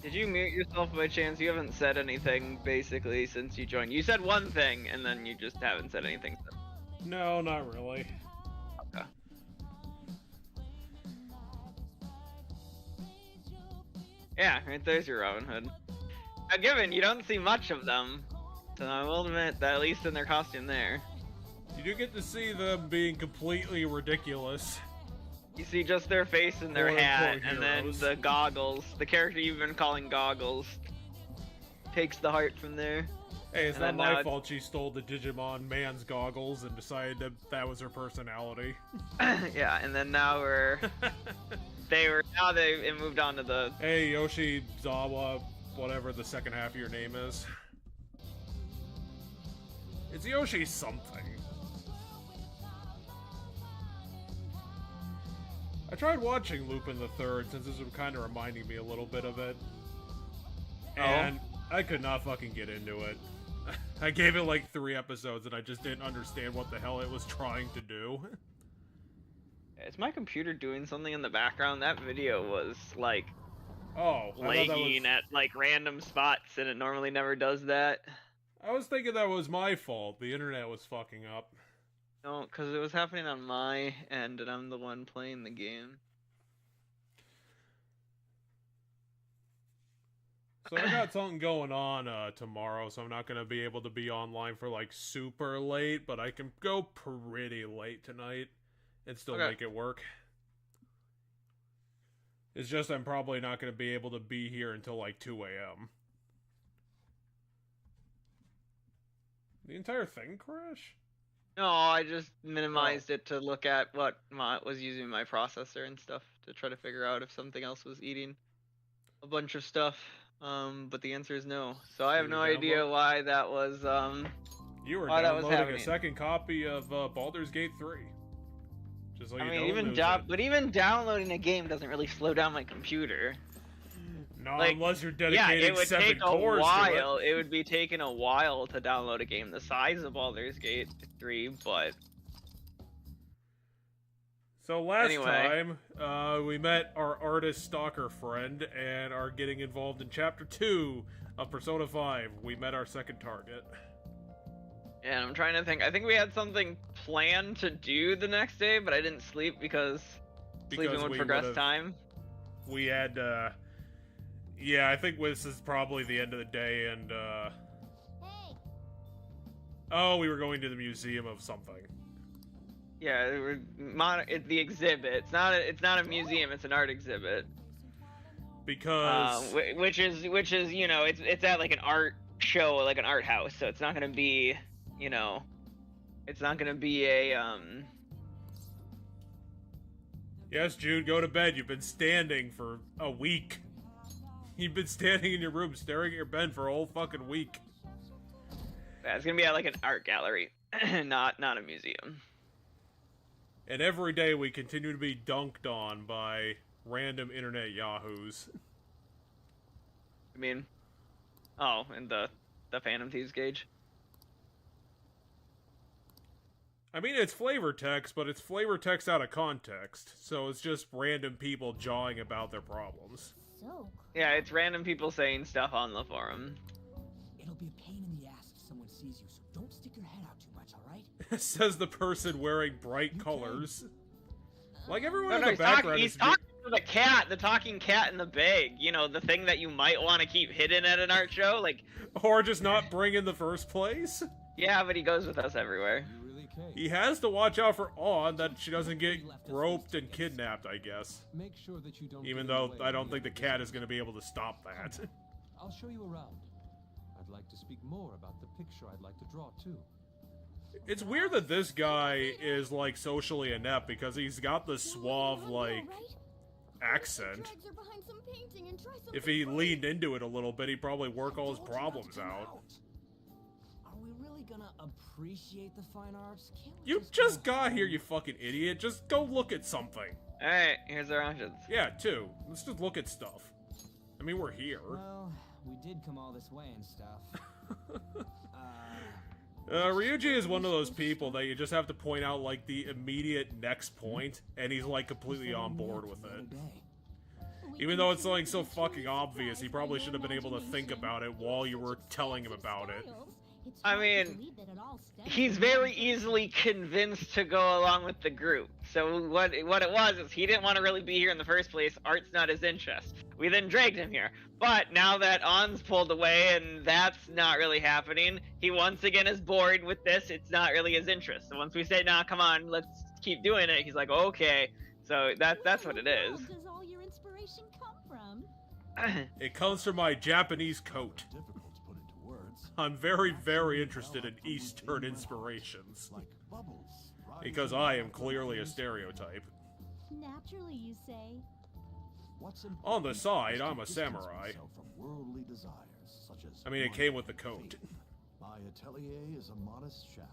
Did you mute yourself by chance? You haven't said anything basically since you joined. You said one thing and then you just haven't said anything since. No, not really. Okay. Yeah, right there's your Robin Hood. Now, given you don't see much of them, so I will admit that at least in their costume there. You do get to see them being completely ridiculous. You see just their face and their hat, and then the goggles. The character you've been calling Goggles takes the heart from there. Hey, it's not my fault she stole the Digimon man's goggles and decided that was her personality. Yeah, and then now it moved on to the... Hey, Yoshizawa, whatever the second half of your name is. It's Yoshi something. I tried watching Lupin the Third since this was kind of reminding me a little bit of it. And I could not fucking get into it. I gave it like 3 episodes and I just didn't understand what the hell it was trying to do. Is my computer doing something in the background? That video was like lagging at like random spots and it normally never does that. I was thinking that was my fault. The internet was fucking up. No, because it was happening on my end and I'm the one playing the game. So I got something going on tomorrow, so I'm not going to be able to be online for like super late, but I can go pretty late tonight and still make it work. It's just I'm probably not going to be able to be here until like 2 a.m. The entire thing crash? No, I just minimized it to look at what was using my processor and stuff to try to figure out if something else was eating a bunch of stuff. But the answer is no. So I have no idea why that was. You were downloading a second copy of Baldur's Gate 3. Just so even downloading a game doesn't really slow down my computer. No, like, unless you're dedicating 7 cores to it. It would be taking a while to download a game the size of Baldur's Gate 3, but... So last time, we met our artist stalker friend and are getting involved in Chapter 2 of Persona 5. We met our second target. And I'm trying to think. I think we had something planned to do the next day, but I didn't sleep because sleeping would progress time. We had, yeah, I think this is probably the end of the day, and, oh, we were going to the museum of something. Yeah, the exhibit. It's not a museum. It's an art exhibit. Because which is you know it's at like an art show, like an art house. So it's not gonna be it's not gonna be a Yes, Jude, go to bed. You've been standing for a week. You've been standing in your room staring at your bed for a whole fucking week. Yeah, it's gonna be at like an art gallery, not a museum. And every day we continue to be dunked on by random internet yahoos. I mean, and the Phantom Thieves gauge. I mean, it's flavor text, but it's flavor text out of context, so it's just random people jawing about their problems. Yeah, it's random people saying stuff on the forum. It'll be a pain in the ass if someone sees you, so don't stick your head out too much, alright? Says the person wearing bright colors. Like everyone in the background he's talking to the cat, the talking cat in the bag. You know, the thing that you might want to keep hidden at an art show, like... Or just not bring in the first place? Yeah, but he goes with us everywhere. He has to watch out for Awn that she doesn't get groped and kidnapped, I guess. Make sure that you don't Even though I don't think the cat is going to be able to stop that. I'll show you around. I'd like to speak more about the picture I'd like to draw, too. It's weird that this guy is, like, socially inept because he's got the suave, like, accent. If he leaned into it a little bit, he'd probably work all his problems out. Are we really gonna appreciate the fine arts? You just got here, you fucking idiot. Just go look at something. Alright, here's our options. Yeah, 2. Let's just look at stuff. I mean, we're here. Well, we did come all this way and stuff. Ryuji is one of those people that you just have to point out, like, the immediate next point, and he's, like, completely on board with it. Even though it's something so fucking obvious, he probably should have been able to think about it while you were telling him about it. I mean, he's very easily convinced to go along with the group. So what it was is he didn't want to really be here in the first place. Art's not his interest. We then dragged him here. But now that On's pulled away and that's not really happening, he once again is bored with this. It's not really his interest. So once we say, nah, come on, let's keep doing it, he's like, okay. So that's what it is. Does all your inspiration come from? It comes from my Japanese coat. Difficult to put into words. I'm very, very interested in Eastern inspirations. Like bubbles. Because I am clearly a stereotype. Naturally, you say. On the side, I'm a samurai. From worldly desires, such as I mean, it came with the coat. My atelier is a modest shack,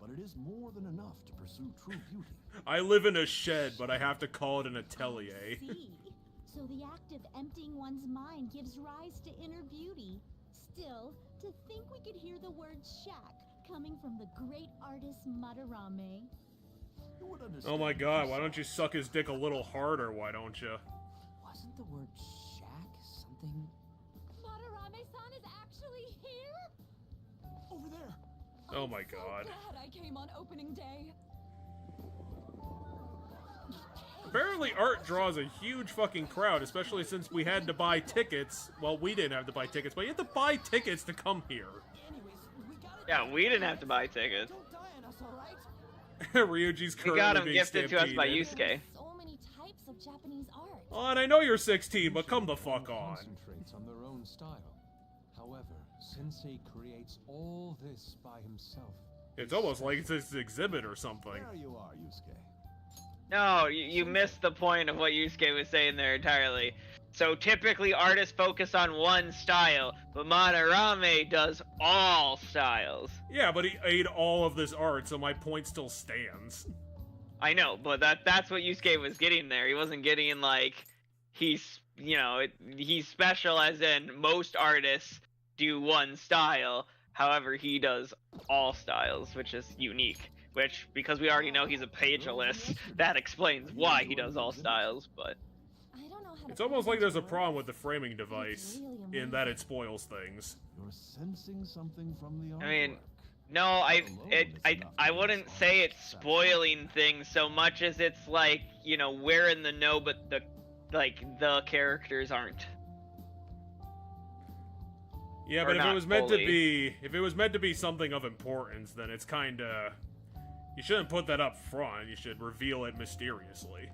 but it is more than enough to pursue true beauty. I live in a shed, but I have to call it an atelier. See? So the act of emptying one's mind gives rise to inner beauty. Still, to think we could hear the word shack coming from the great artist Madarame. Oh my god, why don't you suck his dick a little harder, why don't you? Wasn't the word shack something? Madarame-san is actually here? Over there! Oh my god. Glad I came on opening day. Apparently Art draws a huge fucking crowd, especially since we had to buy tickets. Well, we didn't have to buy tickets, but you had to buy tickets to come here. Anyways, we gotta Yeah, we didn't have to buy tickets. Don't die on us, alright? Ryuji's We currently got him being gifted to us by stampeded. Yusuke. So many types of Japanese art. Oh, and I know you're 16, but come the fuck on. Concentrates on their own style. However, Sensei creates all this by himself. It's almost like it's this exhibit or something. There you are, Yusuke. No, you missed the point of what Yusuke was saying there entirely. So typically artists focus on one style, but Madarame does all styles. Yeah, but he ate all of this art, so my point still stands. I know, but that's what Yusuke was getting there. He wasn't getting like he's special as in most artists do one style. However, he does all styles, which is unique. Which, because we already know he's a pageless, that explains why he does all styles, but... I don't know how to It's almost put like it there's a into problem with words. the framing device, in that it spoils things. You're sensing something from the artwork. I mean, no, I wouldn't say it's spoiling things so much as it's like, you know, we're in the know, but the characters aren't. Yeah, Or but if it not was meant fully. to be, if it was meant to be something of importance, then it's kinda... You shouldn't put that up front, you should reveal it mysteriously.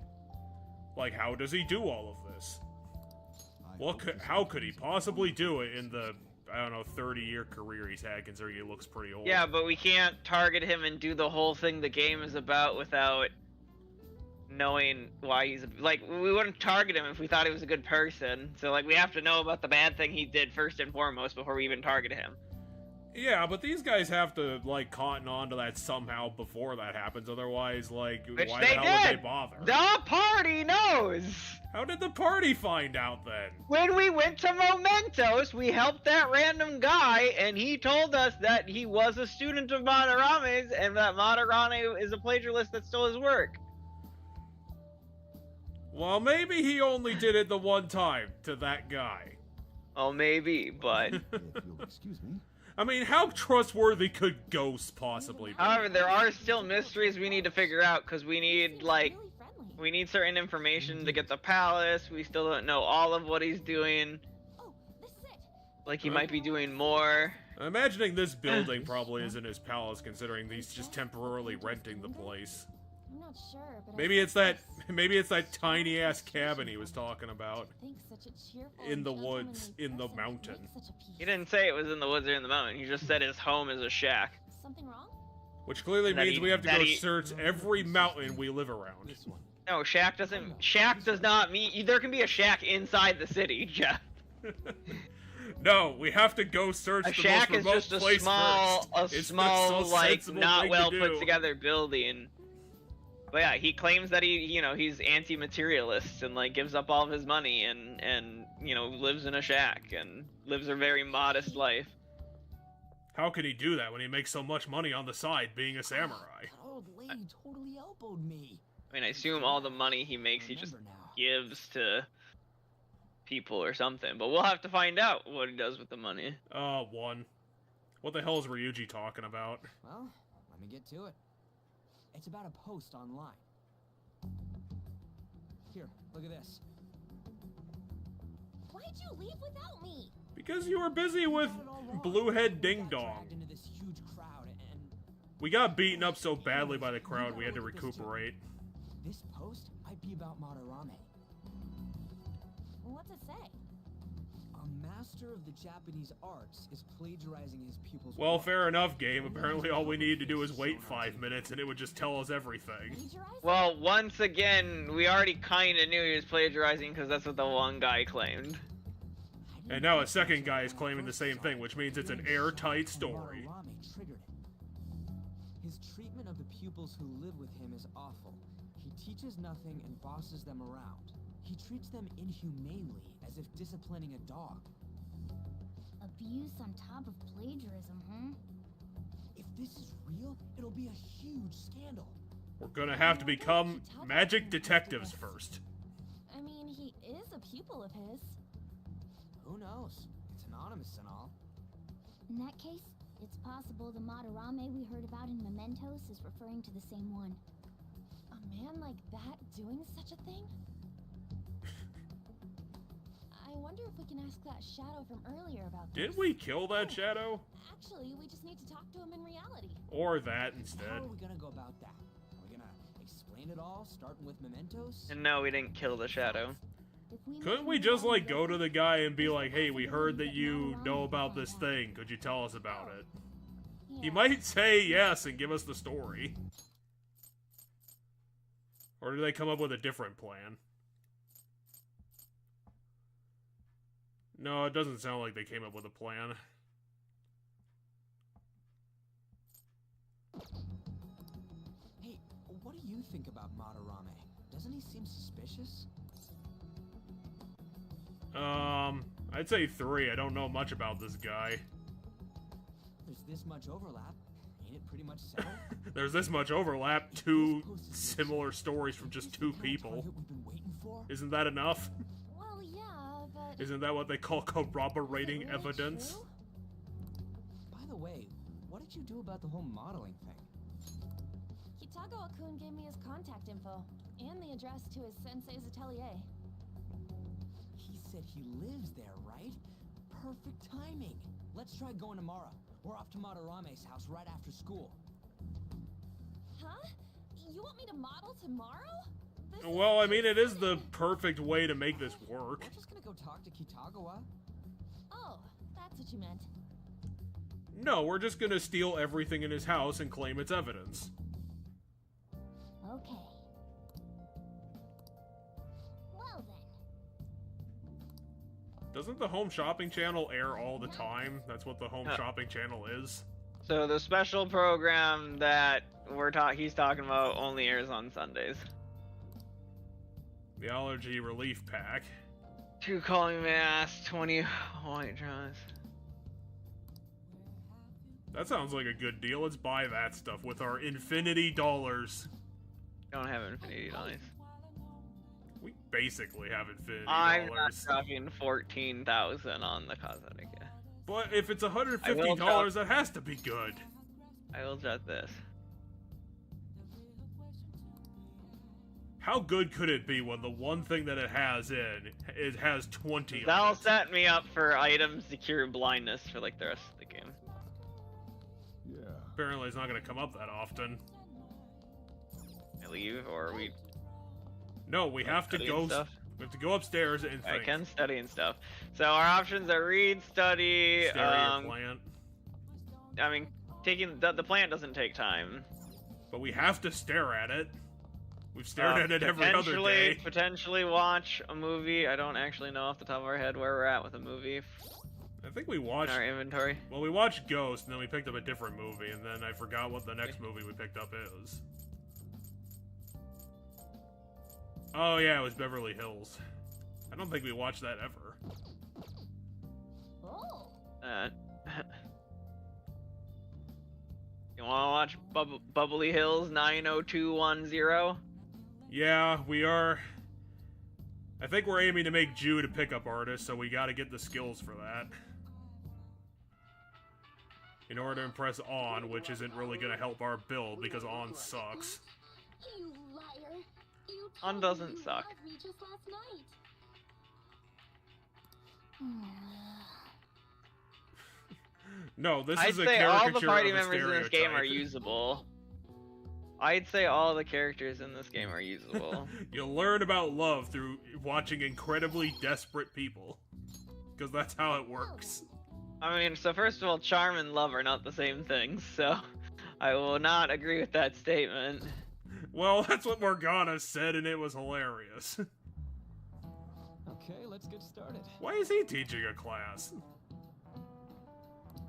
Like, how does he do all of this? How could he possibly do it in the, I don't know, 30-year career he's had, considering he looks pretty old? Yeah, but we can't target him and do the whole thing the game is about without knowing why he's like, we wouldn't target him if we thought he was a good person. So like, we have to know about the bad thing he did first and foremost before we even target him. Yeah, but these guys have to, like, cotton on to that somehow before that happens, otherwise, like, Which why they the hell would did. they bother? The party knows! How did the party find out, then? When we went to Mementos, we helped that random guy, and he told us that he was a student of Madarame's, and that Madarame is a plagiarist that stole his work. Well, maybe he only did it the one time to that guy. Oh, maybe, but... If you'll excuse me. I mean, how trustworthy could ghosts possibly be? However, there are still mysteries we need to figure out, because we need, like... Really friendly. We need certain information to get the palace. We still don't know all of what he's doing. Oh, this is it. Like, he might be doing more. I'm imagining this building probably isn't his palace, considering he's just temporarily renting the place. I'm not sure, but Maybe it's that tiny-ass cabin he was talking about. In the woods, in the mountain. He didn't say it was in the woods or in the mountain. He just said his home is a shack. Something wrong? Which clearly That means he- we have to that go he- search every mountain we live around. This one. No, shack does not mean... There can be a shack inside the city, Jeff. No, we have to go search A the shack most is remote just a place small, first. It's the small, so like, sensible not thing well to put do. together building. But yeah, he claims that he's anti-materialist and like gives up all of his money and lives in a shack and lives a very modest life. How could he do that when he makes so much money on the side being a samurai? That old lady totally elbowed me. I mean, I assume all the money he makes he just Remember now. gives to people or something. But we'll have to find out what he does with the money. One. What the hell is Ryuji talking about? Well, let me get to it. It's about a post online. Here, look at this. Why'd you leave without me? Because you were busy with Bluehead Ding Dong. Dragged into this huge crowd and We got beaten up so badly by the crowd we had to recuperate. this post might be about Madarame. What's it say? A master of the Japanese arts is plagiarizing his pupils' Well, work. fair enough, game. Apparently all we needed to do was wait 5 minutes and it would just tell us everything. Plagiarizing? Well, once again, we already kind of knew he was plagiarizing because that's what the one guy claimed. I didn't And now a think second this guy was is when I claiming the first same saw thing, it. which means it's an Really airtight how story. Madarame triggered it. His treatment of the pupils who live with him is awful. He teaches nothing and bosses them around. He treats them inhumanely, as if disciplining a dog. Abuse on top of plagiarism, huh? If this is real, it'll be a huge scandal. We're gonna have to become magic detectives first. I mean, he is a pupil of his. Who knows? It's anonymous and all. In that case, it's possible the Madarame we heard about in Mementos is referring to the same one. A man like that doing such a thing? I wonder if we can ask that shadow from earlier about this. Did we kill that shadow? Actually, we just need to talk to him in reality. Or that How instead? are we gonna go about that? Are we gonna explain it all, starting with Mementos? And no, we didn't kill the shadow. If we Couldn't make we him just, more like, go to the guy and be there's a like, hey, we heard that possibility you Madarame know will about find this out. thing. Could you tell us about it? He Yeah. might say yes and give us the story. Or do they come up with a different plan? No, it doesn't sound like they came up with a plan. Hey, what do you think about Madarame? Doesn't he seem suspicious? I'd say 3. I don't know much about this guy. There's this much overlap. Ain't it pretty much settled? There's this much overlap. 2 similar stories from just 2 people. Target we've been waiting for? Isn't that enough? Well, yeah, but... Isn't that what they call corroborating Is it really evidence? true? By the way, what did you do about the whole modeling thing? Kitagawa-kun gave me his contact info and the address to his sensei's atelier. He said he lives there, right? Perfect timing. Let's try going tomorrow. We're off to Madarame's house right after school. Huh? You want me to model tomorrow? This Well, I mean, it is the insane. perfect way to make this work. We're just gonna go talk to Kitagawa. Oh, that's what you meant. No, we're just gonna steal everything in his house and claim it's evidence. Okay. Well then. Doesn't the Home Shopping Channel air all the time? That's what the Home Shopping Channel is. So the special program that he's talking about only airs on Sundays. The Allergy Relief Pack. 2 calling mass, 20 white draws. That sounds like a good deal. Let's buy that stuff with our infinity dollars. Don't have infinity dollars. We basically have infinity I'm not dollars. dropping 14,000 on the cosmetic. But if it's I will $150, that has to be good. I will judge this. How good could it be when the one thing that it has has 20 That'll of it? set me up for items to cure blindness for like the rest of the game. Yeah. Apparently it's not going to come up that often. I leave or we No, we have to study go. and stuff? We have to go upstairs and I think. can study and stuff. So our options are read, study. Stare at your plant. I mean, taking the plant doesn't take time. But we have to stare at it. We've stared at it every other day. Potentially watch a movie. I don't actually know off the top of our head where we're at with a movie I think we in watched. our inventory. Well, we watched Ghost, and then we picked up a different movie, and then I forgot what the next movie we picked up is. Oh yeah, it was Beverly Hills. I don't think we watched that ever. Oh. You want to watch Bubbly Hills 90210? Yeah, we are. I think we're aiming to make Jude a pickup artist, so we gotta get the skills for that. In order to impress On, which isn't really gonna help our build, because On sucks. You liar. You On told doesn't me you suck. loved me just last night. No, this I'd is a say all caricature the party of a members in this game are stereotype. usable. I'd say all the characters in this game are usable. You'll learn about love through watching incredibly desperate people. Because that's how it works. I mean, so first of all, charm and love are not the same thing, so I will not agree with that statement. Well, that's what Morgana said, and it was hilarious. Okay, let's get started. Why is he teaching a class?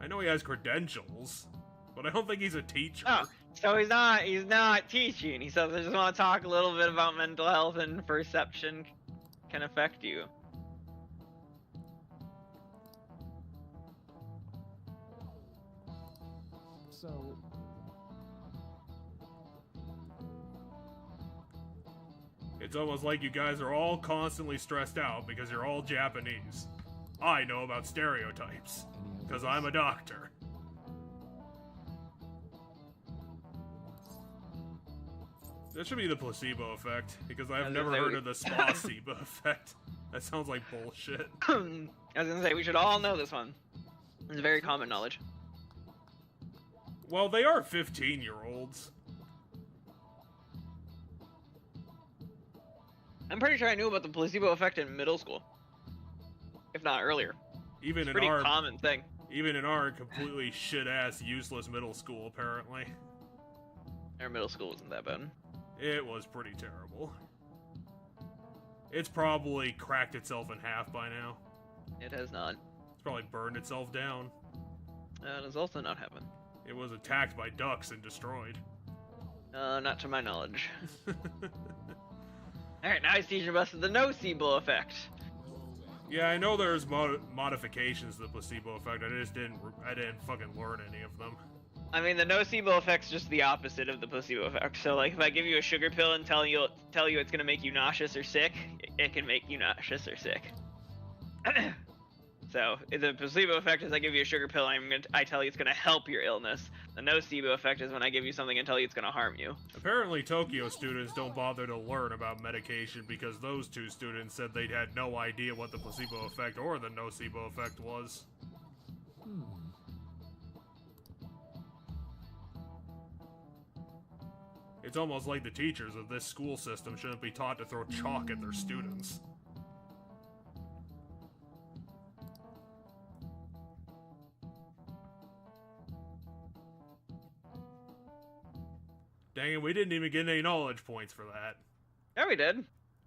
I know he has credentials, but I don't think he's a teacher. Oh, so he's not teaching. He says, I just want to talk a little bit about mental health and perception can affect you. So, It's almost like you guys are all constantly stressed out because you're all Japanese. I know about stereotypes, any because ideas? I'm a doctor. That should be the placebo effect, because I've never heard of the placebo effect. That sounds like bullshit. I was gonna say, we should all know this one. It's very common knowledge. Well, they are 15-year-olds. I'm pretty sure I knew about the placebo effect in middle school. If not earlier. Even in Pretty our common thing. even in our completely shit-ass, useless middle school, apparently. Our middle school wasn't that bad. It was pretty terrible. It's probably cracked itself in half by now. It has not. It's probably burned itself down. It has also not happened. It was attacked by ducks and destroyed. Not to my knowledge. Alright, now he's teaching us the nocebo effect. Yeah, I know there's modifications to the placebo effect. I didn't fucking learn any of them. I mean, the nocebo effect's just the opposite of the placebo effect. So, like, if I give you a sugar pill and tell you it's gonna make you nauseous or sick, it can make you nauseous or sick. So, the placebo effect is I give you a sugar pill and I tell you it's gonna help your illness. The nocebo effect is when I give you something and tell you it's gonna harm you. Apparently, Tokyo students don't bother to learn about medication because those two students said they had no idea what the placebo effect or the nocebo effect was. It's almost like the teachers of this school system shouldn't be taught to throw chalk at their students. Dang it, we didn't even get any knowledge points for that. Yeah, we did.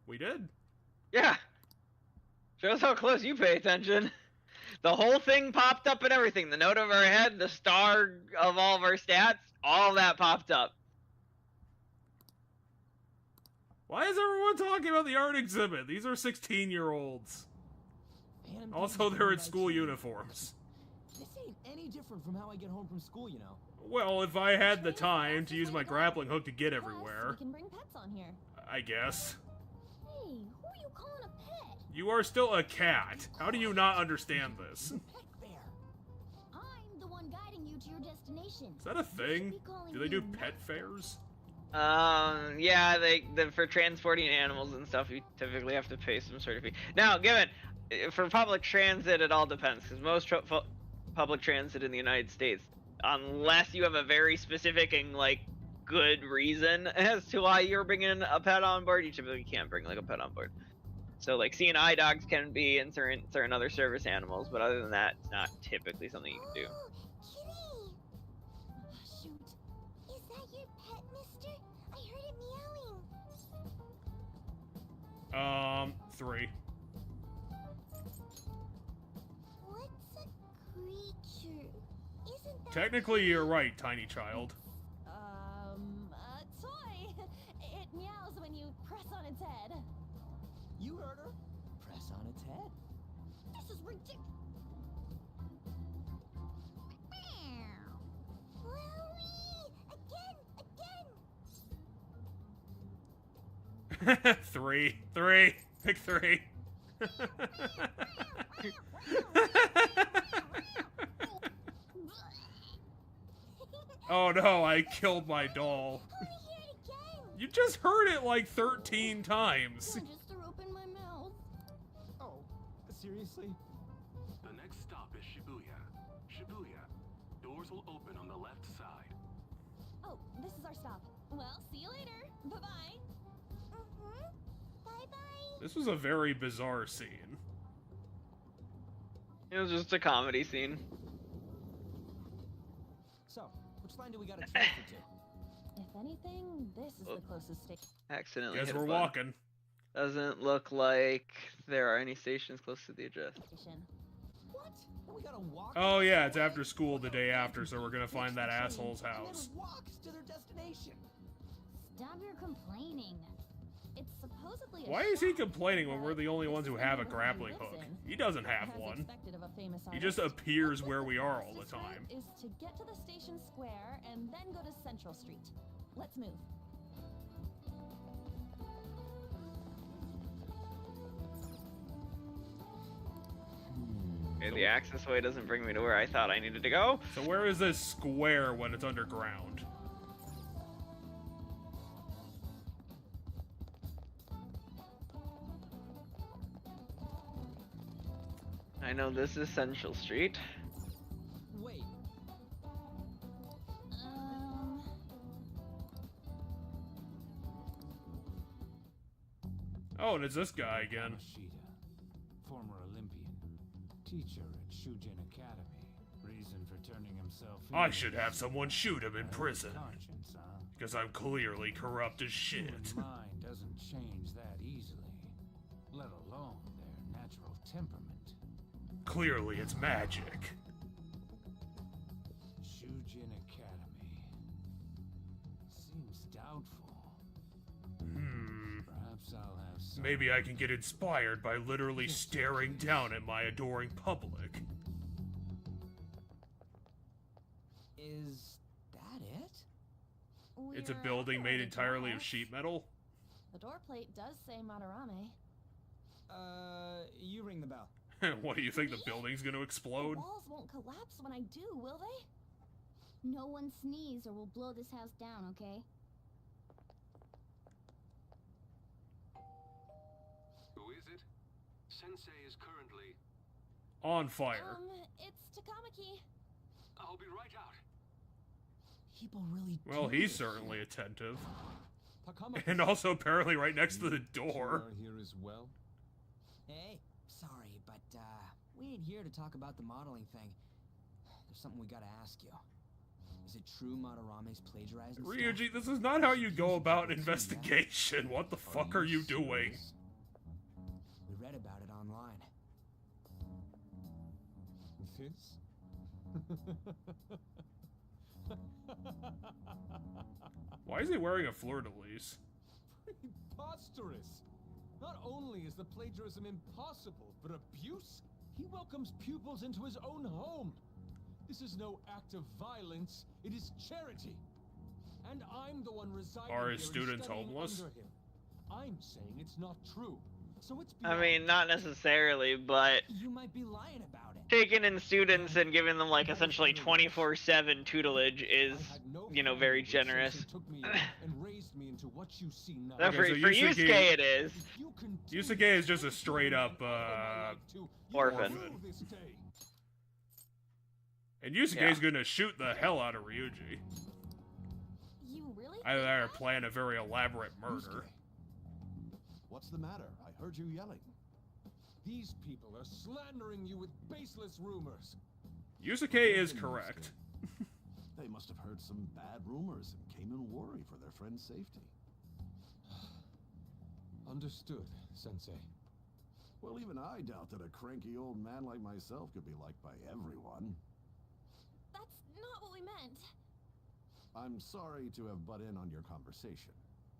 We did? Yeah. Shows how close you pay attention. The whole thing popped up and everything. The note of our head, the star of all of our stats, all that popped up. Why is everyone talking about the art exhibit? These are 16-year-olds. Man, Also, they're in school uniforms. This ain't any different from how I get home from school, you know. Well, if I had the time to use my grappling hook to get Plus, everywhere, we can bring pets on here. I guess. Hey, who are you calling a pet? You are still a cat. How do you not understand this? Pet bear. I'm the one guiding you to your destination. Is that a thing? Do they do pet fairs? Yeah, for transporting animals and stuff, you typically have to pay some sort of fee. Now, given for public transit, it all depends because most public transit in the United States, unless you have a very specific and like good reason as to why you're bringing a pet on board, you typically can't bring like a pet on board. So like C&I dogs can be and certain other service animals, but other than that, it's not typically something you can do. Kitty! Shoot. Is that your pet, mister? I heard it meowing. 3. What's a creature? Isn't that Technically, you're right, tiny child. a toy. It meows when you press on its head. You heard her. Press on its head. This is ridiculous. Again. 3. Pick 3. Oh no, I killed my doll. You just heard it like 13 times. I just threw open my mouth. Oh, seriously? The next stop is Shibuya. Shibuya. Doors will open on the left side. Oh, this is our stop. Well, see you later. Bye-bye. Bye-bye. This was a very bizarre scene. It was just a comedy scene. So, which line do we gotta transfer to? If anything, this is the closest station. Accidentally Guess hit a we're button. walking. Doesn't look like there are any stations close to the address. What? And we gotta walk? Oh yeah, it's after school the day after, so we're gonna find that asshole's house. And then walk to their destination. Stop your complaining. It's supposedly a Why is he shack, complaining when but we're the only this ones who is have a neighborhood grappling lives hook? in. He doesn't have As one. expected of a famous He just artist. appears What's where the we are all the fastest route time. Is to get to the station square and then go to Central Street. Let's move. Okay, the access way doesn't bring me to where I thought I needed to go. So where is this square when it's underground? I know this is Central Street. Wait, Oh, and it's this guy again. Mashita, former Olympian, teacher at Shujin Academy. Reason for turning himself in. I should have someone shoot him in Bad prison. conscience, huh? Because I'm clearly corrupt as shit. Human mind doesn't change that easily, let alone their natural temperament. Clearly it's magic. Shujin Academy. Seems doubtful. Perhaps I'll have some. Maybe I can get inspired by literally staring down at my adoring public. is that it? It's a We're building on made the entirely of doors. sheet metal. The door plate does say Madarame. You ring the bell. What do you think, the building's gonna The explode? walls won't collapse when I do, will they? No one sneeze or we'll blow this house down, okay? Who is it? Sensei is currently... On fire. It's Takamaki. I'll be right out. People really Well, do he's this certainly here. attentive. Takamaki. And also apparently right next to the door. You are here as well? Hey, sorry, but we ain't here to talk about the modeling thing. There's something we gotta ask you. Is it true Madarame's plagiarizing stuff? Ryuji, this is not how you go about an investigation. What the fuck are you doing? serious? We read about it online. Why is he wearing a fleur-de-lis? Preposterous! Not only is the plagiarism impossible, but abuse? He welcomes pupils into his own home. This is no act of violence, it is charity. And I'm the one residing Are here his and students studying homeless? under him. I'm saying it's not true. So it's I beyond mean, not necessarily, but You might be lying about it. taking in students and giving them like essentially 24/7 tutelage is, I had no you know, family very when generous. Sensei took me in and raised me into what you see now. No, Okay, for, so for Yusuke- Yusuke it is. If you continue Yusuke is just a to straight up, my life too, you orphan. will this day. And Yusuke's Yeah. gonna shoot the hell out of Ryuji. You really? Either think that or that? plan a very elaborate murder. What's the matter? I heard you yelling. These people are slandering you with baseless rumors. Yusuke is correct. They must have heard some bad rumors and came in worry for their friend's safety. Understood, Sensei. Well, even I doubt that a cranky old man like myself could be liked by everyone. That's not what we meant. I'm sorry to have butt in on your conversation.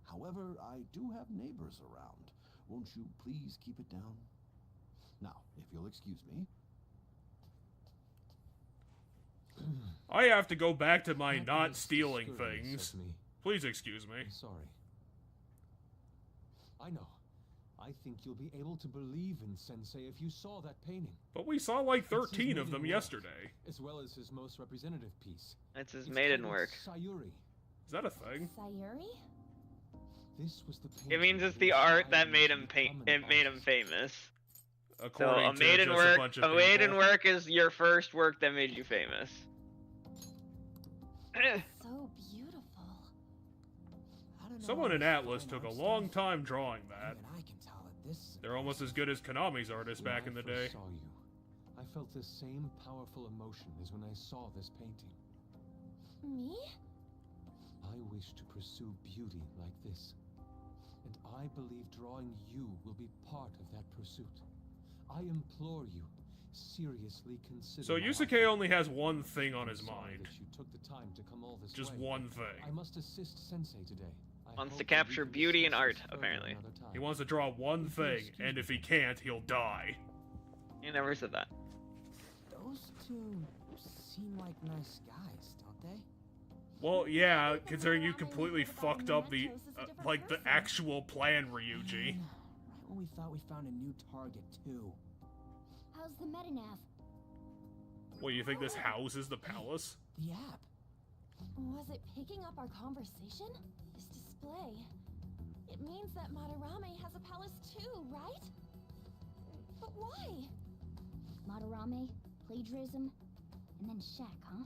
However, I do have neighbors around. Won't you please keep it down? Now, if you'll excuse me. I have to go back to my That not is stealing discourteous things. of me. Please excuse me. I'm sorry. I know. I think you'll be able to believe in Sensei if you saw that painting. But we saw like It's his 13 of them maiden work, yesterday. as well as his most representative piece. That's his It's maiden titled work. Sayuri. Is that a thing? Sayuri? This was the It means painting it's the which art that Sayuri made him become an it made him artist. famous. So According a to maiden just work, a bunch of a maiden people. work is your first work that made you famous. So beautiful. I don't know Someone how in this Atlas fine took a art long stuff, time drawing that. Even I can tell that this. They're almost as good as Konami's artists When back I in the first day. saw you, I felt the same powerful emotion as when I saw this painting. Me? I wish to pursue beauty like this. And I believe drawing you will be part of that pursuit. I implore you, seriously consider. So my Yusuke offer. only has one thing on I'm his sorry mind. that you took the time to come all this Just way. one I thing. must assist Sensei today. I Wants hope to that we capture can beauty and discuss art, this further apparently. another time. He wants to draw one If you'll thing, excuse and me. if he can't, he'll die. You never said that. Those two seem like nice guys, don't they? Well, yeah, considering you completely fucked up the, like, the actual plan, Ryuji. Man, right when we thought we found a new target, too. How's the metanav? What, you think this house is the palace? The app. Was it picking up our conversation? This display. It means that Madarame has a palace too, right? But why? Madarame, plagiarism, and then shack, huh?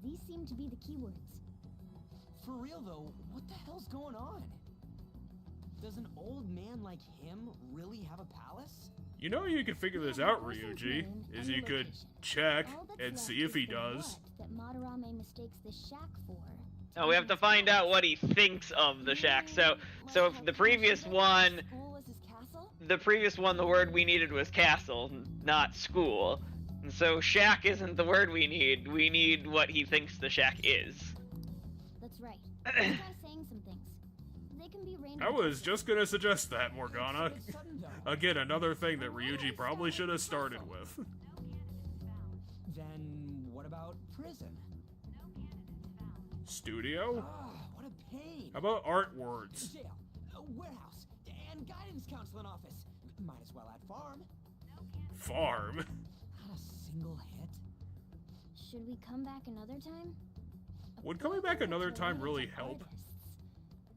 These seem to be the keywords. For real, though, what the hell's going on? Does an old man like him really have a palace? You know you could figure this out, Ryuji, is you could check All that's and left see if is he the does. what that Madarame mistakes the shack for. No, we have to find out what he thinks of the shack. So if the previous one, the word we needed was castle, not school. And so shack isn't the word we need. We need what he thinks the shack is. That's right. Let's try saying some things. They can be random. I was just gonna suggest that, Morgana. It's sudden, though. Again, another thing that Ryuji probably should have started with. Then what about prison? Studio? Ah, what a pain. How about art words? Jail, a warehouse, and guidance counseling office. Might as well add farm. Farm? Not a single hit. Should we come back another time? Would coming back another time really help?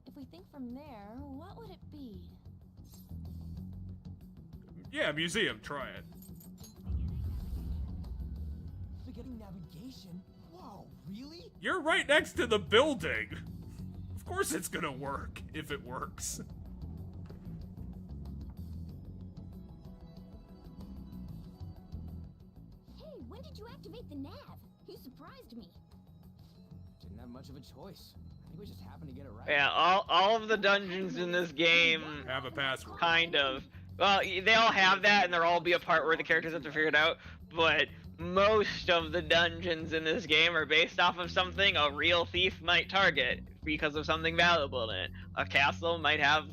If we think from there, what would it be? Yeah, museum, try it. Forgetting navigation? Whoa, really? You're right next to the building! Of course it's gonna work, if it works. Hey, when did you activate the nav? You surprised me. Didn't have much of a choice. I think we just happened to get it right. Yeah, all of the dungeons in this game, Have a password. kind of. Well, they all have that, and there'll all be a part where the characters have to figure it out. But most of the dungeons in this game are based off of something a real thief might target because of something valuable in it. A castle might have,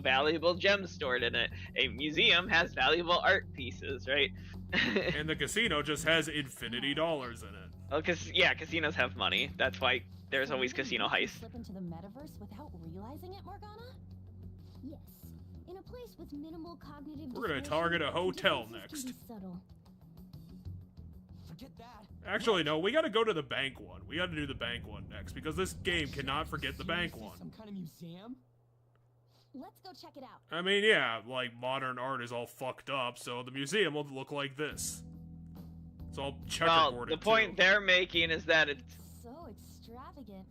valuable gems stored in it. A museum has valuable art pieces, right? And the casino just has infinity dollars in it. Well, casinos have money. That's why there's always casino heists. Slip into the metaverse without realizing it, Morgana? Yes. In a place with minimal cognitive We're gonna distortion, target a hotel differences next. can be subtle. Forget that. Actually, no, we gotta go to the bank one. We gotta do the bank one next, because this game cannot forget the bank Seriously, one. Some kind of museum? Let's go check it out. I mean, yeah, like, modern art is all fucked up, so the museum will look like this. It's all checkerboarded, Well, the point too. they're making is that it's So extravagant.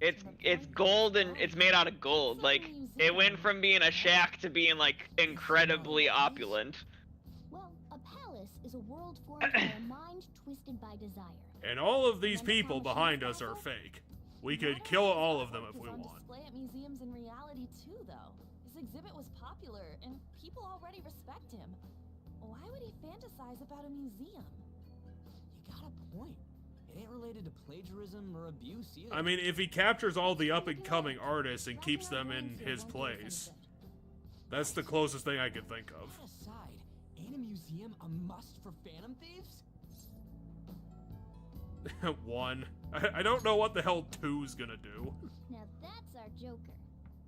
it's gold and it's made out of gold. Like, it went from being a shack to being like incredibly opulent. Well, a palace is a world formed by a mind twisted by desire. And all of these people behind us are fake. We could kill all of them if we on want. display at museums in reality too, though. His exhibit was popular, and people already respect him. Why would he fantasize about a museum? You got a point. It ain't related to plagiarism or abuse either. I mean, if he captures all the up-and-coming artists and keeps them in his place, that's the closest thing I could think of. That aside, ain't a museum a must for Phantom Thieves? One. I don't know what the hell two's gonna do. Now that's our Joker.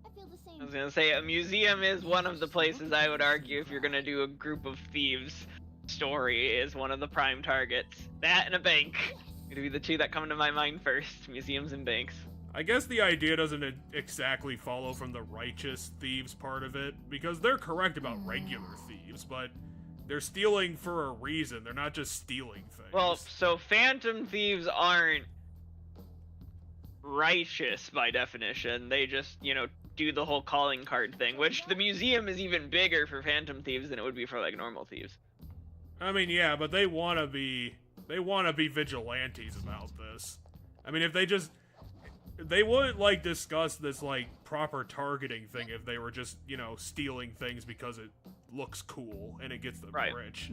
I feel the same. I was gonna say, a museum is one of the places I would argue if you're gonna do a group of thieves story is one of the prime targets. That and a bank. It'd be the two that come to my mind first, museums and banks. I guess the idea doesn't exactly follow from the righteous thieves part of it, because they're correct about regular thieves, but they're stealing for a reason. They're not just stealing things. Well, so phantom thieves aren't righteous by definition. They just, you know, do the whole calling card thing, which the museum is even bigger for phantom thieves than it would be for like normal thieves. I mean, yeah, but they want to be vigilantes about this. I mean, if they wouldn't like discuss this like proper targeting thing if they were just, you know, stealing things because it looks cool and it gets them rich.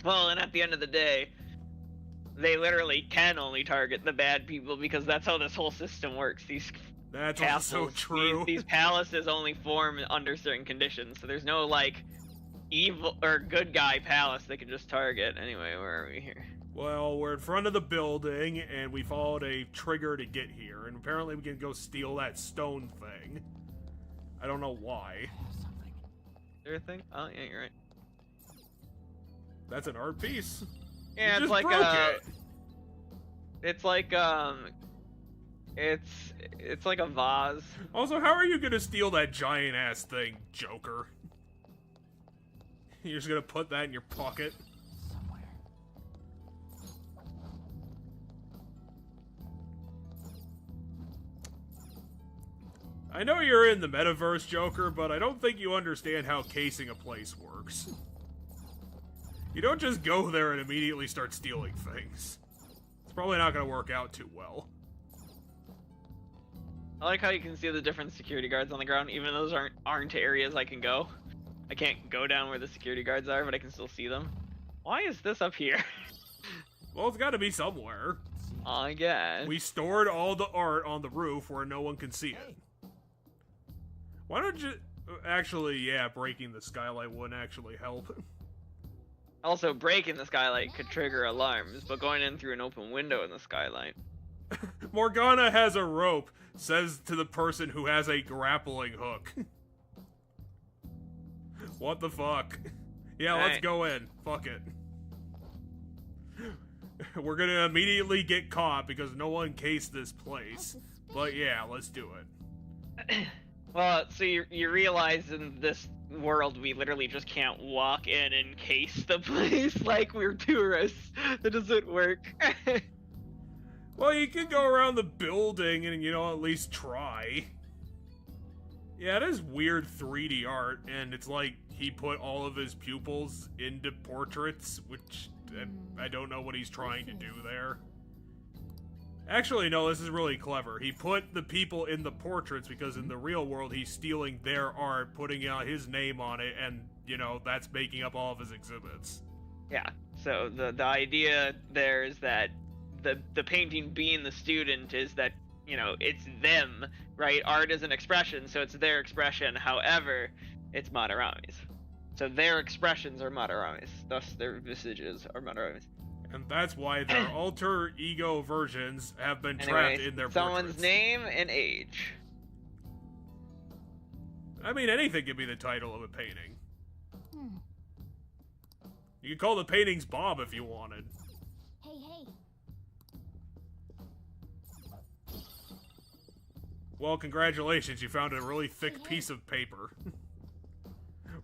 Well, and at the end of the day, they literally can only target the bad people because that's how this whole system works. That's castles, also true. These palaces only form under certain conditions, so there's no like evil or good guy palace they can just target. Anyway, where are we here? Well, we're in front of the building, and we followed a trigger to get here, and apparently we can go steal that stone thing. I don't know why. Is there a thing? Oh, yeah, you're right. That's an art piece. Yeah, you it's like it's like a vase. Also, how are you gonna steal that giant ass thing, Joker? You're just gonna put that in your pocket? I know you're in the metaverse, Joker, but I don't think you understand how casing a place works. You don't just go there and immediately start stealing things. It's probably not going to work out too well. I like how you can see the different security guards on the ground, even those aren't areas I can go. I can't go down where the security guards are, but I can still see them. Why is this up here? Well, it's got to be somewhere. I guess. We stored all the art on the roof where no one can see it. Why don't you... Actually, yeah, breaking the skylight wouldn't actually help. Also, breaking the skylight could trigger alarms, but going in through an open window in the skylight. Morgana has a rope, says to the person who has a grappling hook. What the fuck? Yeah, let's go in. Fuck it. We're gonna immediately get caught because no one cased this place. But yeah, let's do it. Well, so you realize in this world we literally just can't walk in and case the place like we're tourists. It doesn't work. Well, you can go around the building and, you know, at least try. Yeah, it is weird 3D art, and it's like he put all of his pupils into portraits, which I don't know what he's trying to do there. Actually, no, this is really clever. He put the people in the portraits because in the real world he's stealing their art, putting out his name on it, and, you know, that's making up all of his exhibits. Yeah, so the idea there is that the painting being the student is that, you know, it's them, right? Art is an expression, so it's their expression. However, it's Madarami's. So their expressions are Madarami's, thus their visages are Madarami's. And that's why their alter ego versions have been trapped in their someone's portraits. Name and age. I mean, anything could be the title of a painting. You could call the paintings Bob if you wanted. Hey, hey. Well, congratulations, you found a really thick piece of paper.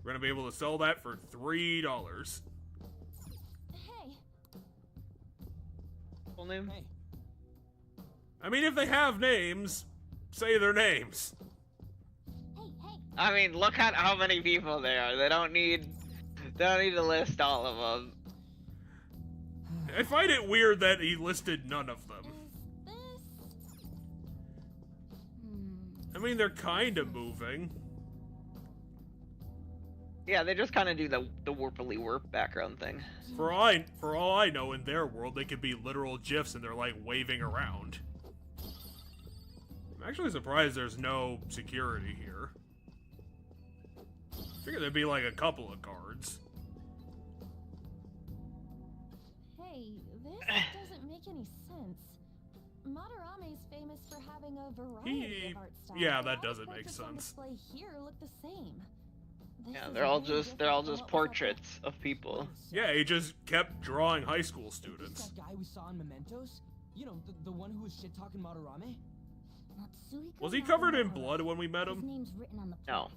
We're gonna be able to sell that for $3. Full name? Hey. I mean, if they have names, say their names. Hey, hey. I mean, look at how many people there are. They don't need to list all of them. I find it weird that he listed none of them. Is this... I mean, they're kind of moving. Yeah, they just kind of do the warpily warp background thing. For all I know, in their world, they could be literal GIFs and they're like waving around. I'm actually surprised there's no security here. I figured there'd be like a couple of guards. Hey, this doesn't make any sense. Madarame's famous for having a variety of art styles. Yeah, All that the doesn't make portraits on sense. display here look the same. This Yeah, is they're all way just different they're all from just what was at the- portraits of people. Yeah, he just kept drawing high school Is students. this that guy we saw in Mementos? You know, the one who was shit-talking Madarame? Natsuhiko Was he covered in Nakamura. blood when we met His him? name's written on the No. plaque.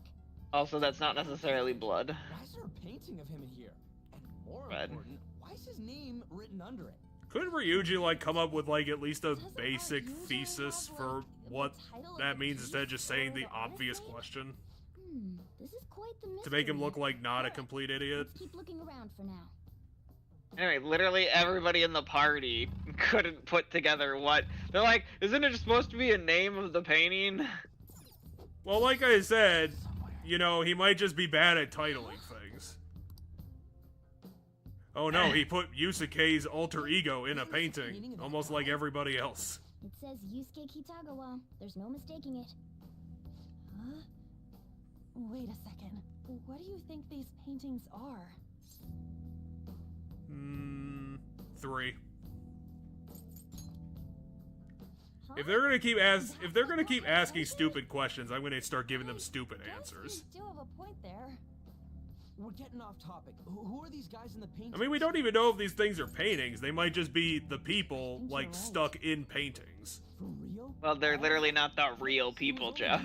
Also, that's not necessarily blood. Why is there a painting of him in here? And more Red. important, why is his name written under it? Couldn't Ryuji like come up with like at least a Doesn't basic art usually thesis have, for like, the what title of that the means piece instead of just saying or the the artist obvious name? question This is quite the mystery. to make him look like not a Alright, complete idiot? Let's keep looking around for now. Anyway, literally everybody in the party couldn't put together what they're like. Isn't it supposed to be a name of the painting? Well, like I said, you know, he might just be bad at titling things. Oh no, he put Yusuke's alter ego in a painting, almost like everybody else. It says Yusuke Kitagawa. There's no mistaking it. Huh? Wait a second. What do you think these paintings are? 3. Huh? If they're gonna keep asking stupid questions, I'm gonna start giving them stupid answers. You do have a point there. We're getting off topic. Who are these guys in the paintings? I mean, we don't even know if these things are paintings. They might just be the people, Think like, you're right. stuck in paintings. For real? Well, they're literally not the real people, Jeff.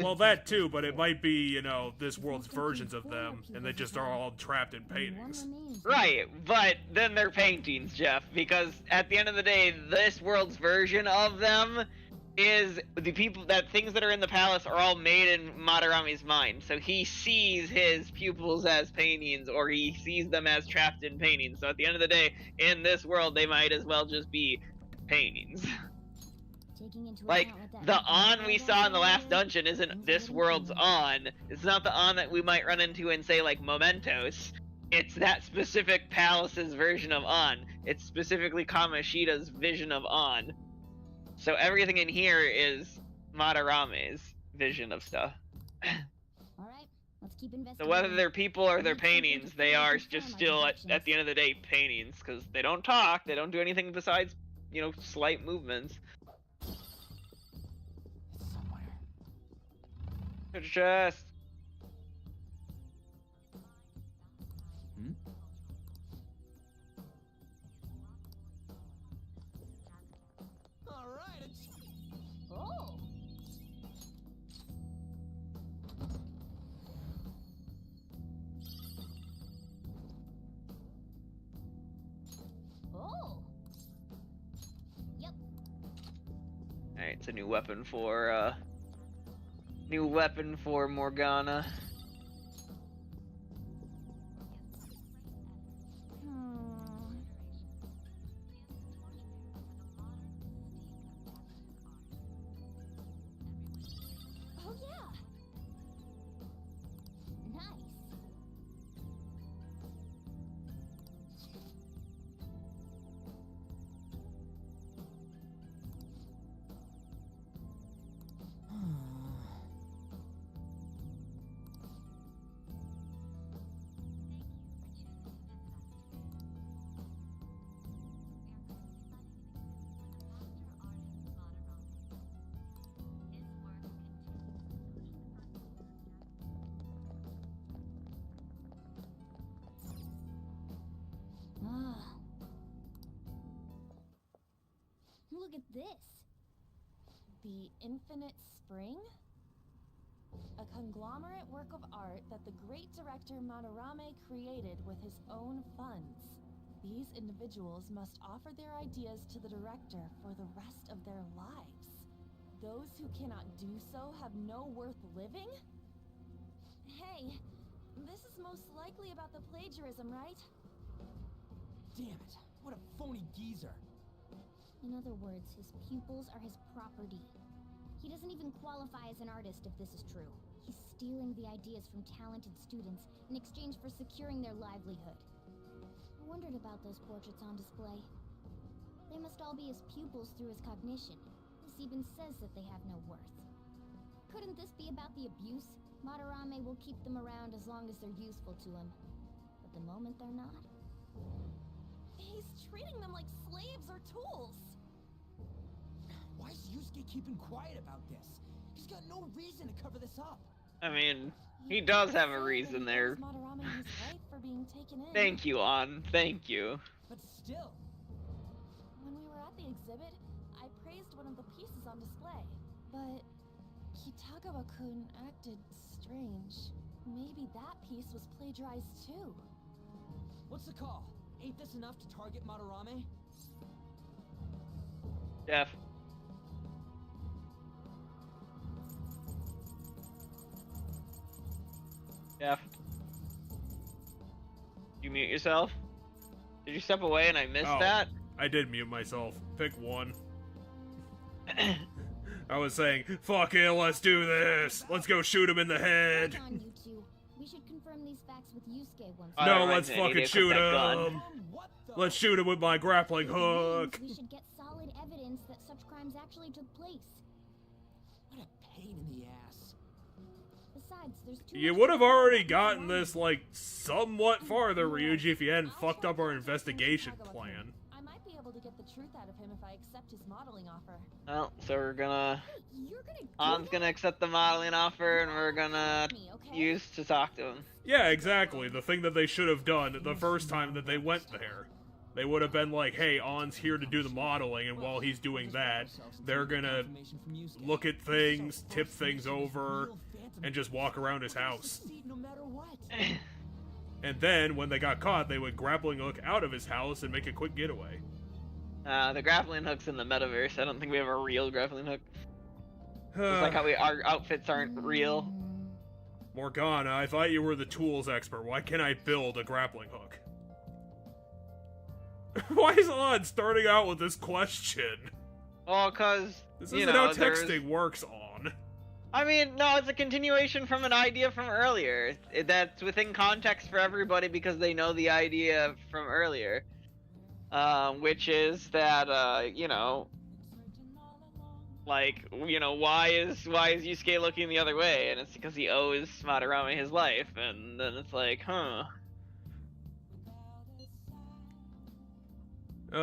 Well, that too, but it might be, you know, this world's versions of them, and they just are all trapped in And one paintings. remains. Right, but then they're paintings, Jeff, because at the end of the day, this world's version of them is the people that things that are in the palace are all made in Madarame's mind. So he sees his pupils as paintings, or he sees them as trapped in paintings. So at the end of the day, in this world, they might as well just be paintings. Taking into Like, account what that the means On we for saw in the last here, dungeon isn't things this wouldn't world's change. On. It's not the On that we might run into in, say, like, Mementos. It's that specific palace's version of On. It's specifically Kamoshida's vision of On. So everything in here is Madarame's vision of stuff. All right, let's keep investigating. So whether they're people or they're Need something to paintings, they fully are confirm just my still, at deductions. the end of the day, paintings. Because they don't talk, they don't do anything besides, you know, slight movements. It's somewhere. It's just... Hmm? All right, it's... Oh, oh. Yep. Alright, it's a new weapon for, Morgana. Hmm. Oh yeah. Nice. Ah. Look at this. The Infinite Spring? A conglomerate work of art that the great director Madarame created with his own funds. These individuals must offer their ideas to the director for the rest of their lives. Those who cannot do so have no worth living? Hey, this is most likely about the plagiarism, right? Damn it. What a phony geezer. In other words, his pupils are his property. He doesn't even qualify as an artist if this is true. He's stealing the ideas from talented students in exchange for securing their livelihood. I wondered about those portraits on display. They must all be his pupils through his cognition. This even says that they have no worth. Couldn't this be about the abuse? Madarame will keep them around as long as they're useful to him. But the moment they're not... He's treating them like slaves or tools. is Yusuke keeping quiet about this? He's got no reason to cover this up. I mean, he does have a reason there. Madarame and his wife for being taken in. Thank you, An. Thank you. But still. When we were at the exhibit, I praised one of the pieces on display. But Kitagawa-kun acted strange. Maybe that piece was plagiarized too. What's the call? Ain't this enough to target Madarame? Jeff. Jeff. You mute yourself? Did you step away and I missed that? I did mute myself. Pick one. I was saying, fuck it, let's do this. Let's go shoot him in the head. Hold on, you two. We should confirm these facts with Yusuke once. No, let's fucking shoot him. Let's shoot him with my grappling hook. We should get solid evidence that such crimes actually took place. What a pain in the ass. Besides, there's too You much would have to already know. gotten this, like, somewhat farther, Ryuji, if you hadn't fucked up our investigation plan. I might be able to get the truth out of him if I accept his modeling offer. Well, so we're gonna... Hey, you're gonna do An's gonna accept the modeling offer and we're gonna me, okay? use to talk to him. Yeah, exactly. The thing that they should have done the first time that they went there. They would have been like, hey, An's here to do the modeling, and while he's doing that, they're gonna look at things, tip things over, and just walk around his house. No matter what. And then, when they got caught, they would grappling hook out of his house and make a quick getaway. The grappling hook's in the metaverse. I don't think we have a real grappling hook. Just like how our outfits aren't real. Morgana, I thought you were the tools expert. Why can't I build a grappling hook? Why is An starting out with this question? Well, cause This you isn't know, how texting works, On. I mean, no, it's a continuation from an idea from earlier. That's within context for everybody because they know the idea from earlier. Which is that, you know, like, you know, why is Yusuke looking the other way? And it's because he owes Madarame his life, and then it's like, huh.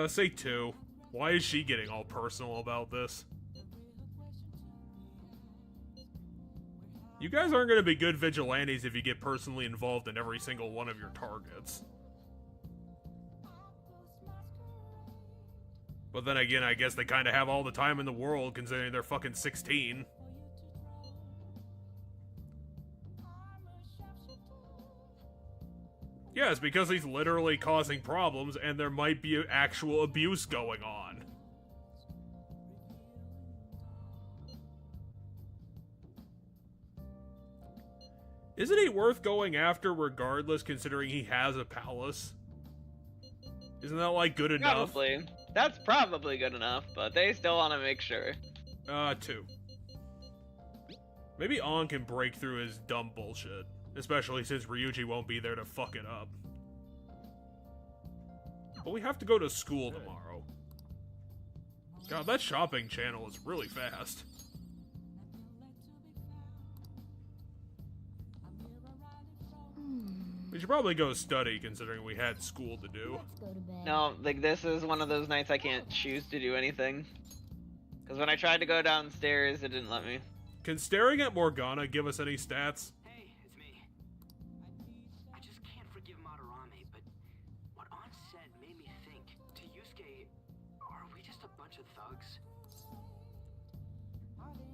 Say 2. Why is she getting all personal about this? You guys aren't gonna be good vigilantes if you get personally involved in every single one of your targets. But then again, I guess they kinda have all the time in the world considering they're fucking 16. Yes, because he's literally causing problems and there might be actual abuse going on. Isn't he worth going after regardless considering he has a palace? Isn't that, like, good enough? Probably. That's probably good enough, but they still want to make sure. 2. Maybe An can break through his dumb bullshit. Especially since Ryuji won't be there to fuck it up. But we have to go to school tomorrow. God, that shopping channel is really fast. We should probably go study, considering we had school to do. Let's go to bed. No, like, this is one of those nights I can't choose to do anything. Because when I tried to go downstairs, it didn't let me. Can staring at Morgana give us any stats? Hey, it's me. I just can't forgive Madarame, but what An said made me think. To Yusuke, are we just a bunch of thugs?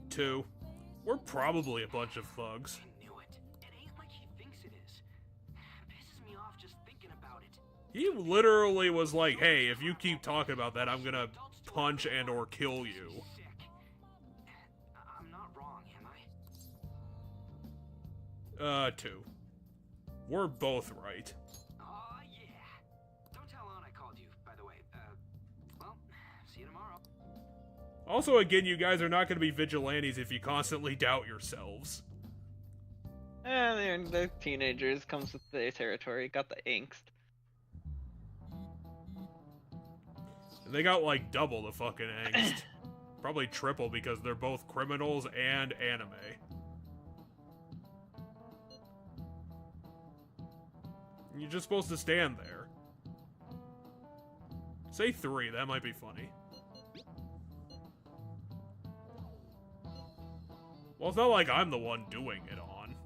2. We're probably a bunch of thugs. I knew it. It ain't like he thinks it is. Pisses me off just thinking about it. He literally was like, hey, if you keep talking about that, I'm gonna punch and or kill you. Sick. I'm not wrong, am I? 2. We're both right. Aw, yeah. Don't tell An I called you, by the way. Well, see you tomorrow. Also, again, you guys are not going to be vigilantes if you constantly doubt yourselves. They're teenagers, comes with the territory, got the angst. They got, like, double the fucking angst. Probably triple because they're both criminals and anime. You're just supposed to stand there. Say 3, that might be funny. Well, it's not like I'm the one doing it on.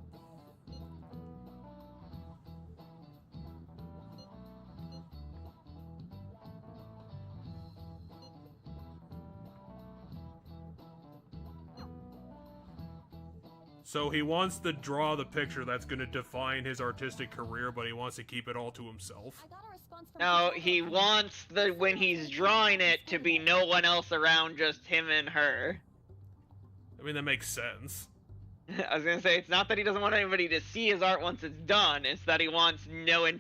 So he wants to draw the picture that's going to define his artistic career, but he wants to keep it all to himself. No, he wants when he's drawing it to be no one else around, just him and her. I mean, that makes sense. I was gonna say, it's not that he doesn't want anybody to see his art once it's done, it's that he wants no one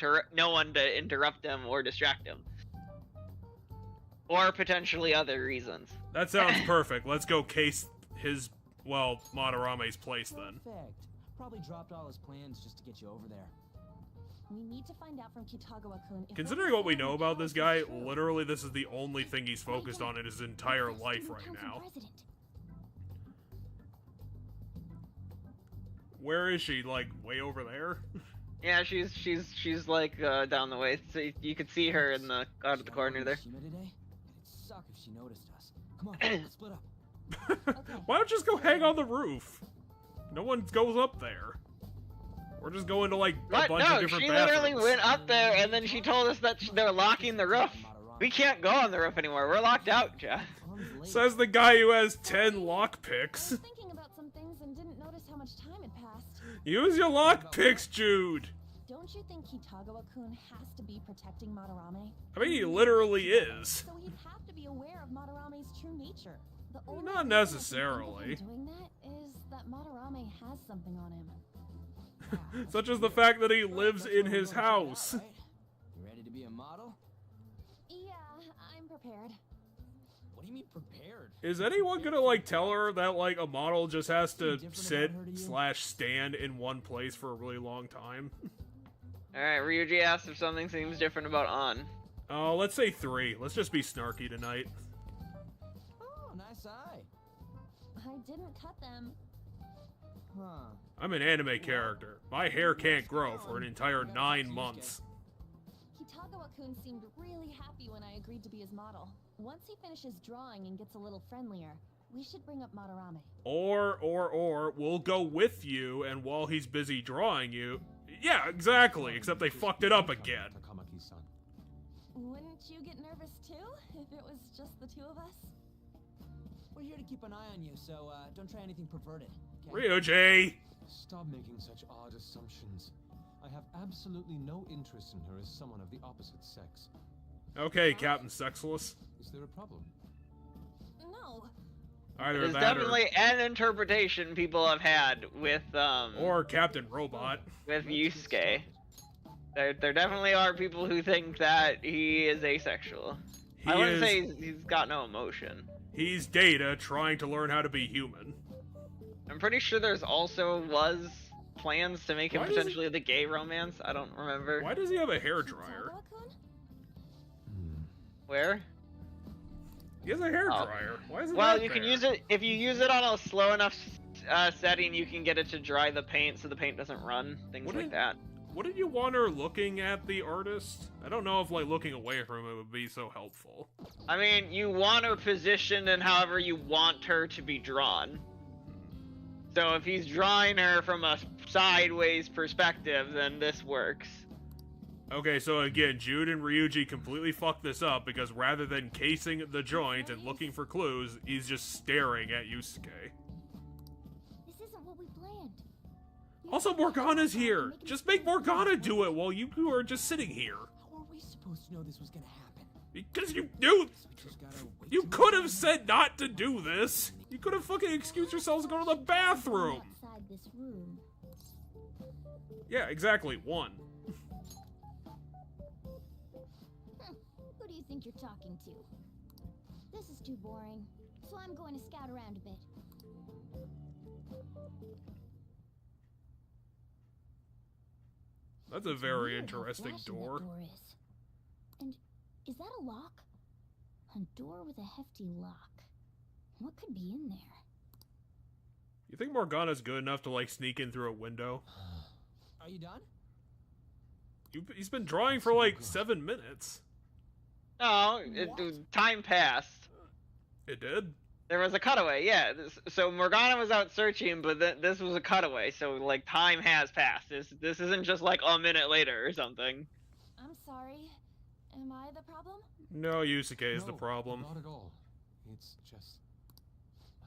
to interrupt him or distract him. Or potentially other reasons. That sounds perfect. Let's go case his, well, Madarame's place then. Perfect. Probably dropped all his plans just to get you over there. We need to find out from Kitagawa-kun if Considering what we know about this guy, literally this is the only thing he's focused on in his entire life right now. Where is she? Like, way over there? Yeah, she's like down the way. So you could see her in the out of the corner there. It'd suck if she noticed us. Come on, let's split up. Why don't you just go hang on the roof? No one goes up there. We're just going to like a bunch of different she bathrooms. literally went up there and then she told us that they're locking the roof. We can't go on the roof anymore. We're locked out, Jeff. Says the guy who has 10 lockpicks. thinking about some things and didn't notice how much time had passed. Use your lockpicks, Jude. Don't you think Kitagawa-kun has to be protecting Madarame? I mean, he literally is. So he'd have to be aware of Madarame's true nature. The only Not reason necessarily. doing that is that Madarame has something on him. Such as the fact that he lives in his house. You ready to be a model? Yeah, I'm prepared. What do you mean prepared? Is anyone gonna like tell her that like a model just has to sit/stand in one place for a really long time? Alright, Ryuji asked if something seems different about An. Oh, let's say 3. Let's just be snarky tonight. Oh, nice eye. I didn't cut them. Huh. I'm an anime character. My hair can't grow for an entire 9 months. Kitagawa-kun seemed really happy when I agreed to be his model. Once he finishes drawing and gets a little friendlier, we should bring up Madarame. Or, we'll go with you, and while he's busy drawing you... Yeah, exactly, except they fucked it up again. Wouldn't you get nervous too, if it was just the two of us? We're here to keep an eye on you, so don't try anything perverted. Okay? Ryuji! Stop making such odd assumptions. I have absolutely no interest in her as someone of the opposite sex. Okay, Captain Sexless. Is there a problem? No. Either There's that definitely an interpretation people have had with or Captain Robot. With Yusuke. There definitely are people who think that he is asexual. I wouldn't say he's got no emotion. He's Data trying to learn how to be human. I'm pretty sure there's also plans to make him potentially the gay romance. I don't remember. Why does he have a hairdryer? Where? He has a hairdryer. Why is it Well, you can use it if you use it on a slow enough setting. You can get it to dry the paint so the paint doesn't run. Things like that. Wouldn't you want her looking at the artist? I don't know if like looking away from it would be so helpful. I mean, you want her positioned and however you want her to be drawn. So if he's drawing her from a sideways perspective, then this works. Okay, so again, Jude and Ryuji completely fucked this up because rather than casing the joint and looking for clues, he's just staring at Yusuke. This isn't what we planned. Also, Morgana's here! Just make Morgana do it while you are just sitting here. How are we supposed to know this was gonna happen? Because you knew! You could have said not to do this! You could have fucking excused yourselves to go to the bathroom! Outside this room. Yeah, exactly, 1. Who do you think you're talking to? This is too boring, so I'm going to scout around a bit. That's a very interesting door. And is that a lock? A door with a hefty lock. What could be in there? You think Morgana's good enough to like sneak in through a window? Are you done? He's been drawing for like 7 minutes. No, time passed. It did? There was a cutaway, yeah. So Morgana was out searching, but this was a cutaway. So like time has passed. This isn't just like a minute later or something. I'm sorry. Am I the problem? No, Yusuke is the problem. Not at all. It's just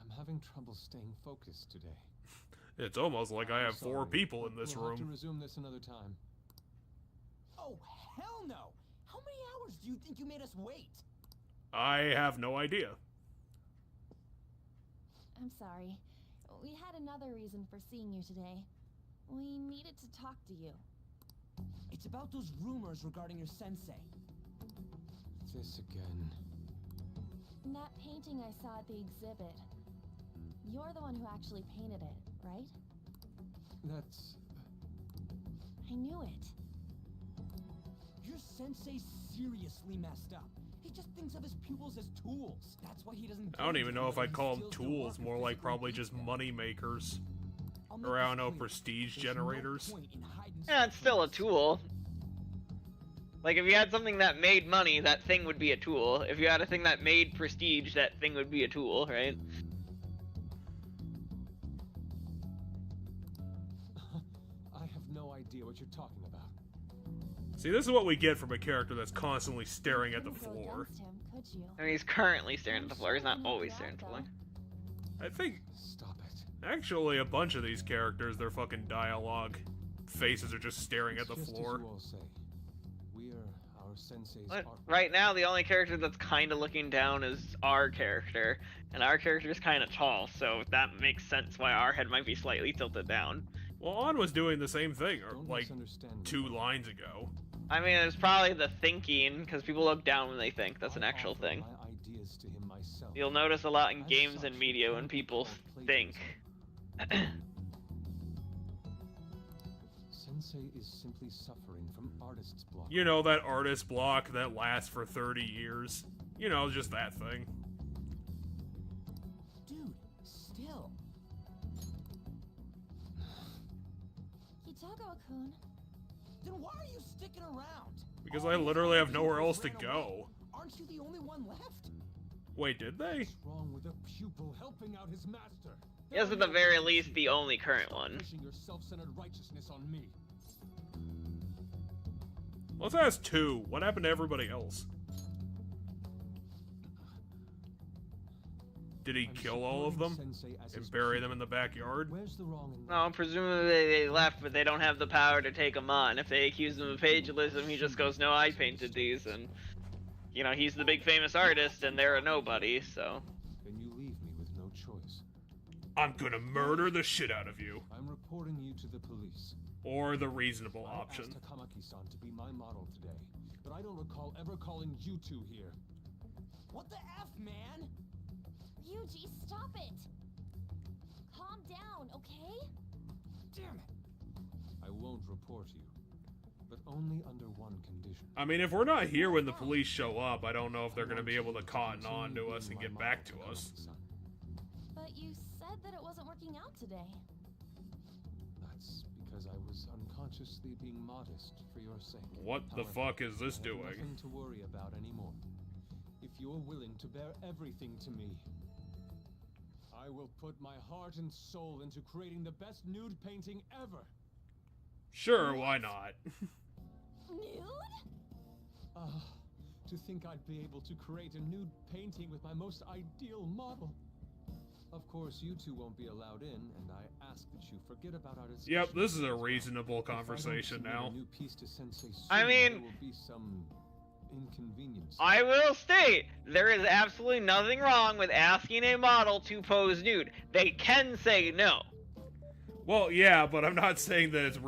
I'm having trouble staying focused today. It's almost like I have 4 people in this We'll have to room. resume this another time. Oh, hell no! How many hours do you think you made us wait? I have no idea. I'm sorry. We had another reason for seeing you today. We needed to talk to you. It's about those rumors regarding your sensei. This again. That painting I saw at the exhibit. You're the one who actually painted it, right? That's... I knew it. Your sensei's seriously messed up. He just thinks of his pupils as tools. That's why he doesn't... I don't even know if I'd call them tools, more like probably just money makers. Or I don't know, prestige generators. Yeah, it's still a tool. Like, if you had something that made money, that thing would be a tool. If you had a thing that made prestige, that thing would be a tool, right? I have no idea what you're talking about. See, this is what we get from a character that's constantly staring at the floor. I mean, he's currently staring at the floor. He's not always staring at the floor. I think, Stop it. actually, a bunch of these characters, their fucking dialogue faces are just staring at the Just as floor. you all say, we are our sensei's But art. right now, the only character that's kind of looking down is our character. And our character is kind of tall, so that makes sense why our head might be slightly tilted down. Well, On was doing the same thing, or Don't like misunderstand me. 2 lines ago. I mean, it's probably the thinking, because people look down when they think. That's an I actual offered thing. my ideas to him myself. You'll notice a lot in As games such, and media it when can't be people called think. plagiarism. Sensei is simply suffering from artist's block. You know, that artist block that lasts for 30 years. You know, just that thing. Dude, still. Hitogo-kun. Then why are you sticking around? Because All I these literally other have nowhere pupils else to ran go. away. Aren't you the only one left? Wait, did they? What's wrong with a pupil helping out his master? Yes, at the very least, the only current one. Pushing your self-centered righteousness on me. Let's ask 2. What happened to everybody else? Did he I'm kill all of them? supporting Sensei as his And bury pupil. them in the backyard? Where's the wrong in No, presumably they left, but they don't have the power to take him on. If they accuse him of plagiarism, he just goes, no, I painted these, and, you know, he's the big famous artist, and they're a nobody, so. Then you leave me with no choice. I'm gonna murder the shit out of you. I'm reporting you to the police. Or the reasonable I option. asked Takamaki-san to be my model today, but I don't recall ever calling you two here. What the F, man? Yuji, stop it! Calm down, okay? Damn it. I won't report you, but only under one condition. I mean, if we're not here when the police show up, I don't know if they're gonna be able to cotton on to us and get back to us. But you said that it wasn't working out today. That's because I was unconsciously being modest for your sake. What the However, fuck is this I have doing? Nothing to worry about anymore. If you're willing to bear everything to me, I will put my heart and soul into creating the best nude painting ever. Sure, why not? Nude? To think I'd be able to create a nude painting with my most ideal model. Of course, you two won't be allowed in, and I ask that you forget about our discussion. Yep, this is a as well. reasonable If I don't conversation submit now. a new piece to Sensei soon, I mean- there will be some inconvenience. I will state, there is absolutely nothing wrong with asking a model to pose nude. They can say no. Well, yeah, but I'm not saying that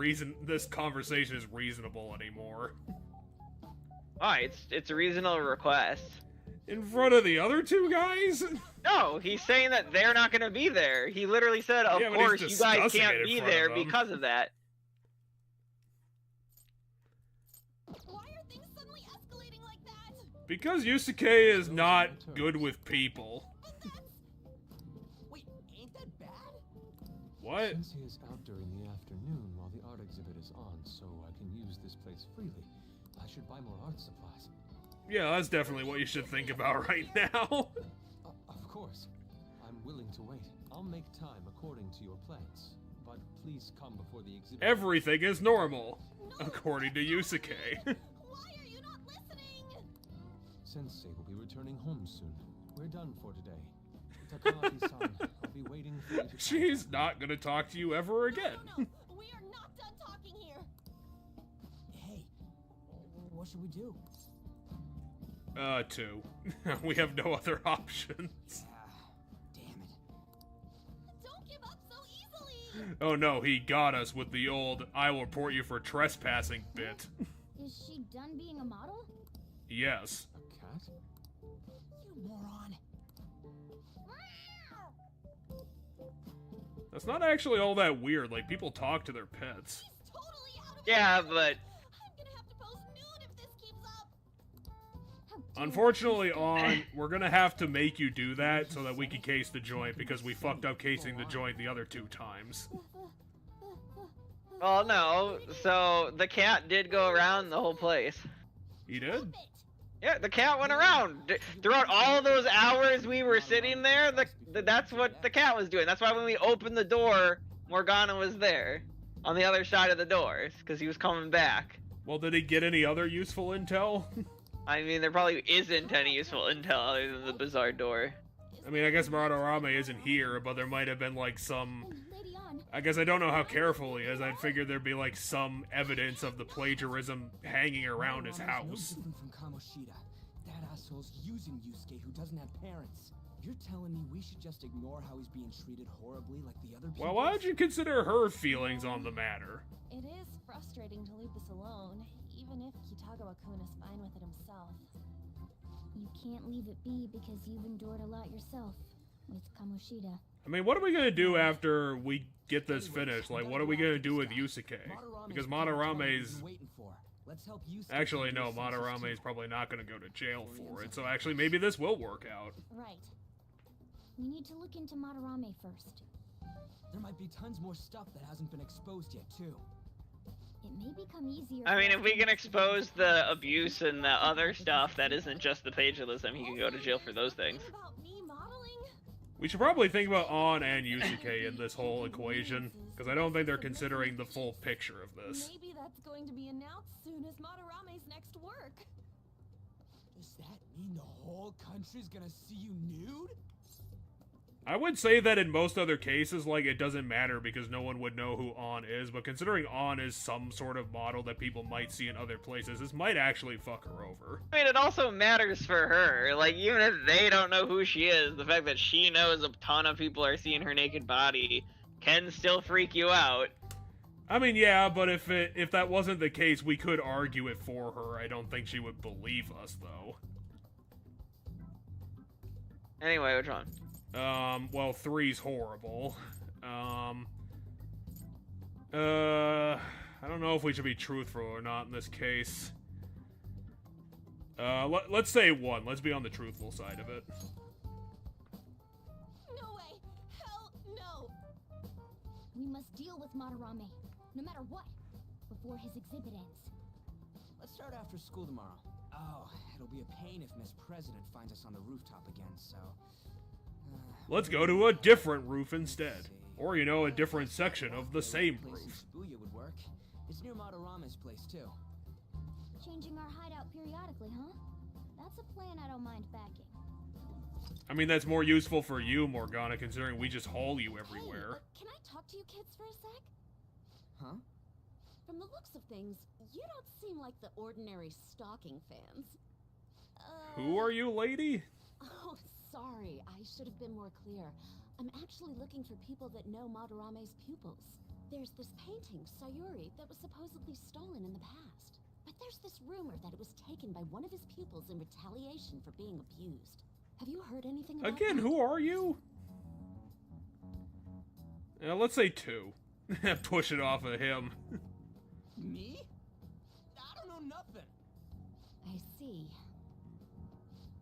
this conversation is reasonable anymore. Alright, it's a reasonable request. In front of the other 2 guys? No, he's saying that they're not going to be there. He literally said, of Yeah, but he's course, you guys discussing can't it in be front there of them. because of that. Why are things suddenly escalating like that? Because Yusuke is not good with people. But that's... Wait, ain't that bad? What? Sensei is out during the afternoon while the art exhibit is on, so I can use this place freely. I should buy more art supplies. Yeah, that's definitely what you should think about right now. Of course. to wait. I'll make time according to your plans. But please come before the exhibit. Everything is normal, according to Yusuke. Why are you not listening? Sensei will be returning home soon. We're done for today. Takagi-san, I'll be waiting for you to She's not gonna talk to you ever again. No. We are not done talking here. Hey, what should we do? 2. We have no other options. Damn it. Don't give up so easily. Oh no, he got us with the old "I will report you for trespassing" bit. Is she done being a model? Yes. A cat? You moron. That's not actually all that weird, like, people talk to their pets. She's totally out of Yeah, control. but I'm gonna have to pose nude if this keeps up. Unfortunately, we're gonna have to make you do that so that we can case the joint, because we fucked up casing the joint the other 2 times. well, no. So the cat did go around the whole place. He did? Yeah, the cat went around throughout all those hours we were sitting there. That's what the cat was doing. That's why when we opened the door, Morgana was there on the other side of the doors because he was coming back. Well, did he get any other useful intel? I mean, there probably isn't any useful intel other than the bizarre door. I mean, I guess Madarame isn't here, but there might have been, like, some... Lady on. I guess I don't know how careful he is. I'd figured there'd be, like, some evidence of the plagiarism hanging around his house. No different from Kamoshida. That asshole's using Yusuke who doesn't have parents. You're telling me we should just ignore how he's being treated horribly like the other people? Well, why don't you consider her feelings on the matter? It is frustrating to leave this alone, even if Kitagawa-kun is fine with it himself. You can't leave it be because you've endured a lot yourself with Kamoshida. I mean, what are we gonna do after we get this finished? Like, what are we gonna do with Yusuke? Because Madarame's... Let's help Yusuke. Actually, no, Madarame's probably not gonna go to jail for it, so actually maybe this will work out. Right. We need to look into Madarame first. There might be tons more stuff that hasn't been exposed yet, too. It may become easier. I mean, if we can expose the abuse and the other stuff that isn't just the plagiarism, he can go to jail for those things. About me modeling? We should probably think about An and Yusuke in this whole equation, because I don't think they're considering the full picture of this. Maybe that's going to be announced soon as Madarame's next work. Does that mean the whole country's gonna see you nude? I would say that in most other cases, like, it doesn't matter because no one would know who An is, but considering An is some sort of model that people might see in other places, this might actually fuck her over. I mean, it also matters for her. Like, even if they don't know who she is, the fact that she knows a ton of people are seeing her naked body can still freak you out. I mean, yeah, but if that wasn't the case, we could argue it for her. I don't think she would believe us, though. Anyway, which one? Well, 3's horrible. I don't know if we should be truthful or not in this case. Let's say 1. Let's be on the truthful side of it. No way! Hell no! We must deal with Madarame, no matter what, before his exhibit ends. Let's start after school tomorrow. Oh, it'll be a pain if Miss President finds us on the rooftop again, so... Let's go to a different roof instead. Or, you know, a different section of the same roof. Shibuya would work. It's near Madarame's place, too. Changing our hideout periodically, huh? That's a plan I don't mind backing. I mean, that's more useful for you, Morgana, considering we just haul you everywhere. Hey, can I talk to you kids for a sec? Huh? From the looks of things, you don't seem like the ordinary stalking fans. Who are you, lady? Oh, sorry. I should have been more clear. I'm actually looking for people that know Madarame's pupils. There's this painting, Sayuri, that was supposedly stolen in the past. But there's this rumor that it was taken by one of his pupils in retaliation for being abused. Have you heard anything about Again, that? who are you? Let's say 2. Push it off of him. Me? I don't know nothing. I see.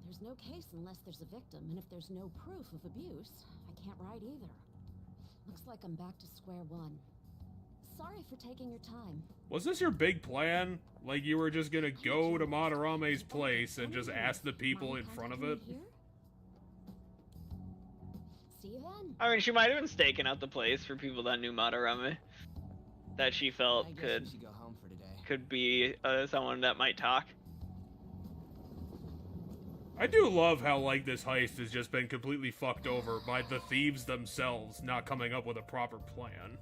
There's no case unless there's a victim, and if there's no proof of abuse, I can't write either. Looks like I'm back to square one. Sorry for taking your time. Was this your big plan? Like you were just gonna go to Madarame's place and just ask the people in front of it? See then? I mean, she might have been staking out the place for people that knew Madarame, that she felt I guess could we should go home for today. be someone that might talk. I do love how, like, this heist has just been completely fucked over by the thieves themselves not coming up with a proper plan.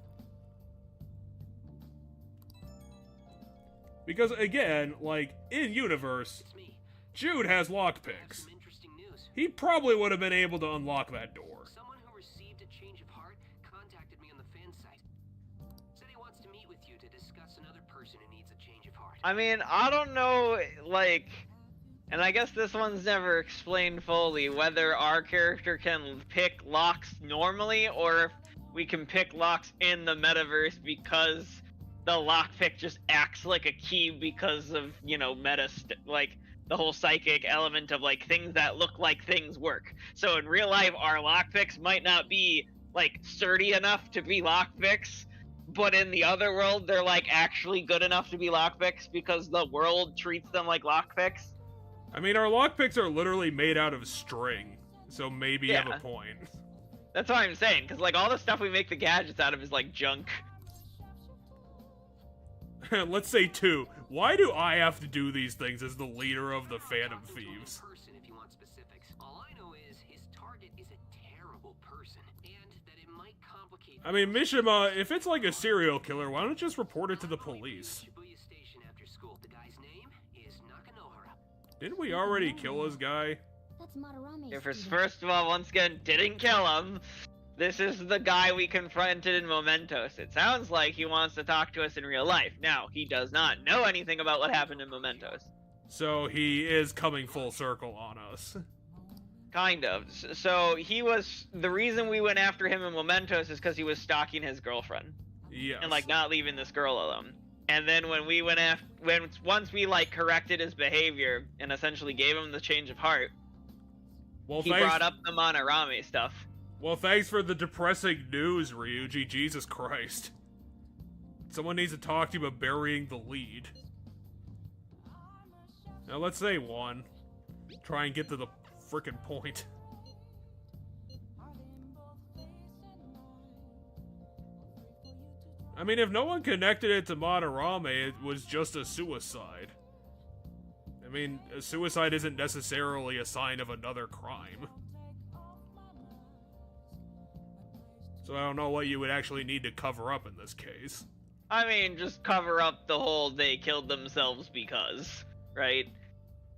Because, again, like, in universe, It's me. Jude has I have lockpicks. some interesting news. He probably would have been able to unlock that door. Someone who received a change of heart contacted me on the fan site. Said he wants to meet with you to discuss another person who needs a change of heart. I mean, I don't know, like, and I guess this one's never explained fully whether our character can pick locks normally or if we can pick locks in the metaverse because the lockpick just acts like a key because of, you know, like the whole psychic element of like things that look like things work. So in real life, our lockpicks might not be like sturdy enough to be lockpicks, but in the other world, they're like actually good enough to be lockpicks because the world treats them like lockpicks. I mean, our lockpicks are literally made out of string, so maybe you have Yeah. a point. That's what I'm saying, because like all the stuff we make the gadgets out of is like junk. Let's say 2. Why do I have to do these things as the leader of the Phantom Thieves? Person, if you want specifics. All I know is his target is a terrible person, and that it might complicate. I mean, Mishima, if it's like a serial killer, why don't you just report it to the police? Shibuya Station after school. The guy's name is Nakanohara. Didn't we already kill this guy? That's Madarame. If it's first of all, once again, didn't kill him. This is the guy we confronted in Mementos. It sounds like he wants to talk to us in real life. Now, he does not know anything about what happened in Mementos. So he is coming full circle on us. Kind of. So he was, the reason we went after him in Mementos is because he was stalking his girlfriend. Yes. And like not leaving this girl alone. And then when we went after, once we like corrected his behavior and essentially gave him the change of heart, well, he brought up the Madarame stuff. Well, thanks for the depressing news, Ryuji. Jesus Christ. Someone needs to talk to you about burying the lead. Now, let's say 1. Try and get to the frickin' point. I mean, if no one connected it to Madarame, it was just a suicide. I mean, a suicide isn't necessarily a sign of another crime. So I don't know what you would actually need to cover up in this case. I mean, just cover up the whole they killed themselves because, right?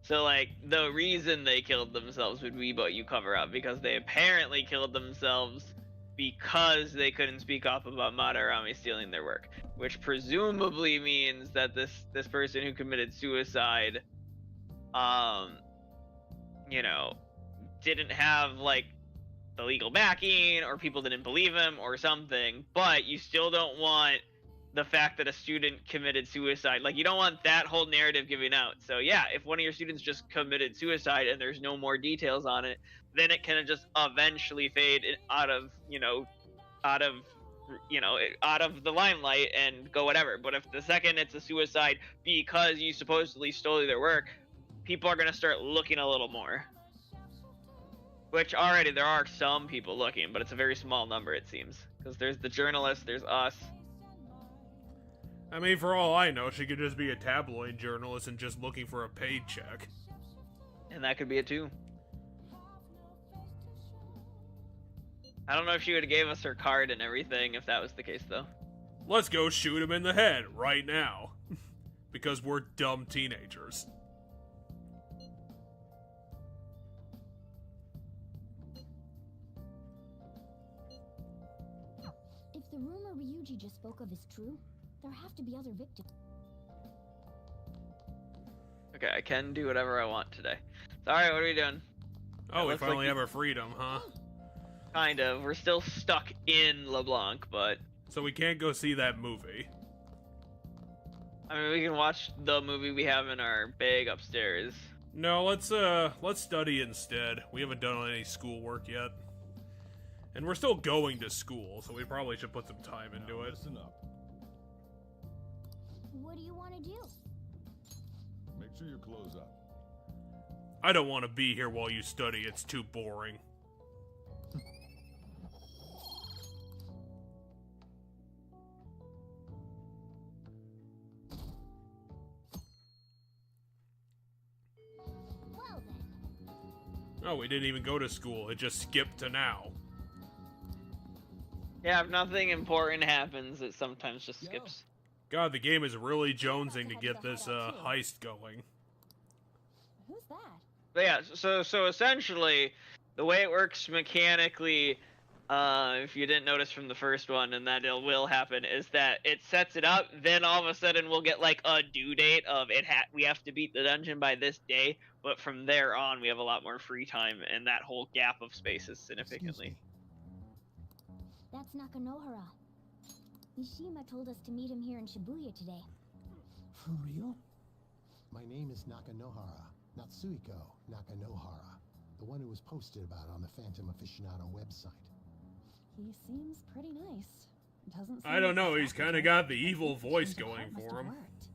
So, like, the reason they killed themselves would be what you cover up, because they apparently killed themselves because they couldn't speak up about Madarame stealing their work, which presumably means that this person who committed suicide, you know, didn't have, like, the legal backing, or people didn't believe him, or something, but you still don't want the fact that a student committed suicide. Like, you don't want that whole narrative giving out. So yeah, if one of your students just committed suicide and there's no more details on it, then it can just eventually fade out of the limelight and go whatever. But if the second it's a suicide because you supposedly stole their work, people are going to start looking a little more. Which already there are some people looking, but it's a very small number, it seems. Because there's the journalists, there's us. I mean, for all I know, she could just be a tabloid journalist and just looking for a paycheck. And that could be it too. I don't know if she would have gave us her card and everything if that was the case, though. Let's go shoot him in the head right now. Because we're dumb teenagers. If the rumor Ryuji just spoke of is true, there have to be other victims. Okay, I can do whatever I want today. So, alright, what are we doing? Oh, we looks like finally have our freedom, huh? Kind of. We're still stuck in LeBlanc, but... So we can't go see that movie. I mean, we can watch the movie we have in our bag upstairs. No, let's study instead. We haven't done any schoolwork yet. And we're still going to school, so we probably should put some time into it. Listen up. What do you want to do? Make sure you close up. I don't want to be here while you study, it's too boring. Oh, we didn't even go to school. It just skipped to now. Yeah, if nothing important happens, it sometimes just skips. God, the game is really jonesing to get this heist going. Who's that? But yeah, so essentially, the way it works mechanically, if you didn't notice from the first one, and that it will happen, is that it sets it up. Then all of a sudden, we'll get like a due date of we have to beat the dungeon by this day. But from there on, we have a lot more free time, and that whole gap of space is significantly. That's Nakanohara. Mishima told us to meet him here in Shibuya today. For real? My name is Nakanohara. Natsuhiko Nakanohara. The one who was posted about on the Phantom Aficionado website. He seems pretty nice. Doesn't seem I don't know, like he's the kind of sacrifice got the of evil the voice change of going heart must for have him. worked.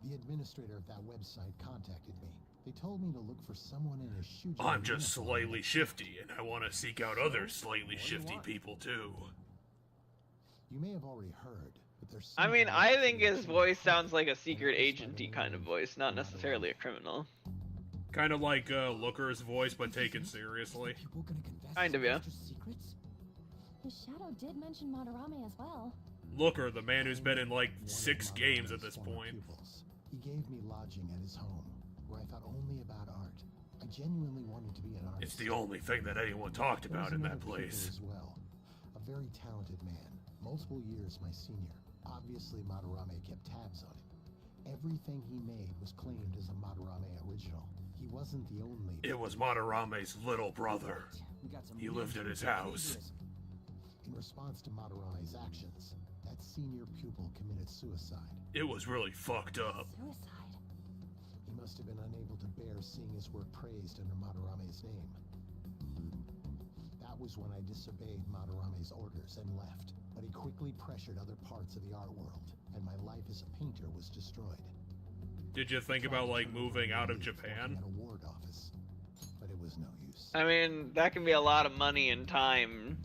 The administrator of that website contacted me. They told me to look for someone in a Shujin I'm just uniform. slightly shifty, and I want to seek out other slightly shifty people too. You may have already heard, but there's I mean, someone I else think in his the voice cult, sounds like a and secret I just agenty wanted kind to of know voice, not Madarame. necessarily a criminal. Kind of like Looker's voice, but taken seriously. People gonna confess Kind of, his yeah. master's secrets? His shadow did mention Madarame as well. Looker, the man who's been in like One of 6 games at Madarame's this former point. pupils. He gave me lodging at his home, where I thought only about art. I genuinely wanted to be an artist. It's the only thing that anyone talked There was about in that another pupil place. as well. A very talented man, multiple years my senior. Obviously, Madarame kept tabs on him. Everything he made was claimed as a Madarame original. He wasn't the only. It was Madarame's little brother. We got some He lived at major his house. plagiarism. In response to Madarame's actions, that senior pupil committed suicide. It was really fucked up. Suicide. He must have been unable to bear seeing his work praised under Madarame's name. That was when I disobeyed Madarame's orders and left. But he quickly pressured other parts of the art world, and my life as a painter was destroyed. Did you think about like moving out of Japan? At a ward office, but it was no use. I mean, that can be a lot of money and time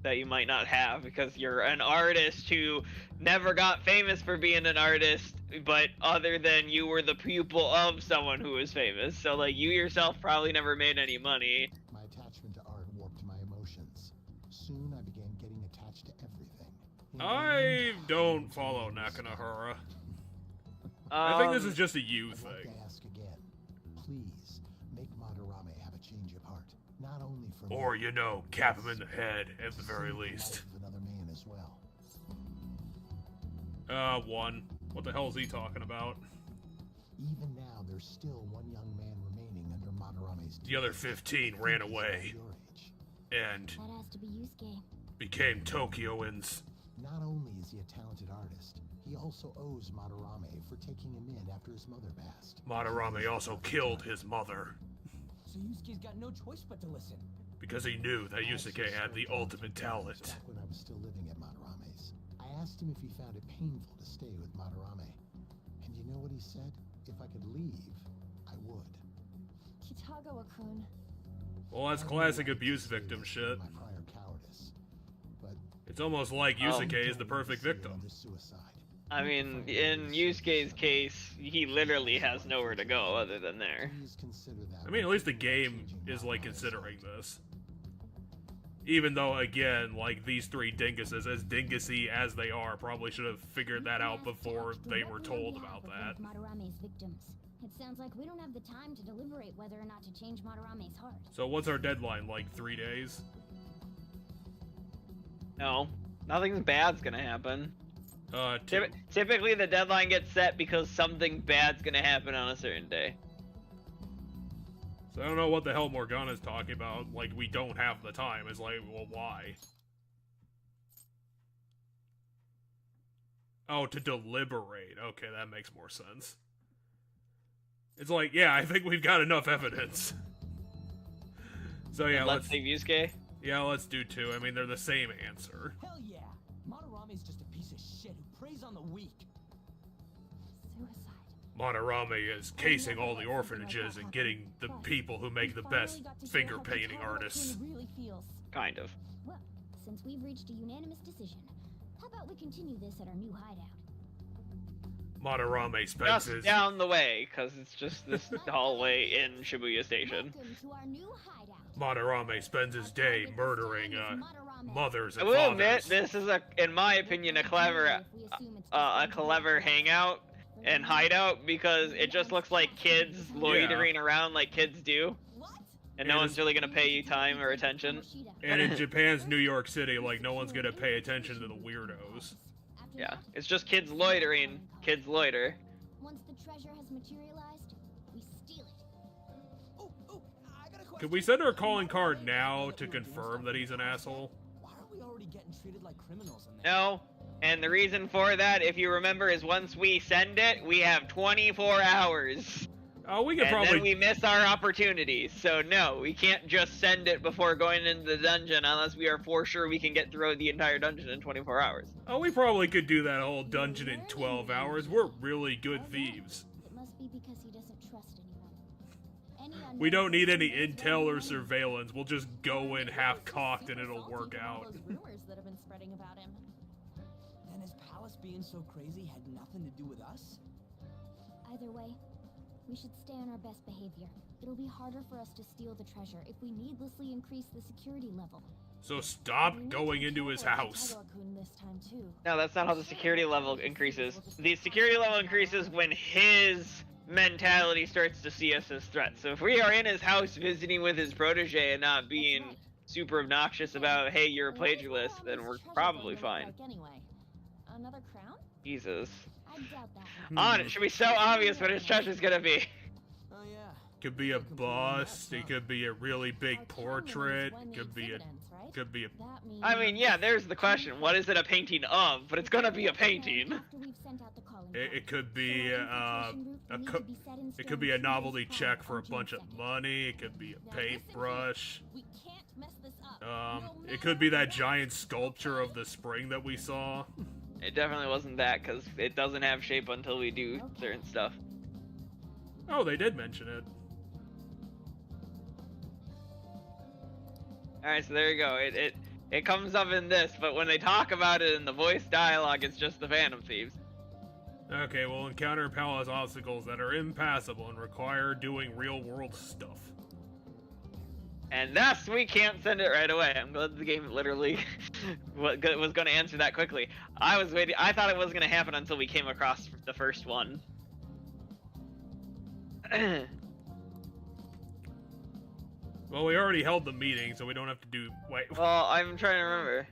that you might not have because you're an artist who never got famous for being an artist, but other than you were the pupil of someone who was famous. So like you yourself probably never made any money. My attachment to art warped my emotions. Soon I began getting attached to everything. In the I end, don't follow Nakanohara. I think this is just a you I'd like thing. to ask again. Please, make Madarame have a change of heart. Not only for me, Or, you know, cap him in the head at the to very save the least. life of another man as well. One. What the hell is he talking about? Even now, there's still one young man remaining under Madarame's. The other 15 ran away Your age. and That has to be Yusuke. became Tokyoans. Not only is he a talented artist, he also owes Madarame for taking him in after his mother passed. Madarame also killed his mother So Yusuke's got no choice but to listen. because he knew that Yusuke had the ultimate talent. Back when I was still living at Madarame's, I asked him if he found it painful to stay with Madarame. And you know what he said? If I could leave, I would. Kitagawa-kun. Well, that's classic abuse victim shit. My prior cowardice, but It's almost like Yusuke is the perfect victim. under suicide. I mean, in Yusuke's case, he literally has nowhere to go other than there. Please consider that. I mean, at least the game is, like, considering this. Even though, again, like, these 3 dinguses, as dingusy as they are, probably should have figured that out before they were told about that. Madarame's victims. It sounds like we don't have the time to deliberate whether or not to change Madarame's heart. So what's our deadline, like 3 days? No, nothing bad's gonna happen. 2. Typically, the deadline gets set because something bad's gonna happen on a certain day. So I don't know what the hell Morgana's talking about, like, we don't have the time. It's like, well, why? Oh, to deliberate. Okay, that makes more sense. It's like, yeah, I think we've got enough evidence. So yeah, Let's save Yusuke. let's do 2. I mean, they're the same answer. Hell yeah! Madarame's just a piece of shit who preys on the weak. Suicide. Madarame is casing all the orphanages and getting the people who make the best finger painting artists. Really feels. Kind of. Well, since we've reached a unanimous decision, how about we continue this at our new hideout? Madarame spends Just his... down the way, because it's just this hallway in Shibuya Station. Welcome to our new hideout. Madarame spends his day murdering, mothers I and will fathers. admit, this is in my opinion, a clever hangout and hideout, because it just looks like kids loitering around like kids do. And no one's really gonna pay you time or attention. And in Japan's New York City, like, no one's gonna pay attention to the weirdos. Yeah, it's just kids loitering. Kids loiter. Once the treasure has materialized, we steal it. Oh, I got a question. Could we send our calling card now to confirm that he's an asshole? Why are we already getting treated like criminals in there? No. And the reason for that, if you remember, is once we send it, we have 24 hours. Oh, we could and probably... then we miss our opportunities. So no, we can't just send it before going into the dungeon unless we are for sure we can get through the entire dungeon in 24 hours. Oh, we probably could do that whole dungeon in 12 hours. We're really good thieves. It must be because he doesn't trust anyone. We don't need any intel or surveillance. We'll just go in half-cocked and it'll work out. Those rumors that have been spreading about him. Then his palace being so crazy had nothing to do with us? Either way, we should stay on our best behavior. It'll be harder for us to steal the treasure if we needlessly increase the security level. So stop going into his house. This time too. No, that's not how the security level increases. The security level increases when his mentality starts to see us as threats. So if we are in his house visiting with his protege and not being super obnoxious about, hey, you're a plagiarist, then we're probably fine. Anyway, another crown? Jesus. I doubt that. On it should be so obvious what his treasure's gonna be. Oh yeah. Could be a bust. It could be a really big portrait. It could be a... I mean, yeah, there's the question. What is it a painting of? But it's gonna be a painting. It could be it could be a novelty check for a bunch of money. It could be a paintbrush. It could be that giant sculpture of the spring that we saw. It definitely wasn't that, because it doesn't have shape until we do certain stuff. Oh, they did mention it. Alright, so there you go. It comes up in this, but when they talk about it in the voice dialogue, it's just the Phantom Thieves. Okay, we'll encounter palace obstacles that are impassable and require doing real-world stuff. And thus, we can't send it right away. I'm glad the game literally was going to answer that quickly. I was waiting. I thought it was going to happen until we came across the first one. Well, we already held the meeting, so we don't have to do... Wait. Well, I'm trying to remember.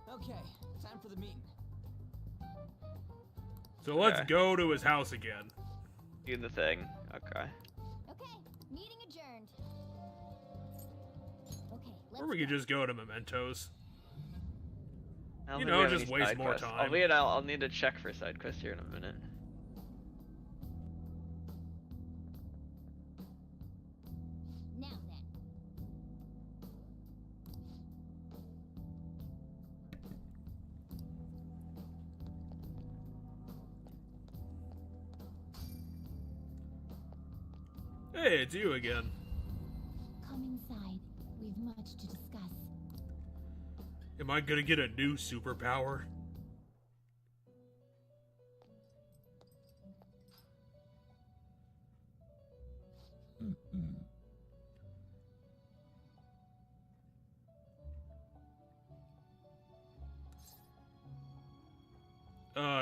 Okay, time for the meeting. So let's go to his house again. Do the thing. Okay. Okay, meeting adjourned. Okay, Or we could just go to Mementos. I don't You think we know, have just any waste side more quests. time. Albeit, I'll need to check for side quests here in a minute. Now then. Hey, it's you again. Come inside. We've much to discuss. Am I gonna get a new superpower?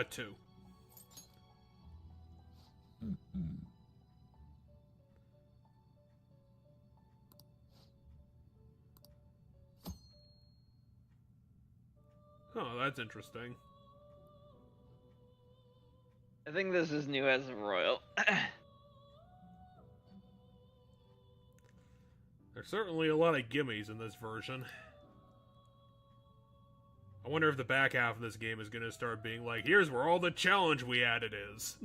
Two. Oh, that's interesting. I think this is new as a royal. There's certainly a lot of gimmies in this version. I wonder if the back half of this game is going to start being like, here's where all the challenge we added is.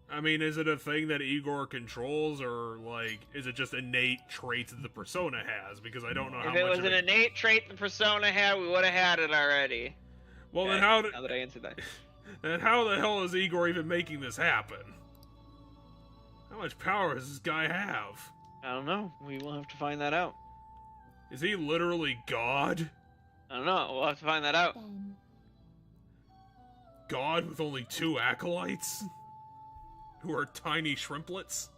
I mean, is it a thing that Igor controls, or, like, is it just innate traits that the Persona has? Because I don't know how much If it was an innate trait the Persona had, we would have had it already. Well, okay, then how... now that I answered that. Then how the hell is Igor even making this happen? How much power does this guy have? I don't know. We will have to find that out. Is he literally God? I don't know. We'll have to find that out. Then, God with only 2 acolytes? Who are tiny shrimplets?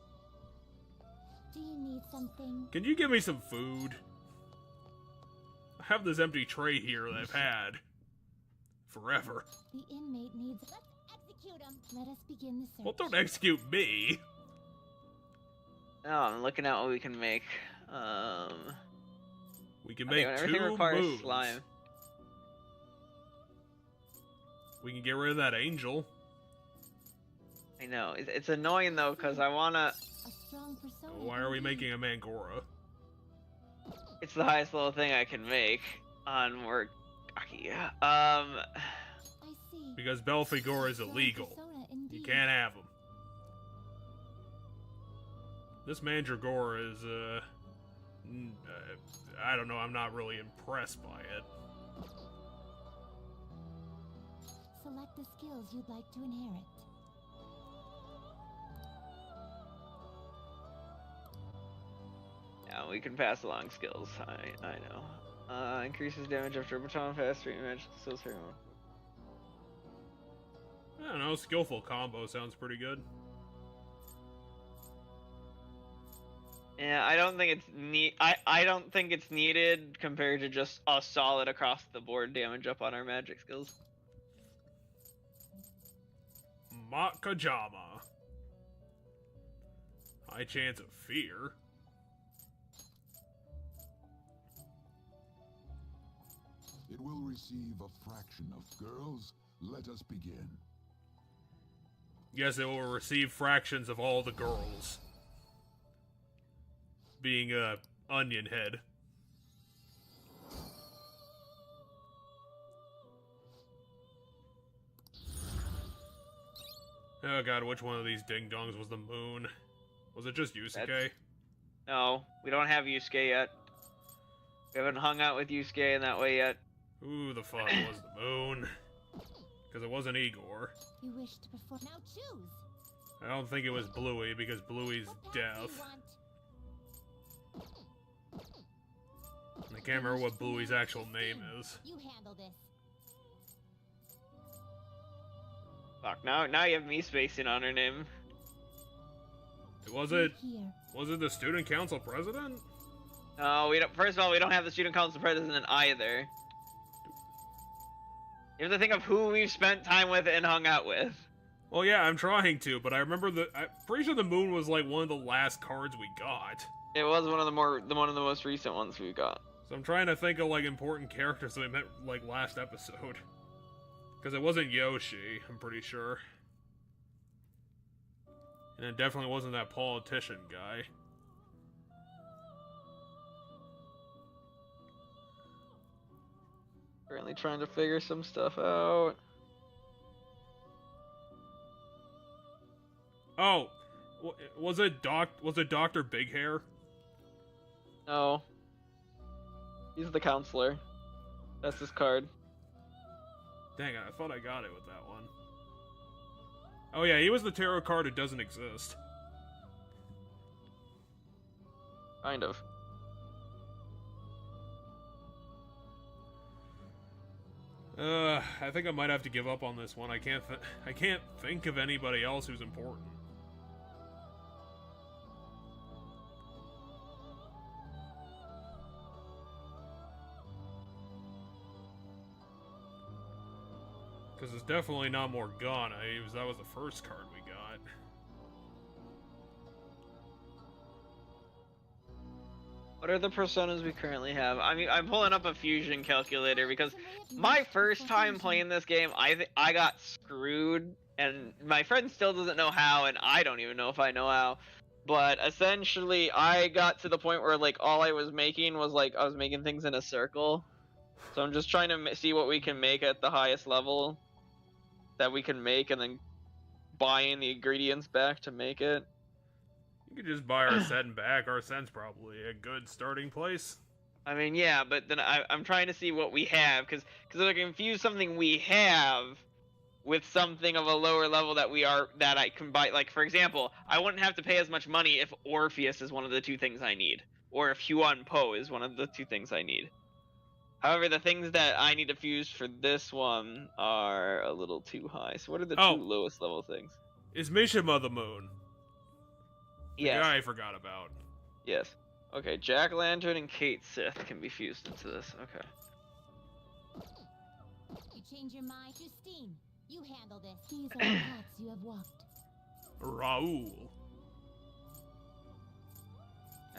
do you need something? Can you give me some food? I have this empty tray here that I've had forever. The inmate needs. Let's execute him. Let us begin the search. Well, don't execute me. Oh, I'm looking at what we can make. We can Okay, make everything 2 requires moons. slime. We can get rid of that angel. I know. It's annoying though, because I wanna. A strong persona. Why are we indeed. making a Mangora? It's the highest level thing I can make on Morgaki. I see. Because Belphegor is Strong illegal. persona You indeed. can't have him. This Mandragora is, I don't know, I'm not really impressed by it. Select the skills you'd like to inherit. Yeah, we can pass along skills. I know. Increases damage after a baton pass, 3 magical skills for everyone. I don't know, skillful combo sounds pretty good. Yeah, I don't think it's I don't think it's needed compared to just a solid across the board damage up on our magic skills. Makajama. High chance of fear. It will receive a fraction of girls. Let us begin. Yes, it will receive fractions of all the girls. Being a onion head. Oh god, which one of these ding-dongs was the moon? Was it just Yusuke? No, we don't have Yusuke yet. We haven't hung out with Yusuke in that way yet. Who the fuck was the moon? Because it wasn't Igor. You wish to perform. Now choose. I don't think it was Bluey, because Bluey's What path do you deaf. want? I can't remember what Bluey's actual name is. You handle this. Fuck, now you have me spacing on her name. Was it Here. the student council president? No, we don't. First of all, we don't have the student council president either. You have to think of who we've spent time with and hung out with. Well, yeah, I'm trying to, but I remember I'm pretty sure the moon was like one of the last cards we got. It was one of the most recent ones we got. So I'm trying to think of like important characters that we met like last episode. Because it wasn't Yoshi, I'm pretty sure. And it definitely wasn't that politician guy. Currently trying to figure some stuff out. Oh, was it Dr. Big Hair? No. He's the counselor. That's his card. Dang it, I thought I got it with that one. Oh yeah, he was the tarot card that doesn't exist. Kind of. I think I might have to give up on this one. I can't think of anybody else who's important. Because it's definitely not Morgana. That was the first card we got. What are the personas we currently have? I mean, I'm pulling up a fusion calculator because my first time playing this game, I got screwed, and my friend still doesn't know how, and I don't even know if I know how. But essentially, I got to the point where like all I was making was like I was making things in a circle. So I'm just trying to see what we can make at the highest level that we can make, and then buying the ingredients back to make it. You could just buy Arsene back. Arsene's probably a good starting place. I mean, yeah, but then I'm trying to see what we have, because if I can fuse something we have with something of a lower level that I can buy. Like, for example, I wouldn't have to pay as much money if Orpheus is one of the 2 things I need, or if Huan Po is one of the 2 things I need. However, the things that I need to fuse for this one are a little too high. So what are the 2 lowest level things? Is Mishima the moon? The Yes. guy I forgot about. Yes. Okay, Jack-o'-lantern and Kate Sith can be fused into this. Okay. You change your mind, Justine. You handle this. These are the paths you have walked. Raul.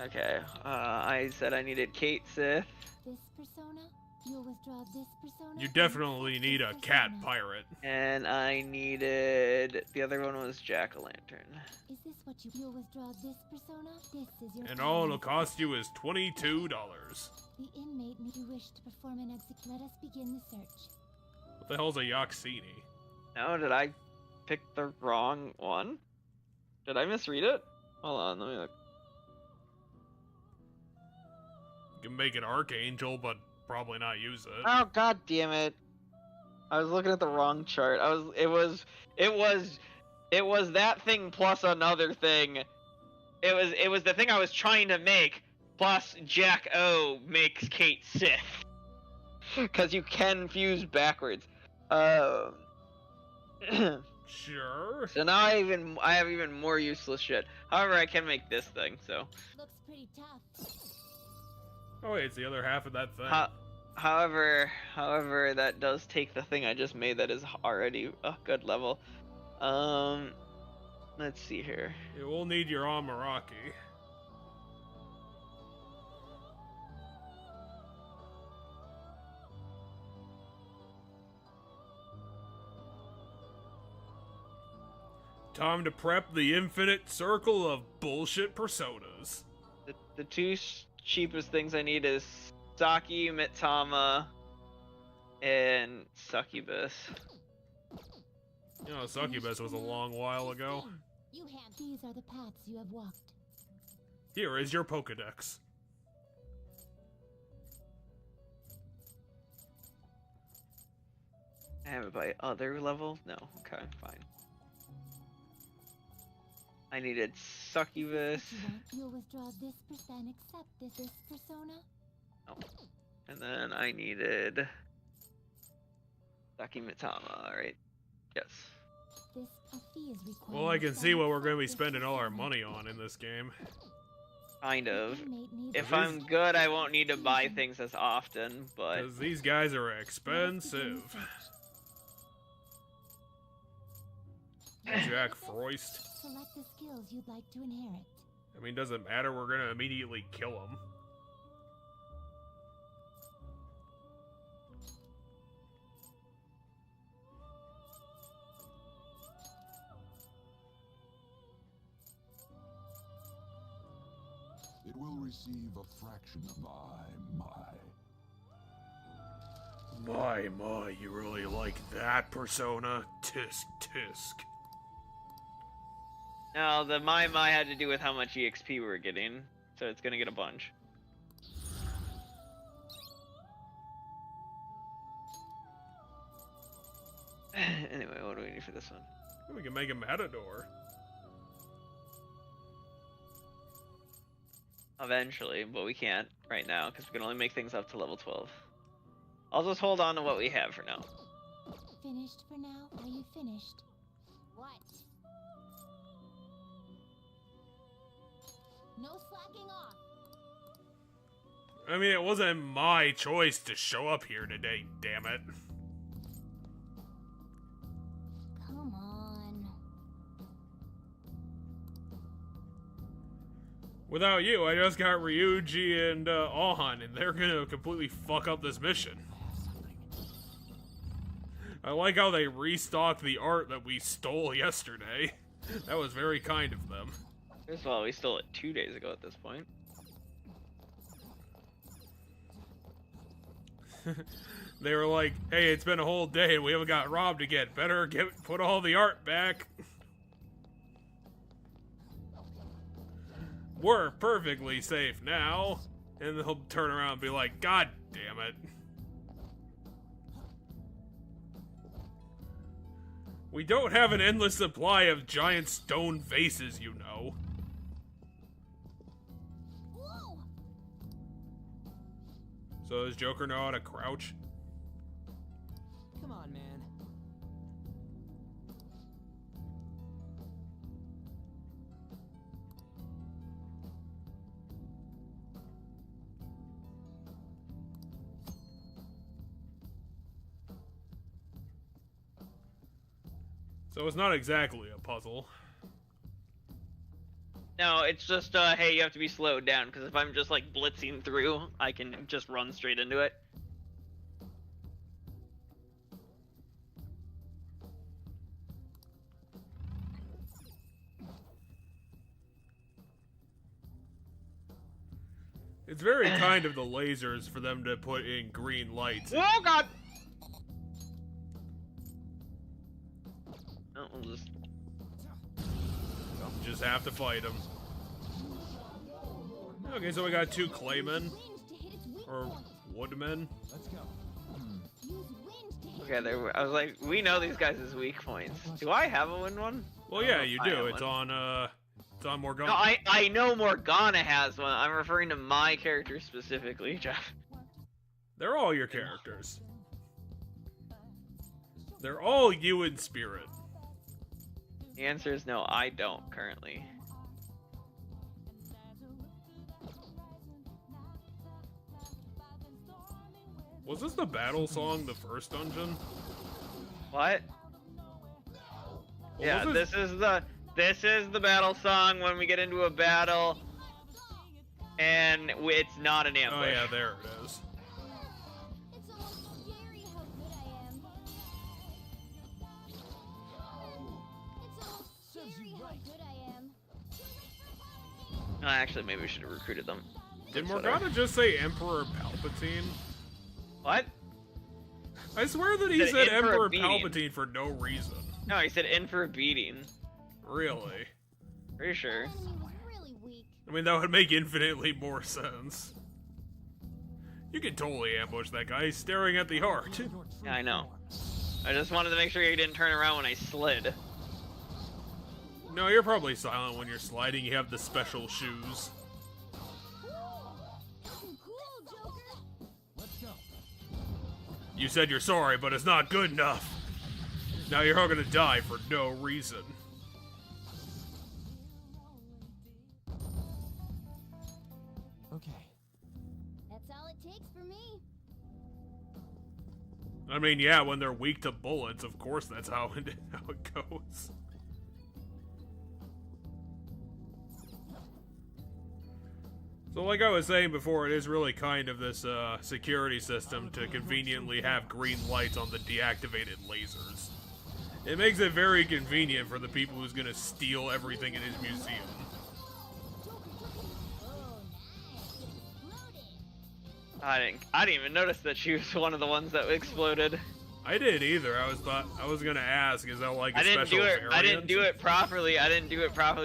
Okay, I said I needed Kate Sith. This persona, you'll withdraw this persona. You definitely need a cat pirate. And I needed... The other one was Jack-o'-lantern. Is this what you'll withdraw this persona? This is your... And all it'll cost you is $22. The inmate you wish to perform an execution. Let us begin the search. What the hell's a Yoxini? No, did I pick the wrong one? Did I misread it? Hold on, let me look. You can make an Archangel, but probably not use it. Oh, god damn it. I was looking at the wrong chart. It was that thing plus another thing. It was the thing I was trying to make, plus Jack O makes Kate Sith. Because you can fuse backwards. Sure. So now I have even more useless shit. However, I can make this thing, so. Looks pretty tough. Oh wait, it's the other half of that thing. However, that does take the thing I just made that is already a good level. Let's see here. You will need your Amaraki. Time to prep the infinite circle of bullshit personas. The 2 cheapest things I need is Saki, Mitama, and Succubus. You know, Succubus was a long while ago. These are the paths you have walked. Here is your Pokedex. I have it by other level? No, okay, fine. I needed Succubus. You'll withdraw this and accept this persona. Oh. And then I needed Saki Mitama, alright. Yes. Well, I can see what we're going to be spending all our money on in this game. Kind of. If I'm good, I won't need to buy things as often, but... Because these guys are expensive. Jack Froist. Select the skills you'd like to inherit. I mean, doesn't matter, we're gonna immediately kill him. It will receive a fraction of My, you really like that persona? Tisk, tisk. No, the my had to do with how much EXP we were getting, so it's gonna get a bunch. Anyway, what do we need for this one? We can make a Matador. Eventually, but we can't right now, because we can only make things up to level 12. I'll just hold on to what we have for now. Finished for now? Are you finished? What? No slacking off. I mean, it wasn't my choice to show up here today, damn it. Come on. Without you, I just got Ryuji and Ahan, and they're gonna completely fuck up this mission. I like how they restocked the art that we stole yesterday. That was very kind of them. First of all, we stole it 2 days ago at this point. They were like, hey, it's been a whole day and we haven't got robbed again. Better put all the art back. We're perfectly safe now. And they'll turn around and be like, God damn it. We don't have an endless supply of giant stone faces, you know. Whoa! So does Joker know how to crouch? Come on, man. So it's not exactly a puzzle. No, it's just, hey, you have to be slowed down, because if I'm just, like, blitzing through, I can just run straight into it. It's very kind of the lasers for them to put in green lights. Oh, God! Oh, we'll Just have to fight them. Okay, so we got 2 claymen. Or woodmen. Let's go. Okay, there. I was like, we know these guys' weak points. Do I have a wind one? Well, yeah, you do. It's on Morgana. No, I know Morgana has one. I'm referring to my character specifically, Jeff. They're all your characters. They're all you in spirit. The answer is no, I don't currently. Was this the battle song, the first dungeon? What? Well, Yeah, was this is the battle song when we get into a battle, and it's not an ambush. Oh yeah, there it is. It's almost scary how good I am. It's almost scary how good I am. Actually, maybe we should have recruited them. Did That's better. Morgana just say Emperor Palpatine? What? I swear that he Said said in for a Emperor beating. Palpatine for no reason. No, he said in for a beating. Really? Pretty sure. The enemy was really weak. I mean, that would make infinitely more sense. You could totally ambush that guy. He's staring at the heart. Yeah, I know. I just wanted to make sure he didn't turn around when I slid. No, you're probably silent when you're sliding. You have the special shoes. Cool, Joker. Let's go. You said you're sorry, but it's not good enough. Now you're all gonna die for no reason. Okay. That's all it takes for me. I mean, yeah, when they're weak to bullets, of course that's how it goes. So like I was saying before, it is really kind of this security system to conveniently have green lights on the deactivated lasers. It makes it very convenient for the people who's gonna steal everything in his museum. I didn't even notice that she was one of the ones that exploded. I didn't either. I was gonna ask, is that like a special variant? I didn't do it properly.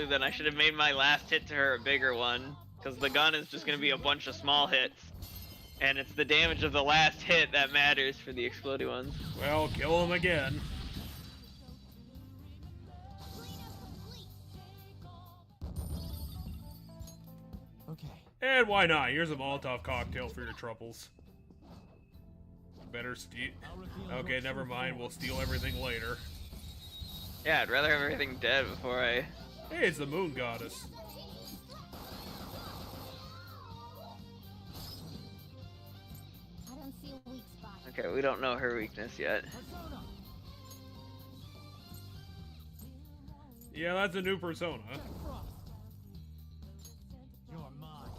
Then I should have made my last hit to her a bigger one, because the gun is just gonna be a bunch of small hits, and it's the damage of the last hit that matters for the exploding ones. Well, kill him again. Okay. And why not? Here's a Molotov cocktail for your troubles. Better steal. Okay, never mind. We'll steal everything later. Yeah, I'd rather have everything dead before I... Hey, it's the moon goddess. I don't see a weak spot. Okay, we don't know her weakness yet. Yeah, that's a new persona. You're mine.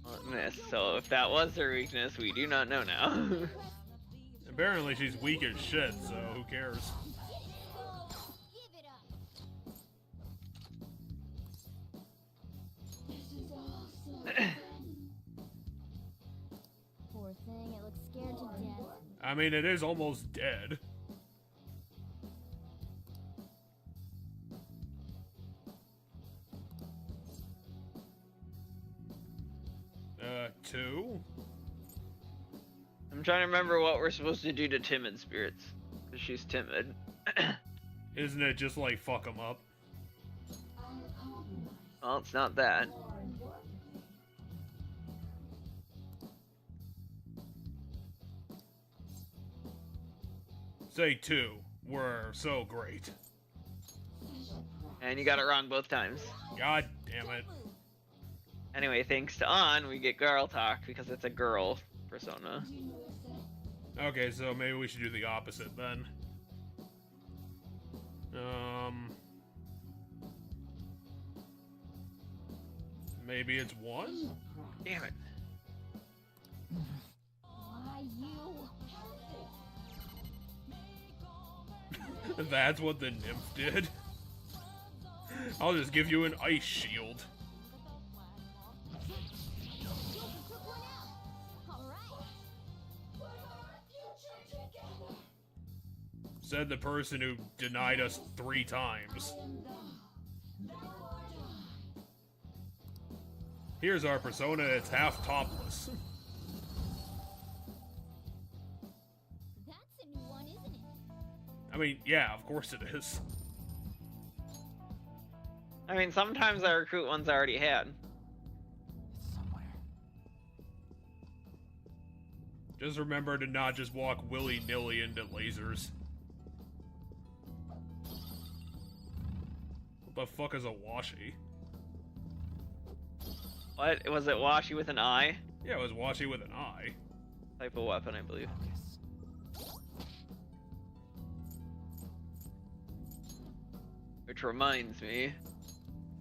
Well, miss. So if that was her weakness, we do not know now. Apparently she's weak as shit, so who cares? Give it up. This is awesome. Poor thing, it looks scared to death. I mean, it is almost dead. 2? I'm trying to remember what we're supposed to do to timid spirits. She's timid. Isn't it just like fuck them up? Well, it's not that. Say 2. We're so great. And you got it wrong both times. God damn it. Anyway, thanks to On, we get girl talk because it's a girl persona. Okay, so maybe we should do the opposite then. Maybe it's 1? Damn it. Why you? That's what the nymph did. I'll just give you an ice shield. Said the person who denied us 3 times. Here's our persona, it's half topless. That's a new one, isn't it? I mean, yeah, of course it is. I mean, sometimes I recruit ones I already had. It's somewhere. Just remember to not just walk willy-nilly into lasers. What the fuck is a washi? What? Was it Washi with an I? Yeah, it was washi with an I. Type of weapon, I believe. Which reminds me,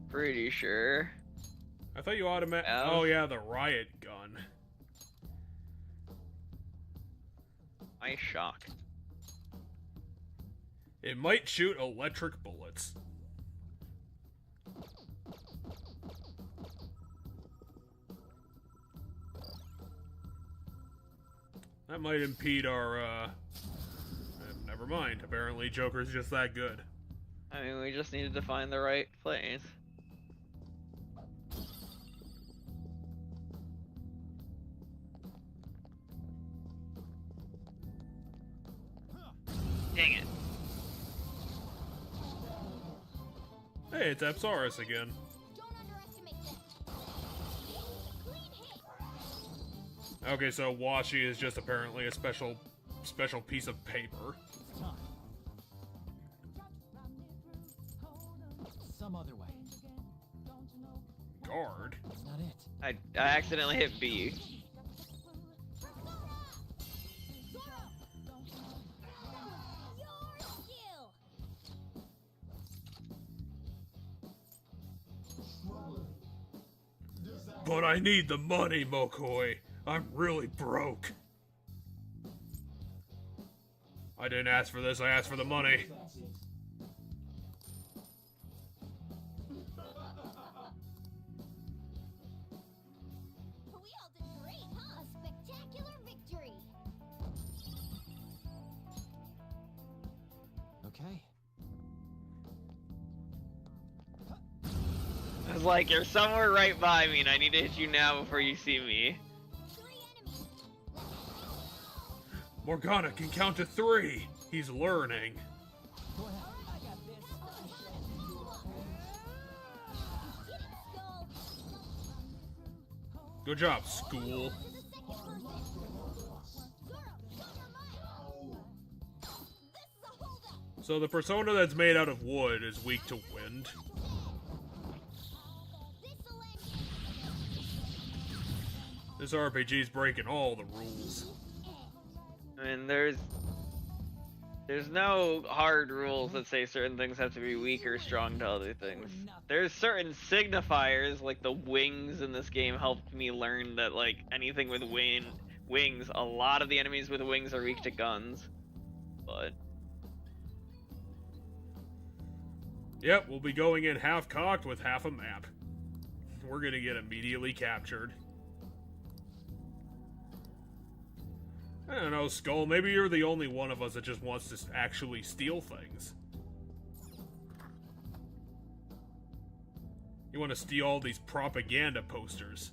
pretty sure. I thought you automatically. Yeah. Oh yeah, the riot gun. I shock. It might shoot electric bullets. That might impede our, never mind. Apparently Joker's just that good. I mean, we just needed to find the right place. Dang it. Hey, it's Apsaris again. Don't underestimate them. Clean hit. Okay, so washi is just apparently a special piece of paper. It's time. Some other way. Guard? That's not it. I accidentally hit B. Your skill. But I need the money, Mokoi. I'm really broke. I didn't ask for this, I asked for the money. We all did great, huh? A spectacular victory. Okay. I was like, you're somewhere right by me and I need to hit you now before you see me. 3 enemies. Morgana can count to 3. He's learning. Go ahead. I got this. Get it, Skull. Good job, school. To the second person. Zoro, show your might. This is a holdup. So the persona that's made out of wood is weak to wind. This'll end. This RPG's breaking all the rules. I mean, there's no hard rules that say certain things have to be weak or strong to other things. There's certain signifiers, like the wings in this game helped me learn that, like, anything with wings, a lot of the enemies with wings are weak to guns. But Yep, we'll be going in half-cocked with half a map. We're gonna get immediately captured. I don't know, Skull, maybe you're the only one of us that just wants to actually steal things. You want to steal all these propaganda posters.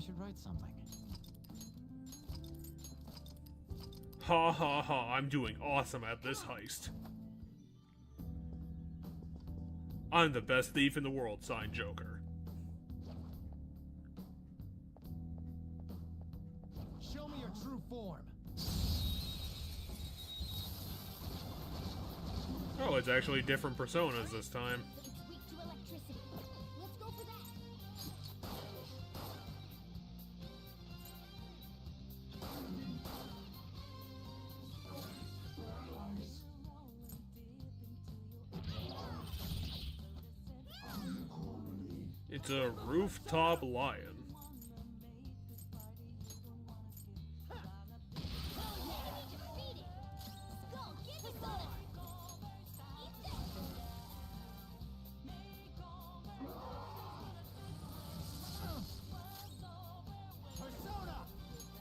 should write something. Ha ha ha, I'm doing awesome at this heist. I'm the best thief in the world, signed Joker. Show me your true form. Oh, it's actually different personas this time. It's weak to electricity. Let's go for that. It's a rooftop lion.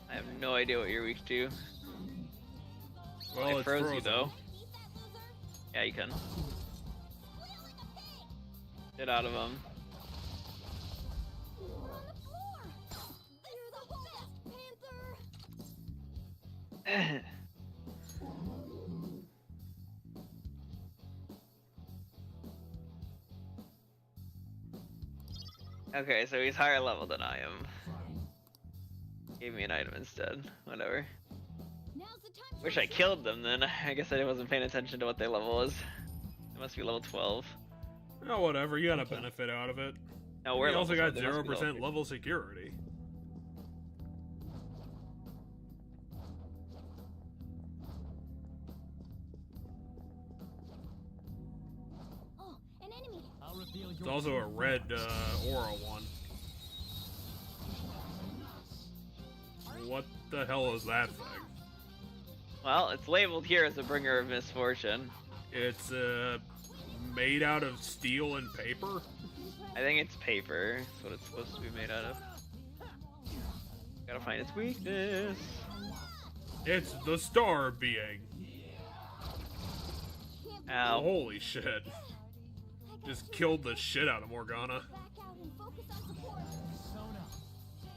I have no idea what you're weak to. Well, I it's froze frozen. you though. Yeah, you can. Get out of him. Okay, so he's higher level than I am. Gave me an item instead. Whatever. Wish I killed them then. I guess I wasn't paying attention to what their level was. It must be level 12. Oh, whatever. You got a benefit out of it. No, we're We also got level 12, they must be 0% level security. Oh, an enemy. I'll reveal It's your also a red aura one. What the hell is that thing? Well, it's labeled here as a bringer of misfortune. It's made out of steel and paper? I think it's paper. That's what it's supposed to be made out of. Gotta find its weakness. It's the star being. Ow. Holy shit. Just killed the shit out of Morgana.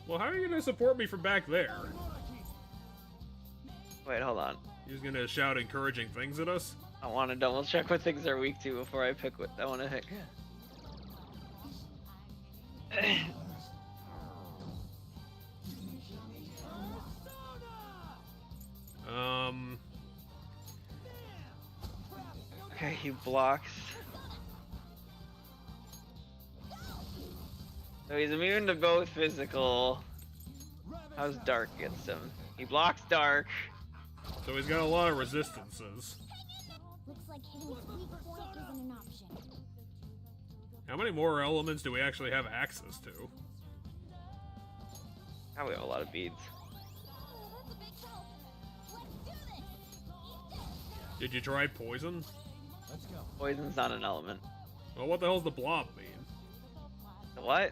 Well, how are you gonna support me from back there? Wait, hold on. You're just gonna shout encouraging things at us? I want to double check what things are weak to before I pick what I want to pick. Okay, he blocks. So he's immune to both physical. How's dark against him? He blocks dark. So he's got a lot of resistances. Looks like hitting its weak point isn't an option. How many more elements do we actually have access to? Now we have a lot of beads. Did you try poison? Let's go. Poison's not an element. Well, what the hell's the blob mean? The what?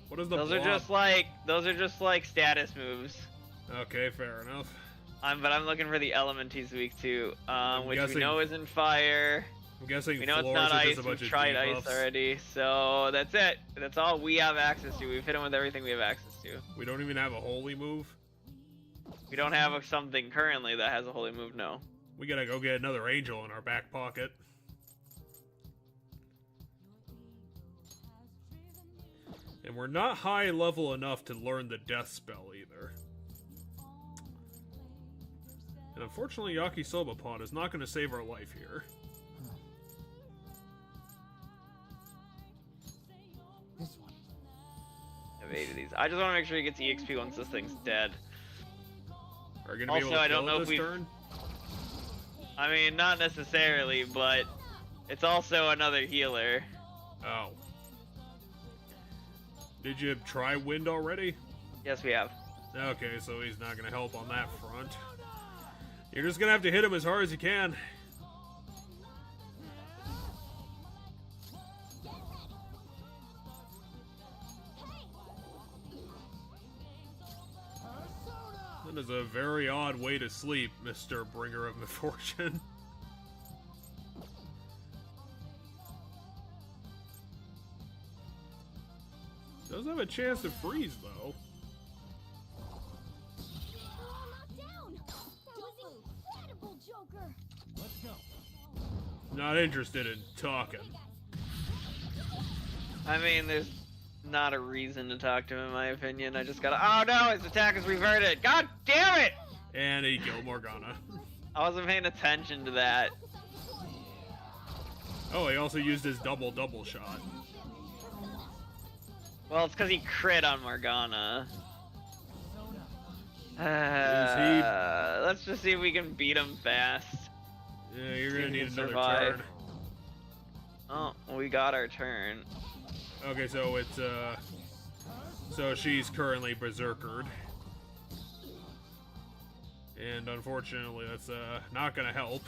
What is the Those blob? are just like status moves. Okay, fair enough. But I'm looking for the element he's weak to, which guessing- we know isn't fire. I'm guessing We know it's floors not are ice. just a bunch We've of tried debuffs. ice already, so that's it. That's all we have access to. We've hit him with everything we have access to. We don't even have a holy move. We don't have something currently that has a holy move. No. We gotta go get another angel in our back pocket. And we're not high level enough to learn the death spell either. And unfortunately, Yakisoba Pod is not going to save our life here. This one. I have 8 of these. I just want to make sure he gets EXP once this thing's dead. Are you going to be Also, able to I kill don't know it if this we've- turn? I mean, not necessarily, but it's also another healer. Oh. Did you try wind already? Yes, we have. Okay, so he's not going to help on that front. You're just going to have to hit him as hard as you can. That is a very odd way to sleep, Mr. Bringer of Misfortune. Does have a chance to freeze, though. Not interested in talking. I mean, there's not a reason to talk to him, in my opinion. I just gotta. Oh no, his attack is reverted. God damn it! And he killed Morgana. I wasn't paying attention to that. Oh, he also used his double shot. Well, it's because he crit on Morgana. Let's just see if we can beat him fast. Yeah, you're gonna need another survive. turn. Oh, we got our turn. Okay, so it's so she's currently berserkered. And unfortunately that's not gonna help.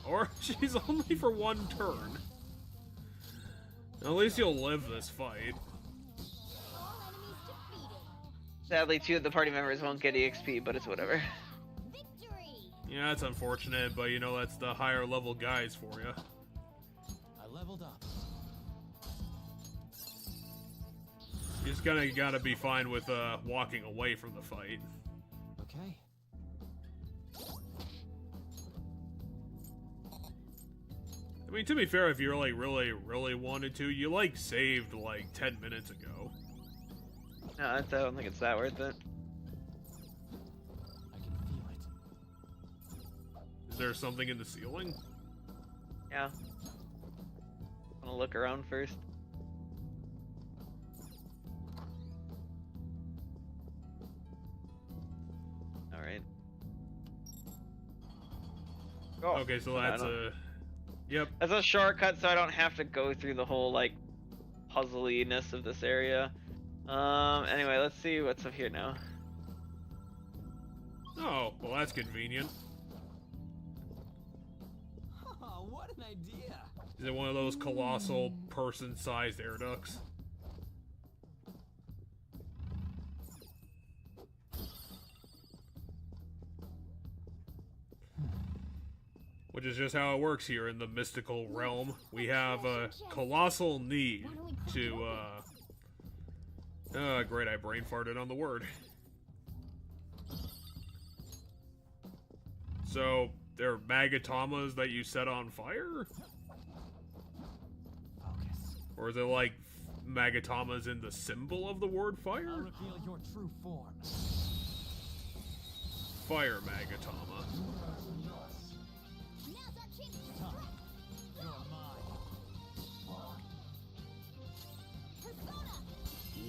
Or she's only for one turn. At least you'll live this fight. Sadly, 2 of the party members won't get EXP, but it's whatever. Yeah, that's unfortunate, but you know that's the higher level guys for you. I leveled up. You just gotta be fine with walking away from the fight. Okay. I mean, to be fair, if you like really wanted to, you like saved like 10 minutes ago. No, I don't think it's that worth it. I can feel it. Is there something in the ceiling? Yeah. Wanna look around first? Alright. Oh, Okay, so that's a... Yep. That's a shortcut, so I don't have to go through the whole, like, puzzliness of this area. Anyway, let's see what's up here now. Oh, well that's convenient. Oh, what an idea! Is it one of those colossal person-sized air ducts? Which is just how it works here in the mystical realm. We have a colossal need to, great, I brain farted on the word. So, they're magatomas that you set on fire? Focus. Or is it like magatomas in the symbol of the word I'll fire? reveal your true form. Fire magatama. You're mine.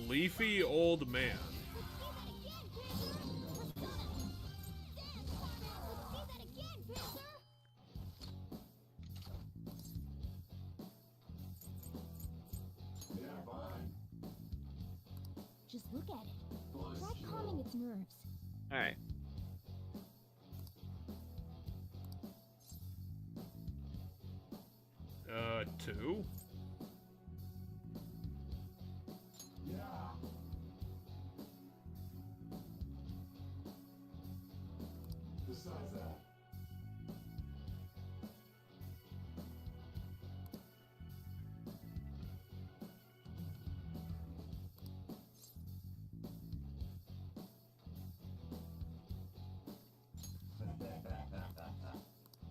Leafy old man. Just look at it. Try calming its nerves. Alright. Two? Besides that,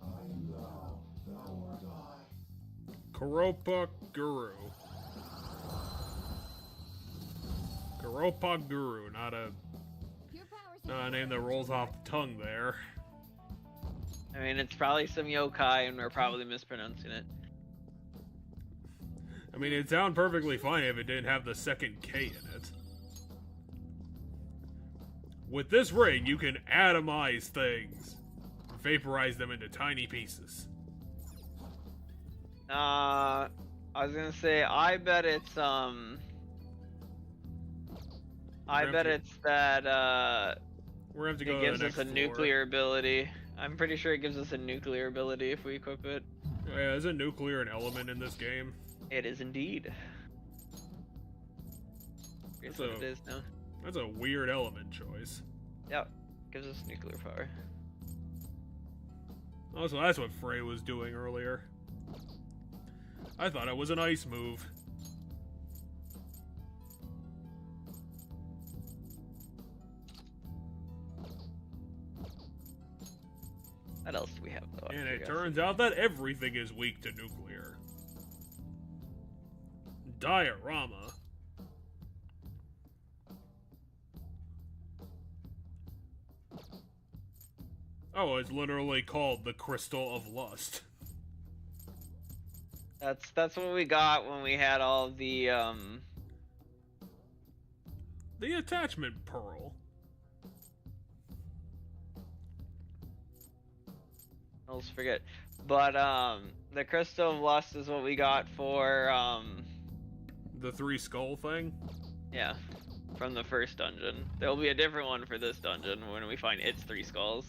I am thou art I. Karopa Guru. Karopa Guru, not a name that rolls off the tongue there. I mean, it's probably some yokai, and we're probably mispronouncing it. I mean, it'd sound perfectly fine if it didn't have the second K in it. With this ring, you can atomize things. Vaporize them into tiny pieces. I was gonna say, I bet it's, I bet it's that, we're gonna have to go it to gives the us next a floor. nuclear ability. I'm pretty sure it gives us a nuclear ability if we equip it. Oh, yeah, is a nuclear an element in this game? It is indeed. Here's what it is now. That's a weird element choice. Yep, gives us nuclear power. Oh, so that's what Frey was doing earlier. I thought it was an ice move. What else do we have, though? And it turns out that everything is weak to nuclear. Diorama. Oh, it's literally called the Crystal of Lust. That's what we got when we had all the attachment pearl. I almost forget. But the Crystal of Lust is what we got for the 3 skull thing? Yeah. From the first dungeon. There'll be a different one for this dungeon when we find its 3 skulls.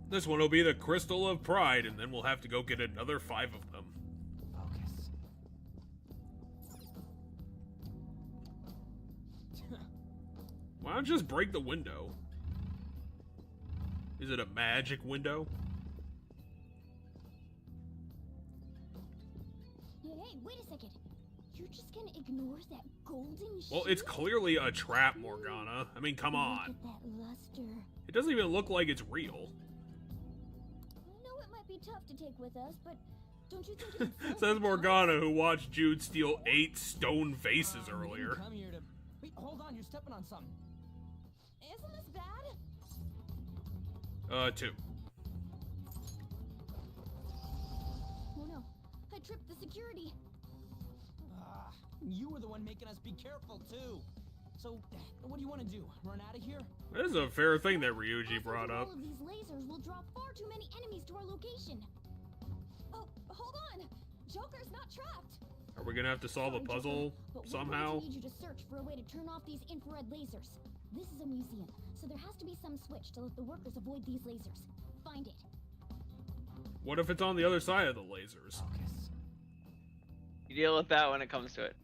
This one will be the Crystal of Pride, and then we'll have to go get another 5 of them. Focus. Why don't you just break the window? Is it a magic window? Hey, wait a second. You're just gonna ignore that golden Well, it's clearly a trap, Morgana. I mean, come on. Look at that luster. It doesn't even look like it's real. I know it might be tough to take with us, but don't you think it's Says Morgana, who watched Jude steal 8 stone vases earlier. Come here to... Wait, hold on, you're stepping on something. Isn't this bad? 2. Oh no, I tripped the security. You were the one making us be careful, too. So, what do you want to do? Run out of here? That is a fair thing that Ryuji brought up. All of these lasers will draw far too many enemies to our location. Oh, hold on. Joker's not trapped. Are we gonna have to solve a puzzle somehow? I need you to search for a way to turn off these infrared lasers. This is a museum, so there has to be some switch to let the workers avoid these lasers. Find it. What if it's on the other side of the lasers? Focus. You deal with that when it comes to it.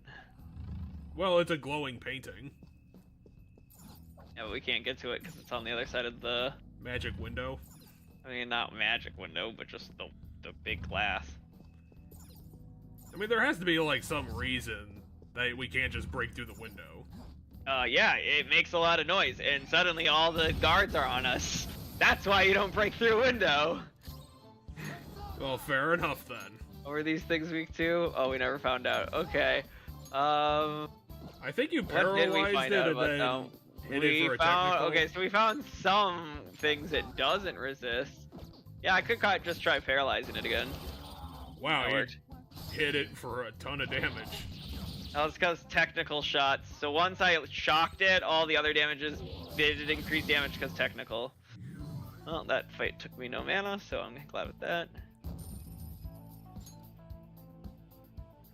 Well, it's a glowing painting. Yeah, but we can't get to it because it's on the other side of the... Magic window? I mean, not magic window, but just the big glass. I mean, there has to be, like, some reason that we can't just break through the window. Yeah, it makes a lot of noise, and suddenly all the guards are on us. That's why you don't break through a window. Well, fair enough, then. Were these things weak too? Oh, we never found out. Okay. I think you What paralyzed did we find it out and about then now? hit it for a technical. Okay, so we found some things it doesn't resist. Yeah, I could just try paralyzing it again. Wow, That you worked. hit it for a ton of damage. That was because technical shots. So once I shocked it, all the other damages did increase damage because technical. Well, that fight took me no mana, so I'm glad with that.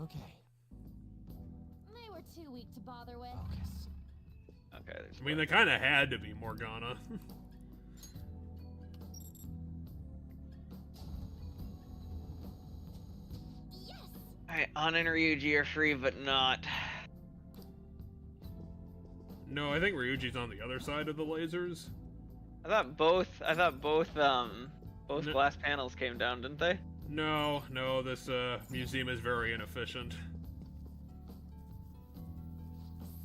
Okay. They were too weak to bother with. Focus. Okay. I mean, they kind of had to be Morgana. Yes! Alright, An and Ryuji are free, but not. No, I think Ryuji's on the other side of the lasers. I thought both glass panels came down, didn't they? No, this museum is very inefficient.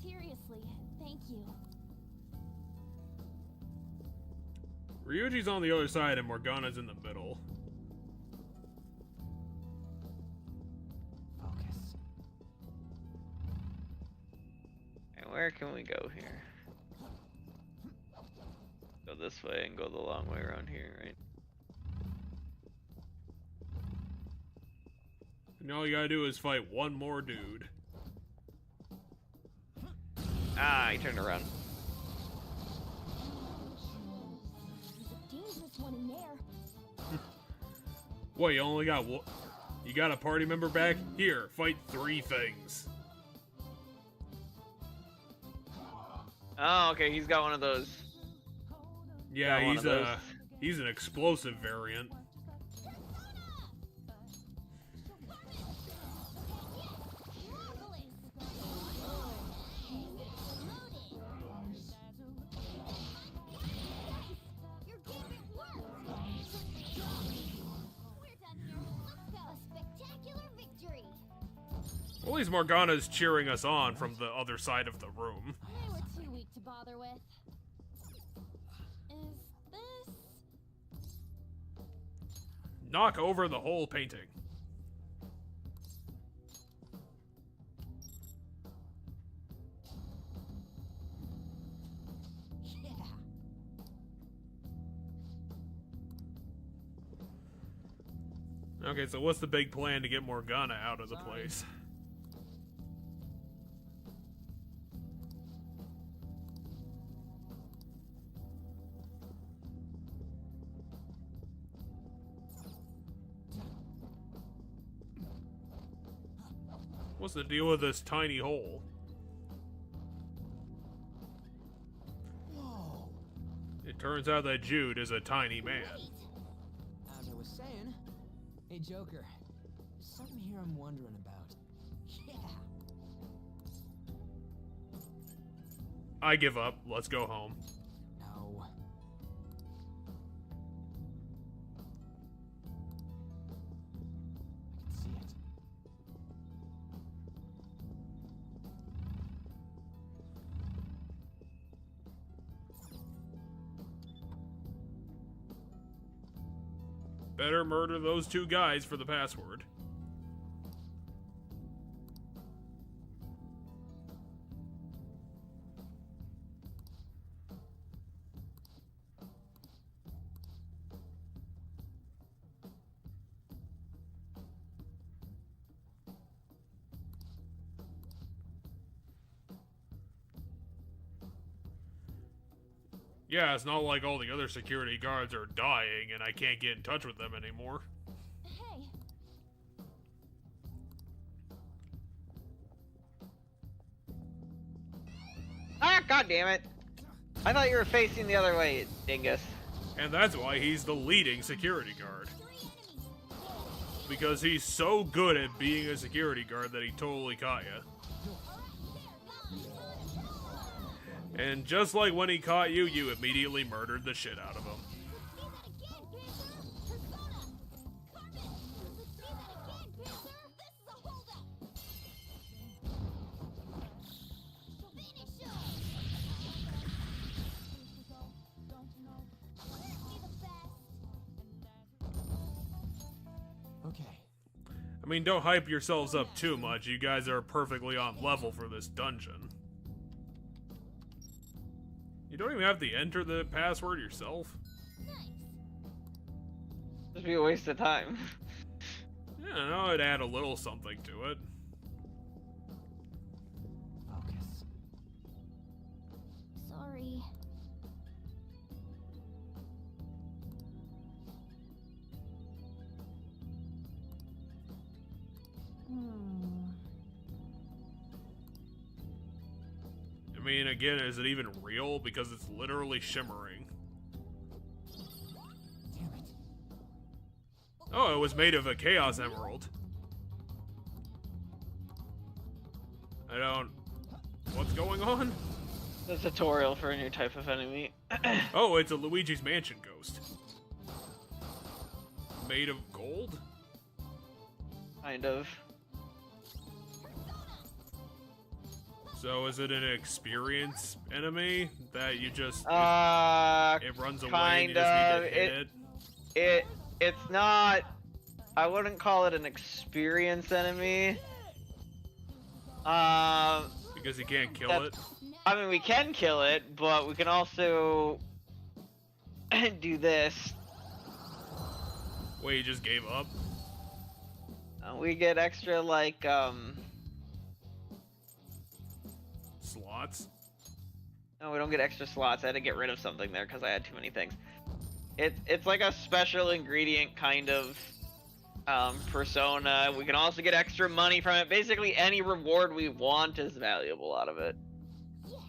Seriously, thank you. Ryuji's on the other side and Morgana's in the middle. Focus. And where can we go here? Go this way and go the long way around here, right? And all you gotta do is fight one more dude. Ah, he turned around. There's a dangerous one in there. What, you only got you got a party member back? Here, fight 3 things. Oh, okay, he's got one of those. Yeah, Got one of those. he's an explosive variant. At least Morgana's cheering us on from the other side of the room. They were too weak to bother with. knock over the whole painting. Okay, so what's the big plan to get Morgana out of the place? What's the deal with this tiny hole? Whoa. It turns out that Jude is a tiny man. As I was saying, hey Joker, something here I'm wondering about. Yeah. I give up. Let's go home. No. I can see it. Better murder those two guys for the password. Yeah, it's not like all the other security guards are dying and I can't get in touch with them anymore. Hey. Ah, god damn it! I thought you were facing the other way, dingus. And that's why he's the leading security guard. Because he's so good at being a security guard that he totally caught you. And just like when he caught you, you immediately murdered the shit out of him. Okay. I mean, don't hype yourselves up too much. You guys are perfectly on level for this dungeon. You don't even have to enter the password yourself. Just be a waste of time. Yeah, no, I'd add a little something to it. Focus. Sorry. I mean, again, is it even real? Because it's literally shimmering. Damn it. Oh, it was made of a Chaos Emerald. I don't... What's going on? The tutorial for a new type of enemy. Oh, it's a Luigi's Mansion ghost. Made of gold? Kind of. So is it an experience enemy that you just... it runs away and you just need to hit it? It's not... I wouldn't call it an experience enemy. Because you can't kill it? I mean, we can kill it, but we can also do this. Wait, you just gave up? We get extra, like, Slots? No, we don't get extra slots. I had to get rid of something there because I had too many things. It's like a special ingredient kind of persona. We can also get extra money from it. Basically, any reward we want is valuable out of it. Yes.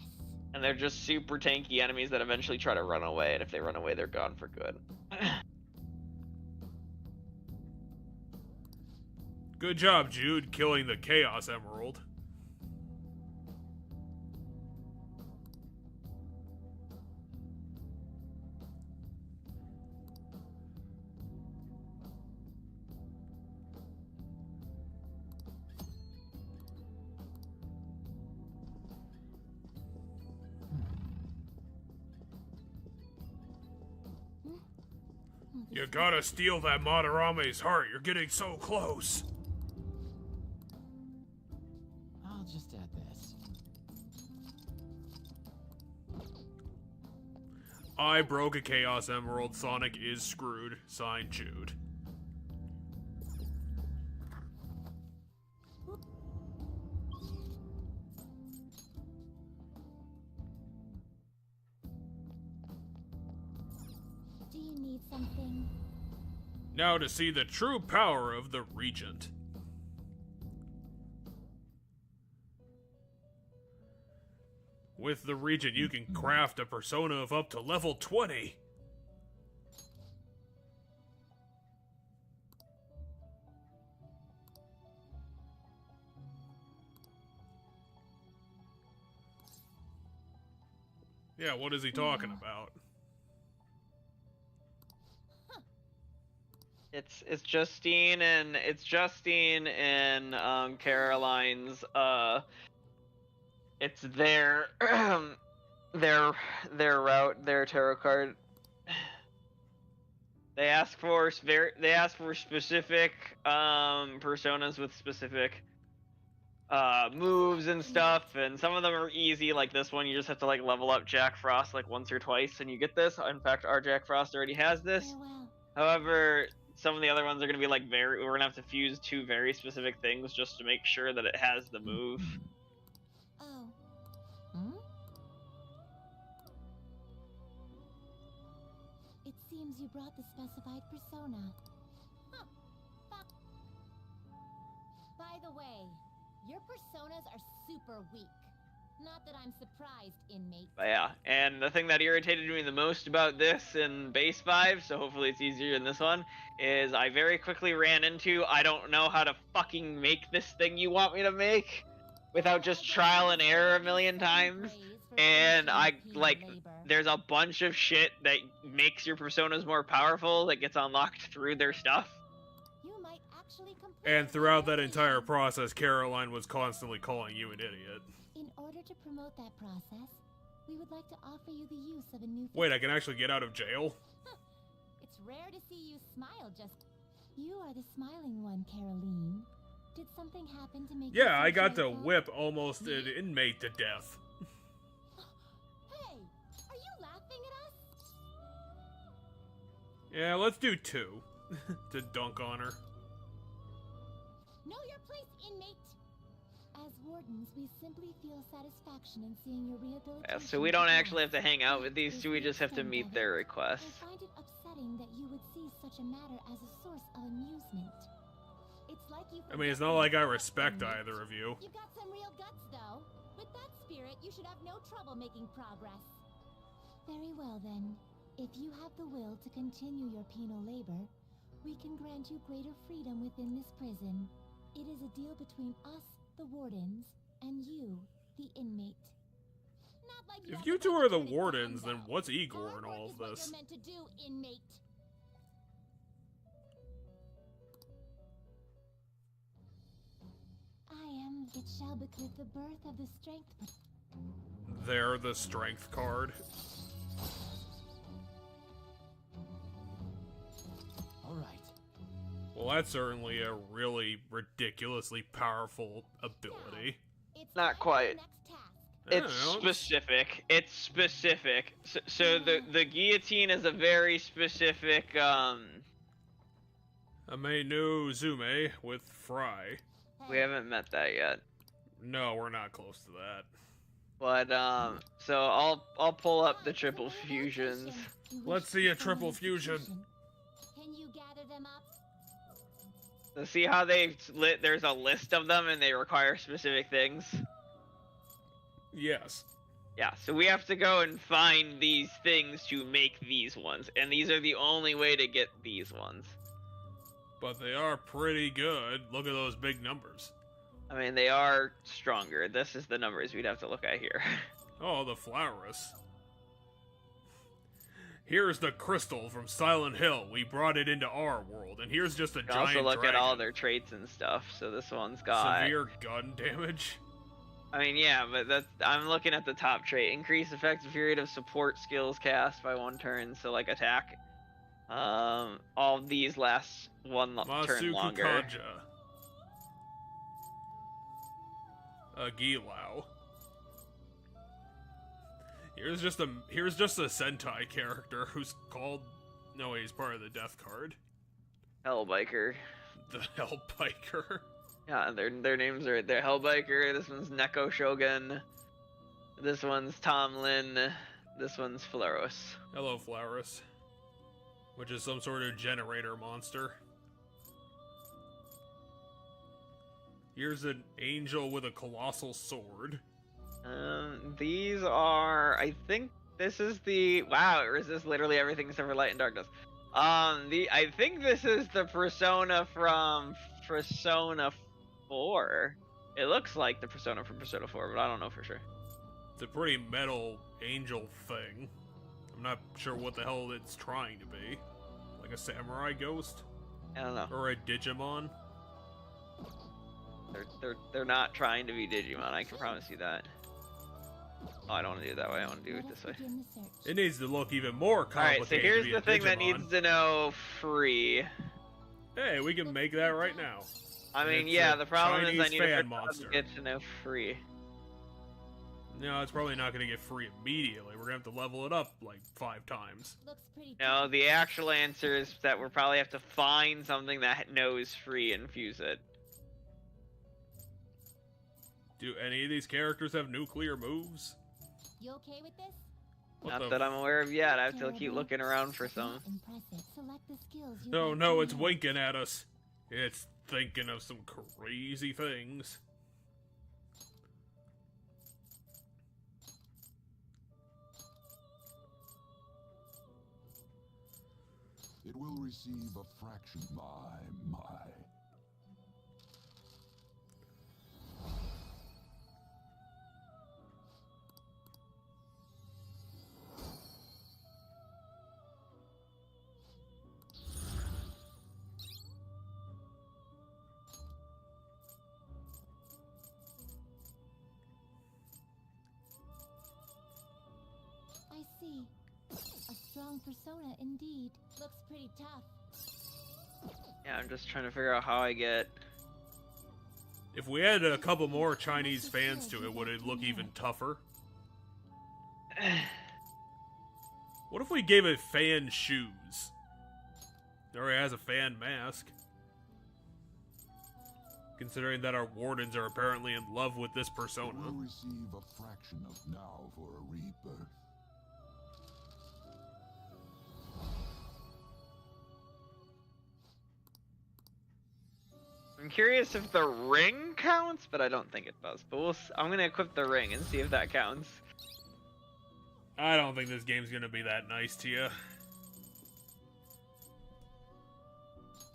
And they're just super tanky enemies that eventually try to run away, and if they run away, they're gone for good. Good job, Jude, killing the Chaos Emerald. You gotta steal that Madarame's heart. You're getting so close. I'll just add this. I broke a Chaos Emerald. Sonic is screwed. Signed, Jude. Do you need something? Now to see the true power of the Regent. With the Regent, you can craft a persona of up to level 20. Yeah, what is he talking about? It's Justine and Caroline's it's their route, their tarot card. They ask for specific personas with specific moves and stuff, and some of them are easy, like this one. You just have to like level up Jack Frost like once or twice and you get this. In fact, our Jack Frost already has this. Farewell. However, some of the other ones are going to be like we're going to have to fuse two very specific things just to make sure that it has the move. Oh. Hmm? It seems you brought the specified persona. Huh. Fuck. By the way, your personas are super weak. Not that I'm surprised, inmate. But yeah, and the thing that irritated me the most about this in base 5, so hopefully it's easier in this one, is I very quickly ran into I don't know how to fucking make this thing you want me to make without just trial and error a million times. And there's a bunch of shit that makes your personas more powerful that gets unlocked through their stuff. You might actually complete And throughout that entire process, Caroline was constantly calling you an idiot. In order to promote that process, we would like to offer you the use of a new... Wait, I can actually get out of jail? It's rare to see you smile just... You are the smiling one, Caroline. Did something happen to make you Yeah, I so got to joyful? whip almost an inmate to death. Hey, are you laughing at us? Yeah, let's do 2. To dunk on her. Know your place, inmate. As wardens, we simply feel satisfaction in seeing your rehabilitation. Yeah, so we don't actually have to hang out with these two, we just have to meet their requests. I find it upsetting that you would see such a matter as a source of amusement. It's like you... I mean, it's not like I respect either of you. You got some real guts, though. With that spirit, you should have no trouble making progress. Very well, then. If you have the will to continue your penal labor, we can grant you greater freedom within this prison. It is a deal between us, the wardens, and you, the inmate. Not like If you two are the wardens, then what's Igor in all of What this? you're meant to do, inmate. I am it shall becloud the birth of the strength. They're the strength card. All right. Well, that's certainly a really ridiculously powerful ability. It's Not time for quite. the next task. It's specific. It's specific. So the guillotine is a very specific Amenu Zume with Fry. we haven't met that yet. No, we're not close to that. But so I'll pull up the triple fusions. Let's see a triple fusion. Can you gather them up? So see how there's a list of them and they require specific things? Yes. Yeah, so we have to go and find these things to make these ones, and these are the only way to get these ones. But they are pretty good. Look at those big numbers. I mean, they are stronger. This is the numbers we'd have to look at here. Oh, the Flowers. Here's the crystal from Silent Hill. We brought it into our world, and here's just a You can giant also look dragon. at all their traits and stuff. So this one's got Severe gun damage. I mean, yeah, but I'm looking at the top trait. Increase effective period of support skills cast by 1 turn. So like attack. All these last one turn Masuku longer. Kanja. Gilau. Here's just a Sentai character who's called. No, he's part of the Death Card. Hellbiker. The Hellbiker. Yeah, their names are right there. Hellbiker. This one's Neko Shogun. This one's Tomlin. This one's Flaros. Hello, Flaros. Which is some sort of generator monster. Here's an angel with a colossal sword. These are, I think this is the, wow, it resists literally everything except for light and darkness. I think this is the persona from Persona 4. It looks like the persona from Persona 4, but I don't know for sure. It's a pretty metal angel thing. I'm not sure what the hell it's trying to be. Like a samurai ghost? I don't know. Or a Digimon? They're not trying to be Digimon, I can promise you that. Oh, I don't want to do it that way, I want to do it this way. It needs to look even more complicated. Alright, so here's the thing that needs to know free. Hey, we can make that right now. I mean, It's yeah, a the problem is I Chinese need fan to get to know free. No, it's probably not going to get free immediately. We're going to have to level it up like 5 times. No, the actual answer is that we'll probably have to find something that knows free and fuse it. Do any of these characters have nuclear moves? You okay with this? Not that I'm aware of yet. I have to keep looking around for some. No, no, it's winking at us. It's thinking of some crazy things. It will receive a fraction. My. I see. A strong persona indeed. Looks pretty tough. Yeah, I'm just trying to figure out how I get... If we added a couple more Chinese fans to it, would it look even tougher? What if we gave it fan shoes? It already has a fan mask. Considering that our wardens are apparently in love with this persona. It will receive a fraction of now for a rebirth. I'm curious if the ring counts, but I don't think it does. But I'm gonna equip the ring and see if that counts. I don't think this game's gonna be that nice to you.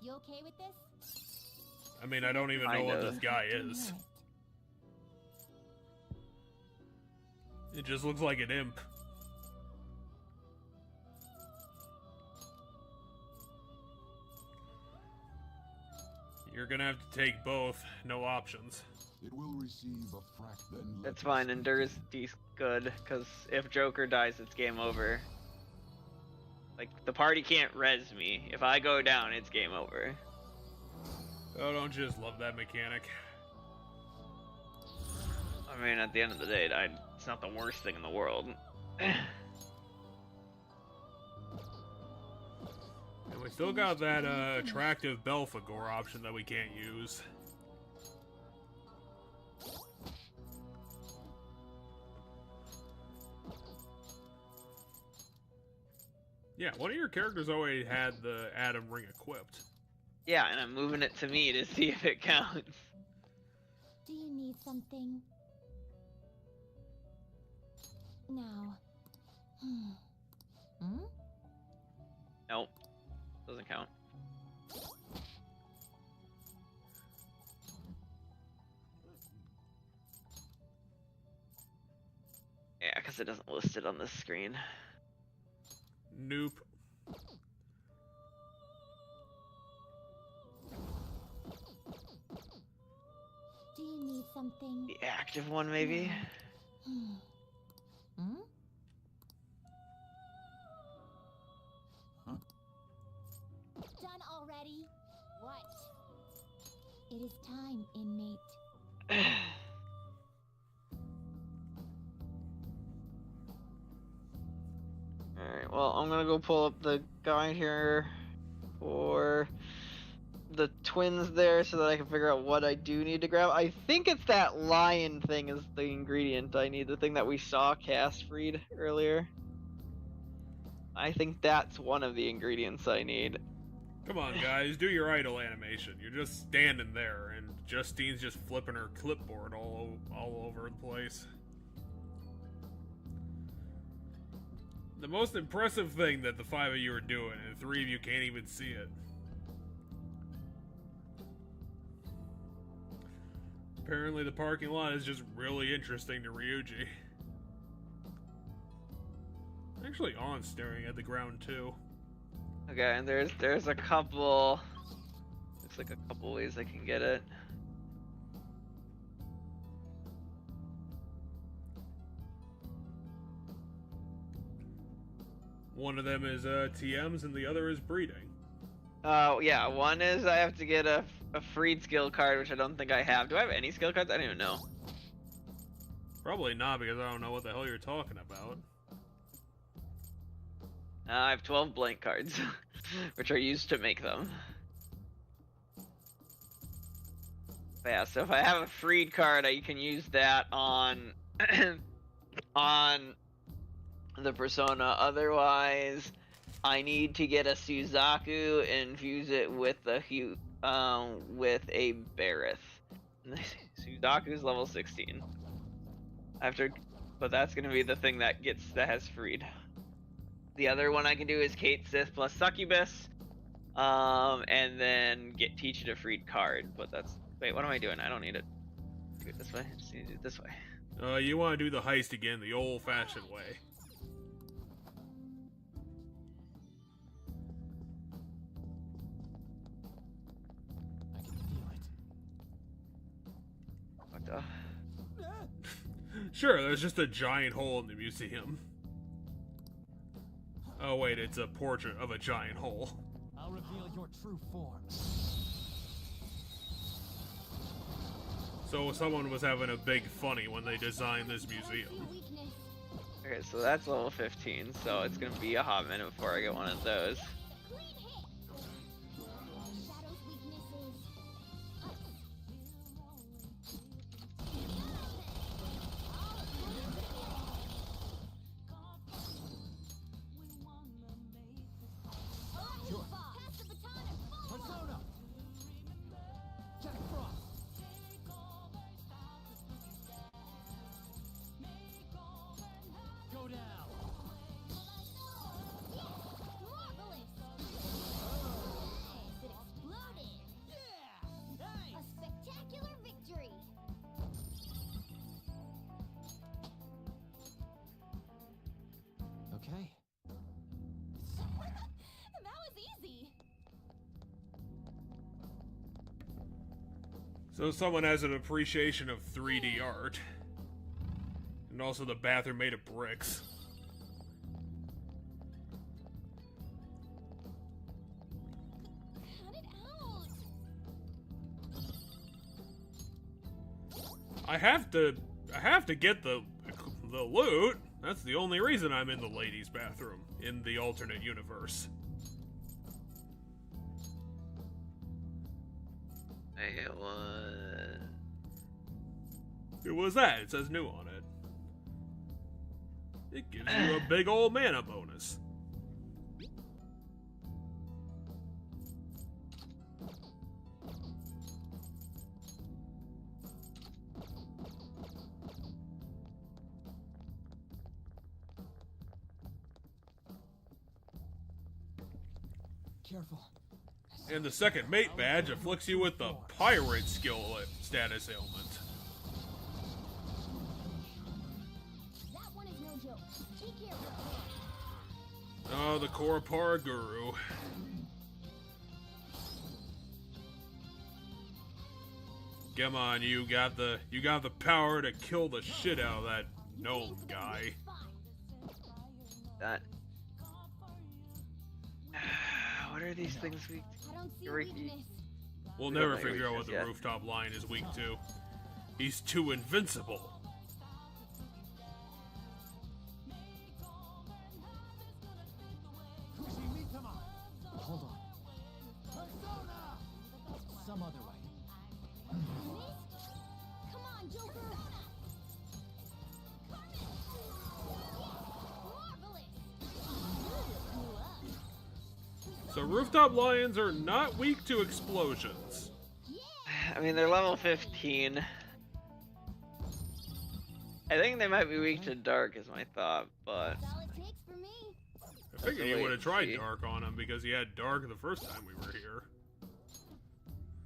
You okay with this? I mean, I don't even know what this guy is. It just looks like an imp. You're gonna have to take both, no options. It will receive a fraction. It's fine, Endur's good, because if Joker dies, it's game over. Like, the party can't res me. If I go down, it's game over. Oh, don't you just love that mechanic? I mean, at the end of the day, it's not the worst thing in the world. And we still got that attractive Belphegor option that we can't use. Yeah, one of your characters already had the Atom Ring equipped. Yeah, and I'm moving it to me to see if it counts. Do you need something? Now. Nope. Doesn't count. Yeah, because it doesn't list it on this screen. Nope. Do you need something? The active one, maybe? It is time, inmate. Alright, well, I'm gonna go pull up the guide here for the twins there so that I can figure out what I do need to grab. I think it's that lion thing is the ingredient I need, the thing that we saw cast Freed earlier. I think that's one of the ingredients I need. Come on, guys, do your idle animation. You're just standing there, and Justine's just flipping her clipboard all over the place. The most impressive thing that the 5 of you are doing, and 3 of you can't even see it. Apparently the parking lot is just really interesting to Ryuji. Actually on staring at the ground too. Okay, and there's a couple, looks like a couple ways I can get it. One of them is TMs and the other is breeding. Yeah, one is I have to get a freed skill card, which I don't think I have. Do I have any skill cards? I don't even know. Probably not, because I don't know what the hell you're talking about. I have 12 blank cards, which are used to make them. But yeah, so if I have a freed card, I can use that on on the persona. Otherwise, I need to get a Suzaku and fuse it with a Barith. Suzaku's level 16. But that's gonna be the thing that has freed. The other one I can do is Kate Sith plus Succubus, and then teach it a freed card. But that's wait, what am I doing? I don't need it. Do it this way. I just need to do it this way. You want to do the heist again, the old-fashioned way. I can feel it. What the? Sure, there's just a giant hole in the museum. Oh wait, it's a portrait of a giant hole. I'll reveal your true form. So someone was having a big funny when they designed this museum. Okay, so that's level 15, so it's gonna be a hot minute before I get one of those. Okay. That was easy. So someone has an appreciation of 3D art. And also the bathroom made of bricks. Cut it out. I have to get the loot. That's the only reason I'm in the ladies' bathroom in the alternate universe. Hey, what? Who was that? It says new on it. It gives you a big old mana bonus. Careful. And the second mate badge afflicts you with the pirate skill status ailment. That one is no joke. Be careful. Oh, the Korapar Guru. Come on, you got the power to kill the shit out of that gnome guy. That. What are these things we? I don't see Ricky. weakness. We'll never figure out what the rooftop lion is weak to. He's too invincible. Hold on. Some other way. Come on, Joker! So rooftop lions are not weak to explosions. I mean, they're level 15. I think they might be weak to dark, is my thought, but... I figured you would have tried dark on him because he had dark the first time we were here.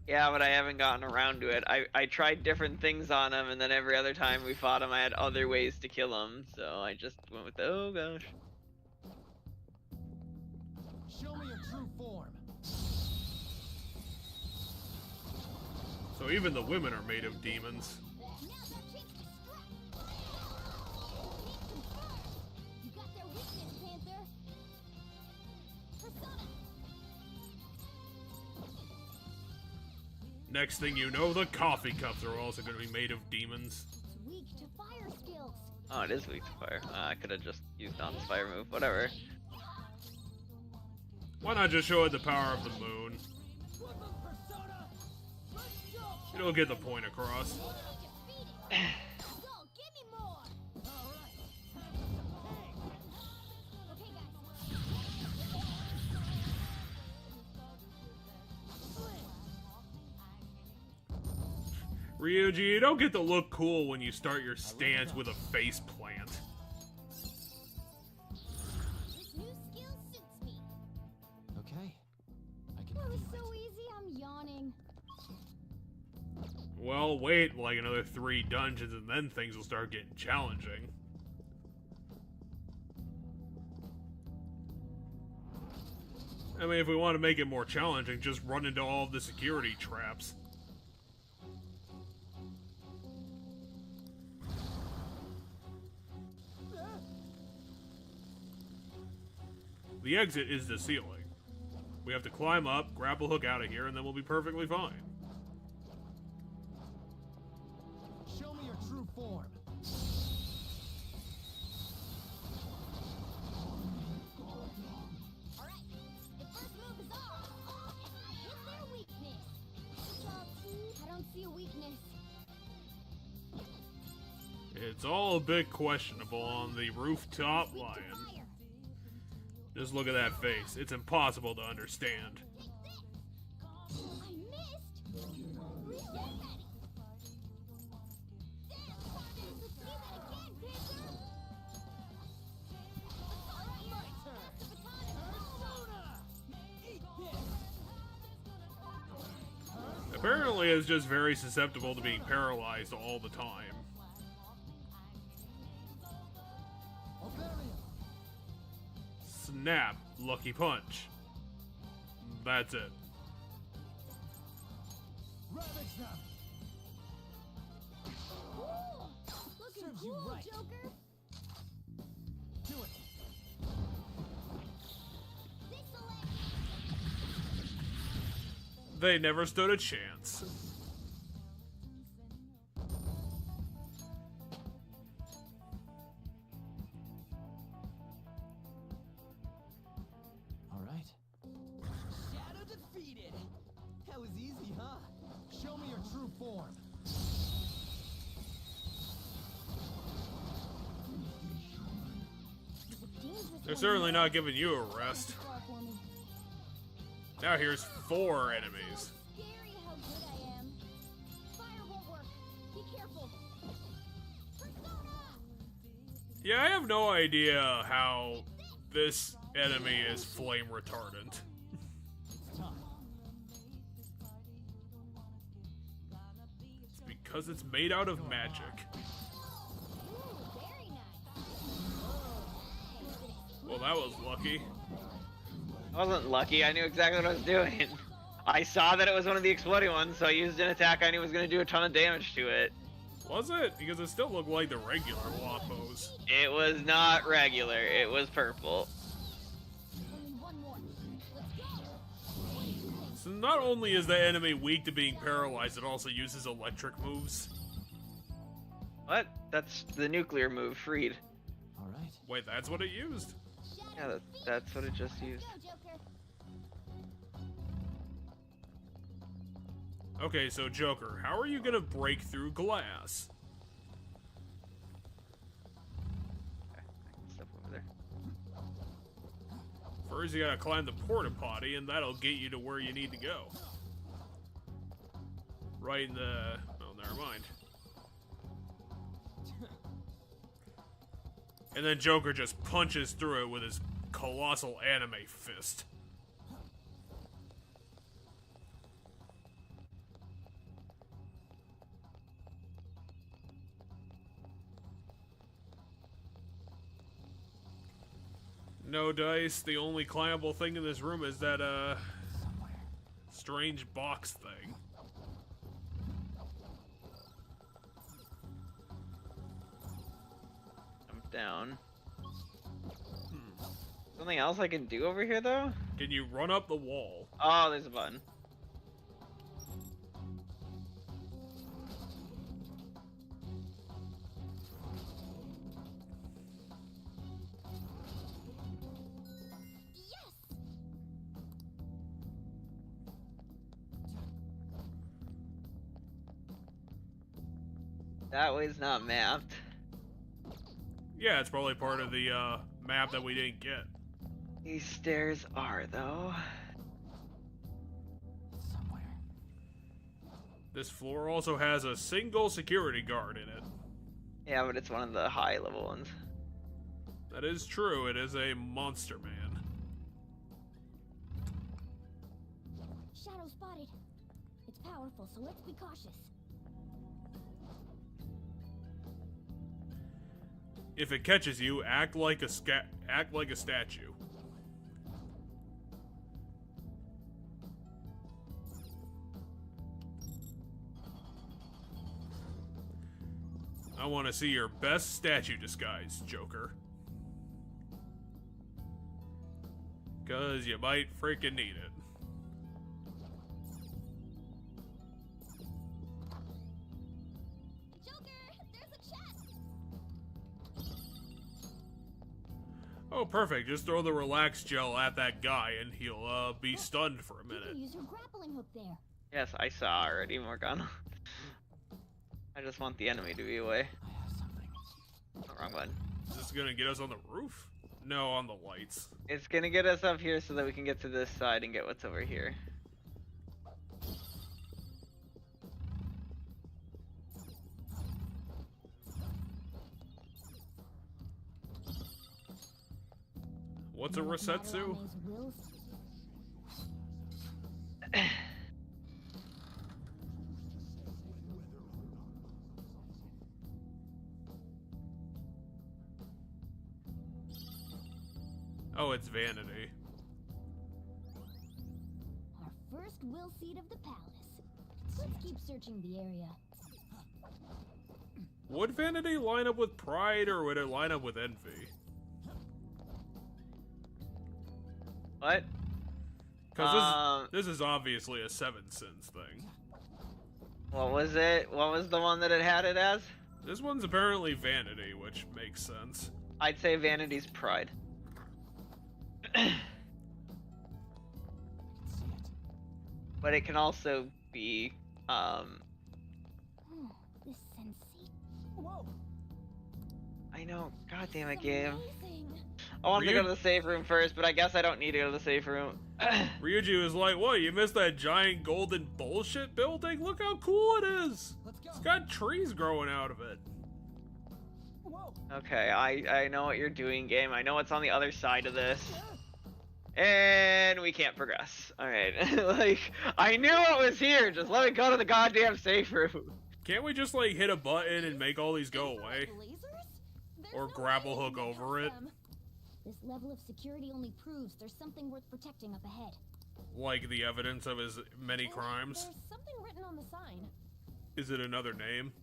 Yeah, but I haven't gotten around to it. I tried different things on him, and then every other time we fought him, I had other ways to kill him, so I just went with, oh gosh. Show me your true form. So even the women are made of demons. Next thing you know, the coffee cups are also going to be made of demons. Weak to fire skills. Oh, it is weak to fire. I could have just used on the fire move, whatever. Why not just show it the power of the moon? It'll get the point across. Ryuji, you don't get to look cool when you start your stance with a face plant. This new skill suits me. Okay. I can That was feel so it. easy, I'm yawning. Well, wait like another 3 dungeons and then things will start getting challenging. I mean, if we want to make it more challenging, just run into all of the security traps. The exit is the ceiling. We have to climb up, grapple hook out of here, and then we'll be perfectly fine. Show me your true form. Alright, the first move is off. Hit their weakness. I don't see a weakness. It's all a bit questionable on the rooftop lion. Just look at that face. It's impossible to understand. I missed. Reset that. Let's see that again, Panther. Alright, my turn. The baton is Eat this. Apparently, it's just very susceptible to being paralyzed all the time. Snap, lucky punch. That's it. Ravage them. Cool. Looking Serves you cool, right. Joker. Do it. They never stood a chance. Alright. Shadow defeated. That was easy, huh? Show me your true form. They're certainly not giving you a rest. Now here's 4 enemies. Scary how good I am. Fire won't work. Be careful. Persona! Yeah, I have no idea how this enemy is flame retardant. It's time. It's because it's made out of magic. Ooh, very nice. Well, that was lucky. I wasn't lucky, I knew exactly what I was doing. I saw that it was one of the exploding ones, so I used an attack I knew was going to do a ton of damage to it. Was it? Because it still looked like the regular wall pose. It was not regular, it was purple. Only one more. Let's go. So not only is the enemy weak to being paralyzed, it also uses electric moves. What? That's the nuclear move, freed. All right. Wait, that's what it used? Yeah, that's what it just used. Okay, so Joker, how are you gonna break through glass? Step over there. First, you gotta climb the porta potty, and that'll get you to where you need to go. Right in the... oh, never mind. And then Joker just punches through it with his colossal anime fist. No dice. The only climbable thing in this room is that, strange box thing. Jump down. Something else I can do over here, though? Can you run up the wall? Oh, there's a button. That way's not mapped. Yeah, it's probably part of the, map that we didn't get. These stairs are, though. Somewhere. This floor also has a single security guard in it. Yeah, but it's one of the high level ones. That is true, it is a monster man. Shadow spotted. It's powerful, so let's be cautious. If it catches you, act like a statue. I want to see your best statue disguise, Joker. 'Cause you might freaking need it. Oh, perfect. Just throw the relax gel at that guy and he'll, be stunned for a You minute. can use your grappling hook there. Yes, I saw already, Morgana. I just want the enemy to be away. I have something. Oh, wrong button. Is this gonna get us on the roof? No, on the lights. It's gonna get us up here so that we can get to this side and get what's over here. What's a Resetsu? Oh, it's vanity. Our first will seat of the palace. Let's keep searching the area. Would vanity line up with pride or would it line up with envy? What? Because this is obviously a Seven Sins thing. What was it? What was the one that it had it as? This one's apparently vanity, which makes sense. I'd say vanity's pride. But it can also be, This sensation. Whoa! I know, god damn it, It's game. amazing. I wanted to go to the safe room first, but I guess I don't need to go to the safe room. Ryuji was like, what, you missed that giant golden bullshit building? Look how cool it is! Let's go. It's got trees growing out of it. Whoa! Okay, I know what you're doing, game. I know what's on the other side of this. And we can't progress. Alright, like, I knew it was here, just let me go to the goddamn safe room. Can't we just, like, hit a button and make all these go away? Lasers? There's Or no grapple way hook we can over get it? past them. This level of security only proves there's something worth protecting up ahead. Like the evidence of his many crimes? There's something written on the sign. Is it another name?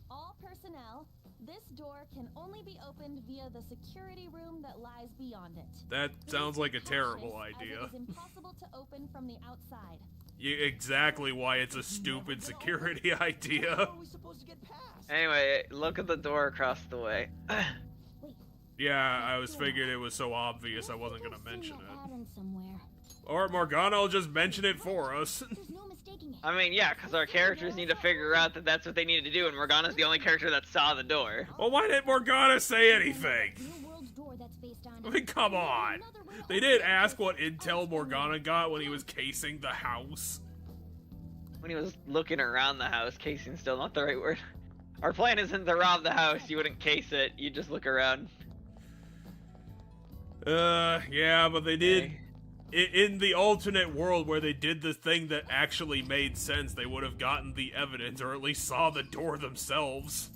All personnel, This door can only be opened via the security room that lies beyond it. That sounds like a terrible idea. As it is impossible to open from the outside. Exactly why it's a stupid security idea. How are we supposed to get past? Anyway, look at the door across the way. Yeah, I was figured it was so obvious I wasn't gonna mention it. Pattern somewhere. Or Morgana will just mention it for us. There's no mistaking it. I mean, yeah, because our characters need to figure out that that's what they need to do, and Morgana's the only character that saw the door. Well, why didn't Morgana say anything? Real world's door that's based on I mean, come on. They did ask what intel Morgana got when he was casing the house. When he was looking around the house, casing still not the right word. Our plan isn't to rob the house, you wouldn't case it, you just look around. Yeah, but they did... In the alternate world where they did the thing that actually made sense, they would have gotten the evidence, or at least saw the door themselves.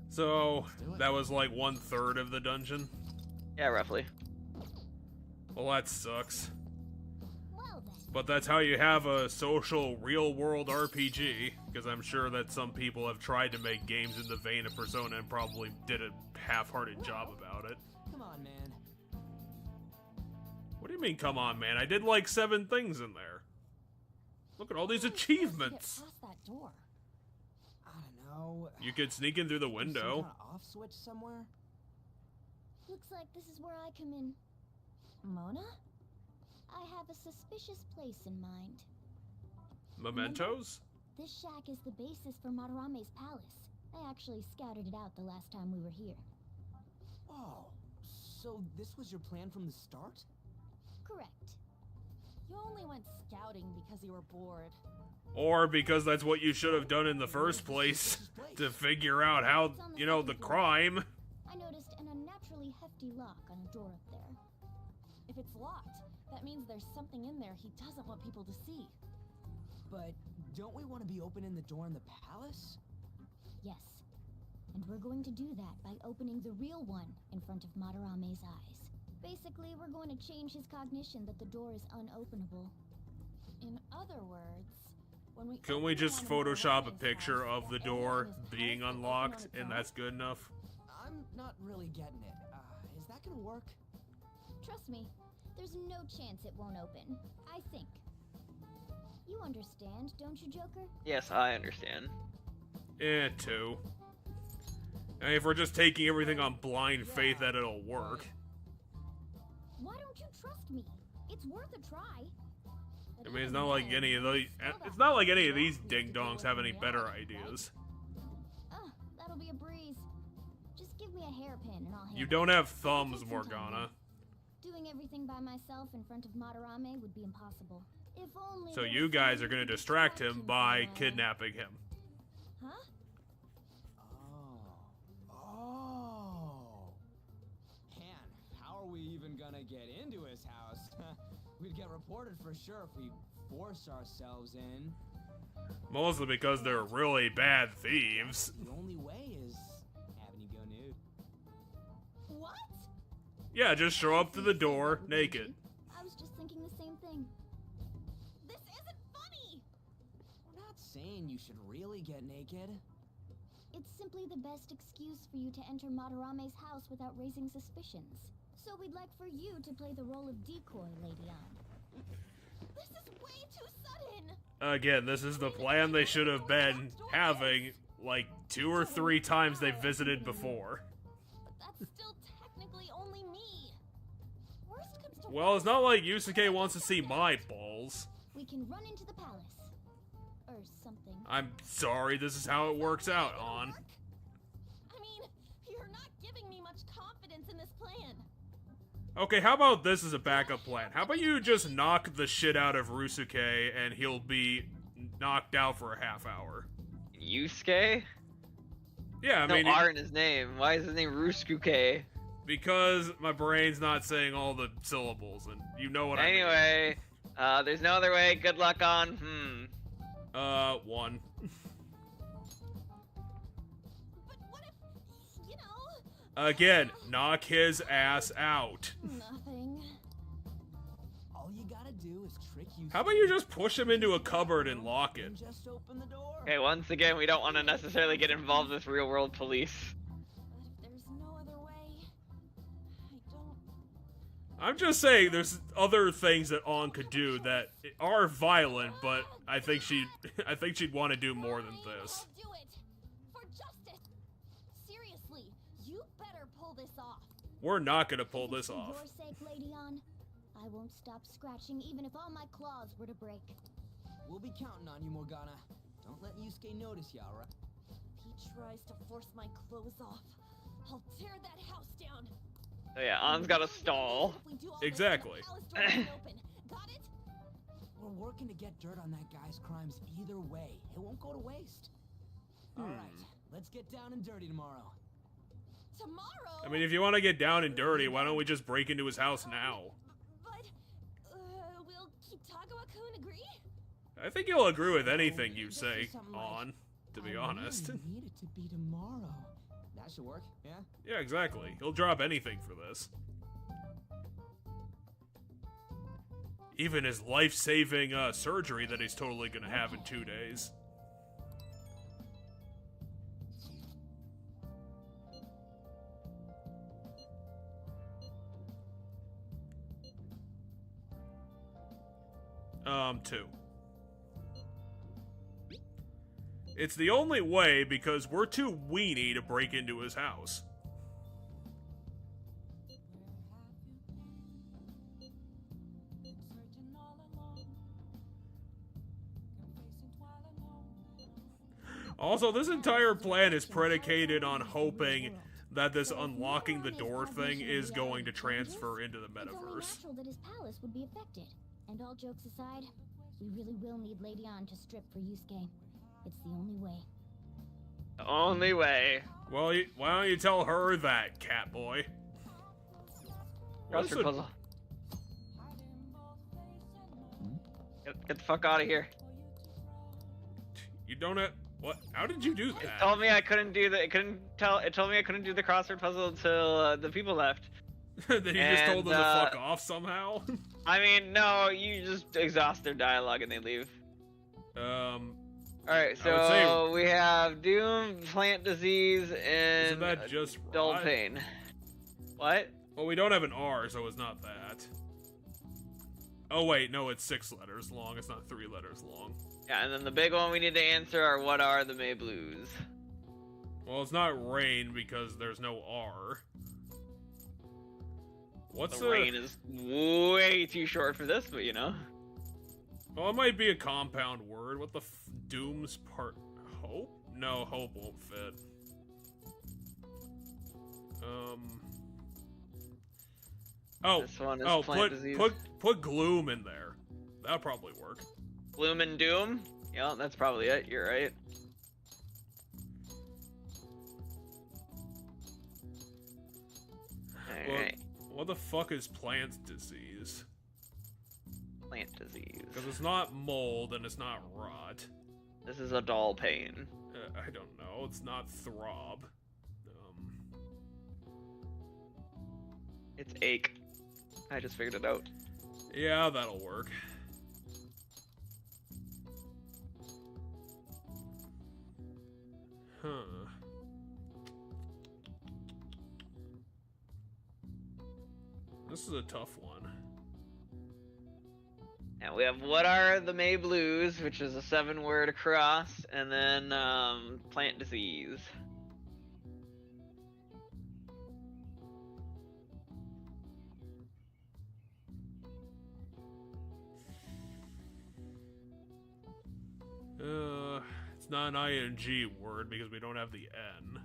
So, that was like 1/3 of the dungeon? Yeah, roughly. Well, that sucks. Well then. But that's how you have a social, real-world RPG, because I'm sure that some people have tried to make games in the vein of Persona and probably did a half-hearted job about it. Come on, man. What do you mean, come on, man? I did like 7 things in there. Look at all these achievements. Get past that door. I don't know. You could sneak in through the Some window. kind of off switch somewhere. Looks like this is where I come in. Mona? I have a suspicious place in mind. Mementos? This shack is the basis for Madarame's palace. I actually scouted it out the last time we were here. Oh, so this was your plan from the start? Correct. You only went scouting because you were bored. Or because that's what you should have done in the first place, to figure out how, you know, the crime. I noticed an unnaturally hefty lock on a door up there. If it's locked, that means there's something in there he doesn't want people to see. But don't we want to be opening the door in the palace? Yes. And we're going to do that by opening the real one in front of Madarame's eyes. Basically, we're going to change his cognition that the door is unopenable. In other words, when we Can we just Photoshop a picture of the door being unlocked, and that's good enough? I'm not really getting it. Is that gonna work? Trust me, there's no chance it won't open. I think. You understand, don't you, Joker? Yes, I understand. Too. I mean, if we're just taking everything on blind faith that it'll work. Why don't you trust me? It's worth a try. I mean, it's not like any of these ding-dongs have any better ideas. That'll be a breeze. Just give me a hairpin and I'll handle You don't have it. thumbs, Take some time, Morgana. though. Doing everything by myself in front of Madarame would be impossible. If only So there you was guys someone are gonna to distract him for by a while. kidnapping him. Huh? Oh. Man, how are we even gonna get into his house? We'd get reported for sure if we force ourselves in. Mostly because they're really bad thieves. The only way is having you go nude. What? Yeah, just show up to the door naked. I was just thinking the same thing. This isn't funny! We're not saying you should really get naked. It's simply the best excuse for you to enter Madarame's house without raising suspicions. So we'd like for you to play the role of decoy, Lady Anne. This is way too sudden! Again, this is the plan they should have been having like 2 or 3 times they visited before. But that's still technically only me. Worst comes to Well, it's worst, not like Yusuke wants to see my balls. We can run into the palace. Or something. I'm sorry, this is how it works out, On. I mean, you're not giving me much confidence in this plan. Okay, how about this as a backup plan? How about you just knock the shit out of Rusuke and he'll be knocked out for a half hour? Yusuke? Yeah, I No mean, R in his name. Why is his name Rusuke? because my brain's not saying all the syllables, and you know what I mean. Anyway, there's no other way. Good luck on. 1. But what if, you know... Again, knock his ass out. Nothing. All you gotta do is trick you. How about you just push him into a cupboard and lock it? And just open the door. Okay, once again, we don't want to necessarily get involved with real-world police. But if there's no other way, I don't... I'm just saying, there's other things that On could do that are violent, but I think she'd want to do more than this. I'll do it! For justice! Seriously, you better pull this off. We're not gonna pull this For off. your sake, Lady On, I won't stop scratching even if all my claws were to break. We'll be counting on you, Morgana. Don't let Yusuke notice you, alright? If he tries to force my clothes off, I'll tear that house down. So yeah, On's got a stall. If we do all Exactly. this, the palace door isn't open. Got it? We're working to get dirt on that guy's crimes either way. It won't go to waste. Alright, let's get down and dirty tomorrow. Tomorrow? I mean, if you want to get down and dirty, why don't we just break into his house now? But, will Kitagawa-kun agree? I think he'll agree with anything you say, On, to be honest. I really need it to be tomorrow. That should work, yeah? Yeah, exactly. He'll drop anything for this. Even his life-saving surgery that he's totally gonna have in 2 days. Two. It's the only way because we're too weenie to break into his house. Also, this entire plan is predicated on hoping that this unlocking the door thing is going to transfer into the It's only metaverse. natural that his palace would be affected. And all jokes aside, we really will need Lady On to strip for Yusuke. It's the only way. The only way. Well, why don't you tell her that, Catboy? Crossword puzzle. Get the fuck out of here. You don't have... What? How did you do It that? told me I couldn't do the. It told me I couldn't do the crossword puzzle until the people left. Then you just told them to And, fuck off somehow? I mean, no, you just exhaust their dialogue and they leave. Alright, so we have Doom, Plant Disease, and Isn't that just Dull rot? Pain. What? Well, we don't have an R, so it's not that. Oh wait, no, it's 6 letters long. It's not 3 letters long. Yeah, and then the big one we need to answer are what are the May Blues? Well, it's not rain because there's no R. What's The rain is way too short for this, but you know. Well, it might be a compound word. What the Doom's part? Hope? No, hope won't fit. Oh, This one is plant disease. put gloom in there. That'll probably work. Gloom and Doom? Yeah, that's probably it. You're right. Alright. What the fuck is plant disease? Plant disease. Because it's not mold and it's not rot. This is a dull pain. I don't know. It's not throb. It's ache. I just figured it out. Yeah, that'll work. Huh. This is a tough one. And we have what are the May Blues, which is a 7-word across, and then plant disease. It's not an ing word because we don't have the N.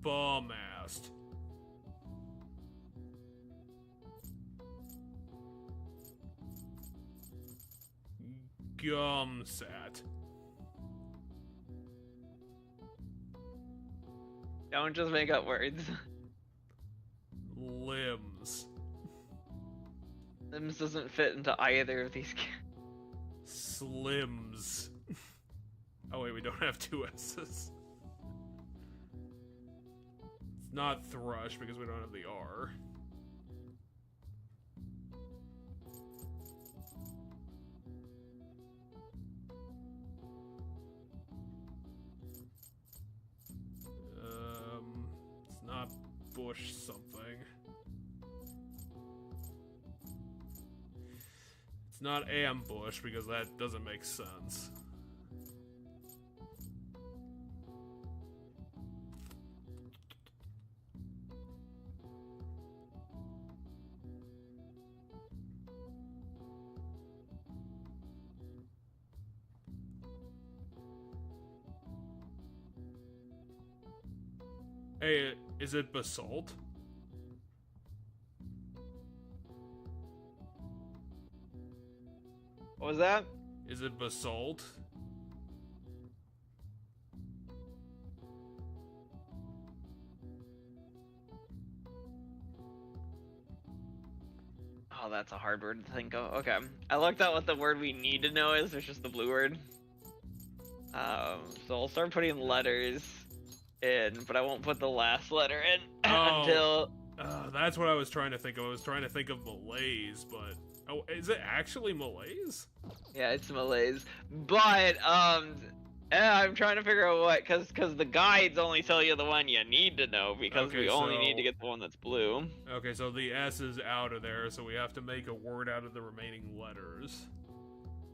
Bum-assed. Gumsat. Don't just make up words. Limbs. Limbs doesn't fit into either of these. Slims. Oh wait, we don't have 2 S's. It's not thrush because we don't have the R. ambush something. It's not ambush because that doesn't make sense. Hey, is it basalt? What was that? Is it basalt? Oh, that's a hard word to think of. Okay. I looked at what the word we need to know is. It's just the blue word. So I'll start putting letters in, but I won't put the last letter in until... That's what I was trying to think of. I was trying to think of Malays, but... Oh, is it actually Malays? Yeah, it's Malays. But, I'm trying to figure out what, because the guides only tell you the one you need to know, because Okay, we only need so- to get the one that's blue. Okay, so the S is out of there, so we have to make a word out of the remaining letters.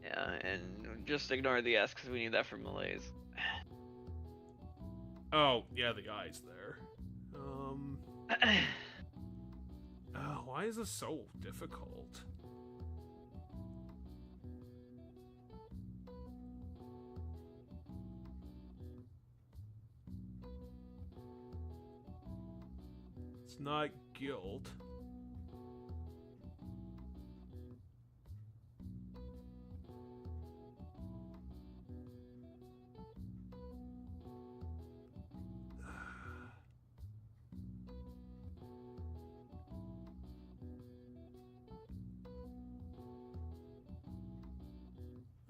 Yeah, and just ignore the S, because we need that for Malays. Oh, yeah, the I's there. Why is this so difficult? It's not guilt.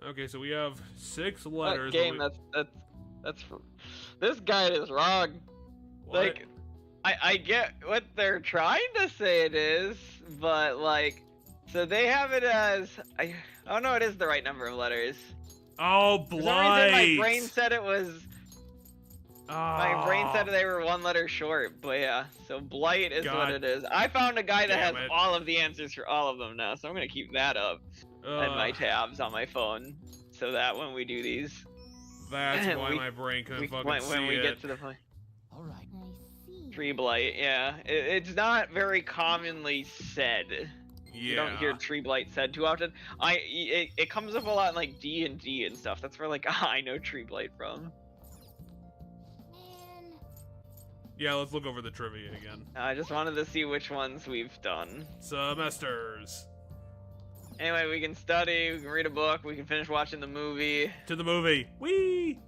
Okay, so we have 6 letters. Game, that's this guide is wrong. What? Like, I get what they're trying to say it is, but like, so they have it as I don't know. It is the right number of letters. Oh, For some reason, blight! my brain said it was. My brain said they were 1 letter short, but yeah. So blight is what it is. I found a guy that has Damn it. all of the answers for all of them now, so I'm gonna keep that up in my tabs on my phone, so that when we do these, That's why my brain couldn't fucking when see we it. get to the point. All right. I see. Tree blight, yeah. It's not very commonly said. Yeah. You don't hear tree blight said too often. It comes up a lot in like D&D and stuff. That's where like I know tree blight from. Man. Yeah, let's look over the trivia again. I just wanted to see which ones we've done. Semesters. Anyway, we can study, we can read a book, we can finish watching the movie. To the movie. Whee!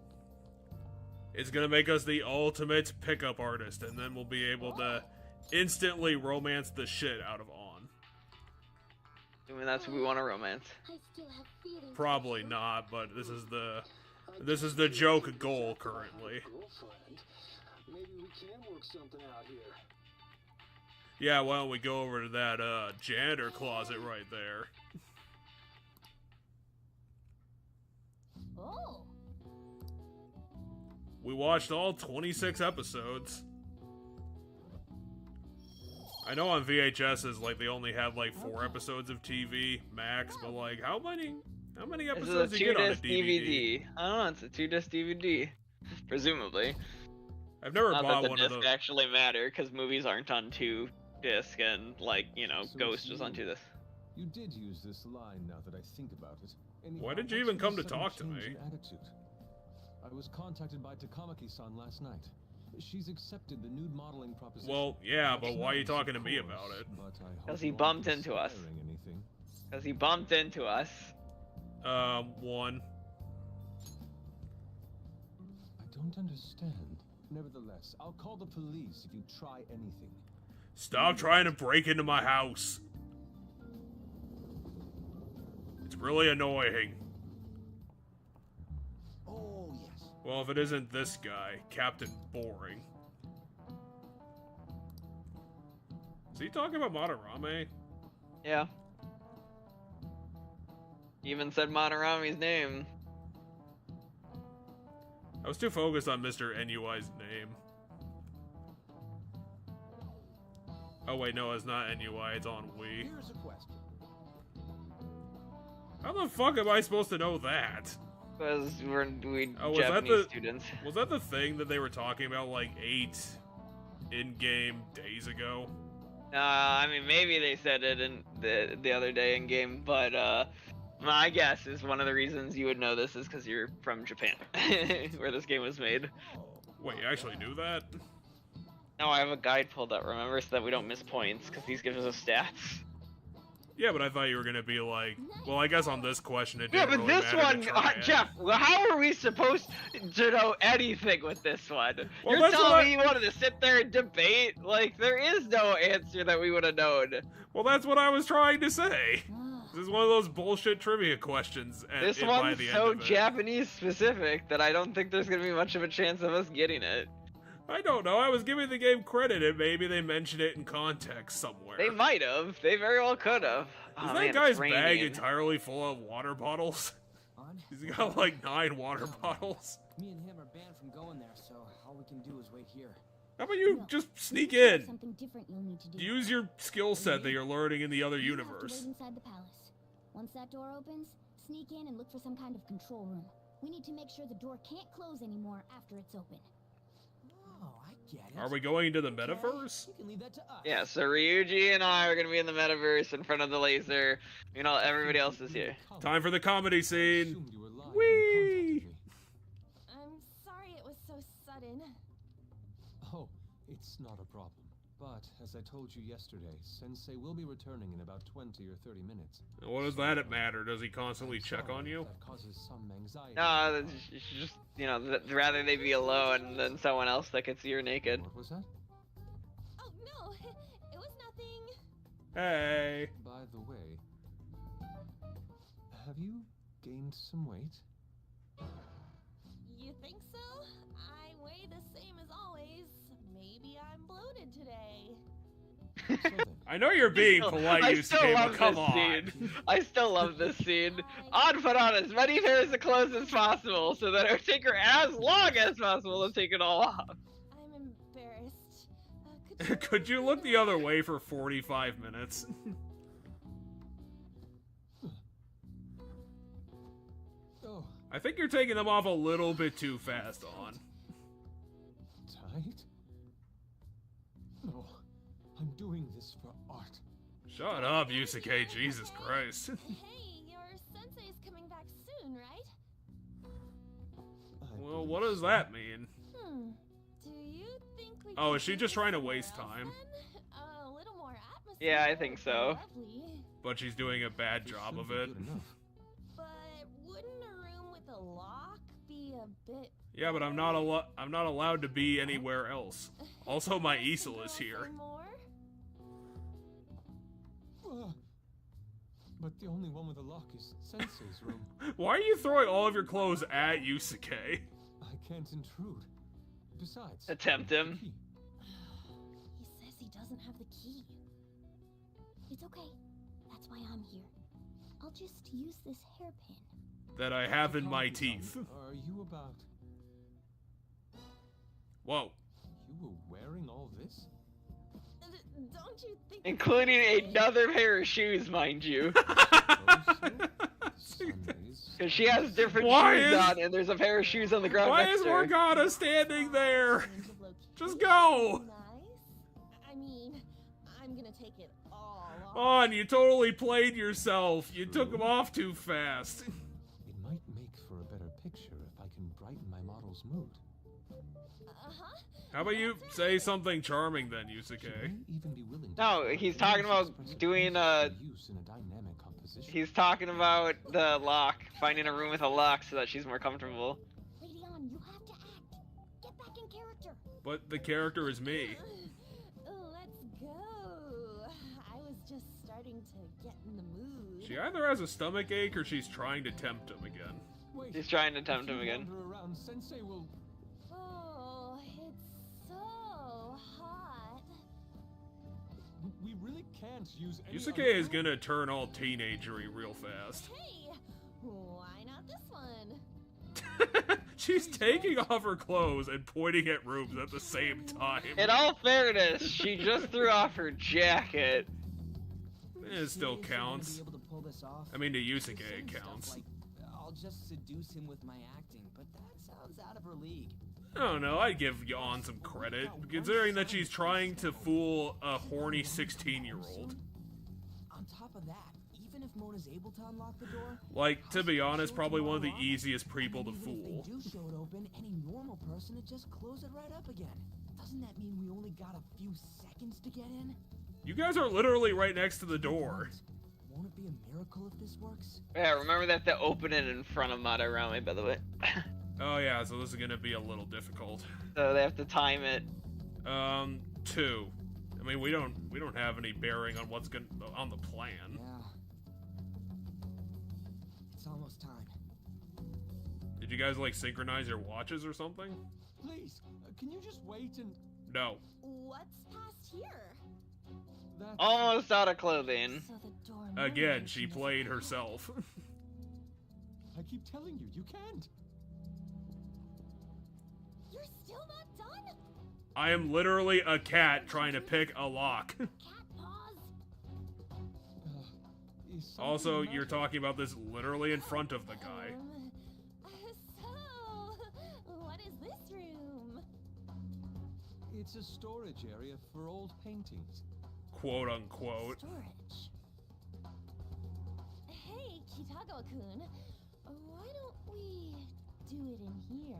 It's gonna make us the ultimate pickup artist, and then we'll be able to instantly romance the shit out of On. I mean, that's what we want to romance. I still have feelings. Probably not, but this is the joke goal currently. Maybe we can work something out here. Yeah, why don't we go over to that janitor closet right there? Oh. We watched all 26 episodes. I know on VHS's like they only had like 4 episodes of TV max, but like how many episodes do you get on a DVD? I don't know, it's a 2-disc DVD, presumably. I've never Not bought that one the of disc those. actually matter, because movies aren't on 2-disc, and like, you know, So Ghost it's was on you. 2-disc. You did use this line now that I think about it. Anyhow, Why did you what's even the come to sudden talk to change me? in attitude? I was contacted by Takamaki-san last night. She's accepted the nude modeling proposition. Well, yeah, Much but why are you nice, talking to of me course, about it? but I hope 'Cause he you aren't bumped into us. inspiring anything. Because he bumped into us. One. I don't understand. Nevertheless, I'll call the police if you try anything. Stop trying to break into my house. It's really annoying. Oh, yes. Well, if it isn't this guy, Captain Boring. Is he talking about Madarame? Yeah. He even said Madarami's name. I was too focused on Mr. NUI's name. Oh wait, no, it's not NUI, it's on Wii. Here's a question. How the fuck am I supposed to know that? Because we Oh, was Japanese students. Was that the thing that they were talking about like 8 in-game days ago? I mean, maybe they said it in the other day in game, but my guess is one of the reasons you would know this is because you're from Japan, where this game was made. Wait, you actually knew that? No, I have a guide pulled up, remember, so that we don't miss points, because these gives us stats. Yeah, but I thought you were gonna be like, well, I guess on this question it Yeah, didn't but really this matter one, to try it. Jeff, how are we supposed to know anything with this one? Well, You're that's what telling me you wanted to sit there and debate? Like, there is no answer that we would have known. Well, that's what I was trying to say. This is one of those bullshit trivia questions. This by one's the so end of it. Japanese specific that I don't think there's gonna be much of a chance of us getting it. I don't know. I was giving the game credit, and maybe they mentioned it in context somewhere. They might have. They very well could have. Is Oh, that man, guy's it's bag raining. entirely full of water bottles? On? He's got like 9 water bottles. Me and him are banned from going there, so all we can do is wait here. How about you Look, just sneak there's in? Something different you'll need to do. Use your skill set that you're learning in the other You have to universe. wait inside the palace. Once that door opens, sneak in and look for some kind of control room. We need to make sure the door can't close anymore after it's open. Oh, I get it. Are we going into the metaverse? You can leave that to us. Yeah, so Ryuji and I are gonna be in the metaverse in front of the laser. You know, everybody else is here. Time for the comedy I scene. assumed you were lying when Whee! you contacted me. I'm sorry it was so sudden. Oh, it's not a problem. But, as I told you yesterday, Sensei will be returning in about 20 or 30 minutes. What does that matter? Does he constantly check Sorry on if you? That causes some anxiety. No, it's just, you know, rather they be alone than someone else that could see you're naked. What was that? Oh no, it was nothing. Hey. By the way, have you gained some weight? You think so? I weigh the same as always. Maybe I'm bloated today. So then, I know you're being polite, I still Yusuke, love but come this on. scene. I still love this scene. I'd put on as many pairs of clothes as possible so that it would take her as long as possible to take it all off. I'm embarrassed. Could you look the other way for 45 minutes? oh, I think you're taking them off a little bit too fast, on. tight? No, I'm doing this for art. Shut up, Yusuke, Jesus Christ. Hey, your sensei's coming back soon, right? I Well, believe what does so. that mean? Do you think we Oh, could is she do just this trying to somewhere waste else time? then? A little more atmosphere. Yeah, I think would be so. Lovely. But she's doing a bad This job should of be it. good enough. But wouldn't a room with a lock be a bit? Yeah, but I'm not allowed to be anywhere else. Also, my easel is here. But the only one with a lock is Sensei's room. Why are you throwing all of your clothes at Yusuke? I can't intrude. Besides, Attempt him. key. He says he doesn't have the key. It's okay. That's why I'm here. I'll just use this hairpin. That I have in my Calm teeth. down. Are you about? Whoa. You were wearing all this? Don't you think? Including another pair of shoes, mind you. Sundays. Because she has different Why shoes is- on, and there's a pair of shoes on the ground Why next is to her. Morgana standing there? Change of location? Just go! Nice. I mean, I'm gonna take it all off. On, you totally played yourself. You took them off too fast. It might make for a better picture if I can brighten my model's mood. Uh-huh. How about you say something charming then, She Yusuke? may even be willing to No, try he's various talking about expressive doing, uses for use in a dynamic composition. He's talking about the lock, finding a room with a lock so that she's more comfortable. Lady On, you have to act. Get back in character. But the character is me. Let's go. I was just starting to get in the mood. She either has a stomach ache or she's trying to tempt him again. Wait, He's trying to if tempt you him again. wander around, Sensei will. Oh, it's so hot. We really can't use any Yusuke other is room. gonna turn all teenagery real fast. Hey, why not this one? She's taking off her clothes and pointing at rooms at the same time. In all fairness, she just threw off her jacket. It still counts. Be able to pull this off? I mean, to Yusuke, She's saying it counts. stuff like, I'll just seduce him with my acting, but that sounds out of her league. I don't know, I'd give Yawn some credit, considering that she's trying to fool a horny 16-year-old. On top of that, even if Mona's able to unlock the door, Like, to be honest, probably one of the easiest people to fool. If they do show it open, any normal person would just close it right up again. Doesn't that mean we only got a few seconds to get in? You guys are literally right next to the door. Won't it be a miracle if this works? Yeah, remember that to open it in front of Madarame, by the way. Oh yeah, so this is gonna be a little difficult. So they have to time it. 2. I mean, we don't have any bearing on what's on the plan. Yeah. It's almost time. Did you guys like synchronize your watches or something? Please, can you just wait and... No. What's past here? That's... Almost out of clothing. So the door Again, she played herself. I keep telling you, you can't. You're still not done? I am literally a cat trying to pick a lock. Cat paws. Is something Also, the you're matter? talking about this literally in front of the guy. So, what is this room? It's a storage area for old paintings. Quote unquote. Storage. Hey, Kitagawa-kun, why don't we do it in here?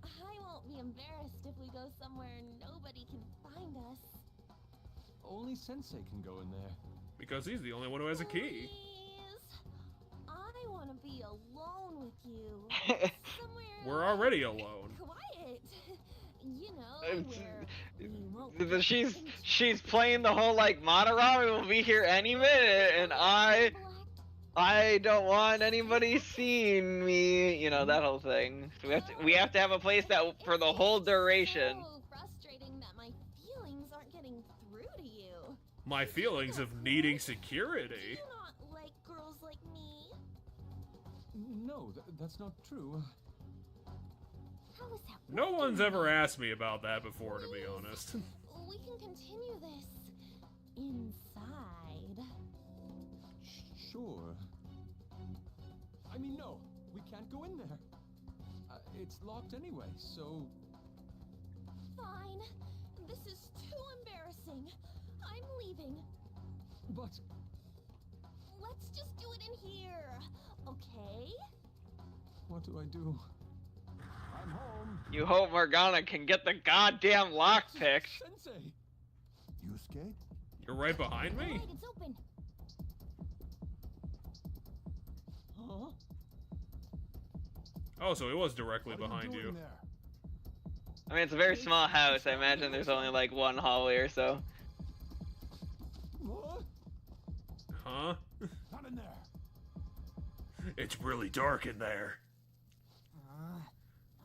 I won't be embarrassed if we go somewhere nobody can find us. Only Sensei can go in there. Because he's the only one who has a key. Please. I want to be alone with you. Somewhere We're already alone. quiet. You know, where we won't be She's playing the whole like Madarame will be here any minute, and I don't want anybody seeing me. You know, that whole thing. So we have to have a place that for the whole duration. So frustrating that my feelings aren't getting through to you. My feelings of needing Do security. you not like girls like me? No, that's not true. How is that? No working? one's ever asked me about that before, to be honest. We can continue this inside. Sure. I mean, no, we can't go in there. It's locked anyway, so... Fine. This is too embarrassing. I'm leaving. But... Let's just do it in here, okay? what do I do? I'm home. You hope Morgana can get the goddamn lockpick. Sensei! Yusuke? You're right behind me? Alright, it's open. Huh? Oh, so it was directly What are behind doing you. there? I mean, it's a very small house. I imagine there's only like one hallway or so. What? Huh? Not in there. It's really dark in there.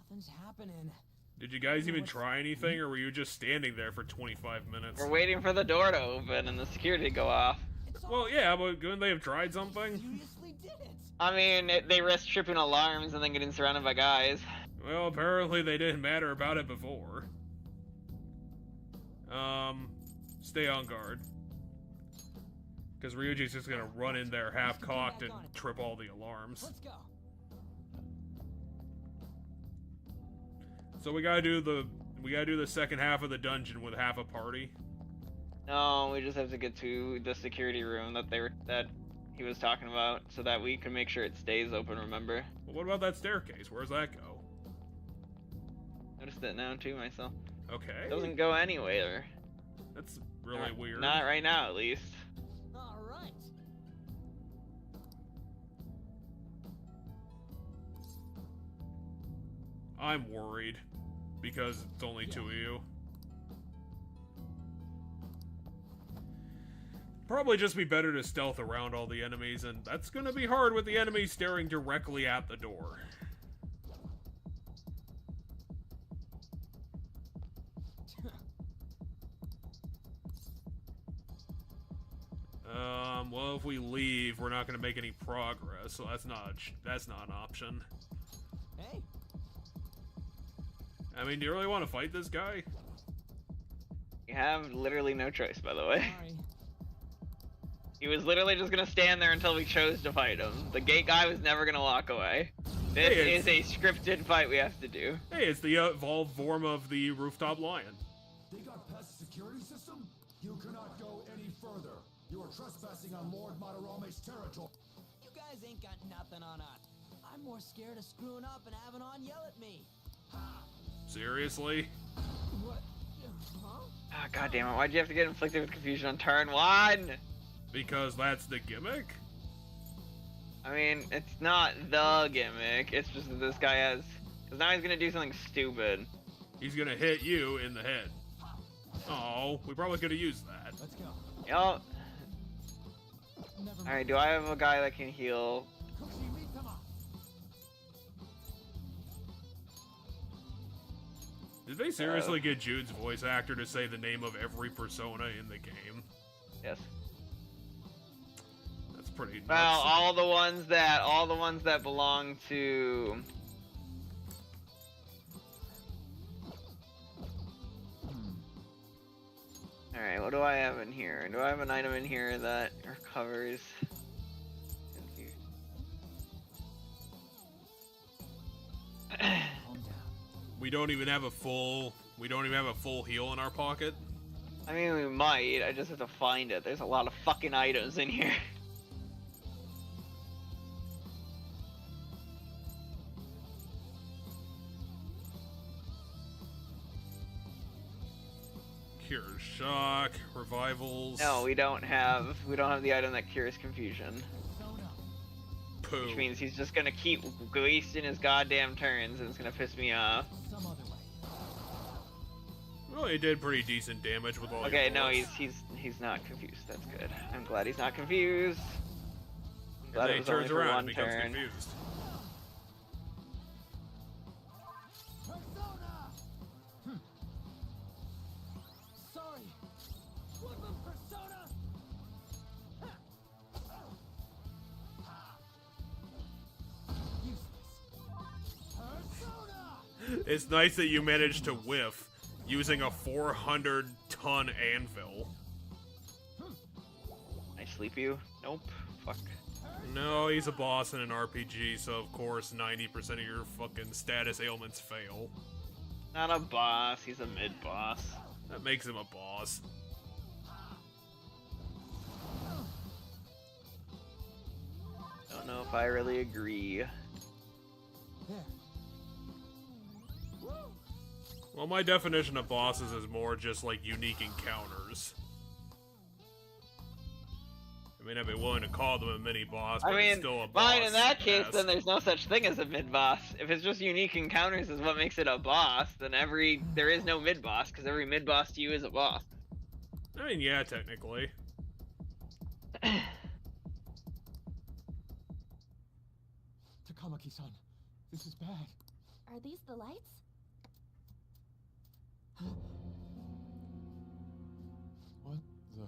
Nothing's happening. Did you guys even try anything, or were you just standing there for 25 minutes? We're waiting for the door to open and the security to go off. Well, yeah, but couldn't they have tried something? Seriously did it. I mean, they risk tripping alarms and then getting surrounded by guys. Well, apparently they didn't matter about it before. Stay on guard. Because Ryuji's just gonna run in there half-cocked and trip all the alarms. Let's go. So we gotta do the second half of the dungeon with half a party. No, we just have to get to the security room that he was talking about, so that we can make sure it stays open. Remember? Well, what about that staircase? Where's that go? Noticed it now too myself. Okay. It doesn't go anywhere. That's really weird. Not right now, at least. All right. I'm worried. Because it's only two of you. Probably just be better to stealth around all the enemies, and that's gonna be hard with the enemies staring directly at the door. Well, if we leave, we're not gonna make any progress, so that's not an option. Hey. I mean, do you really want to fight this guy? You have literally no choice, by the way. Sorry. He was literally just gonna stand there until we chose to fight him. The gate guy was never gonna walk away. This is a scripted fight we have to do. Hey, it's the evolved form of the rooftop lion. They got past the security system? You cannot go any further. You are trespassing on Lord Madarame's territory. You guys ain't got nothing on us. I'm more scared of screwing up and having On yell at me. Seriously? What? Huh? Ah, God damn it! Why'd you have to get inflicted with confusion on turn 1? Because that's the gimmick? I mean, it's not the gimmick. It's just that this guy has. Because now he's gonna do something stupid. He's gonna hit you in the head. Oh, we probably could have used that. Let's go. Yup. Alright, do I have a guy that can heal? Did they seriously get Jude's voice actor to say the name of every persona in the game? Yes. That's pretty nuts. Well, all the ones that belong to. Alright, what do I have in here? Do I have an item in here that recovers? We don't even have a full heal in our pocket. I mean, we might. I just have to find it. There's a lot of fucking items in here. Cure shock, revivals. No, we don't have the item that cures confusion. Poo. Which means he's just gonna keep wasting his goddamn turns, and it's gonna piss me off. Well, he did pretty decent damage with all. Okay, no, he's not confused. That's good. I'm glad he's not confused. I'm glad And then it he was only turns for around one and becomes turn. confused. Sorry. Woodland persona. It's nice that you managed to whiff using a 400-ton anvil. I sleep you? Nope. Fuck. No, he's a boss in an RPG, so of course 90% of your fucking status ailments fail. Not a boss. He's a mid-boss. That makes him a boss. Don't know if I really agree. Well, my definition of bosses is more just like unique encounters. I mean, I'd be willing to call them a mini-boss, but it's still a boss. Fine, in that case, yes. then there's no such thing as a mid-boss. If it's just unique encounters is what makes it a boss, then there is no mid-boss, because every mid-boss to you is a boss. I mean, yeah, technically. Takamaki-san, this is bad. Are these the lights? What the...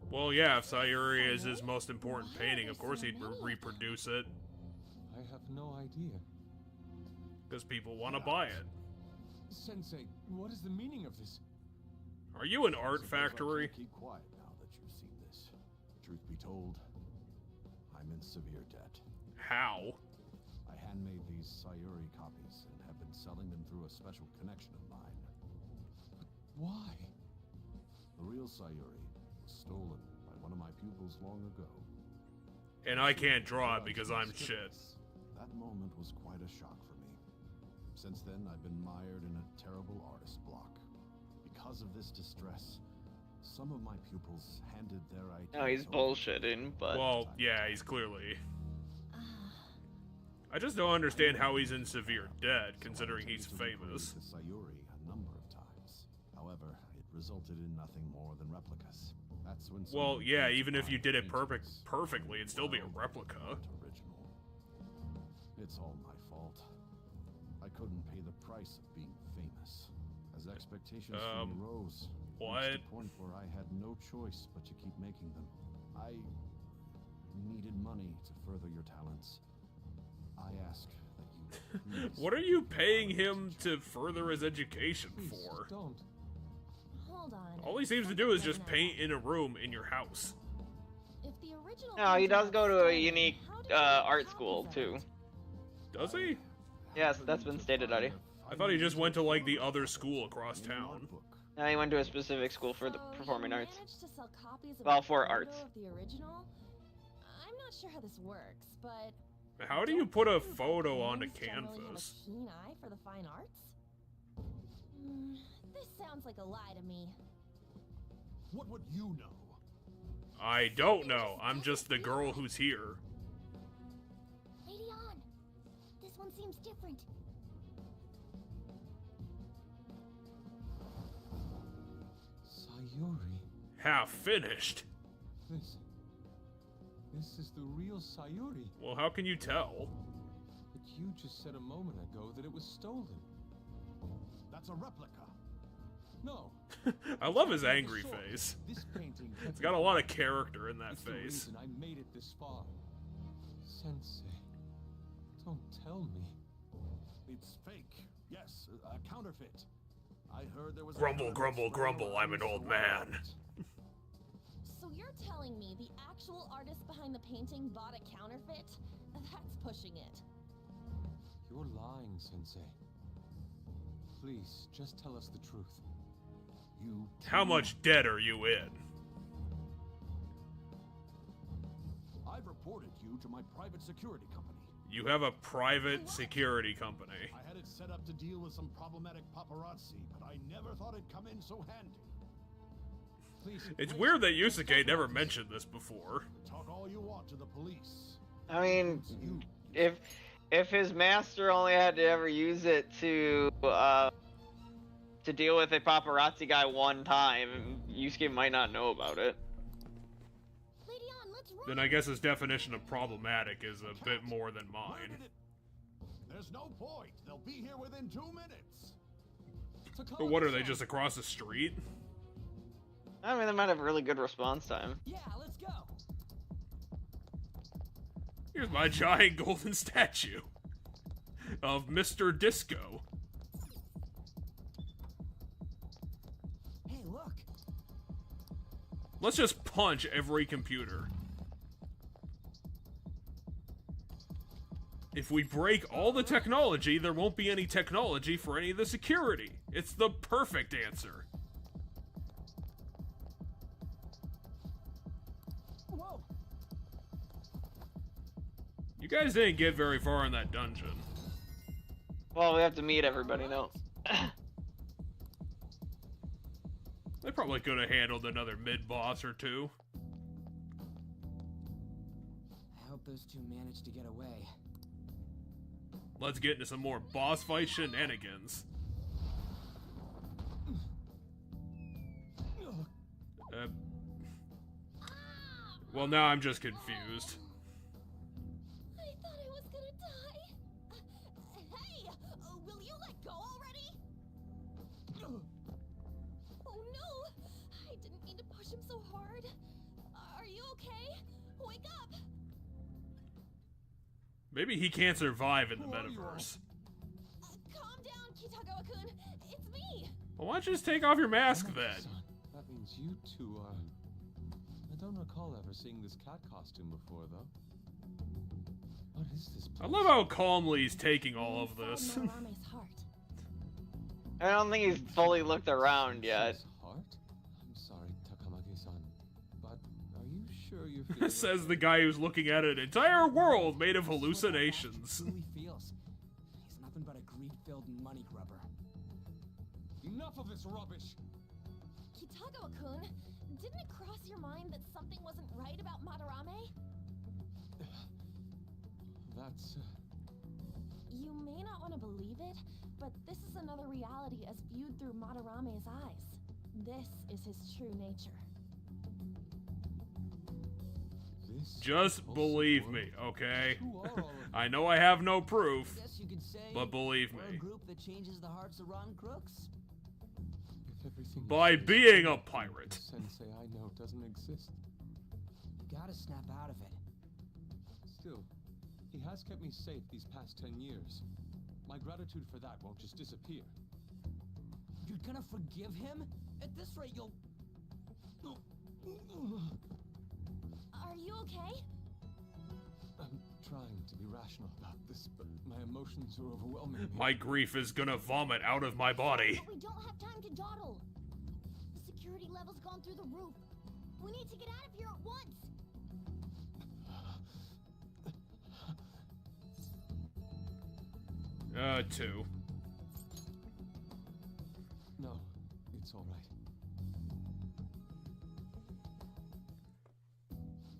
Well, yeah, if Sayuri is his most important painting, of course he'd reproduce it. I have no idea. Because people want to buy it. Sensei, what is the meaning of this? Are you an art factory? Keep quiet now that you've seen this. Truth be told, I'm in severe debt. How? I handmade these Sayuri copies and have been selling them through a special connection of mine. Why? The real Sayuri was stolen by one of my pupils long ago. And I can't draw it because I'm shit. That moment was quite a shock for me. Since then, I've been mired in a terrible artist block. Because of this distress, some of my pupils handed their ideas. No, he's bullshitting, but... Well, yeah, he's clearly... I just don't understand how he's in severe debt, considering he's famous. Sayuri a number of times. However, it resulted in nothing more than replicas. That's when. Well, yeah, even if you did it perfectly, it'd still be a replica. Original. It's all my fault. I couldn't pay the price of being famous. As expectations from me rose, what? reached a point where I had no choice but to keep making them. I needed money to further your talents. I ask that you What are you paying him to further his education for? Don't. Hold on. All he seems to do is just paint in a room in your house. If the original No, he painting does was go to a stolen, unique how did you get art copies school of too. it? Does he? Yes, that's been stated already. I thought he just went to, like, the other school across town. No, he went to a specific school for the So performing you arts. managed to sell copies of Well, a for photo arts. of the original? I'm not sure how this works, but How do you don't put a you think photo onto humans generally have a canvas? keen eye for the fine arts? This sounds like a lie to me. What would you know? I don't know. I'm just the girl who's here. Lady On, this one seems different. Sayuri. Half finished. This is the real Sayuri. Well, how can you tell? But you just said a moment ago that it was stolen. That's a replica. No. I love his Not the angry source. face. This painting. It's got a lot of character in that It's the face. reason I made it this far. Sensei, don't tell me. It's fake. Yes, a counterfeit. I heard there was Grumble, a grumble, grumble, I'm an old man. So you're telling me the actual artist behind the painting bought a counterfeit? That's pushing it. You're lying, Sensei. Please, just tell us the truth. You. How much debt are you in? I've reported you to my private security company. You have a private security company. I had it set up to deal with some problematic paparazzi, but I never thought it'd come in so handy. Please. It's wait. weird that Yusuke never mentioned this before. Talk all you want to the police. I mean, You. if his master only had to ever use it to deal with a paparazzi guy one time, Yusuke might not know about it. Lady On, let's run. Then I guess his definition of problematic is a bit more than Where mine. did it? There's no point. They'll be here within 2 minutes. But what are they, just across the street? I mean, they might have really good response time. Yeah, let's go. Here's my giant golden statue of Mr. Disco. Hey, look. Let's just punch every computer. If we break all the technology, there won't be any technology for any of the security. It's the perfect answer. Whoa. You guys didn't get very far in that dungeon. Well, we have to meet everybody now. They probably could have handled another mid-boss or two. I hope those two managed to get away. Let's get into some more boss fight shenanigans. Well, now I'm just confused. I thought I was gonna die. Hey, will you let go already? Oh no, I didn't mean to push him so hard. Are you okay? Wake up. Maybe he can't survive in the Who are you metaverse. Calm down, Kitagawa-kun. It's me. Well, why don't you just take off your mask then? That means you two are... I don't recall ever seeing this cat costume before, though. What is this place? I love how calmly he's taking all of this. Inside Marame's heart. I don't think he's fully looked around yet. His heart? I'm sorry, Takamaki-san, but are you sure you're feeling Says okay? the guy who's looking at an entire world made of hallucinations. Truly feels. He's nothing but a greed-filled money grubber. Enough of this rubbish! Kitagawa-kun, didn't it cross your mind that something wasn't right about Madarame? That's... You may not want to believe it, but this is another reality as viewed through Madarame's eyes. This is his true nature. this... Just awful believe world? me, okay? Who are all of you? I know I have no proof, Guess you could say but believe we're a me. group that changes the hearts of rotten crooks. If everything By you say is being true, a pirate. Sensei I know doesn't exist. You gotta snap out of it. Still, he has kept me safe these past 10 years. my gratitude for that won't just disappear. You're gonna forgive him? At this rate, you'll... Are you okay? I'm trying to be rational about this, but my emotions are overwhelming me. My grief is gonna vomit out of my body. But we don't have time to dawdle. The security level's gone through the roof. We need to get out of here at once. 2. No, it's all right.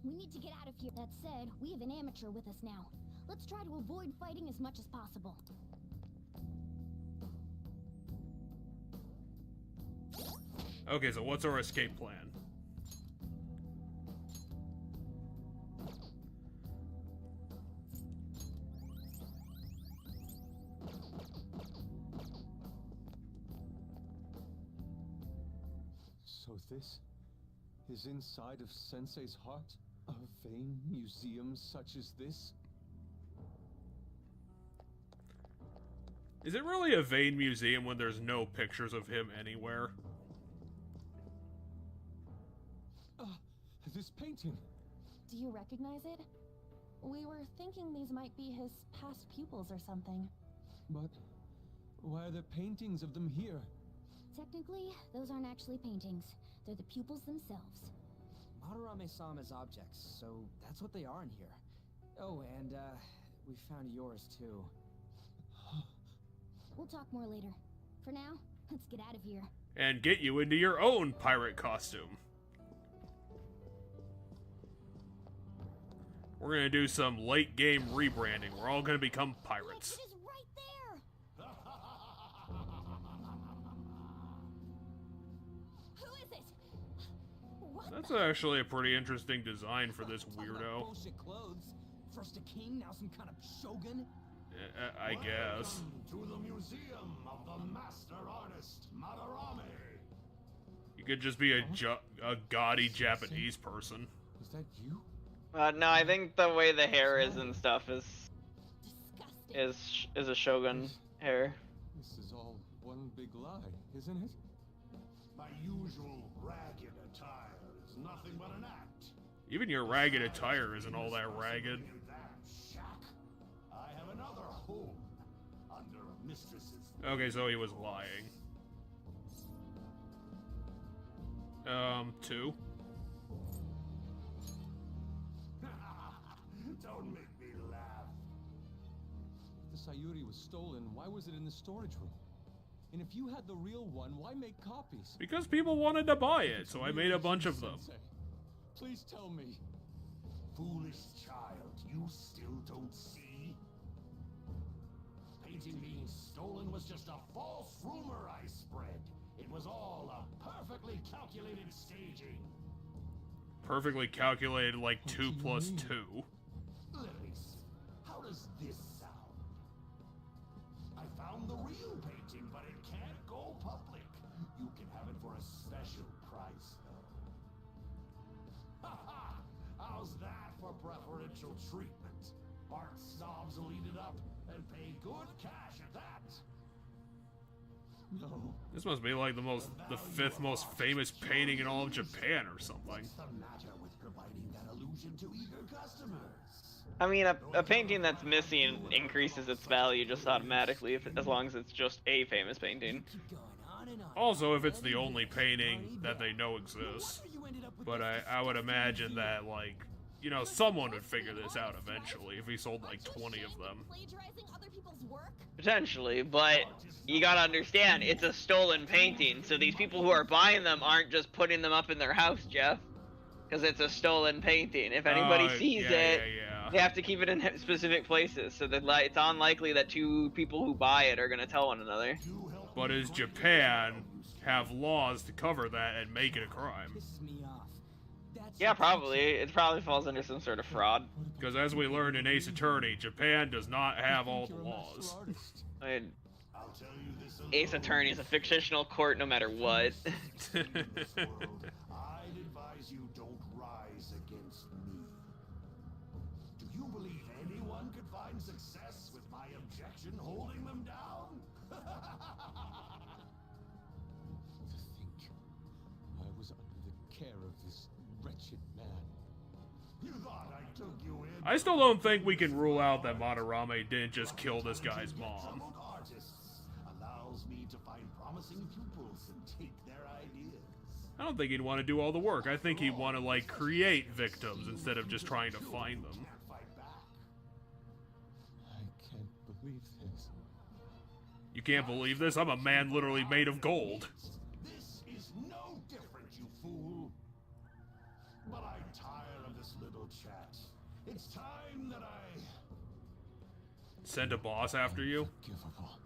We need to get out of here. That said, we have an amateur with us now. Let's try to avoid fighting as much as possible. Okay, so what's our escape plan? So this is inside of Sensei's heart? A vain museum such as this? Is it really a vain museum when there's no pictures of him anywhere? This painting. Do you recognize it? We were thinking these might be his past pupils or something. But why are there paintings of them here? Technically, those aren't actually paintings. They're the pupils themselves. Madarame saw them as objects, so that's what they are in here. Oh, and, we found yours, too. We'll talk more later. For now, let's get out of here. And get you into your own pirate costume. We're gonna do some late game rebranding. We're all gonna become pirates. It is right there! Who is it? What That's the? actually a pretty interesting design for this Talk about weirdo. bullshit clothes. First a king, now some kind of shogun. I guess. Welcome to the Museum of the Master Artist, Madarame. You could just be a gaudy Japanese person. Is that you? No, I think the way the hair is and stuff is Disgusting. is a shogun hair. This is all one big lie, isn't it? My usual ragged attire is nothing but an act. Even your ragged attire isn't all that ragged. In that shack, I have another home under a mistress's. Okay, so he was lying. 2. Don't make me laugh. If the Sayuri was stolen, why was it in the storage room? And if you had the real one, why make copies? Because people wanted to buy it, so I made a bunch of them. Sensei, please tell me. Foolish child, you still don't see? Painting being stolen was just a false rumor I spread. It was all a perfectly calculated staging. Perfectly calculated like 2 plus 2. Let me see. How does this sound? I found the real painting, but it can't go public. You can have it for a special price, though. Ha ha! How's that for preferential treatment? Art snobs will eat it up and pay good cash at that. No. This must be like the 5th most famous painting in all of Japan or something. What's the matter with providing that illusion to eager customers? I mean, a painting that's missing increases its value just automatically as long as it's just a famous painting. Keep going on and on. Also, if it's the only painting that they know exists. But I would imagine that, like, you know, someone would figure this out eventually if he sold like 20 of them. Plagiarizing other people's work? Potentially, but you gotta understand, it's a stolen painting, so these people who are buying them aren't just putting them up in their house, Jeff. Because it's a stolen painting. If anybody sees it, they have to keep it in specific places, so that it's unlikely that 2 people who buy it are gonna tell one another. But does Japan have laws to cover that and make it a crime? Pisses me off. That's Yeah, probably. It probably falls under some sort of fraud. Because as we learned in Ace Attorney, Japan does not have all the laws. I mean, I'll tell you this alone. Ace Attorney is a fictional court no matter what. In this world, I'd advise you don't rise against me. Do you believe anyone anyone could find success with my objection holding them down? To think I was under the care of this wretched man. You thought I took you in? I still don't think we can rule out that Madarame didn't just kill this guy's mom. Troubled artists allows me to find promising pupils and take their ideas. I don't think he'd want to do all the work. I think he'd want to, like, create victims instead of just trying to find them. Can't fight back. I can't believe this. You can't believe this? I'm a man literally made of gold. This is no different, you fool. But I'm tired of this little chat. It's time that I... Send a boss after you? Unforgivable.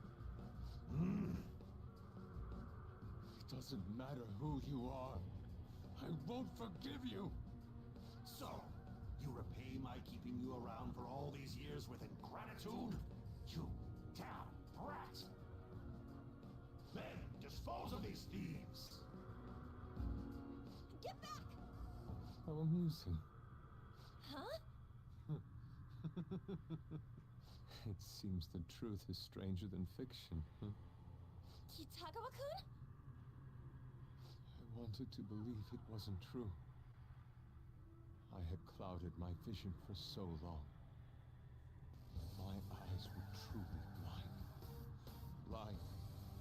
It doesn't matter who you are. I won't forgive you. So, you repay my keeping you around for all these years with ingratitude? You damn brat! Then, dispose of these thieves! Get back! How amusing. Huh? It seems the truth is stranger than fiction. Kitagawa-kun? I wanted to believe it wasn't true. I had clouded my vision for so long. My eyes were truly blind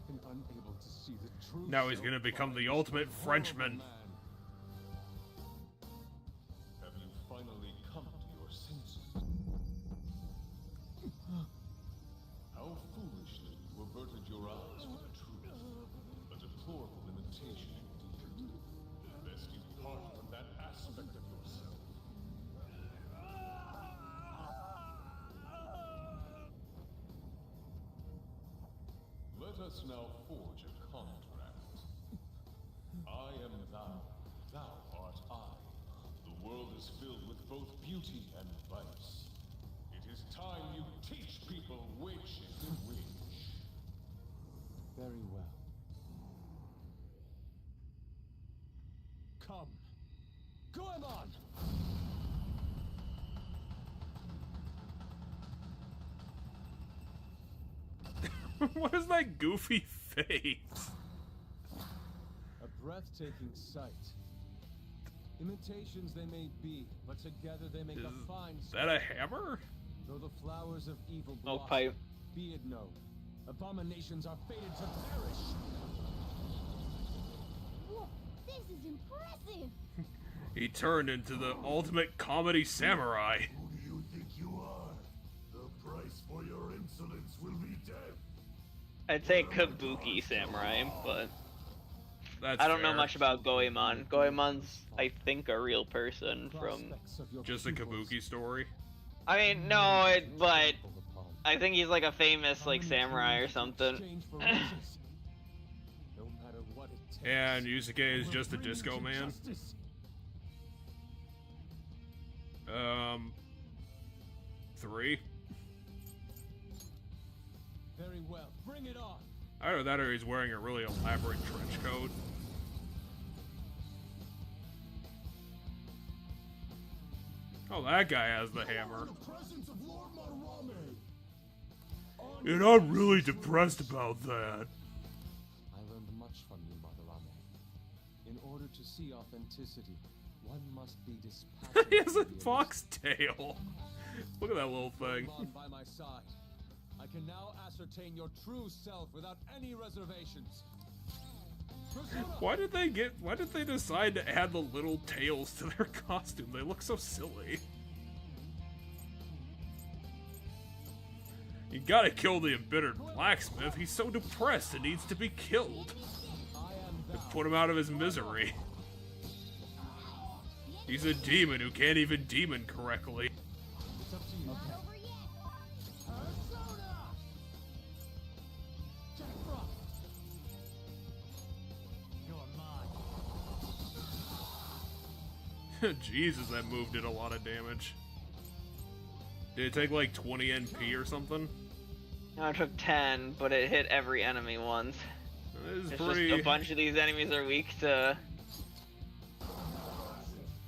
and unable to see the truth. Now he's gonna become the ultimate Frenchman. Have you finally come to your senses? How foolishly you averted your eyes from the truth. A deplorable imitation indeed. Lest you part from that aspect of yourself. Let us now forge a contract. I am thou, thou art I. The world is filled with both beauty and vice. It is time you teach people which is which. Very well. Come. Goemon! What is that goofy face? A breathtaking sight. Imitations they may be, but together they make a fine Is that a hammer? Though the flowers of evil Smoke blossom, pipe. be it known, abominations are fated to perish. Whoa, this is impressive. He turned into the ultimate comedy samurai. Who do you think you are? The price for your insolence will be death. I'd say Kabuki Samurai, but That's I don't know fair. much about Goemon. Goemon's, I think, a real person from... Prospects of your Just a pupils Kabuki story. I mean, no, but stumbled upon. I think he's like a famous, like, samurai or something. Exchange for riches. No matter what it takes, And Yusuke is we'll just a bring disco you to man. justice. 3. Very well, bring it on. Either that or he's wearing a really elaborate trench coat. Oh, that guy has the hammer. The presence of Lord Madarame. And I'm really depressed about that. I learned much from you, Madarame. In order to see authenticity, one must be dispassionate. He has a to the foxtail. Look at that little thing. Come on by my side. I can now ascertain your true self without any reservations. Persona! Why did they decide to add the little tails to their costume? They look so silly. You gotta kill the embittered blacksmith. He's so depressed and needs to be killed. I am To thou. put him out of his misery. He's a demon who can't even demon correctly. It's up to you. Not over yet. Persona! Jack Frost! You're mine. Jesus, that move did a lot of damage. Did it take like 20 NP or something? No, it took 10, but it hit every enemy once. This is It's pretty... just a bunch of these enemies are weak to...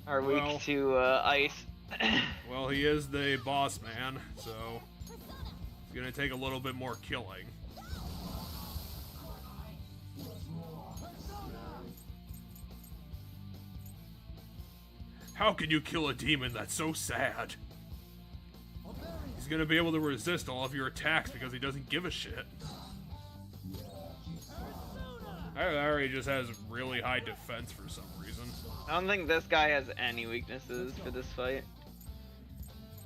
Well- ice. Well, he is the boss man, so it's gonna take a little bit more killing. How can you kill a demon? That's so sad. He's gonna be able to resist all of your attacks because he doesn't give a shit. Larry just has really high defense for some reason. I don't think this guy has any weaknesses for this fight.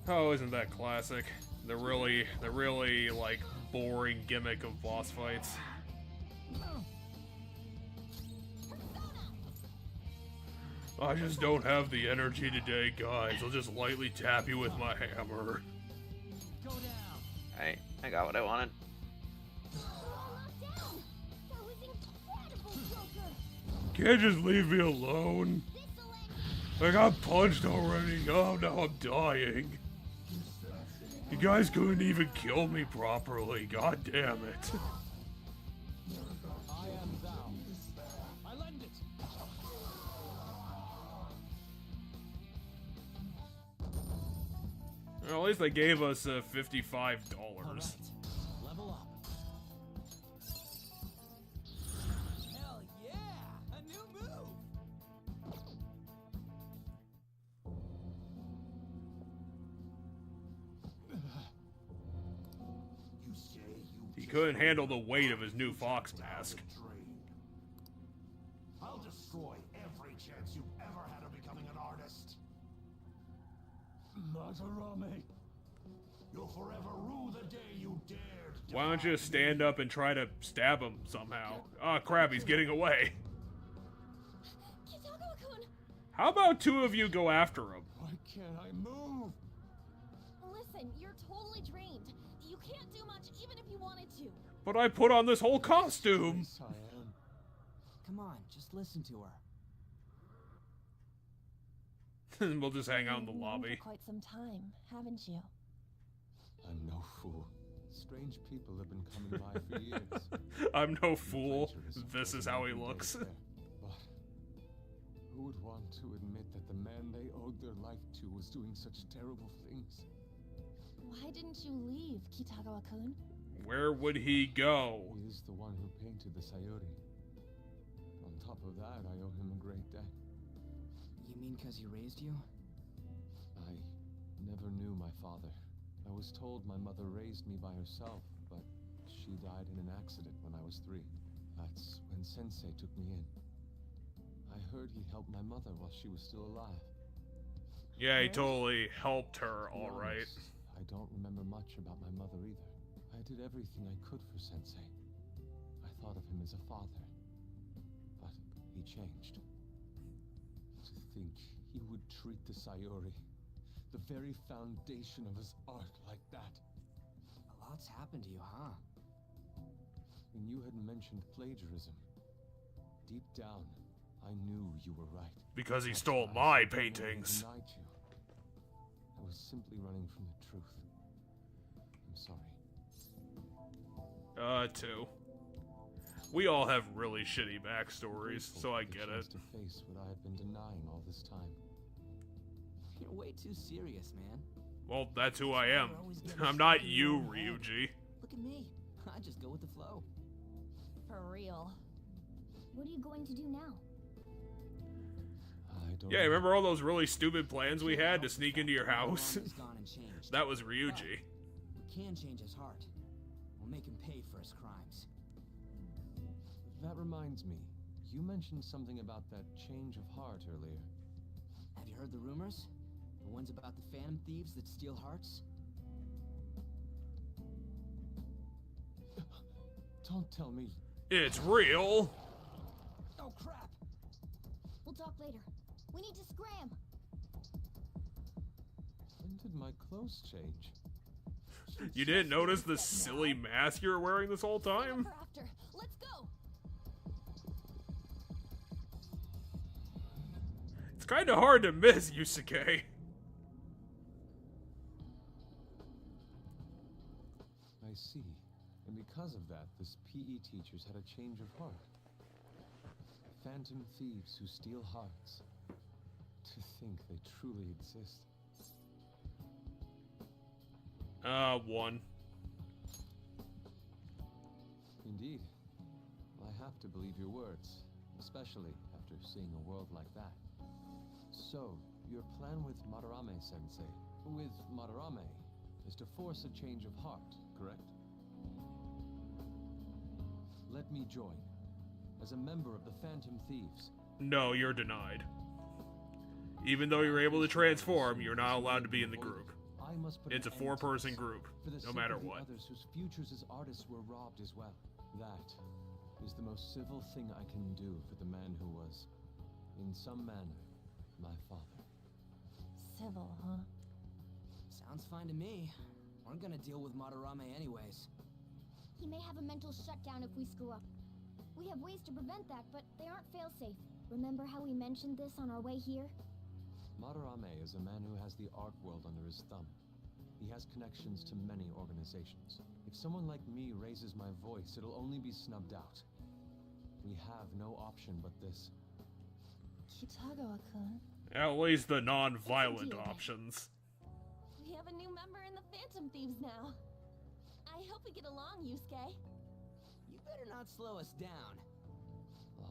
Oh, isn't that classic? The really like boring gimmick of boss fights. I just don't have the energy today, guys. I'll just lightly tap you with my hammer. Alright, I got what I wanted. Can't just leave me alone. I got punched already. Oh, now I'm dying. You guys couldn't even kill me properly. God damn it. I am thou. I lend it. Well, at least they gave us $55. Right. Level up. Hell yeah! A new move. You say you He couldn't handle the weight of his new fox mask. I'll destroy every chance you've ever had of becoming an artist. Madarame, you'll forever rue the day you dared. Why don't you stand up and try to stab him somehow? Oh crap, he's getting away. Kitagawa-kun! How about two of you go after him? Why can't I move? Listen, you're totally drained. You can't do much even if you wanted to. But I put on this whole costume. Yes, I am. Come on, just listen to her. We'll just hang out in the You've known lobby. for quite some time, haven't you? I'm no fool. Strange people have been coming by for years. I'm no fool. This is how he looks. But who would want to admit that the man they owed their life to was doing such terrible things? Why didn't you leave, Kitagawa-kun? Where would he go? He is the one who painted the Sayori. On top of that, I owe him a great debt. You mean because he raised you? I never knew my father. I was told my mother raised me by herself, but she died in an accident when I was 3. That's when Sensei took me in. I heard he helped my mother while she was still alive. Yeah, he totally helped her, To be alright. honest, I don't remember much about my mother either. I did everything I could for Sensei. I thought of him as a father. But he changed. To think he would treat the Sayori, the very foundation of his art, like that. A lot's happened to you, huh? When you had mentioned plagiarism, deep down, I knew you were right. Because he That's stole why I my never paintings. denied you. I was simply running from the truth. I'm sorry. Two. We all have really shitty backstories, so I get it. To face what I have been denying all this time. You're way too serious, man. Well, that's who I am. I'm not you, Ryuji. Look at me. I just go with the flow. For real. What are you going to do now? I don't Yeah, know. remember all those really stupid plans we had to sneak into your house? Maruame's gone and changed. That was Ryuji. We can change his heart. We'll make him pay for his crimes. That reminds me. You mentioned something about that change of heart earlier. Have you heard the rumors? The ones about the phantom thieves that steal hearts? Don't tell me. It's real. Oh crap! We'll talk later. We need to scram. When did my clothes change? You didn't notice the silly mask you were wearing this whole time? Her after. Let's go. It's kind of hard to miss, Yusuke. I see. And because of that, this PE teacher's had a change of heart. Phantom thieves who steal hearts. To think they truly exist. 1. Indeed. I have to believe your words, especially after seeing a world like that. So, your plan with Madarame-sensei, with Madarame, is to force a change of heart, correct? Let me join. As a member of the Phantom Thieves. No, you're denied. Even though you're able to transform, you're not allowed to be in the group. It's a 4-person group, no matter what. Others whose futures as artists were robbed as well. That is the most civil thing I can do for the man who was, in some manner, my father. Civil, huh? Sounds fine to me. We're gonna deal with Madarame anyways. He may have a mental shutdown if we screw up. We have ways to prevent that, but they aren't fail-safe. Remember how we mentioned this on our way here? Madarame is a man who has the art world under his thumb. He has connections to many organizations. If someone like me raises my voice, it'll only be snubbed out. We have no option but this. Kitagawa-kun. At least the non-violent options. We have a new member in the Phantom Thieves now. I hope we get along, Yusuke. You better not slow us down.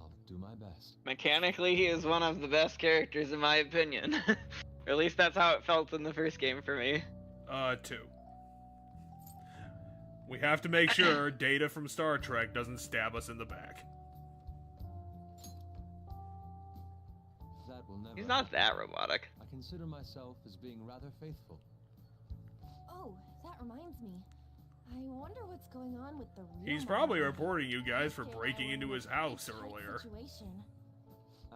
I'll do my best. Mechanically, he is one of the best characters in my opinion. Or at least that's how it felt in the first game for me. 2. We have to make sure Data from Star Trek doesn't stab us in the back. That will never He's not happen. that robotic. I consider myself as being rather faithful. Oh, that reminds me. I wonder what's going on with the real He's probably Madarame. reporting you guys for Yusuke and I breaking were into in his a house tight earlier. situation.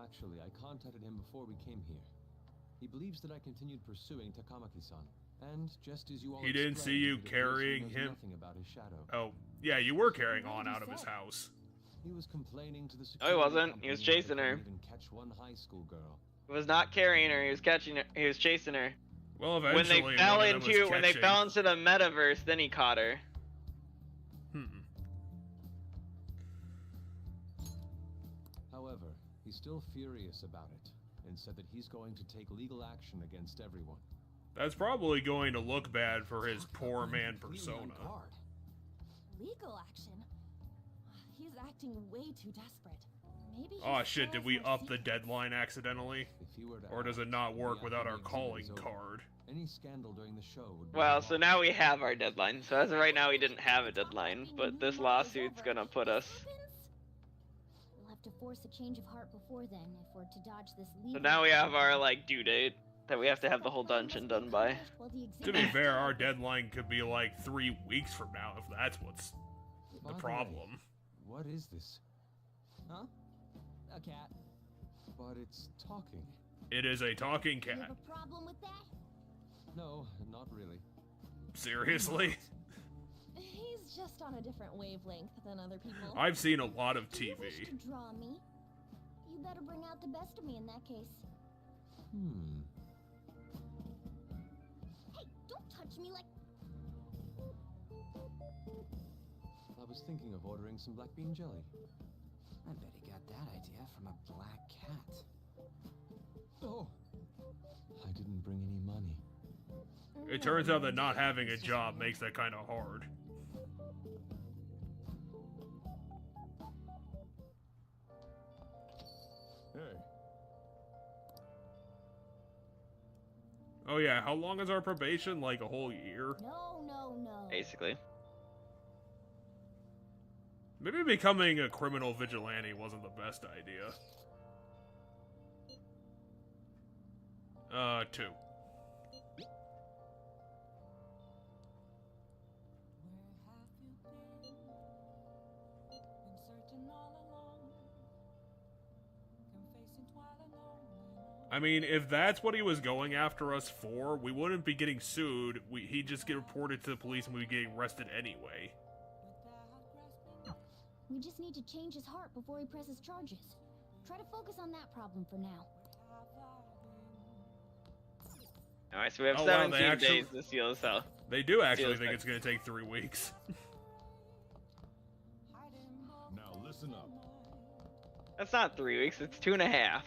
Actually, I contacted him before we came here. He believes that I continued pursuing Takamaki-san. And just as you all He didn't see explained, you it appears he carrying knows him? nothing about his shadow. Oh, yeah, you were carrying What on did he out of his say? house. He was complaining to the No, he security wasn't. He was company that chasing they her. couldn't even catch one high school girl. He was not carrying her. He was catching her. He was chasing her. Well, When eventually, they fell one of them was into catching. the metaverse, then he caught her. However, he's still furious about it, and said that he's going to take legal action against everyone. That's probably going to look bad for his poor man persona. Legal action? He's acting way too desperate. Maybe Oh he's shit, still did we has more up the secrets. deadline accidentally? If he were to Or does act, it not work the without our exhibit calling is over. card? Any scandal during the show would be Well, lost. so now we have our deadline. So as of right now, we didn't have a deadline, but this lawsuit's gonna put us. We'll have to force a change of heart before then if we're to dodge this legal. So now we have our like due date that we have to have the whole dungeon done by. To be fair, our deadline could be like 3 weeks from now if that's what's By the way, problem. What is this? Huh? A cat. But it's talking. It is a talking You have cat. a problem with that? No, not really. Seriously? He's just on a different wavelength than other people. I've seen a lot of Do you wish TV. to draw me? You better bring out the best of me in that case. Hey, don't touch me like... I was thinking of ordering some black bean jelly. I bet he got that idea from a black cat. Oh! I didn't bring any money. It turns out that not having a job makes that kind of hard. Hey. Oh yeah, how long is our probation? Like a whole year? No. Basically. Maybe becoming a criminal vigilante wasn't the best idea. 2. I mean, if that's what he was going after us for, we wouldn't be getting sued. He'd just get reported to the police and we'd be getting arrested anyway. We just need to change his heart before he presses charges. Try to focus on that problem for now. Alright, so we have Oh, wow, 17 they actually- days to seal this out. They do actually Feels think like- it's going to take 3 weeks. Now listen up. That's not 3 weeks, it's 2.5.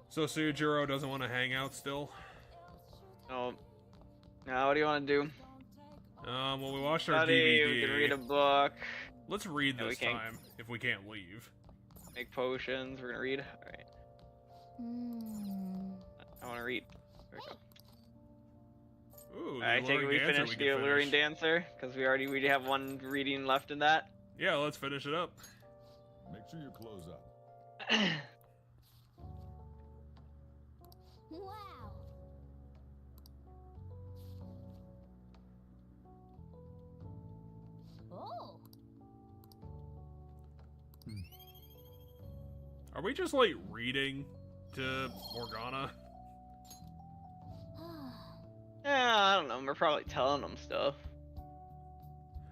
So Sujiro doesn't want to hang out still? Oh. Now, what do you want to do? Well, we watched our Study, DVD. we can read a book. Let's read Yeah, this time, if we can't leave. Make potions. We're gonna read. All right. I want to read. There we go. Ooh, I take it we finished the Alluring Dancer because we already have one reading left in that. Yeah, let's finish it up. Make sure you close up. Wow. Oh. Are we just like reading to Morgana? Yeah, I don't know. We're probably telling them stuff.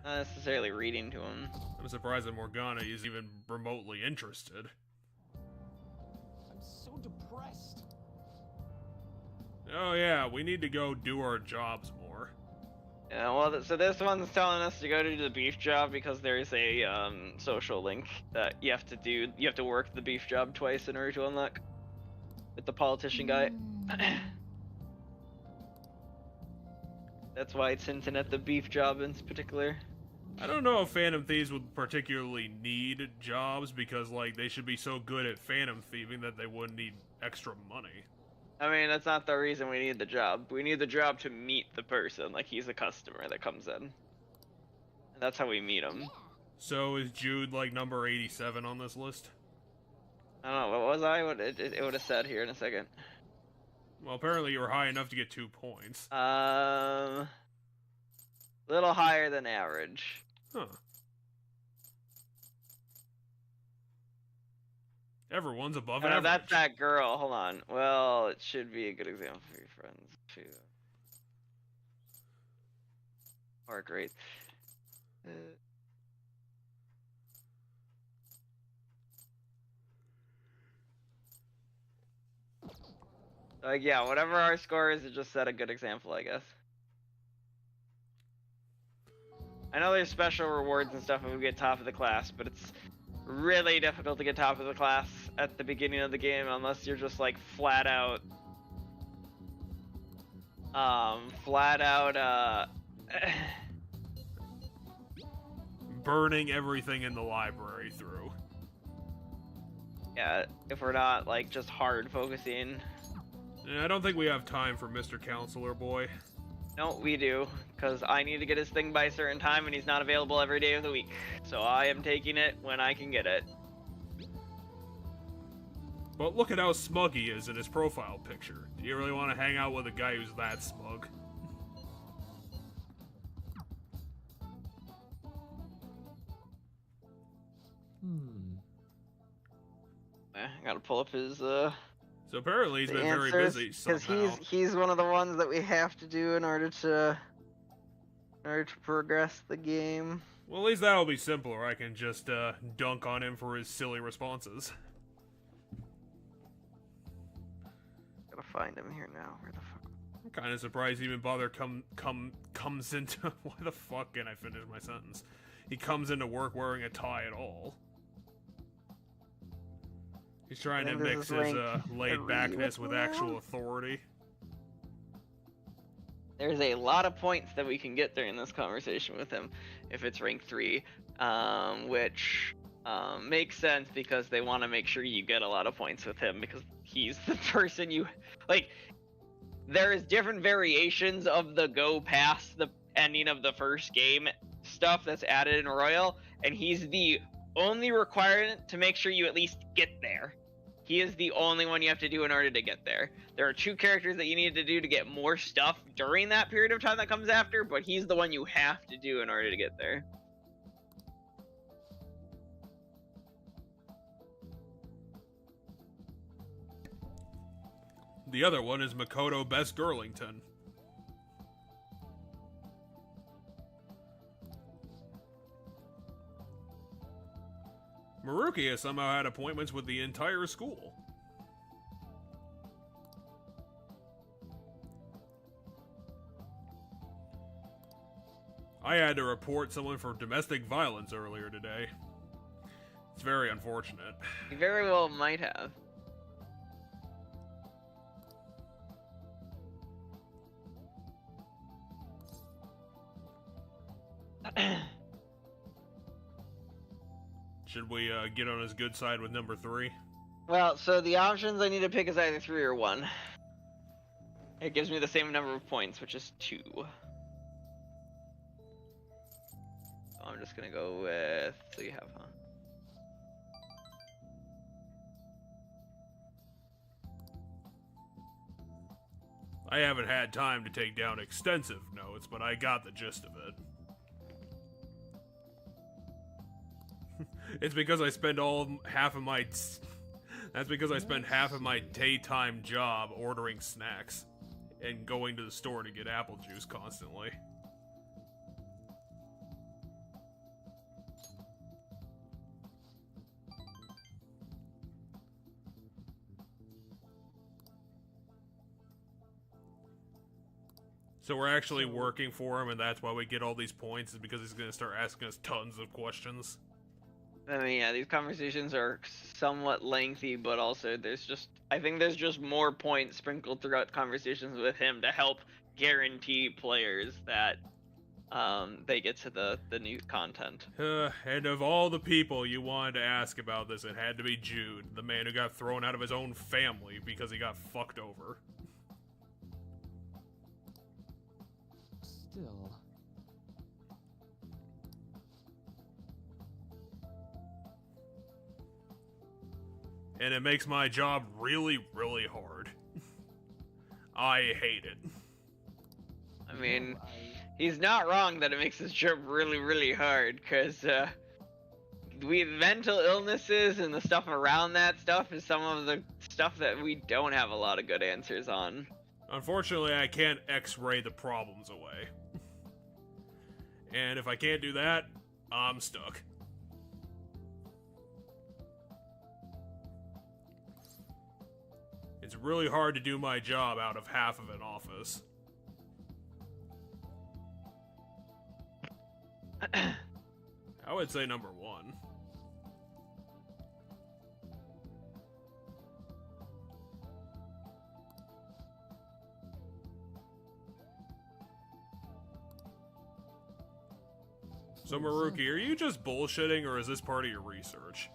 Not necessarily reading to them. I'm surprised that Morgana is even remotely interested. I'm so depressed. Oh yeah, we need to go do our jobs more. Yeah, well, so this one's telling us to go do the beef job because there's a social link that you have to do. You have to work the beef job twice in order to unlock. With the politician guy. That's why it's hinting at the beef job in particular. I don't know if Phantom Thieves would particularly need jobs because, like, they should be so good at Phantom Thieving that they wouldn't need extra money. I mean, that's not the reason we need the job. We need the job to meet the person, like he's a customer that comes in. And that's how we meet him. So is Jude, like, number 87 on this list? I don't know, what was I? What it would have said here in a second. Well, apparently you were high enough to get 2 points. Little higher than average. Huh. Everyone's above average. That's that girl. Hold on. Well, it should be a good example for your friends too. Or great. Like, yeah, whatever our score is, it just set a good example, I guess. I know there's special rewards and stuff if we get top of the class, but it's really difficult to get top of the class at the beginning of the game unless you're just like flat out burning everything in the library through. Yeah, if we're not like just hard focusing. I don't think we have time for Mr. Counselor Boy. No, we do, because I need to get his thing by a certain time and he's not available every day of the week. So I am taking it when I can get it. But look at how smug he is in his profile picture. Do you really want to hang out with a guy who's that smug? I gotta pull up his So apparently he's been very busy somehow. Because he's one of the ones that we have to do in order to progress the game. Well, at least that'll be simpler. I can just dunk on him for his silly responses. Gotta find him here now. Where the fuck? I'm kind of surprised he even comes into. Why the fuck can I finish my sentence? He comes into work wearing a tie at all. He's trying to mix his laid-backness with actual authority. There's a lot of points that we can get during this conversation with him if it's rank 3, which makes sense because they want to make sure you get a lot of points with him because he's the person you... Like, there's different variations of the go past the ending of the first game stuff that's added in Royal, and he's the only requirement to make sure you at least get there. He is the only one you have to do in order to get there. There are 2 characters that you need to do to get more stuff during that period of time that comes after, but he's the one you have to do in order to get there. The other one is Makoto Best Girlington. Maruki has somehow had appointments with the entire school. I had to report someone for domestic violence earlier today. It's very unfortunate. You very well might have. Should we get on his good side with number 3? Well, so the options I need to pick is either 3 or 1. It gives me the same number of points, which is 2. So I'm just gonna go with, so you have, huh? I haven't had time to take down extensive notes, but I got the gist of it. It's because I spend half of my daytime job ordering snacks and going to the store to get apple juice constantly. So we're actually working for him, and that's why we get all these points, is because he's going to start asking us tons of questions. I mean, yeah, these conversations are somewhat lengthy, but also I think there's just more points sprinkled throughout conversations with him to help guarantee players that they get to the new content. And of all the people you wanted to ask about this, it had to be Jude, the man who got thrown out of his own family because he got fucked over. Still. And it makes my job really, really hard. I hate it. I mean, he's not wrong that it makes his job really, really hard, because mental illnesses and the stuff around that stuff is some of the stuff that we don't have a lot of good answers on. Unfortunately, I can't X-ray the problems away. And if I can't do that, I'm stuck. It's really hard to do my job out of half of an office. I would say number 1. So Maruki, are you just bullshitting, or is this part of your research?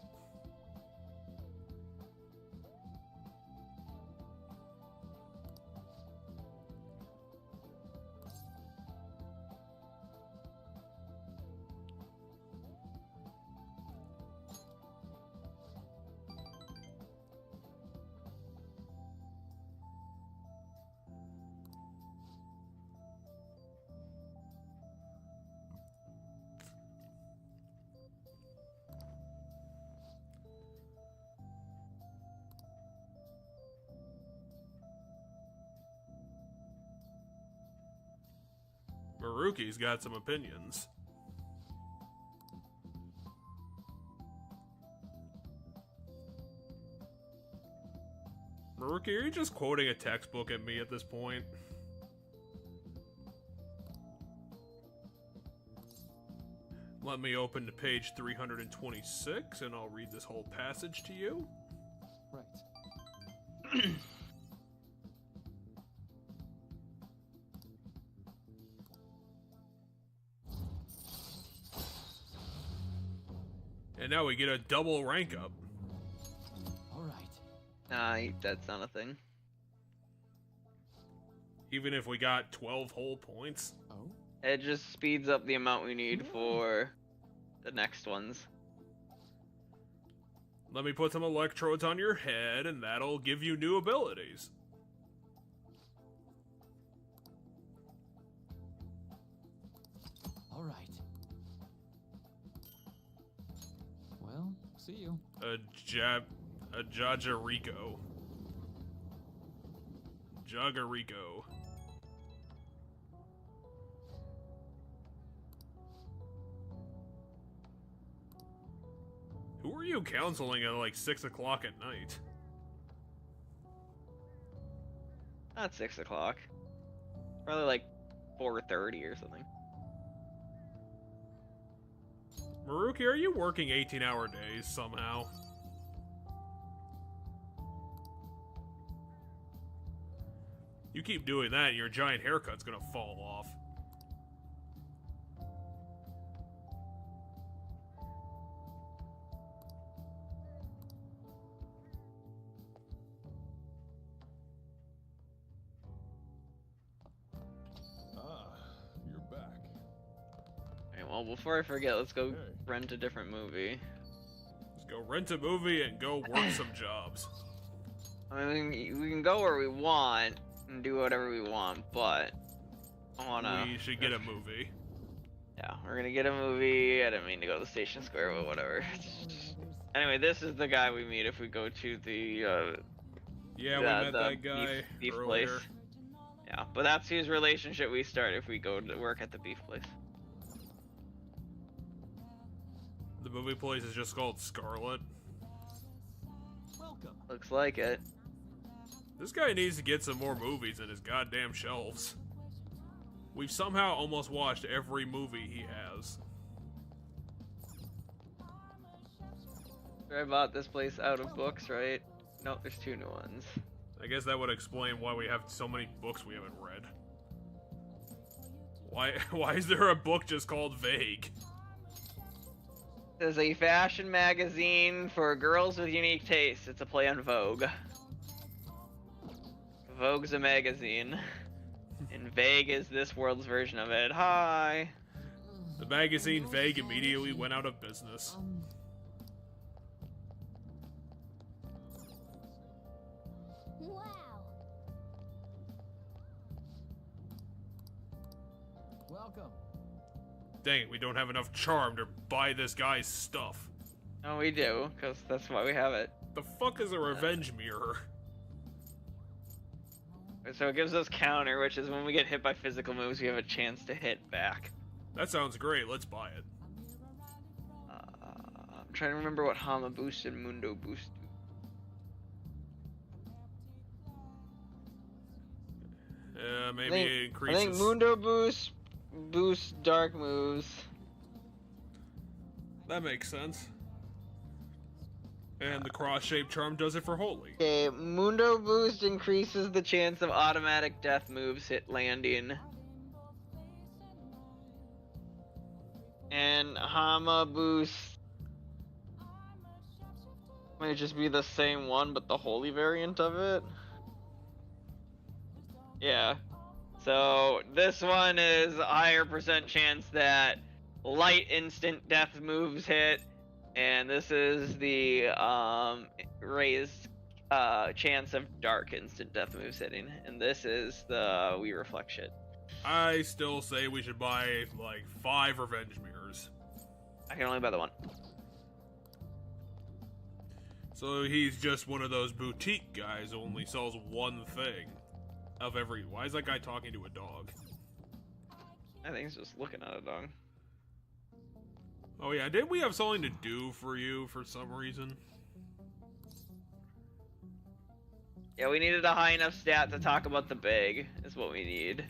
Maruki's got some opinions. Maruki, are you just quoting a textbook at me at this point? Let me open to page 326 and I'll read this whole passage to you. Right. And now we get a double rank up. Alright. Nah, that's not a thing. Even if we got 12 whole points? Oh? It just speeds up the amount we need for the next ones. Let me put some electrodes on your head and that'll give you new abilities. Alright. Well, see you. A Jajarico. Jagarico. Who are you counseling at like 6 o'clock at night? Not 6 o'clock. Probably like 4:30 or something. Maruki, are you working 18-hour days somehow? You keep doing that and your giant haircut's gonna fall off. Well, before I forget, let's go rent a different movie. Let's go rent a movie and go work some jobs. I mean, we can go where we want and do whatever we want, but I wanna... We should get a movie. Yeah, we're gonna get a movie. I didn't mean to go to the Station Square, but whatever. Anyway, this is the guy we meet if we go to the, yeah, we met that guy beef earlier. place. Yeah, but that's whose relationship we start if we go to work at the beef place. The movie place is just called Scarlet. Welcome. Looks like it. This guy needs to get some more movies in his goddamn shelves. We've somehow almost watched every movie he has. I bought this place out of books, right? Nope, there's 2 new ones. I guess that would explain why we have so many books we haven't read. Why is there a book just called Vague? This is a fashion magazine for girls with unique tastes. It's a play on Vogue. Vogue's a magazine. And Vague is this world's version of it. Hi! The magazine Vague immediately went out of business. Wow. Welcome. Dang it, we don't have enough charm to buy this guy's stuff. No, we do, because that's why we have it. The fuck is a revenge mirror? So it gives us counter, which is when we get hit by physical moves, we have a chance to hit back. That sounds great, let's buy it. I'm trying to remember what Hama Boost and Mundo Boost do. Maybe it increases... I think Mundo Boost boosts dark moves. That makes sense. And the cross-shaped charm does it for Holy. Okay, Mundo Boost increases the chance of automatic death moves hit landing. And Hama Boost might just be the same one, but the Holy variant of it. Yeah. So this one is a higher % chance that light instant death moves hit. And this is the raised chance of dark instant death moves hitting. And this is the we reflect shit. I still say we should buy like 5 revenge mirrors. I can only buy the one. So he's just one of those boutique guys who only sells one thing of every... Why is that guy talking to a dog? I think he's just looking at a dog. Oh yeah, didn't we have something to do for you for some reason? Yeah, we needed a high enough stat to talk about the bag, is what we need.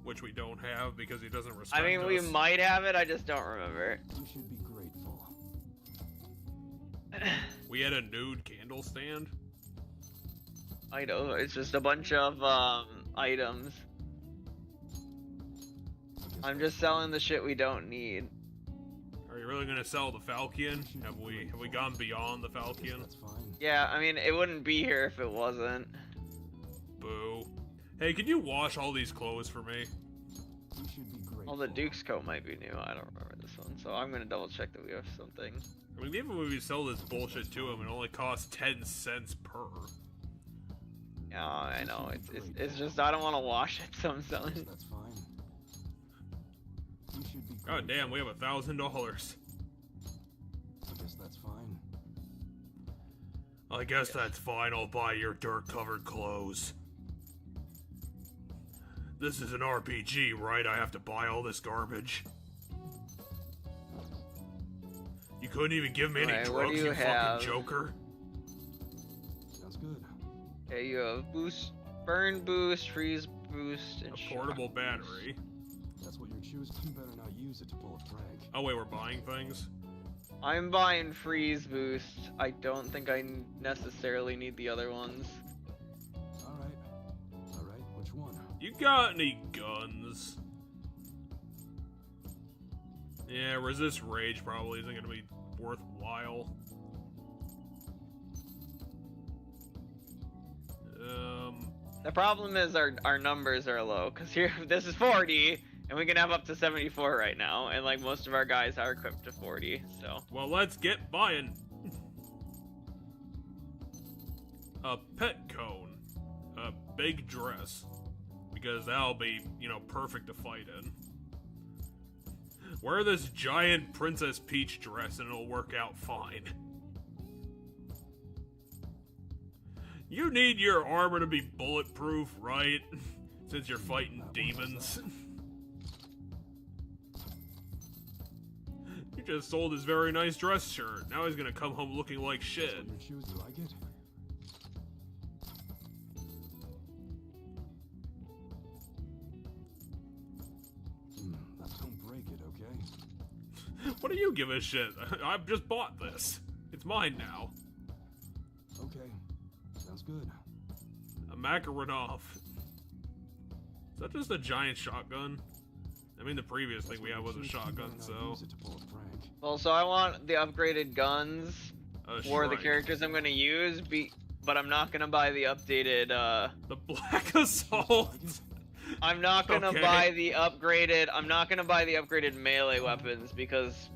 Which we don't have because he doesn't respect I mean, us. we might have it, I just don't remember. You should be grateful. We had a nude candle stand? I know, it's just a bunch of items. I'm just selling the shit we don't need. Are you really gonna sell the Falcon? Have we gone beyond the Falcon? That's fine. Yeah, I mean, it wouldn't be here if it wasn't. Boo. Hey, can you wash all these clothes for me? You should be grateful. Well, the Duke's coat might be new. I don't remember this one, so I'm gonna double check that we have something. I mean, even when we sell this bullshit to him, it only costs 10 cents per. Yeah, I know. It's just I don't want to wash it, so I'm selling it. That's fine. You should be God damn, we have $1,000. I guess that's fine. I guess that's fine. I'll buy your dirt-covered clothes. This is an RPG, right? I have to buy all this garbage. You couldn't even give me any Alright, what do drugs, you you have? fucking joker. Sounds good. Okay, you have boost, burn boost, freeze boost, and A portable battery. That's what you're choosing. You better not use it to pull a prank. Oh wait, we're buying things? I'm buying freeze boost. I don't think I necessarily need the other ones. Alright. Alright, which one? You got any guns? Yeah, resist rage probably isn't gonna be worthwhile. The problem is our numbers are low, because here, this is 40, And we can have up to 74 right now, and like most of our guys are equipped to 40, so. Well, let's get buying. A pet cone. A big dress. Because that'll be, you know, perfect to fight in. Wear this giant Princess Peach dress and it'll work out fine. You need your armor to be bulletproof, right? Since you're fighting demons. You just sold his very nice dress shirt. Now he's gonna come home looking like shit. Your shoes, you like it? Don't break it, okay? What do you give a shit? I've just bought this. It's mine now. Okay, sounds good. A Makarov. Is that just a giant shotgun? I mean, the previous thing we had was a shotgun, so... Well, so I want the upgraded guns for the shrike. characters I'm gonna use, but I'm not gonna buy the updated, The Black Assault! I'm not gonna Okay. buy the upgraded melee weapons, because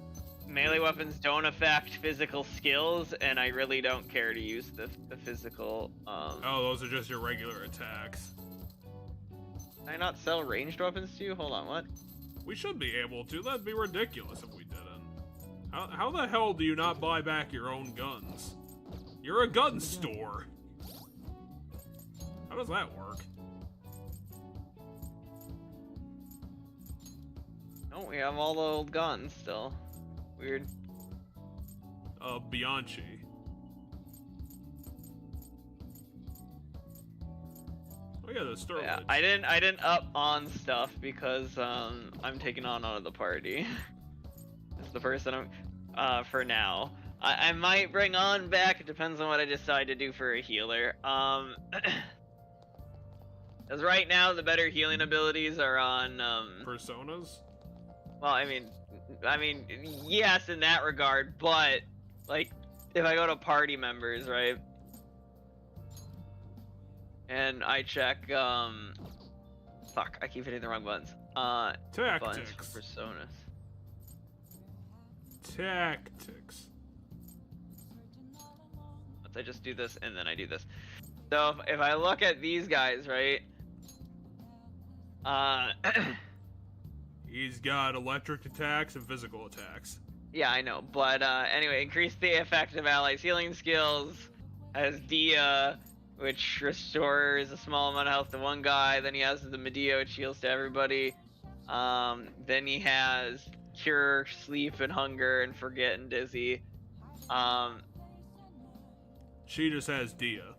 melee weapons don't affect physical skills, and I really don't care to use the physical, Oh, those are just your regular attacks. Can I not sell ranged weapons to you? Hold on, what? We should be able to. That'd be ridiculous if we didn't. How the hell do you not buy back your own guns? You're a gun store. How does that work? No, we have all the old guns still. Weird. Bianchi. Oh yeah, the Sturridge. Yeah, I didn't up on stuff because I'm taking on out of the party. It's the person I'm for now. I might bring on back. It depends on what I decide to do for a healer. As right now the better healing abilities are on Personas? well, I mean yes in that regard, but like if I go to party members, right? And I check, fuck, I keep hitting the wrong buttons. Buttons Tactics. for personas. Tactics. Let's I just do this and then I do this. So if I look at these guys, right? He's got electric attacks and physical attacks. Yeah, I know, but anyway, increase the effect of allies' healing skills. Has Dia, which restores a small amount of health to one guy. Then he has the Medea, which heals to everybody. Then he has Cure, Sleep, and Hunger, and Forget, and Dizzy. She just has Dia.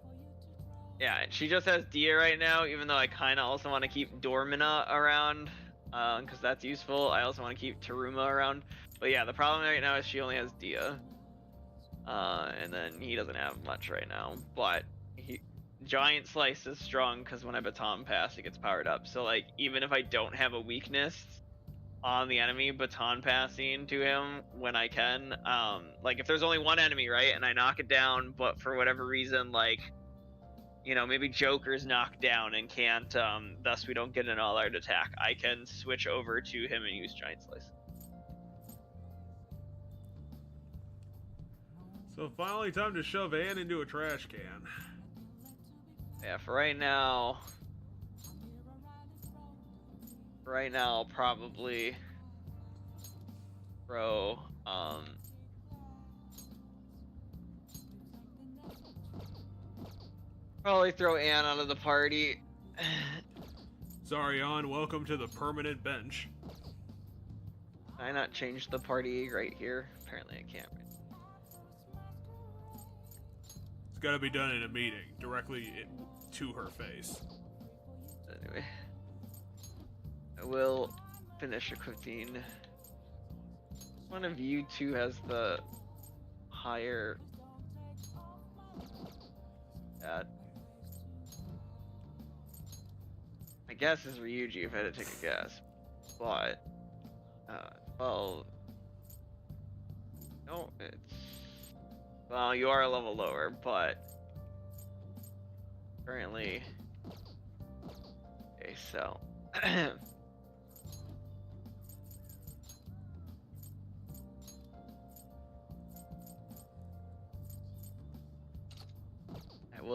Yeah, and she just has Dia right now, even though I kind of also want to keep Dormina around, because that's useful. I also want to keep Teruma around. But yeah, the problem right now is she only has Dia. And then he doesn't have much right now, but Giant Slice is strong because when I baton pass, it gets powered up. So like, even if I don't have a weakness on the enemy, baton passing to him when I can, like if there's only one enemy, right, and I knock it down, but for whatever reason, like, you know, maybe Joker's knocked down and can't, thus we don't get an all-out attack, I can switch over to him and use Giant Slice. So finally time to shove Anne into a trash can. Yeah, for right now, I'll probably throw, Ann out of the party. Sorry, Anne, welcome to the permanent bench. Can I not change the party right here? Apparently I can't. It's gotta be done in a meeting, directly to her face. Anyway, I will finish equipping. One of you two has the higher. My guess is Ryuji if I had to take a guess, but well, no, it's. Well, you are a level lower, but currently. Okay, so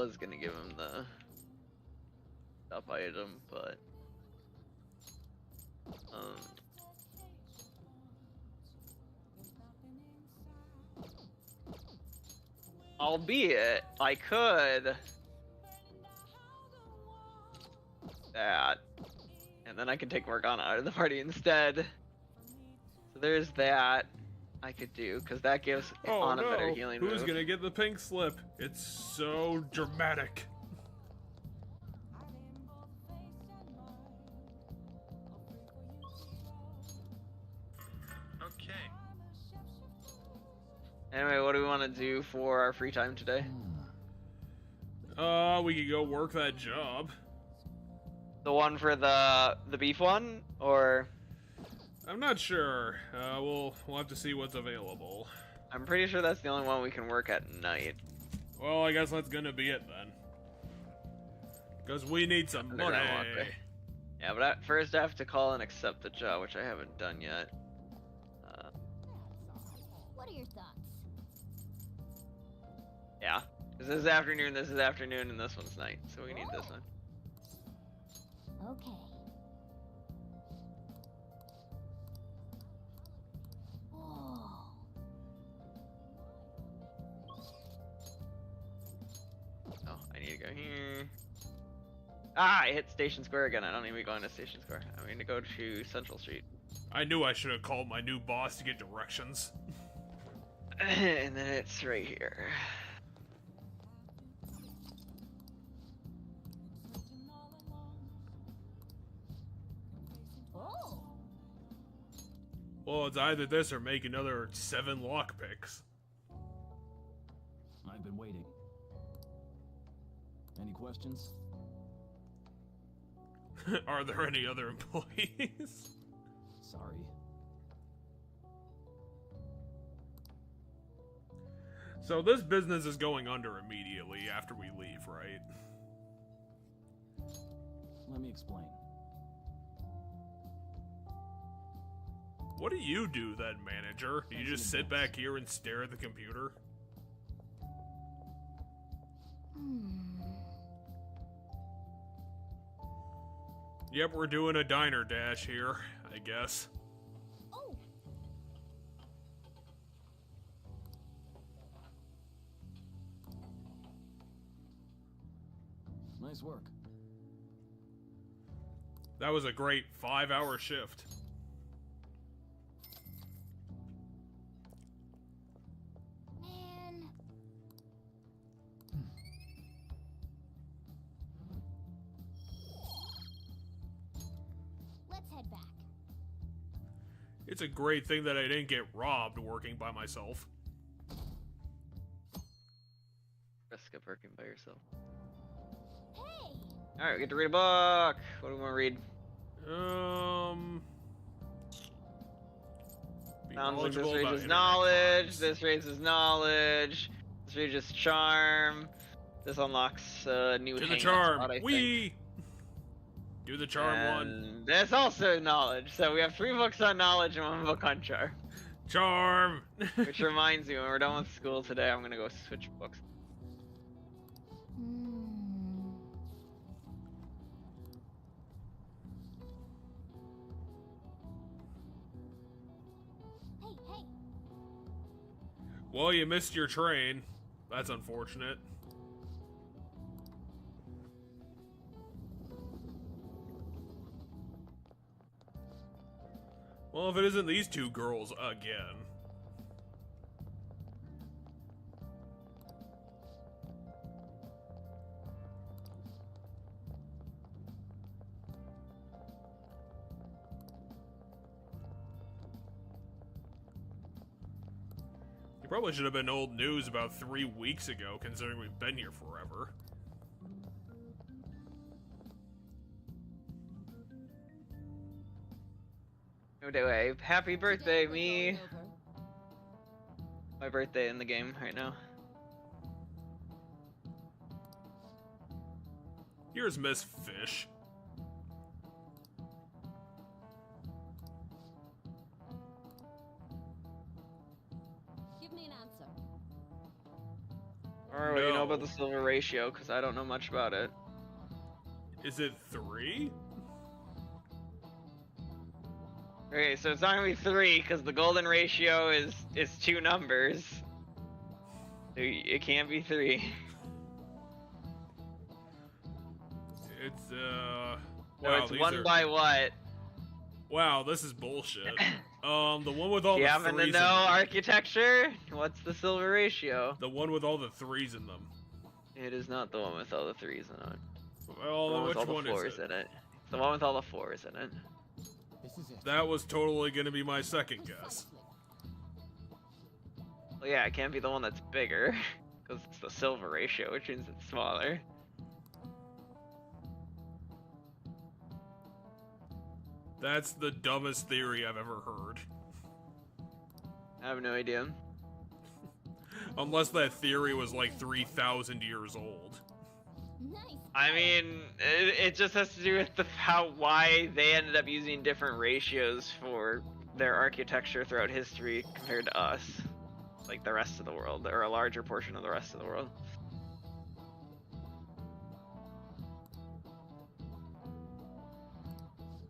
was gonna give him the top item, but albeit I could that, and then I can take Morgana out of the party instead. So there's that I could do, because that gives Anna better healing Who's move. gonna get the pink slip? It's so dramatic. Okay. Anyway, what do we want to do for our free time today? We could go work that job. The one for the beef one, or? I'm not sure. We'll have to see what's available. I'm pretty sure that's the only one we can work at night. Well, I guess that's gonna be it then. Because we need some money. Yeah, but first I have to call and accept the job, which I haven't done yet. What are your thoughts? Yeah, this is afternoon, and this one's night, so we need this one. Okay. Whoa. Oh, I need to go here. Ah, I hit Station Square again. I don't need to be going to Station Square. I need to go to Central Street. I knew I should have called my new boss to get directions. And then it's right here. Oh. Well, it's either this or make another 7 lockpicks. I've been waiting. Any questions? Are there any other employees? Sorry. So this business is going under immediately after we leave, right? Let me explain. What do you do then, manager? You just sit back here and stare at the computer? Yep, we're doing a diner dash here, I guess. Oh. Nice work. That was a great 5-hour shift. Man. Let's head back. It's a great thing that I didn't get robbed working by myself. Risk of working by yourself. Hey. All right, we get to read a book. What do we want to read? Be Sounds like this knowledgeable about raises internet knowledge. crimes. This raises knowledge. This raises charm. This unlocks a new Do the hang charm. spot, I think. We do the charm one. And that's also knowledge. So we have 3 books on knowledge and 1 book on charm. Charm. Which reminds me, when we're done with school today, I'm gonna go switch books. Hey, hey. Well, you missed your train. That's unfortunate. Well, if it isn't these 2 girls again. You probably should have been old news about 3 weeks ago, considering we've been here forever. Anyway, happy birthday, me! My birthday in the game right now. Here's Miss Fish. Give me an answer. Or what do you know about the silver ratio? Because I don't know much about it. Is it 3? Okay, so it's not gonna be 3 because the golden ratio is 2 numbers. So it can't be 3. It's Wow, it's 1 by what? Wow, this is bullshit. The one with all you the happen to threes know in them. architecture? What's the silver ratio? The one with all the 3s in them. It is not the one with all the 3s in it. Well, which all the one is 4s it? in it. It's the one with all the 4s in it. This is it. That was totally gonna be my second guess. Well, yeah, it can't be the one that's bigger, because it's the silver ratio, which means it's smaller. That's the dumbest theory I've ever heard. I have no idea. Unless that theory was like 3,000 years old. Nice. I mean, it just has to do with why they ended up using different ratios for their architecture throughout history compared to us. Like the rest of the world, or a larger portion of the rest of the world.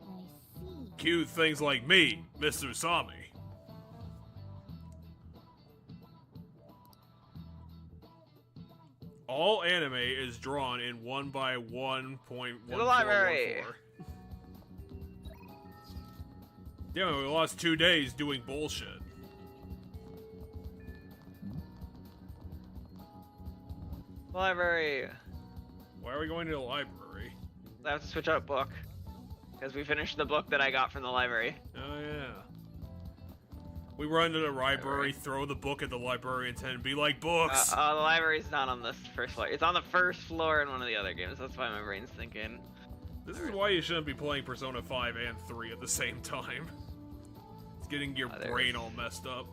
I see. Cue things like me, Mr. Sami. All anime is drawn in 1 by 1.1414. To the library. Damn it, we lost 2 days doing bullshit. Library. Why are we going to the library? I have to switch out book. Because we finished the book that I got from the library. Oh yeah. We run to the library, throw the book at the librarian's head and be like, books! The library's not on this first floor. It's on the first floor in one of the other games. That's why my brain's thinking. This is why you shouldn't be playing Persona 5 and 3 at the same time. It's getting your brain all messed up.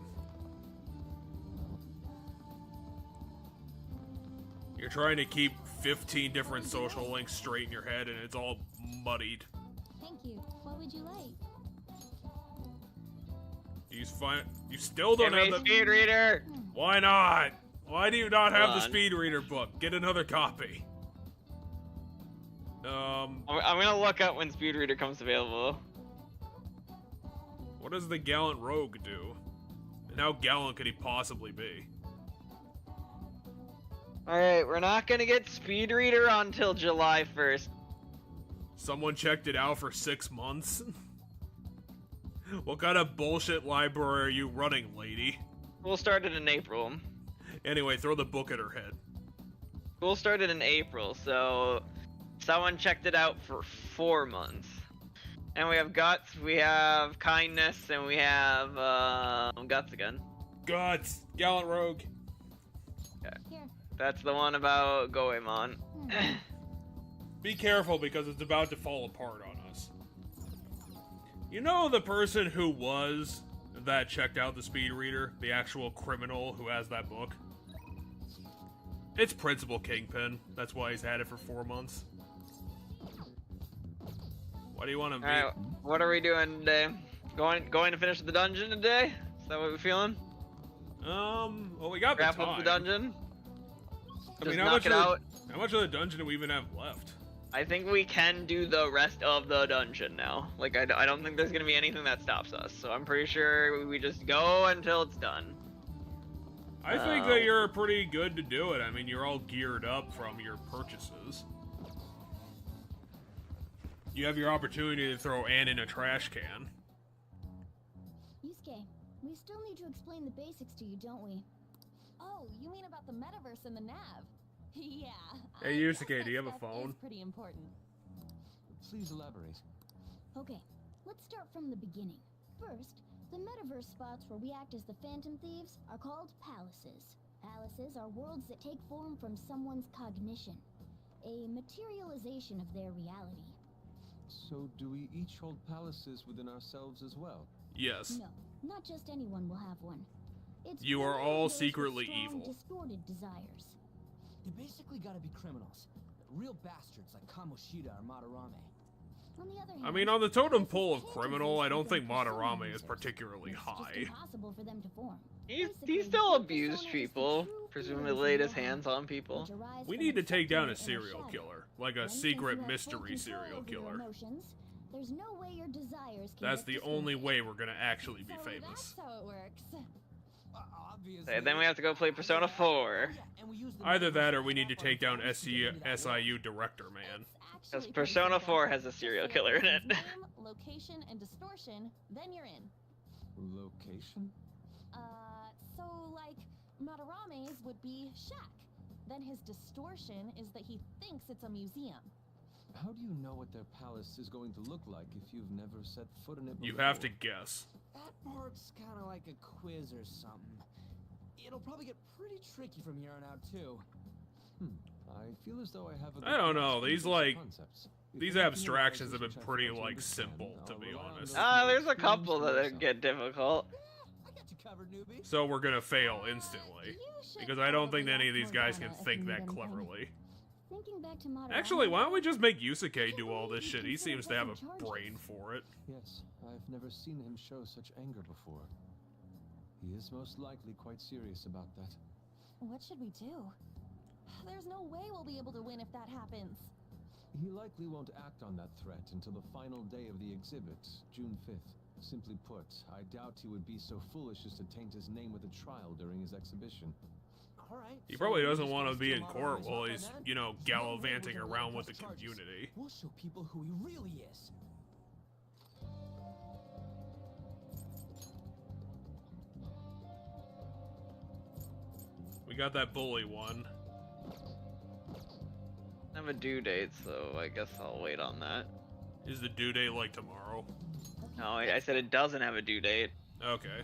You're trying to keep 15 different social links straight in your head and it's all muddied. Thank you. What would you like? You still don't have the speed reader. Why not? Why do you not have the speed reader book? Get another copy. I'm gonna look up when speed reader comes available. What does the gallant rogue do? And how gallant could he possibly be? Alright, we're not gonna get speed reader until July 1st. Someone checked it out for 6 months? What kind of bullshit library are you running, lady? School started in April. Anyway, throw the book at her head. School started in April, so someone checked it out for 4 months. And we have Guts, we have Kindness, and we have Guts again. Guts! Gallant Rogue! Okay. Here. That's the one about Goemon. Be careful because it's about to fall apart on us. You know the person who was that checked out the speed reader? The actual criminal who has that book? It's Principal Kingpin. That's why he's had it for 4 months. What do you want to be? Alright, what are we doing today? Going to finish the dungeon today? Is that what we're feeling? Well, we got Wrap the time. up the dungeon? I mean, how much of the dungeon do we even have left? I think we can do the rest of the dungeon now. Like, I don't think there's gonna be anything that stops us. So I'm pretty sure we just go until it's done. I think that you're pretty good to do it. I mean, you're all geared up from your purchases. You have your opportunity to throw Ann in a trash can. Yusuke, we still need to explain the basics to you, don't we? Oh, you mean about the metaverse and the nav? Yeah. Hey Yusuke, do you have a phone? It's pretty important. Please elaborate. Okay, let's start from the beginning. First, the metaverse spots where we act as the Phantom Thieves are called palaces. Palaces are worlds that take form from someone's cognition, a materialization of their reality. So do we each hold palaces within ourselves as well? Yes. No, not just anyone will have one. It's You are only all those with secretly strong, evil. distorted desires. They basically gotta be criminals. Real bastards like Kamoshida or Madarame. On the other hand, I mean, on the totem pole of Palaces criminal, I don't think become persona Madarame is users. particularly It's high. just impossible for them to form. He Basically, still your abused persona is the people, true presumably feelings laid in his your hands heart, on people. which arise We from need to take down a accepting your inner serial shadow. killer, like a Then, since secret you have mystery full serial control over your killer. emotions, there's no way your desires can That's get the only distorted. way we're gonna actually be So famous. that's how it works. Obviously. And then we have to go play Persona 4. And we use the Either that or metaverse we need to to take down phones to get into that world. SIU director, man. It's Because actually Persona pretty simple. 4 has a Just serial say killer in it. person's Name, location, and distortion, then you're in. Location? So like Madarame's would be shack. Then his distortion is that he thinks it's a museum. How do you know what their palace is going to look like if you've never set foot in it before? You have to guess. That part's kind of like a quiz or something. It'll probably get pretty tricky from here on out too. I feel as though I have a I don't know, grasp of these, basic like, concepts. If These anything abstractions have arises been which I pretty, fail to like, understand, simple, to I'll be rely on honest. those There's a experience couple for that myself. get difficult. I got you covered, newbie. So we're gonna fail instantly. You should Because I don't think probably any of ask these guys can Morgana if think you need that anything. cleverly. Thinking back to Madarame, Actually, why don't we just make Yusuke do all this shit? He seems to have a brain for it. Yes, I've never seen him show such anger before. He is most likely quite serious about that. What should we do? There's no way we'll be able to win if that happens. He likely won't act on that threat until the final day of the exhibit, June 5th. Simply put, I doubt he would be so foolish as to taint his name with a trial during his exhibition. All right. He so probably we're doesn't just want to gonna be in steal court Madarame's while heart he's, then? you know, There's no way we're gallivanting gonna around let with the him press charges. community. We'll show people who he really is. We got that bully one. I have a due date, so I guess I'll wait on that. Is the due date like tomorrow? No, I said it doesn't have a due date. Okay.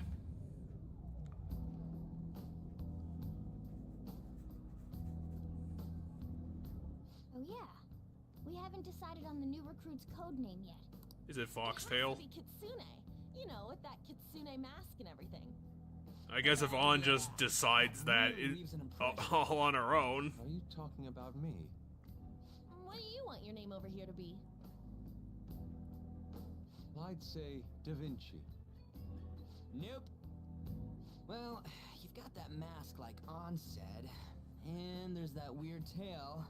Oh yeah, we haven't decided on the new recruit's code name yet. Is it It has Foxtail? to be Kitsune. You know, with that Kitsune mask and everything. I guess if On just decides that Really leaves an it, impression. all on her own. Are you talking about me? What do you want your name over here to be? I'd say Da Vinci. Nope. Well, you've got that mask like On said, and there's that weird tail.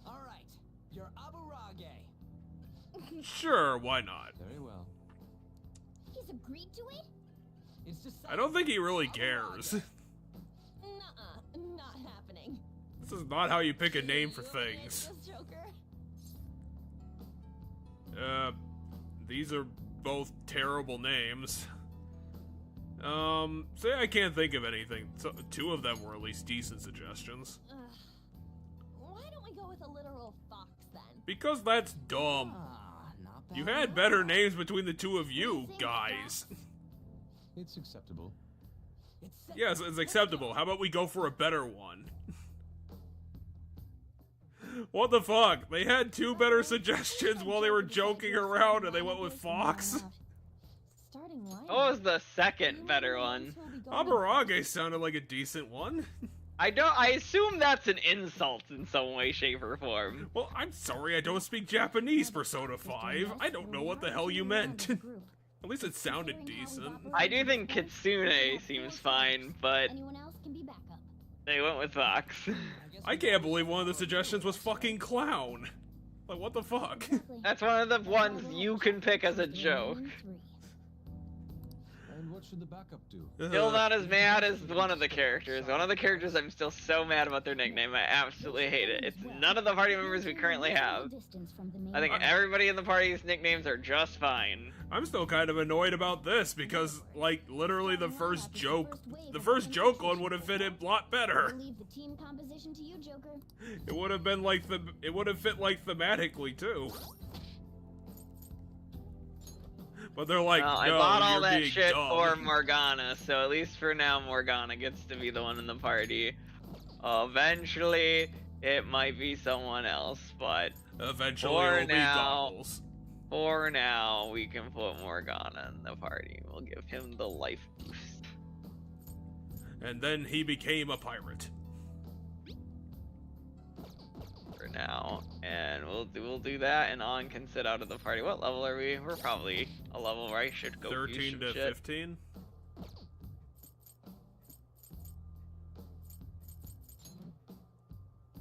All right, you're Aburage. Sure, why not? Very well. He's agreed to it? It's just. I don't think he really cares. Nuh-uh, not happening. This is not how you pick a name for You okay with things. this, Joker? These are both terrible names. Say I can't think of anything. So, two of them were at least decent suggestions. Why don't we go with a literal fox then? Because that's dumb. Not bad You at had all. better names between the two of you, guys. It's acceptable. It's set. Yes, it's acceptable. How about we go for a better one? What the fuck? They had two better suggestions while they were joking around and they went with Fox? Starting line. What was the second better one? Aburage sounded like a decent one. I assume that's an insult in some way, shape, or form. Well, I'm sorry I don't speak Japanese, Persona 5. I don't know what the hell you meant. At least it sounded decent. I do think Kitsune seems fine, but Anyone else can be backup. they went with Fox. I can't believe one of the suggestions was fucking clown. Like, what the fuck? Exactly. That's one of the ones you can pick as a joke. And what should the backup do? Still not as mad as one of the characters. One of the characters I'm still so mad about their nickname. I absolutely hate it. It's none of the party members we currently have. I think everybody in the party's nicknames are just fine. I'm still kind of annoyed about this because, like, literally the first joke one would have fit in a lot better. We'll leave the team composition to you, Joker. It would have been like it would have fit like thematically too. But they're like, Well, no, I bought all you're that being shit dumb. for Morgana, so at least for now Morgana gets to be the one in the party. Eventually, it might be someone else, but Eventually for it'll be now- Goggles. for now, we can put Morgana in the party. We'll give him the life boost. And then he became a pirate. for now, and we'll do that, and On can sit out of the party. What level are we? We're probably a level where I should go 13 to 15.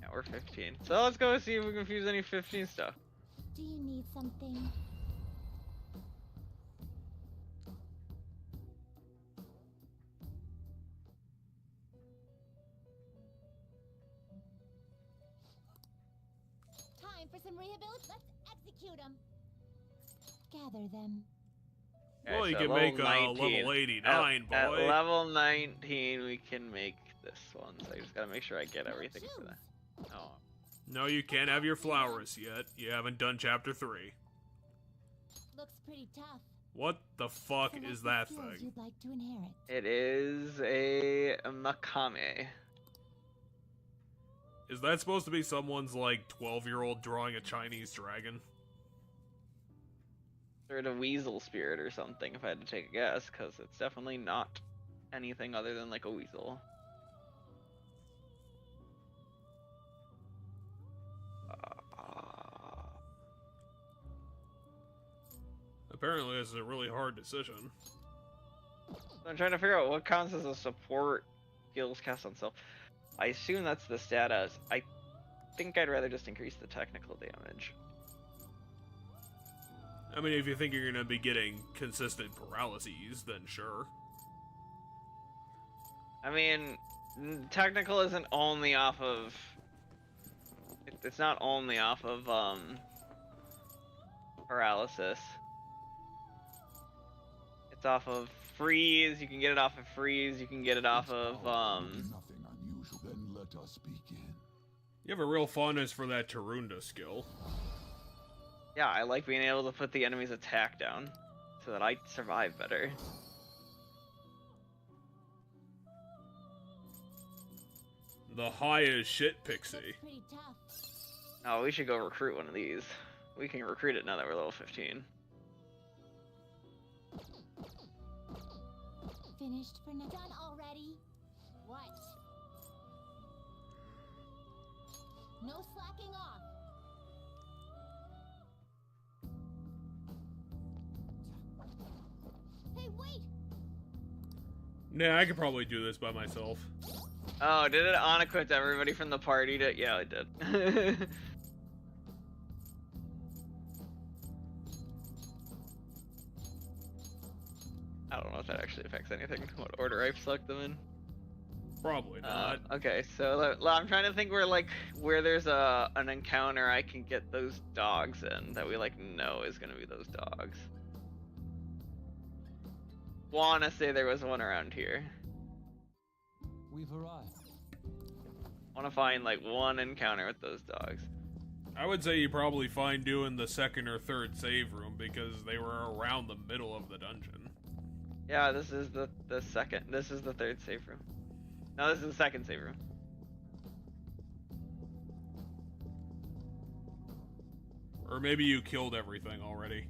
Yeah, we're 15. So let's go see if we can fuse any 15 stuff. Do you need something? Time for some rehabilitation. Let's execute them. Gather them. Okay, Well, you so can level make a 19. level 89, boy. At level 19, we can make this one. So I just gotta make sure I get everything for that. Oh. No, you can't have your flowers yet. You haven't done chapter 3. Looks pretty tough. What the fuck Select is the that skills thing? You'd like to inherit. It is a makame. Is that supposed to be someone's, like, 12-year-old drawing a Chinese dragon? Sort of weasel spirit or something, if I had to take a guess, because it's definitely not anything other than like a weasel. Apparently, this is a really hard decision. I'm trying to figure out what counts as a support skills cast on self. I assume that's the status. I think I'd rather just increase the technical damage. I mean, if you think you're gonna be getting consistent paralyses, then sure. I mean, technical isn't only off of... It's not only off of, paralysis. It's off of freeze, you can get it off of freeze, you can get it off of, Nothing unusual, then let us begin. You have a real fondness for that Tarunda skill. Yeah, I like being able to put the enemy's attack down, so that I survive better. The high as shit pixie. Looks pretty tough. Oh, we should go recruit one of these. We can recruit it now that we're level 15. Finished for now. Done already? What? No slacking off. Hey, wait! Nah, I could probably do this by myself. Oh, did it unequip everybody from the party? Yeah, it did. I don't know if that actually affects anything. What order I select them in? Probably not. Okay, so I'm trying to think where there's an encounter I can get those dogs in that we know is gonna be those dogs. Wanna say there was one around here. We've arrived. Wanna find one encounter with those dogs. I would say you probably find doing the second or third save room because they were around the middle of the dungeon. Yeah, this is the second. This is the third save room. No, this is the second save room. Or maybe you killed everything already.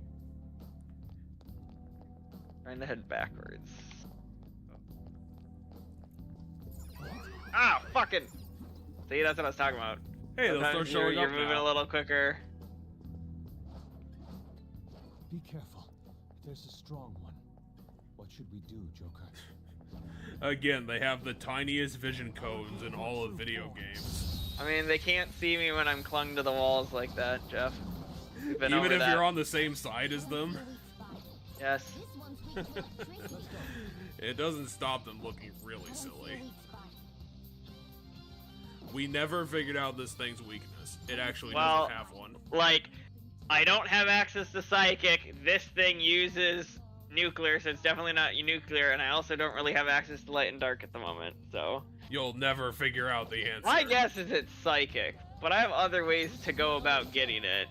Trying to head backwards. Ah, fucking! See, that's what I was talking about. Hey, they'll start Sometimes showing you're up moving now. a little quicker. Be careful. There's a strong one. What should we do, Joker? Again, they have the tiniest vision cones in all of video games. I mean, they can't see me when I'm clung to the walls like that, Jeff. We've been Even over if that. you're on the same side as them, Yes. This one's weak to electricity. it doesn't stop them looking really I see a silly. weak spot. We never figured out this thing's weakness. It actually Well, doesn't have one. I don't have access to psychic. This thing uses nuclear, so it's definitely not nuclear, and I also don't really have access to light and dark at the moment, so... You'll never figure out the answer. My guess is it's psychic, but I have other ways to go about getting it.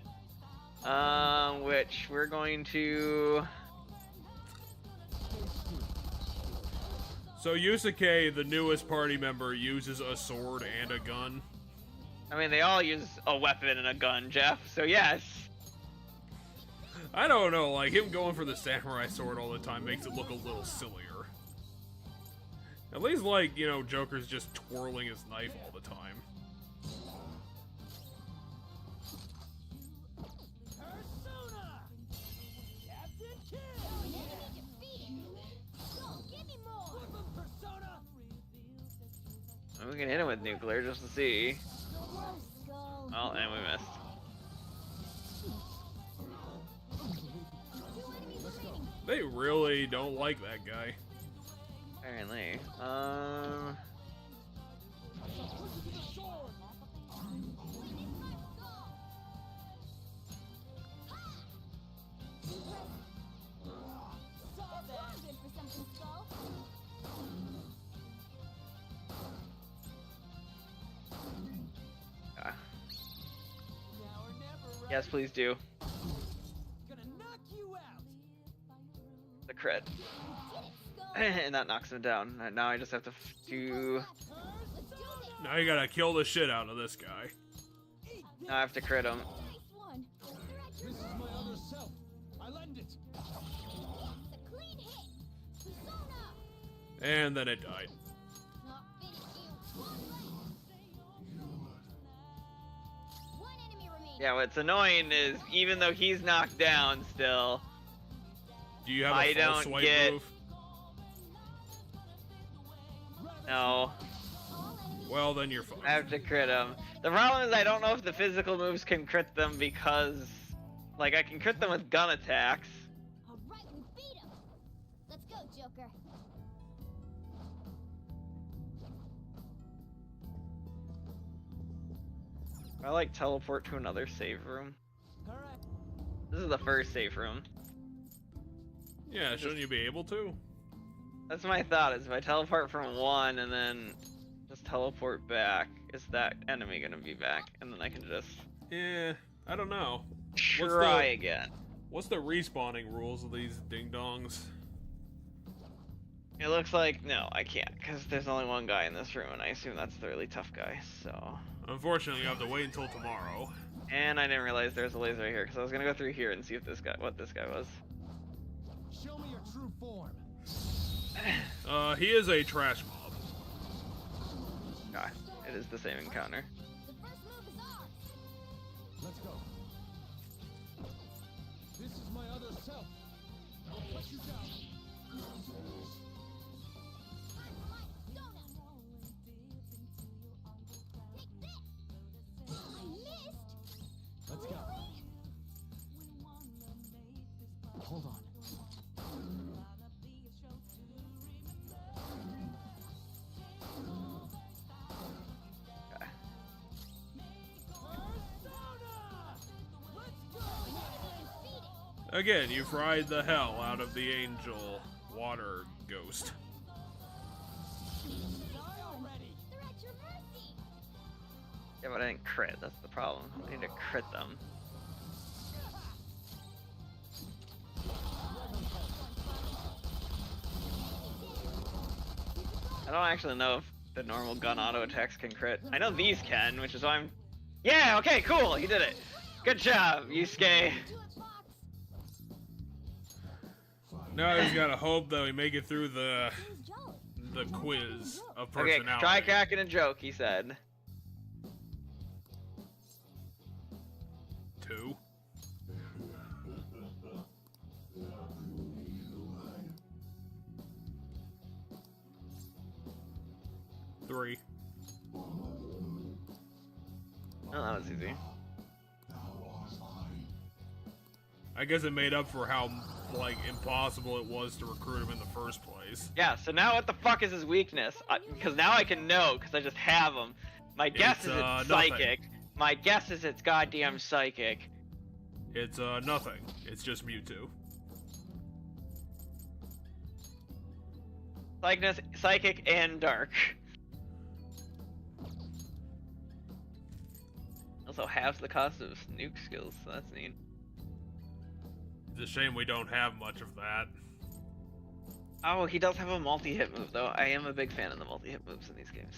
Which we're going to... So Yusuke, the newest party member, uses a sword and a gun. I mean, they all use a weapon and a gun, Jeff, so yes. I don't know, him going for the samurai sword all the time makes it look a little sillier. At least, Joker's just twirling his knife all the time. We can hit him with nuclear just to see. Whoa, Skull. Oh, and we missed. They really don't like that guy. Apparently. Yes, please do. Gonna knock you out. The crit. And that knocks him down. And now I just have to do... Now you gotta kill the shit out of this guy. Now I have to crit him. This is my other self. I lend it. And then it died. Yeah, what's annoying is, even though he's knocked down still, do you have a I full don't swipe get... move? No. Well, then you're fucked. I have to crit him. The problem is I don't know if the physical moves can crit them because, like, I can crit them with gun attacks. Alright, we beat him. Let's go, Joker. I like teleport to another save room. This is the first save room. Yeah, shouldn't you be able to? That's my thought, is if I teleport from one and then just teleport back, is that enemy gonna be back? And then I can just... Yeah, I don't know. Try again. What's the respawning rules of these ding-dongs? It looks like, no, I can't, because there's only one guy in this room, and I assume that's the really tough guy, so... Unfortunately, you have to wait until tomorrow. And I didn't realize there's a laser right here, because I was gonna go through here and see if what this guy was. Show me your true form. He is a trash mob. Ah, it is the same encounter. The first move is ours. Let's go. This is my other self. I'll cut you down. Let's go. Hold on. Again, you fried the hell out of the angel water ghost. Yeah, but I didn't crit, that's the problem. I need to crit them. I don't actually know if the normal gun auto attacks can crit. I know these can, which is why I'm... Yeah, okay, cool, you did it! Good job, Yusuke! Now I just gotta hope that we make it through the quiz of personality. Okay, try cracking a joke, he said. 2. 3. Oh, that was easy. I guess it made up for how, like, impossible it was to recruit him in the first place. Yeah, so now what the fuck is his weakness? Because now I can know, because I just have him. My guess is it's psychic. My guess is it's goddamn psychic. It's, nothing. It's just Mewtwo. Psychic and dark. Also halves the cost of nuke skills, so that's neat. It's a shame we don't have much of that. Oh, he does have a multi-hit move, though. I am a big fan of the multi-hit moves in these games.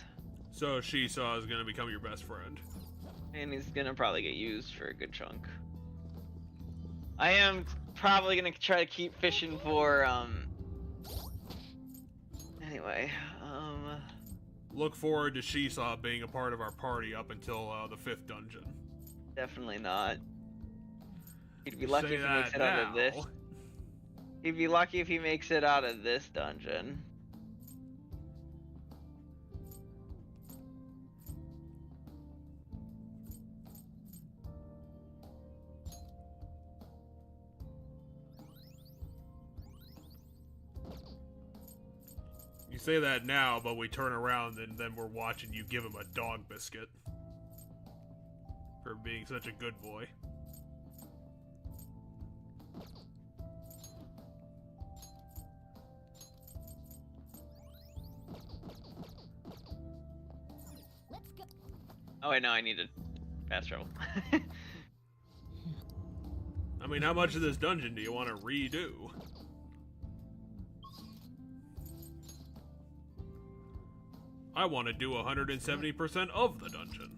So Shisaw is gonna become your best friend. And he's gonna probably get used for a good chunk. I am probably gonna try to keep fishing for, Anyway, Look forward to Shisaw being a part of our party up until, the 5th dungeon. Definitely not. He'd be lucky if he makes it now. out of this. He'd be lucky if he makes it out of this dungeon. say that now, but we turn around and then we're watching you give him a dog biscuit. For being such a good boy. Let's go. Oh wait, no, I need to fast travel. I mean, how much of this dungeon do you want to redo? I want to do 170% of the dungeon.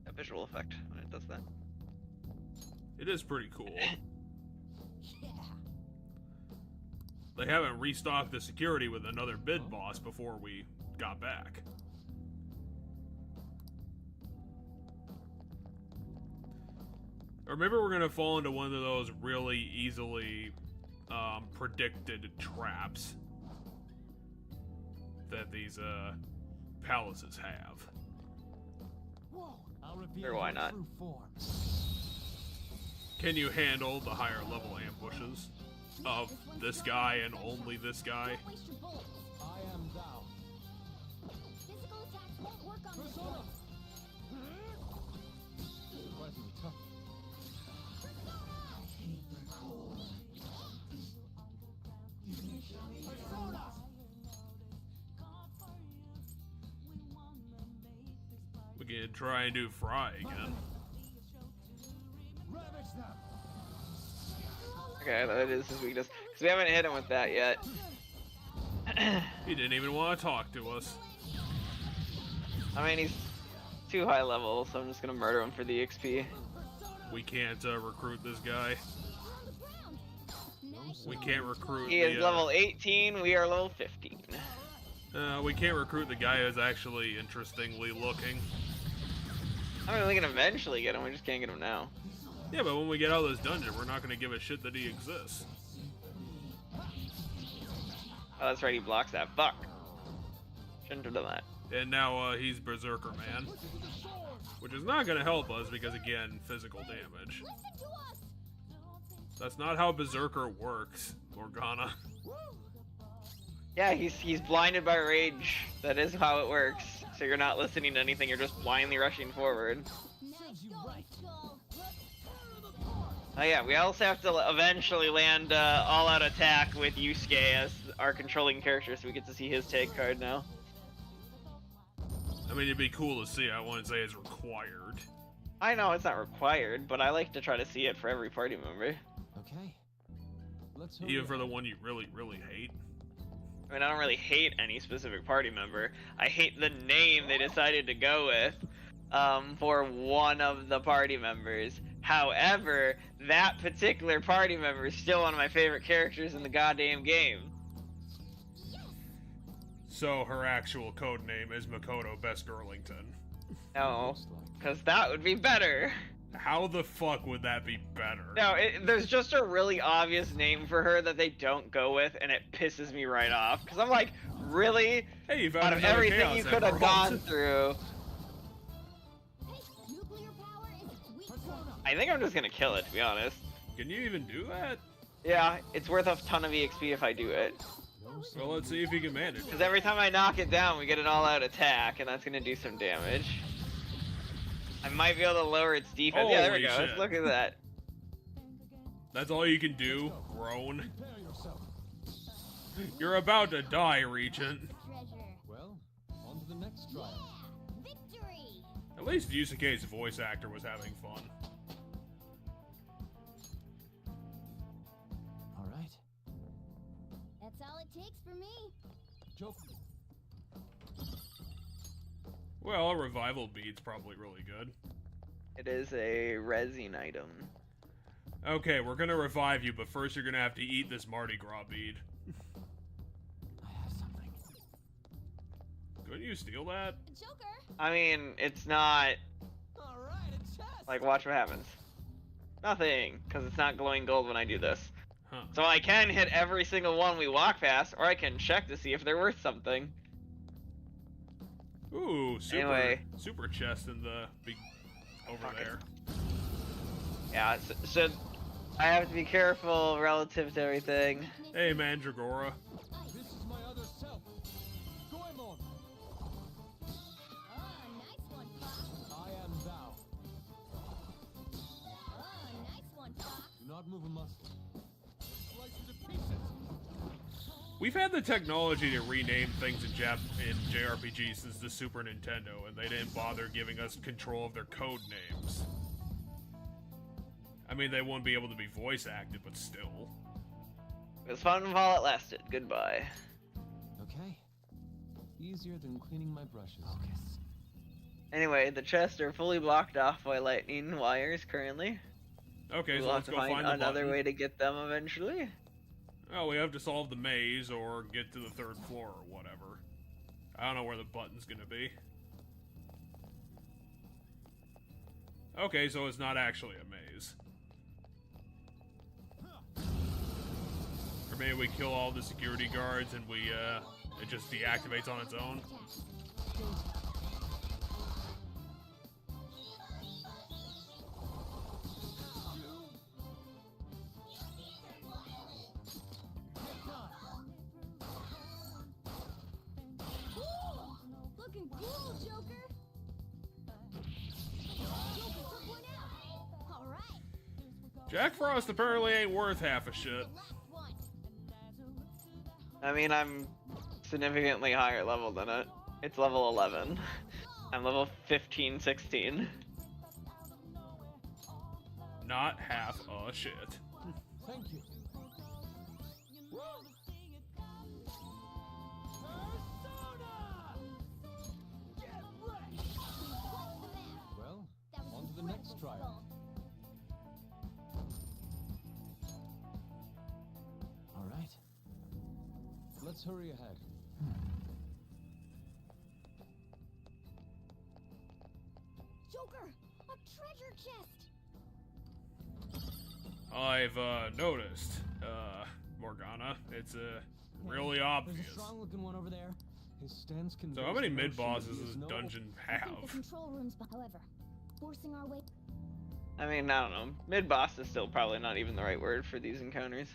A visual effect when it does that. It is pretty cool. They haven't restocked the security with another bid boss before we got back. Or maybe we're gonna fall into one of those really easily predicted traps that these palaces have. Whoa, I'll reveal Sure, why your not? true form. Can you handle the higher level ambushes of this guy and only this guy? Don't waste your bullets. I am thou. Physical attacks won't work on this Persona! one. Surprisingly tough. We can try and do Fry again. Ravage them! Okay, that is his weakness. Because we haven't hit him with that yet. He didn't even want to talk to us. I mean, he's too high level, so I'm just gonna murder him for the XP. We can't recruit this guy. We can't recruit He is the, level 18, we are level 15. we can't recruit the guy who's actually interestingly looking. I mean, we can eventually get him, we just can't get him now. Yeah, but when we get out of this dungeon, we're not going to give a shit that he exists. Oh, that's right, he blocks that. Fuck. Shouldn't have done that. And now he's Berserker Man. Which is not going to help us because, again, physical damage. Listen to us. That's not how Berserker works, Morgana. Yeah, he's blinded by rage. That is how it works. So you're not listening to anything, you're just blindly rushing forward. Nice going, Skull. Oh yeah, we also have to eventually land all-out attack with Yusuke as our controlling character, so we get to see his tag card now. I mean, it'd be cool to see. I wouldn't say it's required. I know it's not required, but I like to try to see it for every party member. Okay. Let's hope Even for the one you really, really hate. I mean, I don't really hate any specific party member. I hate the name they decided to go with for one of the party members. However, that particular party member is still one of my favorite characters in the goddamn game. So her actual code name is Makoto Best Girlington. No, because that would be better. How the fuck would that be better? No, there's just a really obvious name for her that they don't go with, and it pisses me right off. Because I'm like, really? Hey, you found out of another everything Chaos you could have Emerald. gone through, Hey, nuclear power is its weak point. I think I'm just gonna kill it, to be honest. Can you even do that? Yeah, it's worth a ton of EXP if I do it. Well, let's see if you can manage it. Because every time I knock it down, we get an all-out attack, and that's gonna do some damage. I might be able to lower its defense. Yeah, there we Holy go. shit. Look at that. That's all you can do? Groan? Prepare yourself. You're about to die, Regent. Treasure. Well, on to the next Yeah, trial. victory. At least Yusuke's voice actor was having fun. All right. That's all it takes for me. Joke. Well, a revival bead's probably really good. It is a resin item. Okay, we're gonna revive you, but first you're gonna have to eat this Mardi Gras bead. I have something. Couldn't you steal that? Joker. I mean, it's not... All right, a chest. Like, watch what happens. Nothing, because it's not glowing gold when I do this. Huh. So I can hit every single one we walk past, or I can check to see if they're worth something. Ooh, Anyway. super chest in the big over Okay. there. Yeah, so I have to be careful relative to everything. Hey, Mandragora. This is my other self. Goemon! Nice one, Fox. I am thou. Nice one, Fox. Do not move a muscle. Slice you to pieces. We've had the technology to rename things in JRPGs since the Super Nintendo, and they didn't bother giving us control of their code names. I mean, they wouldn't be able to be voice acted, but still. It was fun while it lasted. Goodbye. Okay. Easier than cleaning my brushes. Focus. Anyway, the chests are fully blocked off by lightning wires currently. Okay, We'll so have let's to go find the another button. way to get them eventually. Oh, we have to solve the maze or get to the 3rd floor or whatever. I don't know where the button's gonna be. Okay, so it's not actually a maze. Or maybe we kill all the security guards and it just deactivates on its own. Looking cool, Joker. Joker took one out. All right. Jack Frost apparently ain't worth half a shit. Last one. I mean, I'm significantly higher level than it. It's level 11. I'm level 15, 16. Not half a shit. Thank you. Well, That was on to the next incredible, trial. All right. Let's hurry ahead. Joker, a treasure chest. I've noticed, Morgana. It's really There's obvious. a strong-looking one over there. His stance conveys So how many the notion mid-bosses that he does is no- dungeon I think the have? control room's however, forcing our way. I mean, I don't know. Mid-boss is still probably not even the right word for these encounters.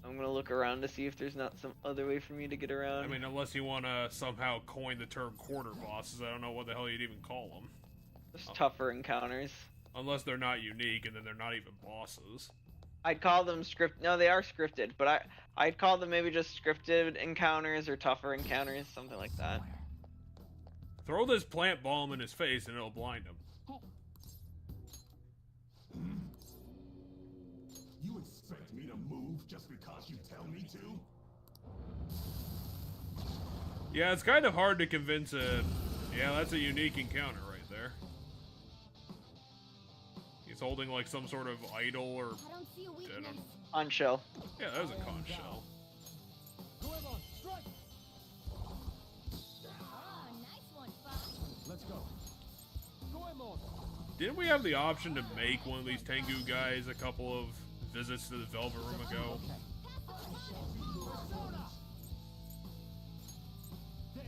I'm gonna look around to see if there's not some other way for me to get around. I mean, unless you want to somehow coin the term quarter bosses, I don't know what the hell you'd even call them. Just tougher encounters. Unless they're not unique, and then they're not even bosses. I'd call them No, they are scripted, but I'd call them maybe just scripted encounters or tougher encounters, something like that. Throw this plant bomb in his face and it'll blind him. You expect me to move just because you tell me to? Yeah, it's kind of hard to convince a... Yeah, that's a unique encounter right there. He's holding like some sort of idol or... I don't see a weakness. On shell. Yeah, that was a conch shell. Goemon, strike! Nice one, Fox. Let's go. Goemon! Didn't we have the option to make one of these Tengu guys a couple of visits to the Velvet Room ago? Persona! There.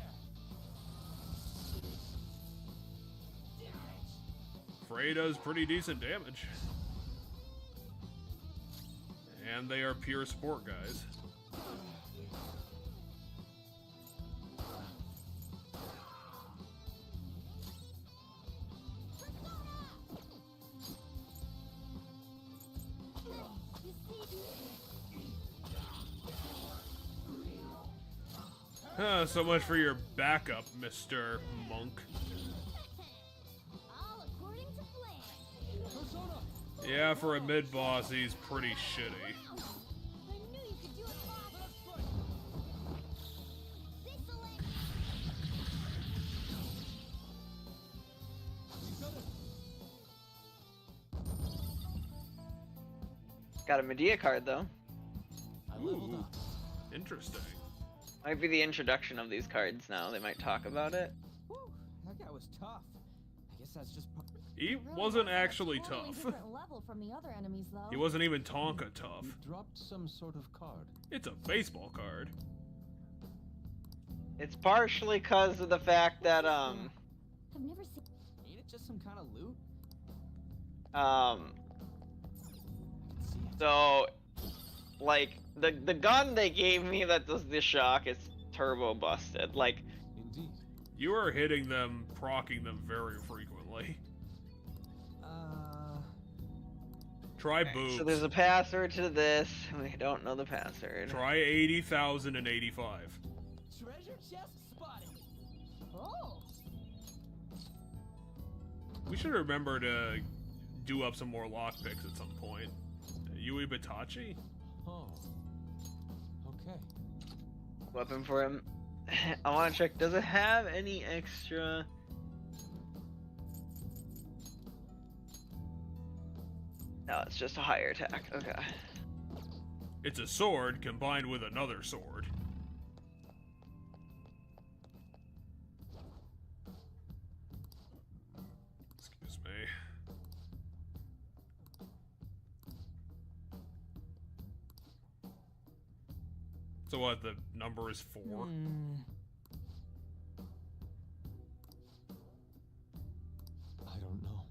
Frey does pretty decent damage. And they are pure support guys. So much for your backup, Mr. Monk. All according to plan. Persona! Yeah, for a mid-boss, he's pretty shitty. I knew you could do it, Fox. Excellent. Got a Medea card though. I leveled Ooh. up. Interesting. Might be the introduction of these cards now. They might talk about it. Whew, that guy was tough. I guess that's just part. He Really wasn't was at a actually totally tough. different level from the other enemies, though. He wasn't even Tonka tough. You dropped some sort of card. It's a baseball card. It's partially because of the fact that I've never seen. Ain't it just some kind of loot? So, like, the gun they gave me that does the shock is turbo busted. Like, Indeed. You are hitting them, proccing them very frequently. Try boobs. so there's a password to this. We don't know the password. Try 80,085. Treasure chest spotted. Oh. We should remember to do up some more lockpicks at some point. Yui Batachi? Oh. Okay. Weapon for him. I want to check. Does it have any extra? No, it's just a higher attack. Okay. It's a sword combined with another sword. Excuse me. So what, the number is 4? I don't know.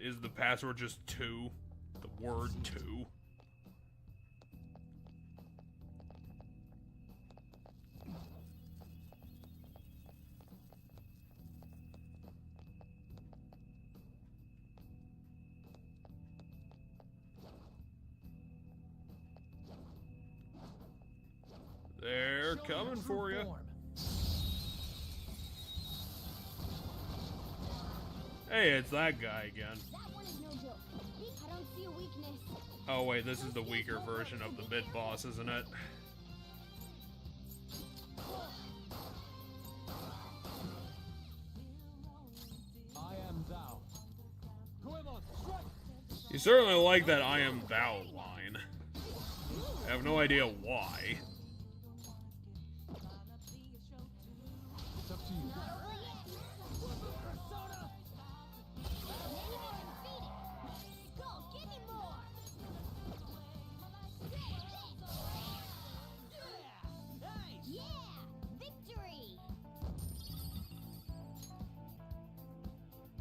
Is the password just 2? The word 2? They're coming for you. Hey, it's that guy again. That one is no joke. I don't see a weakness. Oh wait, this is the weaker version of the mid-boss, isn't it? I am thou. Goemon, strike! You certainly like that I am thou line. I have no idea why. It's up to you.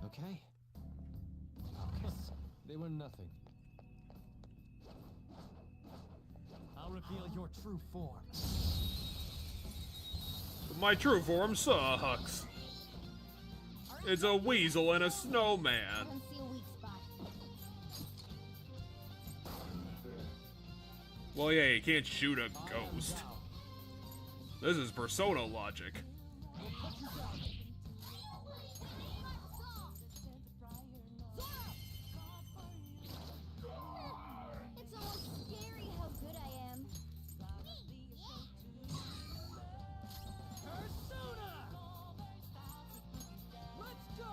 Okay. Focus. They were nothing. I'll reveal your true form. My true form sucks. It's a weasel and a snowman. I don't see a weak spot. Well, yeah, you can't shoot a ghost. This is Persona logic. It's almost scary how good I am. Persona! Let's go,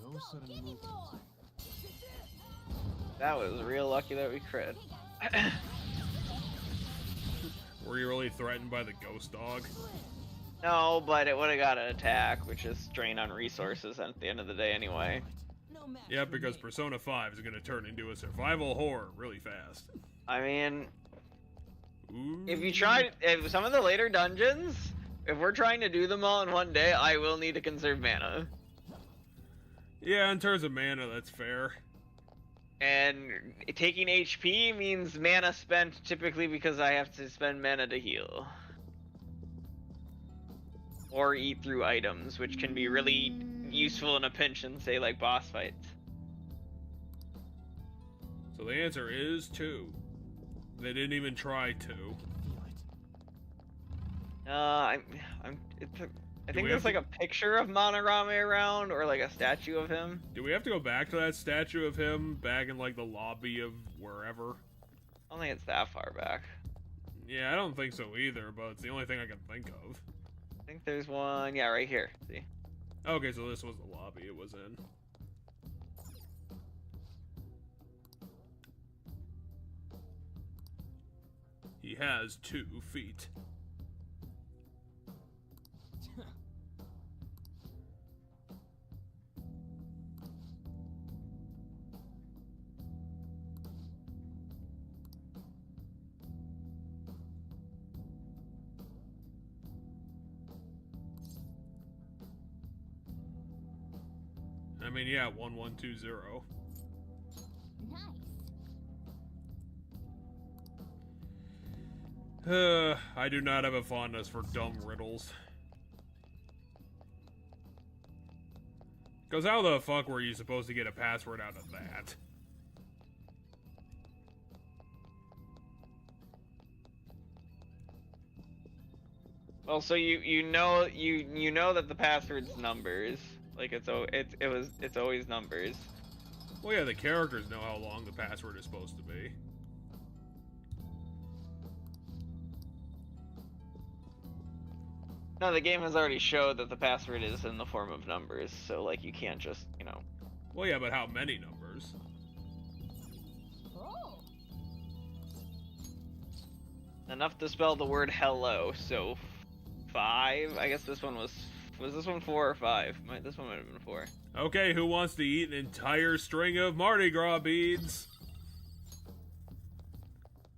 No sudden movement. That was real lucky that we crit. Were you really threatened by the ghost dog? No, but it would have got an attack, which is strain on resources at the end of the day anyway. Yeah, because Persona 5 is going to turn into a survival horror really fast. I mean, Ooh. if some of the later dungeons, if we're trying to do them all in one day, I will need to conserve mana. Yeah, in terms of mana, that's fair. And taking HP means mana spent typically because I have to spend mana to heal. Or eat through items, which can be really useful in a pinch in, say, like boss fights. So the answer is 2. They didn't even try 2. I think there's like a picture of Monorame around, or like a statue of him. Do we have to go back to that statue of him back in like the lobby of wherever? I don't think it's that far back. Yeah, I don't think so either, but it's the only thing I can think of. I think there's one, yeah, right here. See? Okay, so this was the lobby it was in. He has 2 feet. I mean, yeah, 1120. Nice. I do not have a fondness for dumb riddles. Because how the fuck were you supposed to get a password out of that? Well, so you know that the password's numbers. Like it's always numbers. Well, yeah, the characters know how long the password is supposed to be. No, the game has already showed that the password is in the form of numbers, so like you can't just, you know. Well, yeah, but how many numbers? Oh. Enough to spell the word hello, so 5. I guess this one was this one 4 or 5? This one might have been 4. Okay, who wants to eat an entire string of Mardi Gras beads?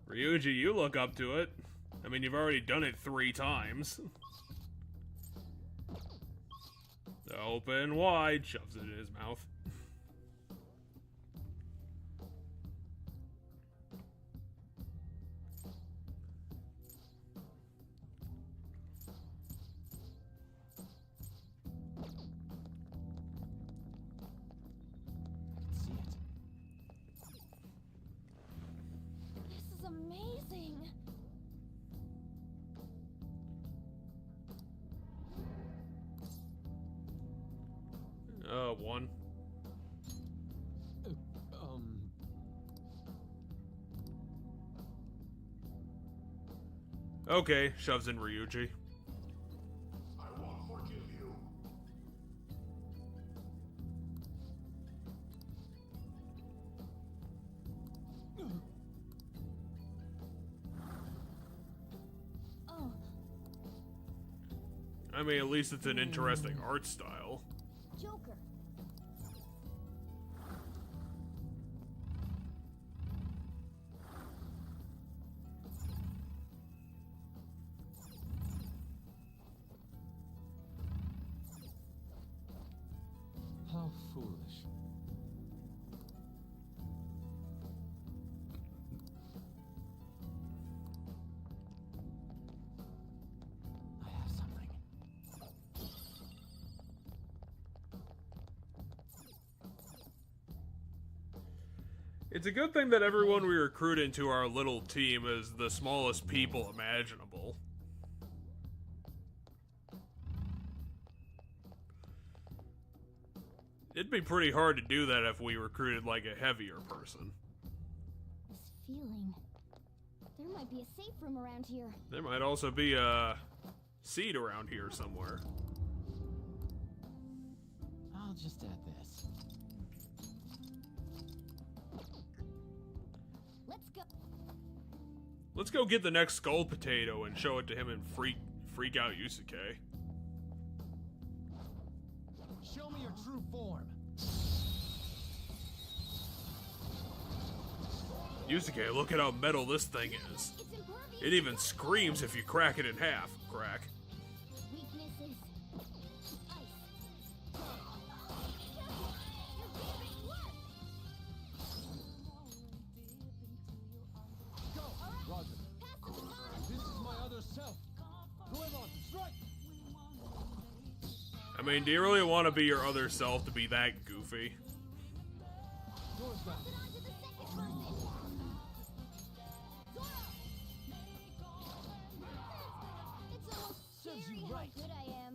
Ryuji, you look up to it. I mean, you've already done it 3 times. Open wide, shoves it in his mouth. See it. This is amazing. 1. Okay, shoves in Ryuji. I won't forgive you. Oh, I mean, at least it's an interesting art style. Joker. How foolish. I have something. It's a good thing that everyone we recruit into our little team is the smallest people imaginable. It'd be pretty hard to do that if we recruited like a heavier person. This feeling. There might be a safe room around here. There might also be a seed around here somewhere. I'll just add this. Let's go. Let's go get the next skull potato and show it to him and freak out Yusuke. Show me your true form. Yusuke, look at how metal this thing is. It's impervious. It even screams if you crack it in half. Crack. Weaknesses. Ice. Go, Roger. This is my other self. Whoever, strike! I mean, do you really want to be your other self to be that goofy? Door's down. On to the second person. Zoro! It's almost Serves scary you how right. good I am.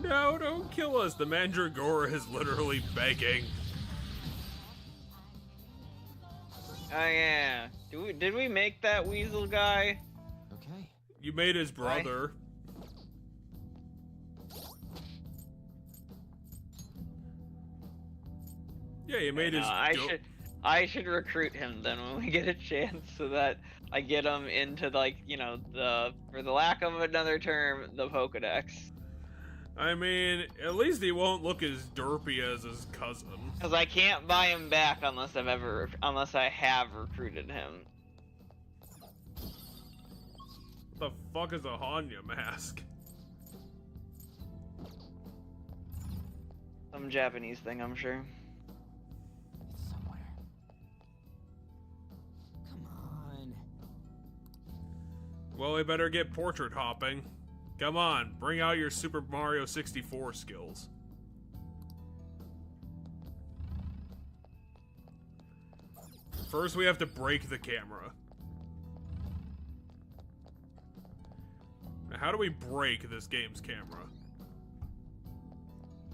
No, don't kill us. The Mandragora is literally begging. Oh yeah. Did we make that weasel guy? Okay. You made his brother. Yeah, you made his. I should recruit him then when we get a chance, so that I get him into, like, you know, for the lack of another term, the Pokedex. I mean, at least he won't look as derpy as his cousin. Because I can't buy him back unless I have recruited him. What the fuck is a Hanya mask? Some Japanese thing, I'm sure. It's somewhere. Come on. Well, we better get portrait hopping. Come on, bring out your Super Mario 64 skills. First, we have to break the camera. Now, how do we break this game's camera?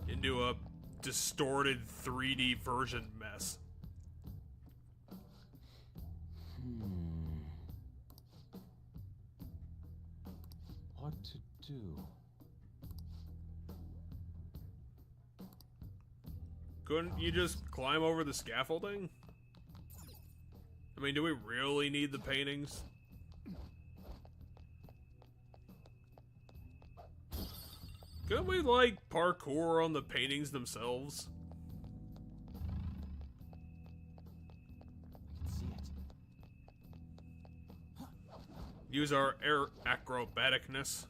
Into a distorted 3D version mess. What to do? Couldn't you just climb over the scaffolding? I mean, do we really need the paintings? Couldn't we, like, parkour on the paintings themselves? I can see it. Use our air acrobaticness.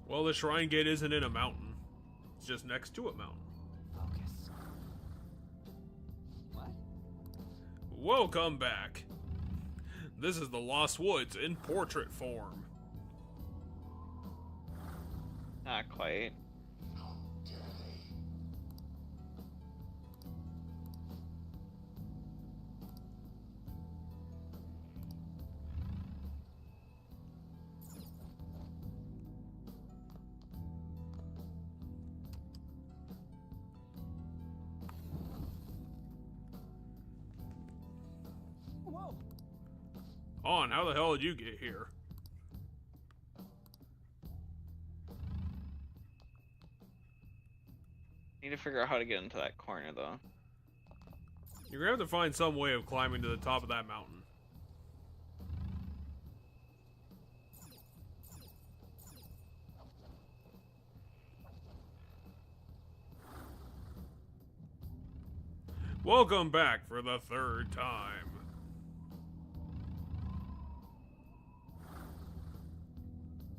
Well, the shrine gate isn't in a mountain. It's just next to a mountain. Focus. What? Welcome back. This is the Lost Woods in portrait form. Not quite. Whoa! On, how the hell did you get here? Need to figure out how to get into that corner, though. You're gonna have to find some way of climbing to the top of that mountain. Welcome back for the third time.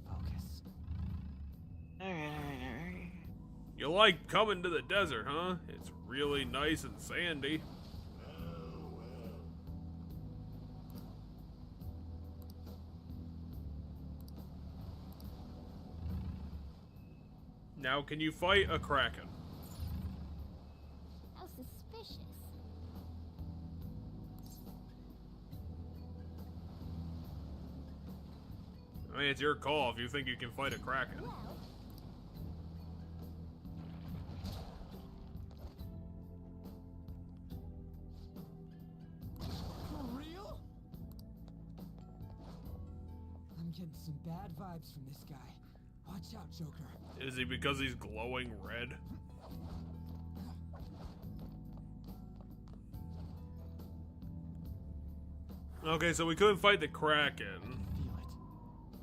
Focus. Alright. You like coming to the desert, huh? It's really nice and sandy. Now, can you fight a kraken? How suspicious. I mean, it's your call if you think you can fight a kraken. Well, For real? I'm getting some bad vibes from this guy. Watch out, Joker. Is he because he's glowing red? Okay, so we couldn't fight the kraken, Feel it.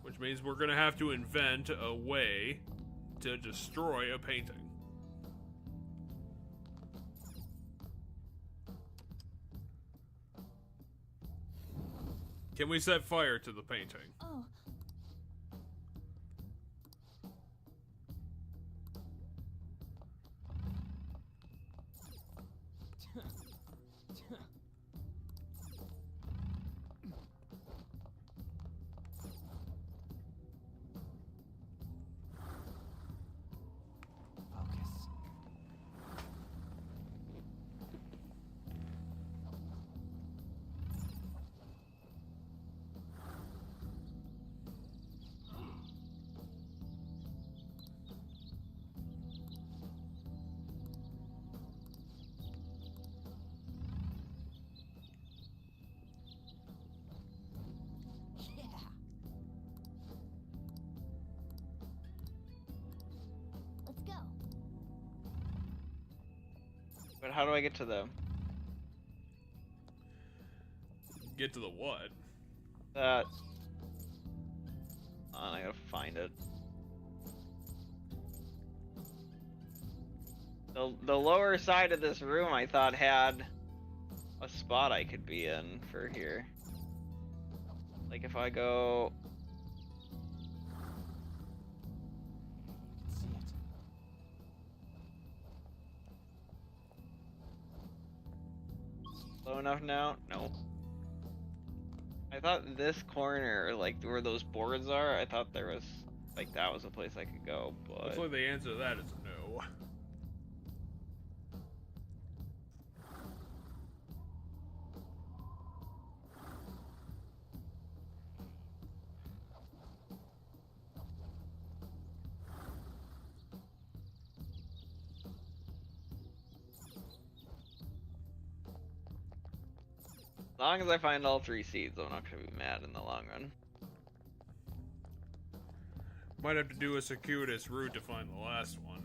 which means we're gonna have to invent a way to destroy a painting. Can we set fire to the painting? oh, Focus. Yeah. let's go. But how do I get to them? Get to the what? That. I gotta find it. The lower side of this room I thought had a spot I could be in for here. Like if I go... See it. Low enough now? No. I thought this corner, like where those boards are, I thought there was, like that was a place I could go, but... Looks like the answer to that is no. As long as I find all 3 seeds, I'm not gonna be mad in the long run. Might have to do a circuitous route to find the last one.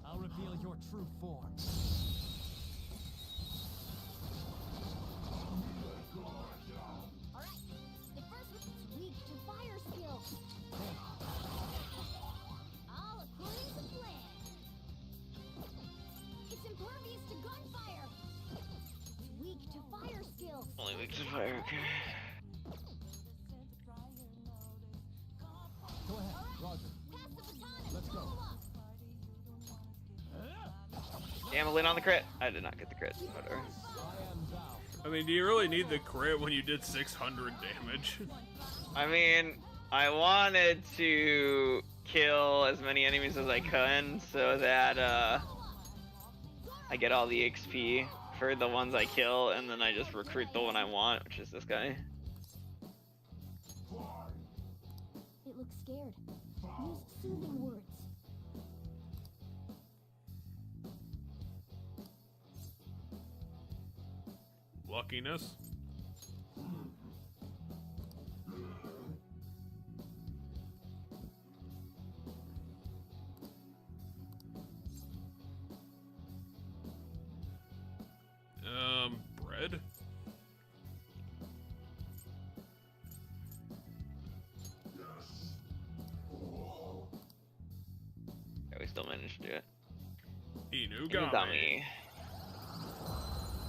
I'll reveal your true form. Alright, the first was weak to fire skills. All according to plan. It's impervious to gunfire. It's weak to fire skills. Only weak to fire, okay. Go ahead, Roger. Pass the baton and Let's go. roll up. Damn, I on the crit. I did not get the crit. Whatever. I am thou. I mean, do you really need the crit when you did 600 damage? I mean, I wanted to kill as many enemies as I can so that I get all the XP for the ones I kill, and then I just recruit the one I want, which is this guy. It looks scared. Use soothing words. Luckiness. Bread? Yeah, we still managed to do it. Inugami. Inugami.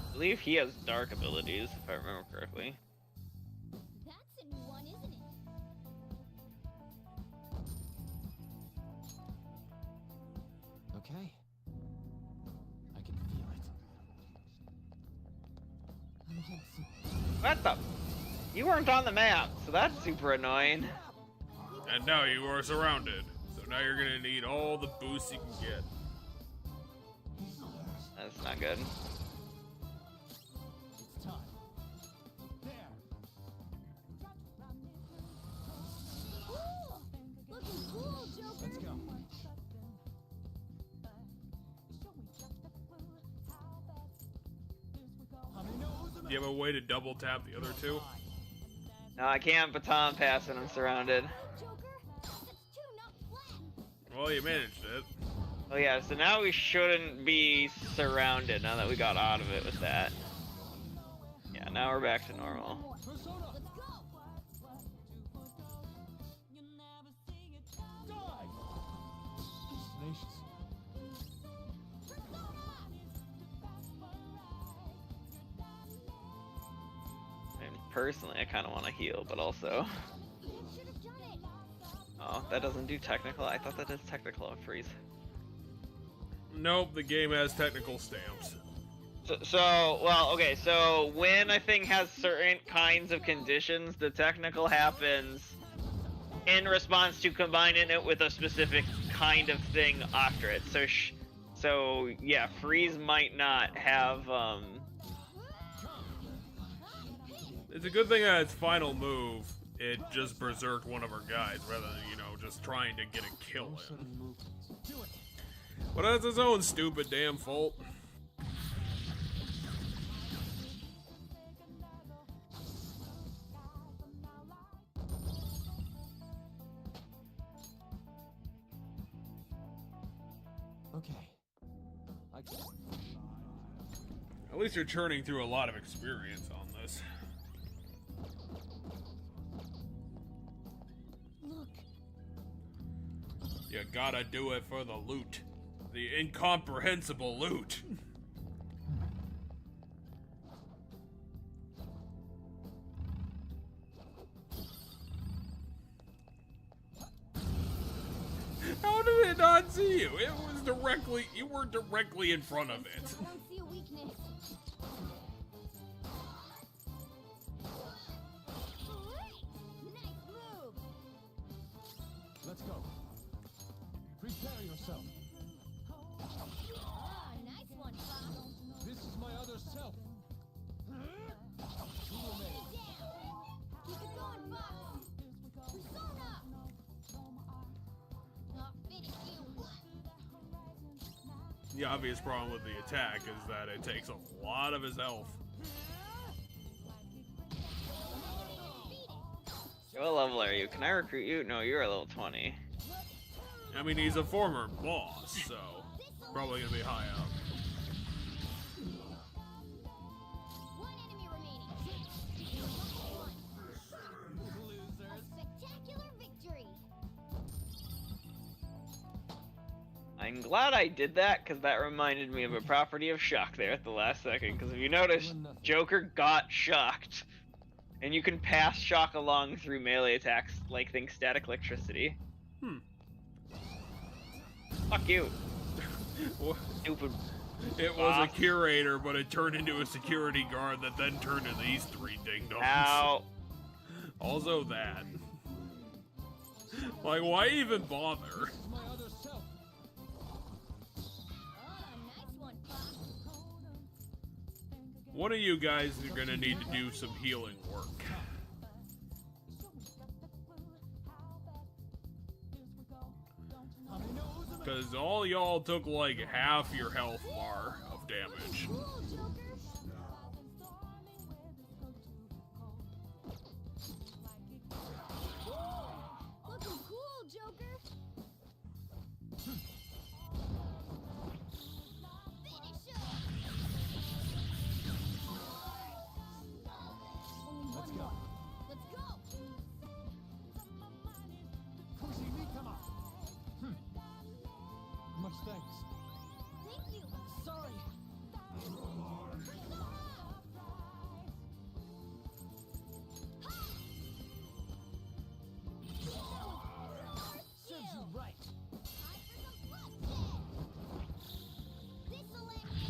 I believe he has dark abilities, if I remember correctly. That's a new one, isn't it? Okay. I can feel it. What the? You weren't on the map, so that's super annoying. And now you are surrounded. So now you're gonna need all the boosts you can get. That's not good. It's time. There. Cool! Looking cool, Joker. Let's go. Do you have a way to double tap the other two? No, I can't baton pass when I'm surrounded. Joker, that's two, not flat. Well, you managed it. Oh yeah, so now we shouldn't be surrounded now that we got out of it with that. Yeah, now we're back to normal. Persona. Let's go. Die. Tenacious. And personally, I kind of want to heal, but also... Should have done it. Oh, that doesn't do technical? I thought that does technical on freeze. Nope, the game has technical stamps. Well, okay, so when a thing has certain kinds of conditions, the technical happens in response to combining it with a specific kind of thing after it. So yeah, freeze might not have, It's a good thing that its final move, it just berserked one of our guys rather than, you know, just trying to get a kill in. Sudden movements. Do it. But that's his own stupid damn fault. Okay. At least you're churning through a lot of experience on this. Look. You gotta do it for the loot. The incomprehensible loot. How did it not see you? It was directly, you were directly in front of it. I don't see a weakness. Nice move. Let's go. Prepare yourself. Ah, nice one, Fox. This is my other self. Put it down. Keep it going, Fox. Persona. I'll finish you. The obvious problem with the attack is that it takes a lot of his health. What level are you? Can I recruit you? No, you're a level 20. I mean, he's a former boss, so probably gonna be high up. One enemy remaining. A spectacular victory. I'm glad I did that, because that reminded me of a property of shock there at the last second. Because if you notice, Joker got shocked. And you can pass shock along through melee attacks, like think static electricity. Fuck you. Stupid. It was a curator, but it turned into a security guard that then turned into these three ding-dongs. Ow. Also that. Like, why even bother? My other self. Oh, nice one, Fox. One of you guys are gonna need to do some healing work. Because all y'all took like half your health bar of damage. Cool, Joker. Looking cool, Joker. Finish him. Let's go. Let's go. Come on. Much thanks. Thank you. Sorry. Serves you right. Time for some bloodshed. This'll end it.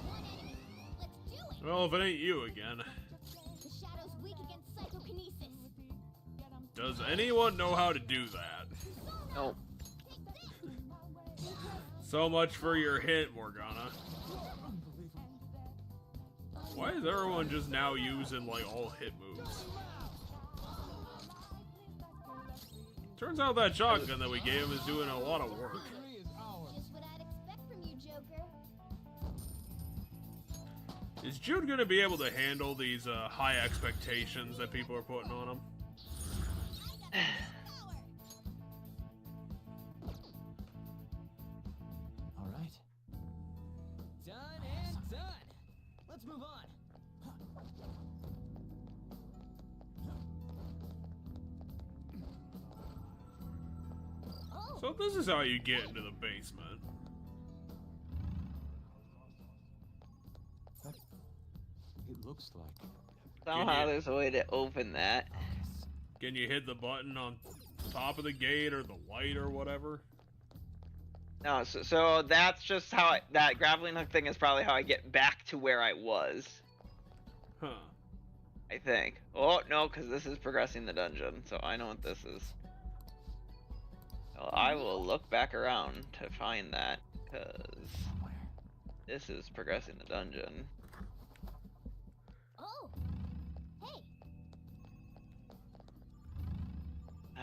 One enemy. Let's do it. Well, if it ain't you again. The shadow's weak against psychokinesis. Does anyone know how to do that? Nope. So much for your hint, Morgana. Why is everyone just now using, like, all hit moves? Turns out that shotgun that we gave him is doing a lot of work. Victory is ours. Just what I'd expect from you, Joker. Is Jude gonna be able to handle these high expectations that people are putting on him? All right. Done and done. Let's move on. Oh, So this is how you get into the basement. It looks like. Somehow there's a way to open that. Can you hit the button on top of the gate or the light or whatever? No, so that's just how that grappling hook thing is probably how I get back to where I was. Huh. I think. Oh, no, because this is progressing the dungeon, so I know what this is. Well, I will look back around to find that, because this is progressing the dungeon. oh. Hey,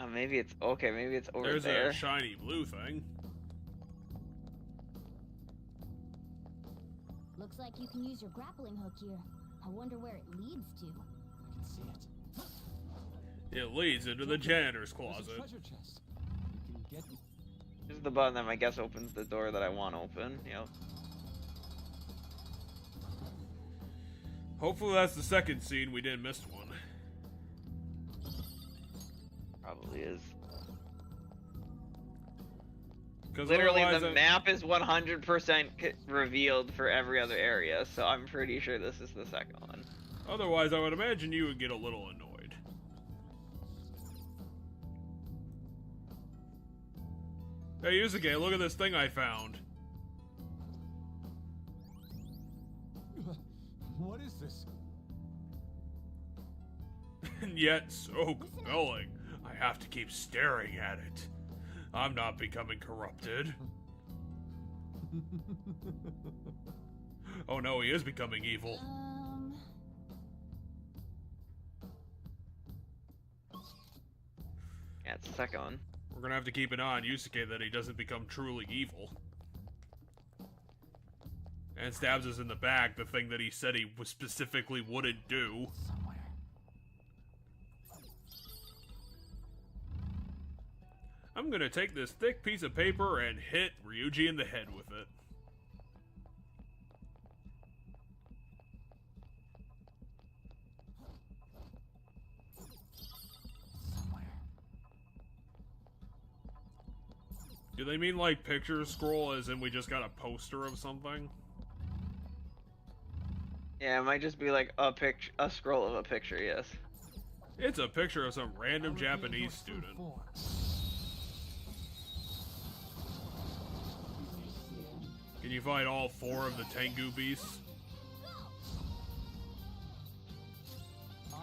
Oh, maybe it's, okay, maybe it's over There's there. a shiny blue thing. looks like you can use your grappling hook here. I wonder where it leads to. I can see it. It leads into the janitor's There's a closet. treasure chest. We can get. This is the button that I guess opens the door that I want open. Yep. Hopefully that's the second scene we didn't miss one. Probably is. 'Cause Literally, otherwise the map is 100% revealed for every other area, so I'm pretty sure this is the second one. Otherwise, I would imagine you would get a little annoyed. Hey, Yusuke, look at this thing I found. What is this? And yet so compelling. I have to keep staring at it. I'm not becoming corrupted. Oh no, he is becoming evil. Yeah, it's the second one. We're gonna have to keep an eye on Yusuke that he doesn't become truly evil. And stabs us in the back, the thing that he said he specifically wouldn't do. I'm gonna take this thick piece of paper and hit Ryuji in the head with it. Do they mean like picture scroll as in we just got a poster of something? Yeah, it might just be like a scroll of a picture, yes. It's a picture of some random Japanese student. Can you find all 4 of the Tengu beasts?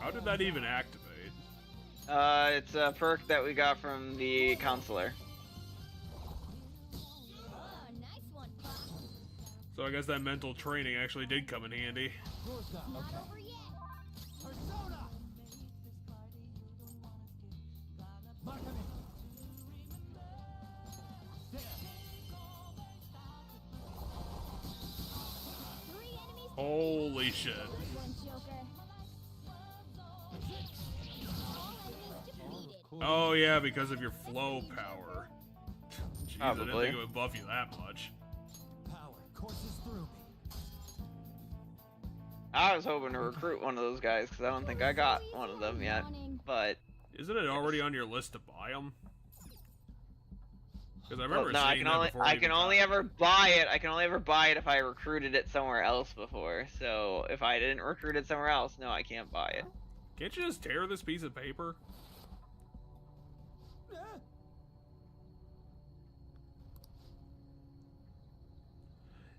How did that even activate? It's a perk that we got from the counselor. So I guess that mental training actually did come in handy. Holy shit. Oh yeah, because of your flow power. Jeez, I didn't think it would buff you that much. I was hoping to recruit one of those guys because I don't think I got one of them yet. But isn't it already on your list to buy them? Because I remember no, seeing that before. I can only ever buy it. I can only ever buy it if I recruited it somewhere else before. So if I didn't recruit it somewhere else, no, I can't buy it. Can't you just tear this piece of paper?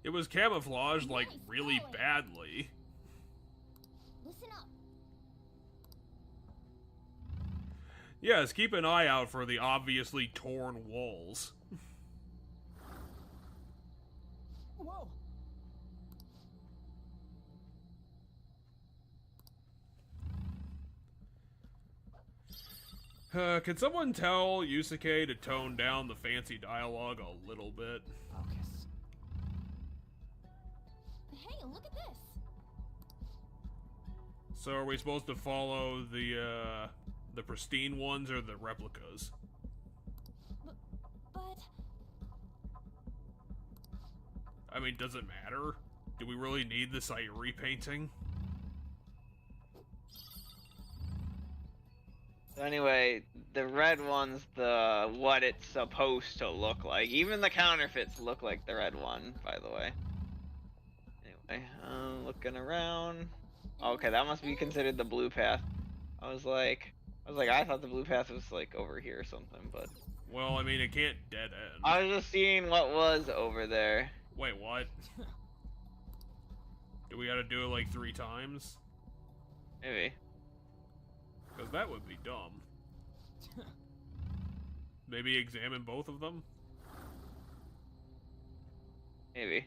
It was camouflaged like really badly. Listen up. Yes, keep an eye out for the obviously torn walls. Whoa. Can someone tell Yusuke to tone down the fancy dialogue a little bit? Focus. Hey, look at this. So are we supposed to follow the pristine ones or the replicas? But I mean, does it matter? Do we really need the Sayuri painting? So anyway, the red one's what it's supposed to look like. Even the counterfeits look like the red one, by the way. Anyway, looking around. Okay, that must be considered the blue path. I was like, I thought the blue path was like over here or something, but. Well, I mean, it can't dead end. I was just seeing what was over there. Wait, what? Do we gotta do it like 3 times? Maybe. Because that would be dumb. Maybe examine both of them? Maybe.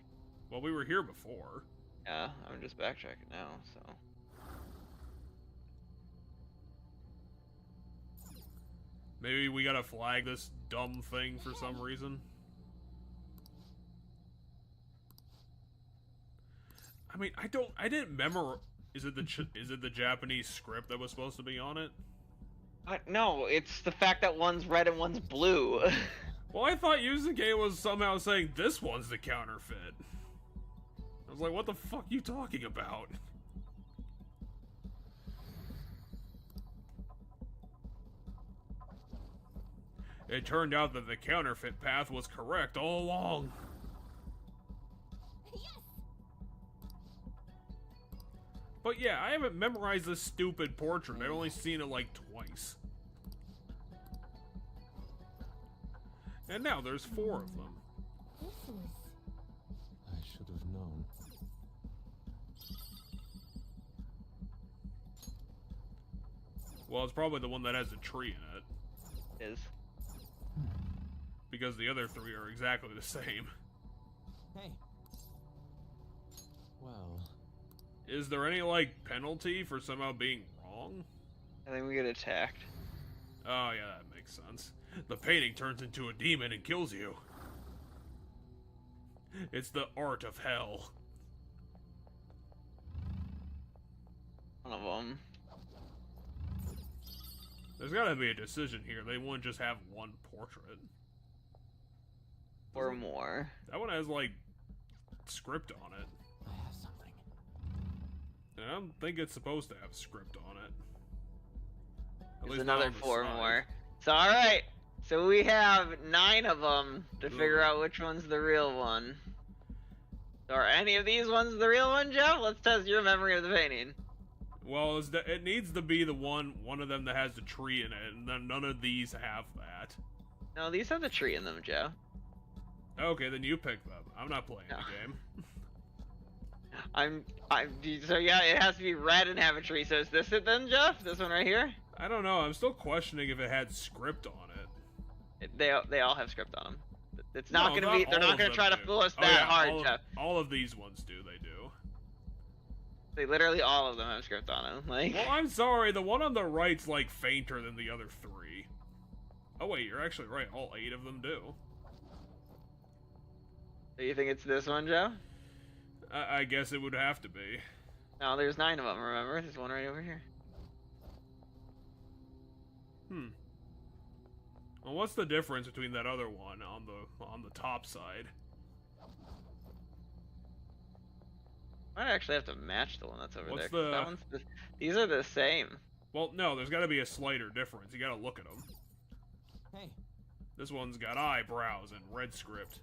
Well, we were here before. Yeah, I'm just backtracking now, so. Maybe we gotta flag this dumb thing for some reason. I mean, I didn't memorize. Is it the Japanese script that was supposed to be on it? No, it's the fact that one's red and one's blue. Well, I thought Yusuke was somehow saying this one's the counterfeit. I was like, what the fuck are you talking about? It turned out that the counterfeit path was correct all along. Yes! But yeah, I haven't memorized this stupid portrait. I've only seen it like twice. And now there's 4 of them. This is... I should have known. Well, it's probably the one that has a tree in it. Is. Because the other 3 are exactly the same. Hey. Well, Is there any, like, penalty for somehow being wrong? I think we get attacked. Oh, yeah, that makes sense. The painting turns into a demon and kills you. It's the art of hell. One of them. There's gotta be a decision here. They wouldn't just have one portrait. Or more. That one has, like, script on it. I have something. And I don't think it's supposed to have script on it. At There's least not another on the 4 side. more. So, alright. So we have 9 of them to figure out which one's the real one. So are any of these ones the real one, Jeff? Let's test your memory of the painting. Well, it needs to be the one of them that has the tree in it, and then none of these have that. No, these have the tree in them, Joe. Okay, then you pick them. I'm not playing No. the game. So yeah, it has to be red and have a tree. So is this it then, Jeff? This one right here? I don't know. I'm still questioning if it had script on it. They all have script on them. It's not No, gonna be. They're all not of gonna them try to do. fool us Oh, that yeah, hard, Jeff. all of these ones do. They do. They literally all of them have script on them. Like. Well, I'm sorry. The one on the right's like fainter than the other 3. Oh wait, you're actually right. All 8 of them do. So you think it's this one, Joe? I guess it would have to be. No, there's 9 of them. Remember, there's one right over here. Well, what's the difference between that other one on the top side? I actually have to match the one that's over What's there. 'Cause that one's these are the same. Well, no, there's got to be a slighter difference. You got to look at them. Hey. This one's got eyebrows and red script.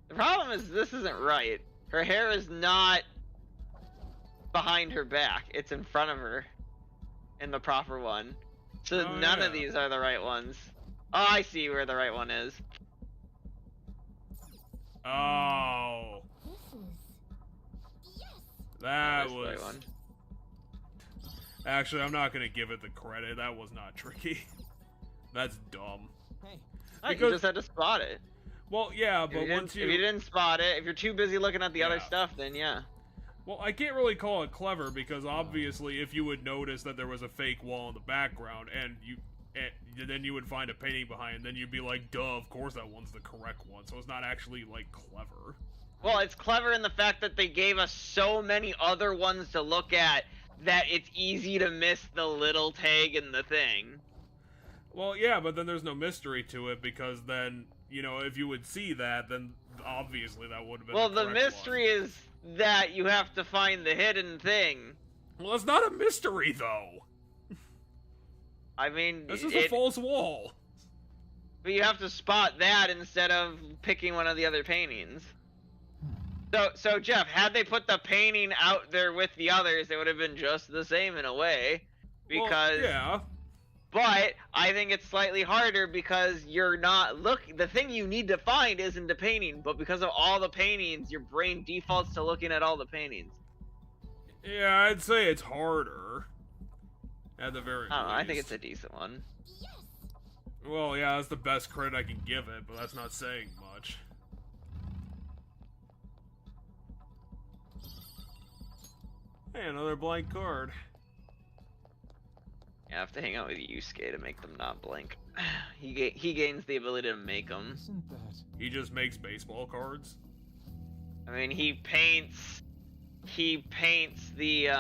The problem is this isn't right. Her hair is not behind her back. It's in front of her in the proper one. So Oh, none yeah. of these are the right ones. Oh, I see where the right one is. Oh, This is... Yes! that There's the right was. one. Actually, I'm not gonna give it the credit. That was not tricky. That's dumb. Hey. Oh, you Because- just had to spot it. Well, yeah, If but you, once didn't, if you didn't spot it, if you're too busy looking at the other Yeah. stuff, then yeah. Well, I can't really call it clever because obviously, if you would notice that there was a fake wall in the background and then you would find a painting behind, then you'd be like, duh, of course that one's the correct one. So it's not actually like clever. Well, it's clever in the fact that they gave us so many other ones to look at that it's easy to miss the little tag in the thing. Well, yeah, but then there's no mystery to it because then, you know, if you would see that, then obviously that would have been Well, the the correct mystery is that you have to find the hidden thing. one. Well, it's not a mystery, though. I mean, This is a false wall. but you have to spot that instead of picking one of the other paintings. So Jeff, had they put the painting out there with the others, it would have been just the same in a way. Because, Well, yeah. but I think it's slightly harder because you're not the thing you need to find isn't the painting, but because of all the paintings, your brain defaults to looking at all the paintings. Yeah, I'd say it's harder. At the very I don't know, I think least. it's a decent one. Yes! Well, yeah, that's the best credit I can give it, but that's not saying much. Hey, another blank card. You have to hang out with Yusuke to make them not blink. He gains the ability to make them. Isn't that... He just makes baseball cards. I mean, he paints the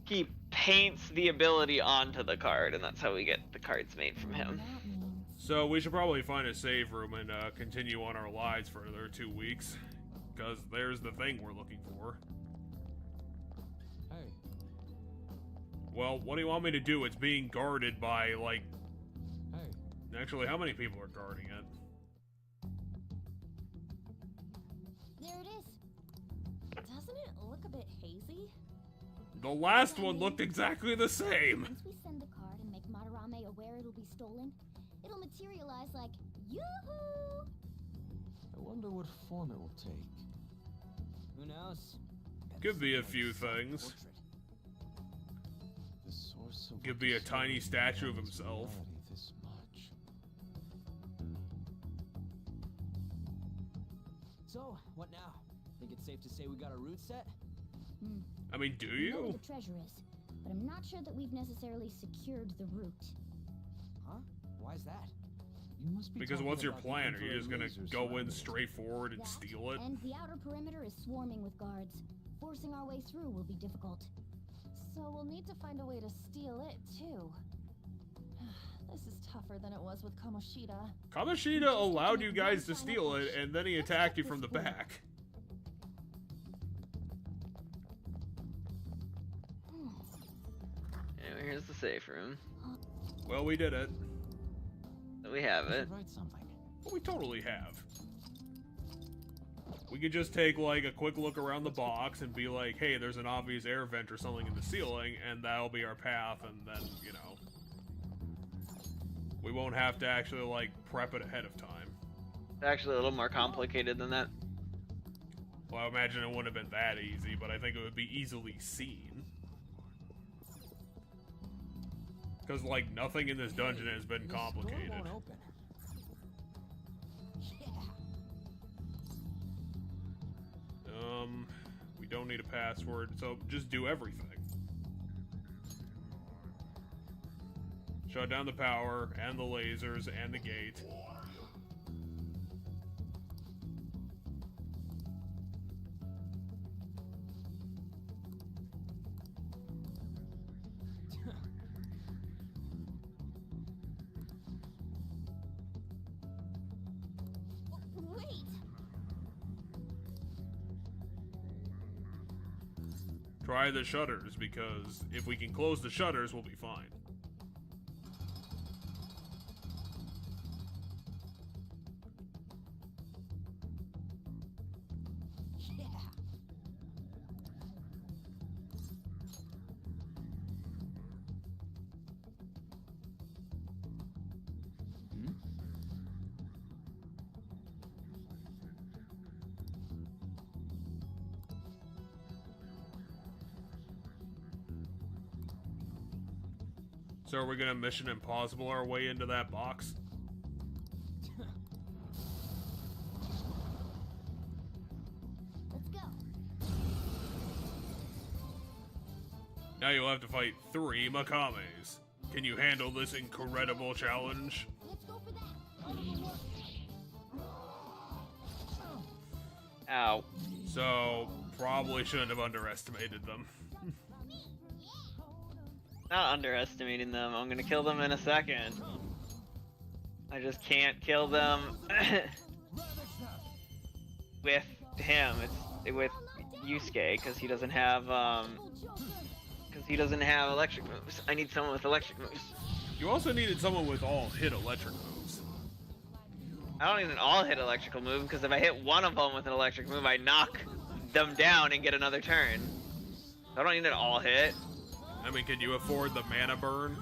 he paints the ability onto the card, and that's how we get the cards made from him. That means So we should probably find a save room and continue on our lives for another 2 weeks. Because there's the thing we're looking for. Hey, Well, what do you want me to do? It's being guarded by, like... hey. Actually, how many people are guarding it? there it is. Doesn't it look a bit hazy? The last one looked exactly the same! Once we send the card and make Madarame aware it'll be stolen, it'll materialize like, yoo-hoo! I wonder what form it will take. Who knows? Could be a few things. Portrait. The source of Could what be a the tiny soul statue of becomes himself. reality this much. So, what now? Think it's safe to say we got a route set? I mean, do We know where you? the treasure is, but I'm not sure that we've necessarily secured the route. Huh? Why's that? You must be Because talking what's your about the plan? Are you infrared just gonna lasers go in surrounding it. straight forward and That, steal it? And the outer perimeter is swarming with guards. Forcing our way through will be difficult. So we'll need to find a way to steal it, too. This is tougher than it was with Kamoshida. Kamoshida allowed you guys to steal it, and then he attacked you from the back. Anyway, here's the safe room. Well, we did it. So we have We it. should write something. Well, we totally have. We could just take, like, a quick look around the box and be like, hey, there's an obvious air vent or something in the ceiling, and that'll be our path, and then, you know... We won't have to actually, like, prep it ahead of time. It's actually a little more complicated than that. Well, I imagine it wouldn't have been that easy, but I think it would be easily seen. Because, like, nothing in this dungeon has been This door complicated. won't open. We don't need a password, so just do everything. Shut down the power, and the lasers, and the gate. Wait! Try the shutters, because if we can close the shutters, we'll be fine. Yeah. So are we gonna Mission Impossible our way into that box? Let's go. Now you'll have to fight 3 Makames. Can you handle this incredible challenge? Let's go for that. Ow. So, probably shouldn't have underestimated them. Not underestimating them. I'm gonna kill them in a second. I just can't kill them with him. It's with Yusuke because he doesn't have electric moves. I need someone with electric moves. You also needed someone with all hit electric moves. I don't need an all-hit electrical move because if I hit one of them with an electric move, I knock them down and get another turn. So I don't need an all-hit. I mean, can you afford the mana burn?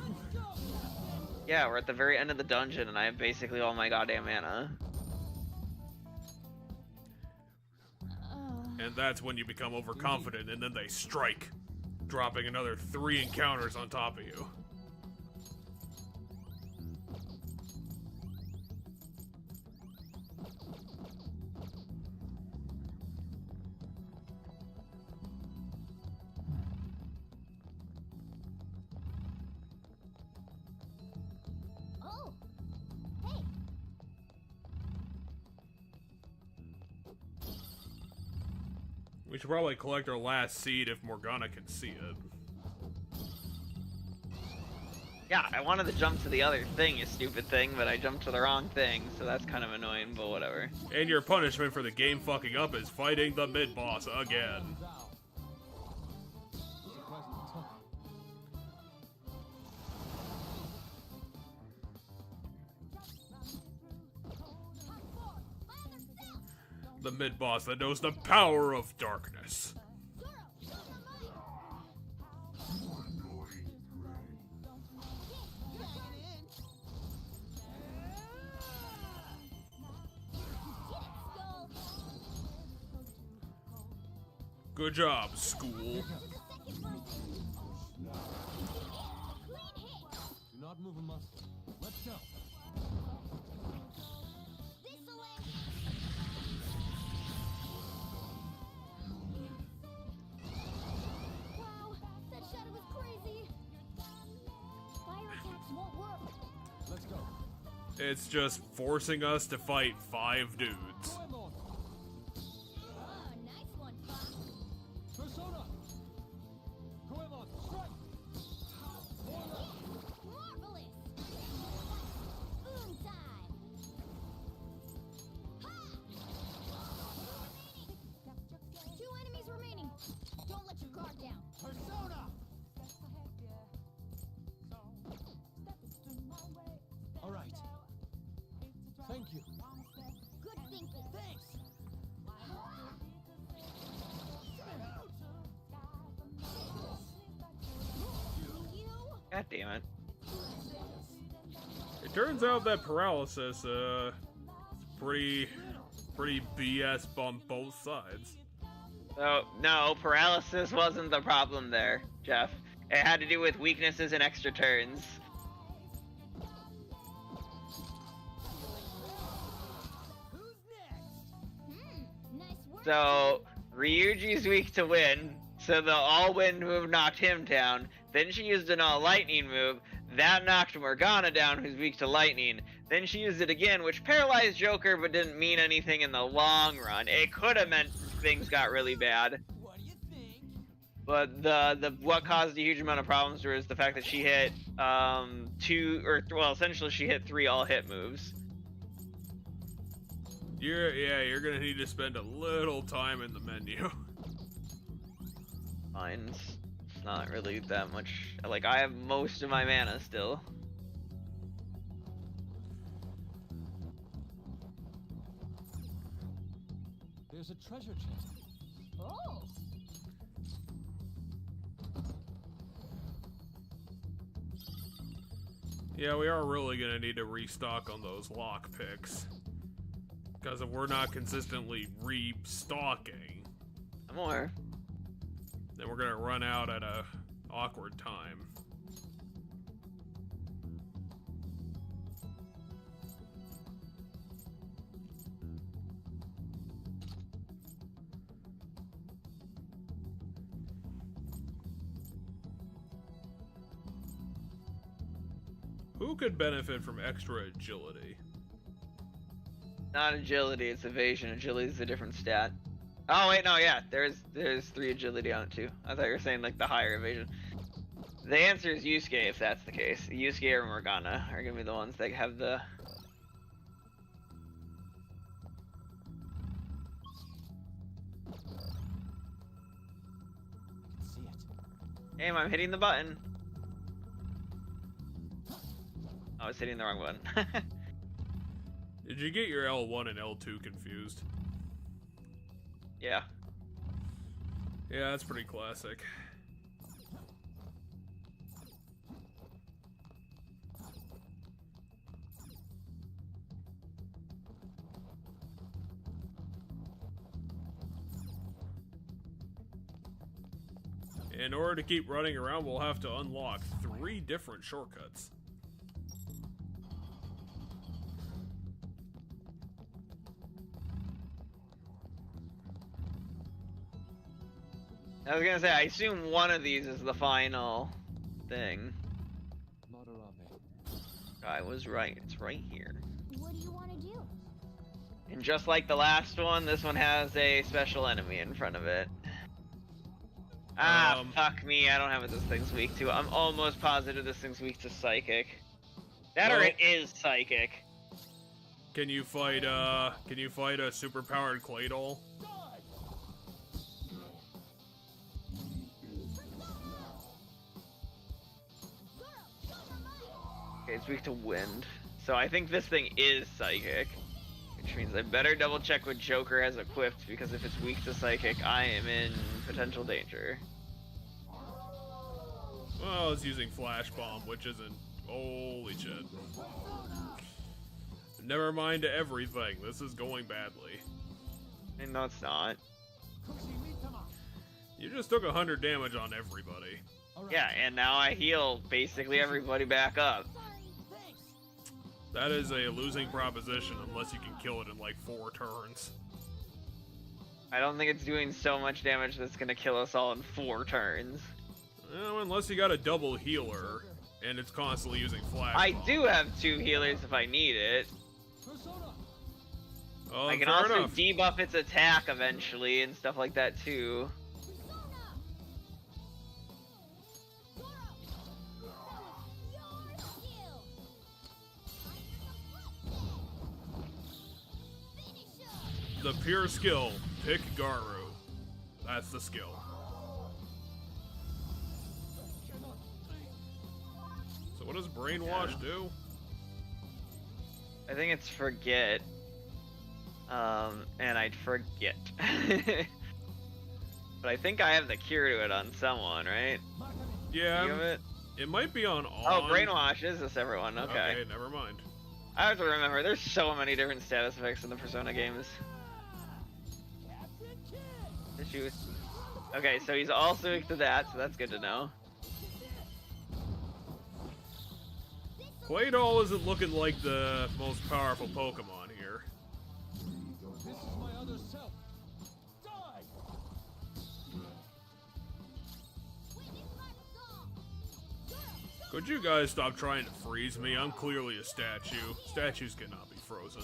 Yeah, we're at the very end of the dungeon and I have basically all my goddamn mana. And that's when you become overconfident and then they strike, dropping another 3 encounters on top of you. Oh! Hey! We should probably collect our last seed if Morgana can see it. Yeah, I wanted to jump to the other thing, you stupid thing, but I jumped to the wrong thing, so that's kind of annoying, but whatever. And your punishment for the game fucking up is fighting the mid-boss again. The mid-boss that knows the power of darkness. Good job, school. Do not move a muscle. Let's go. Wow, that shadow was crazy. Fire attacks won't work. Let's go. It's just forcing us to fight 5 dudes. Nice one, Fox. Persona! Goemon, strike! Marvelous! Boom time! Ha! 2 enemies remaining. Don't let your guard down. Persona! All right. Thank you. Good thinking. Thanks! God damn it. It turns out that paralysis, pretty BS on both sides. So, no, paralysis wasn't the problem there, Jeff. It had to do with weaknesses and extra turns. Nice work. So, Ryuji's weak to wind, so the all-wind move knocked him down. Then she used an all-lightning move. That knocked Morgana down, who's weak to lightning. Then she used it again, which paralyzed Joker, but didn't mean anything in the long run. It could have meant things got really bad. What do you think? But the what caused a huge amount of problems was the fact that she hit essentially she hit 3 all-hit moves. You're gonna need to spend a little time in the menu. Fine. It's not really that much. Like, I have most of my mana still. There's a treasure chest. Oh. Yeah, we are really gonna need to restock on those lockpicks. Because if we're not consistently restocking, More. then we're gonna run out at a awkward time. Who could benefit from extra agility? Not agility, it's evasion. Agility is a different stat. Oh wait, no, yeah, there's 3 agility on it too. I thought you were saying like the higher evasion. The answer is Yusuke if that's the case. Yusuke or Morgana are gonna be the ones that have the. I can see it. Damn, I'm hitting the button. I was hitting the wrong button. Did you get your L1 and L2 confused? Yeah. Yeah, that's pretty classic. In order to keep running around, we'll have to unlock 3 different shortcuts. I was gonna say, I assume one of these is the final thing. I was right, it's right here. What do you want to do? And just like the last one, this one has a special enemy in front of it. Fuck me, I don't have what this thing's weak to. I'm almost positive this thing's weak to Psychic. That or it is Psychic. Can you fight a superpowered Claydol? Okay, it's weak to Wind. So I think this thing is Psychic. Which means I better double check what Joker has equipped, because if it's weak to Psychic, I am in potential danger. Well, it's using Flash Bomb, which isn't... Holy shit. Never mind everything. This is going badly. And no, it's not. You just took 100 damage on everybody. Yeah, and now I heal basically everybody back up. That is a losing proposition unless you can kill it in like 4 turns. I don't think it's doing so much damage that's gonna kill us all in 4 turns. Well, unless you got a double healer, and it's constantly using Flash I Bomb. do have 2 healers if I need it. Oh, I can fair also enough. debuff its attack eventually and stuff like that too. The pure skill, pick Garu. That's the skill. So what does Brainwash do? I think it's forget. And I'd forget. But I think I have the cure to it on someone, right? Yeah, You have it? it might be on all. Oh, Brainwash is this everyone, okay. Okay, never mind. I have to remember, there's so many different status effects in the Persona games. Okay, so he's also weak to that, so that's good to know. Claydol isn't looking like the most powerful Pokemon here. This is my other self. Die! Could you guys stop trying to freeze me? I'm clearly a statue. Statues cannot be frozen.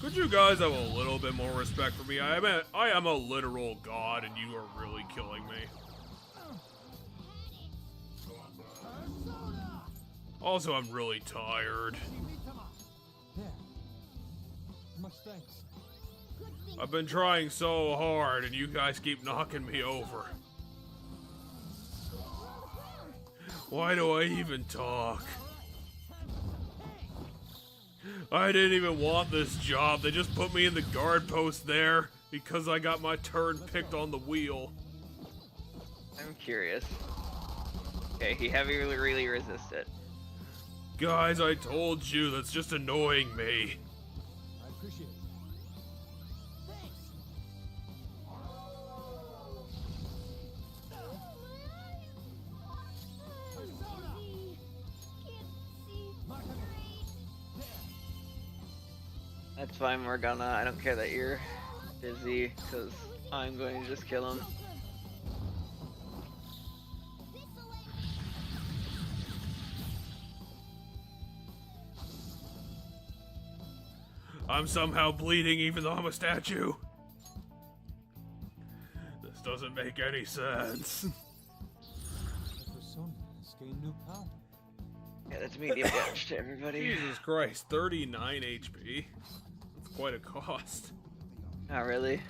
Could you guys have a little bit more respect for me? I am a literal god, and you are really killing me. Also, I'm really tired. There. Much thanks. I've been trying so hard, and you guys keep knocking me over. Why do I even talk? I didn't even want this job. They just put me in the guard post there because I got my turn picked on the wheel. I'm curious. Okay, he heavily really resisted. Guys, I told you, that's just annoying me. I appreciate it. That's fine, Morgana. I don't care that you're busy, because I'm going to just kill him. I'm somehow bleeding even though I'm a statue. This doesn't make any sense. The persona has gained new power. Yeah, that's medium damage to everybody. Jesus Christ, 39 HP. That's quite a cost. Not really.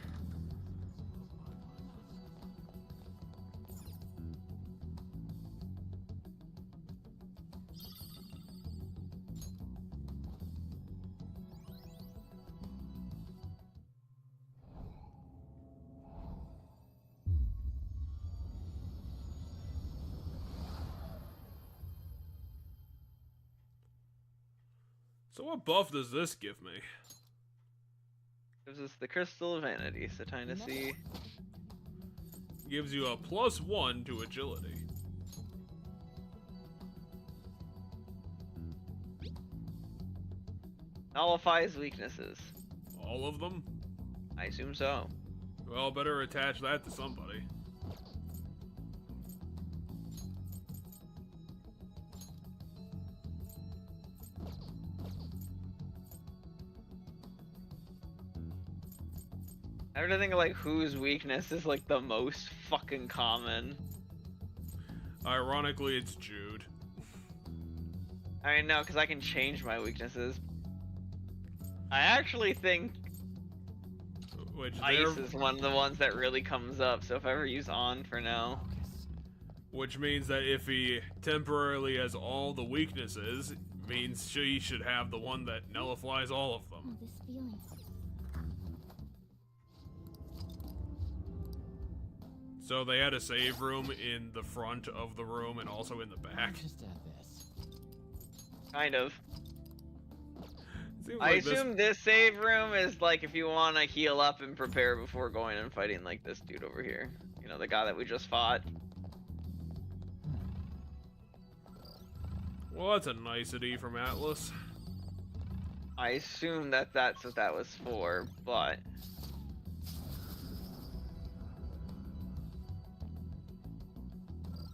So what buff does this give me? Gives us the Crystal of Vanity, so time to see. Gives you a +1 to agility. Nullifies weaknesses. All of them? I assume so. Well, better attach that to somebody. I have to think of like whose weakness is like the most fucking common. Ironically, it's Jude. I mean, no, because I can change my weaknesses. I actually think Ice is one of the ones that really comes up, so if I ever use On for now. Which means that if he temporarily has all the weaknesses, means she should have the one that nullifies all of them. Oh, this feeling. So they had a save room in the front of the room and also in the back. Just add this. Kind of. Seems I like assume this save room is like if you want to heal up and prepare before going and fighting like this dude over here. You know, the guy that we just fought. Well, that's a nicety from Atlas. I assume that that's what that was for, but...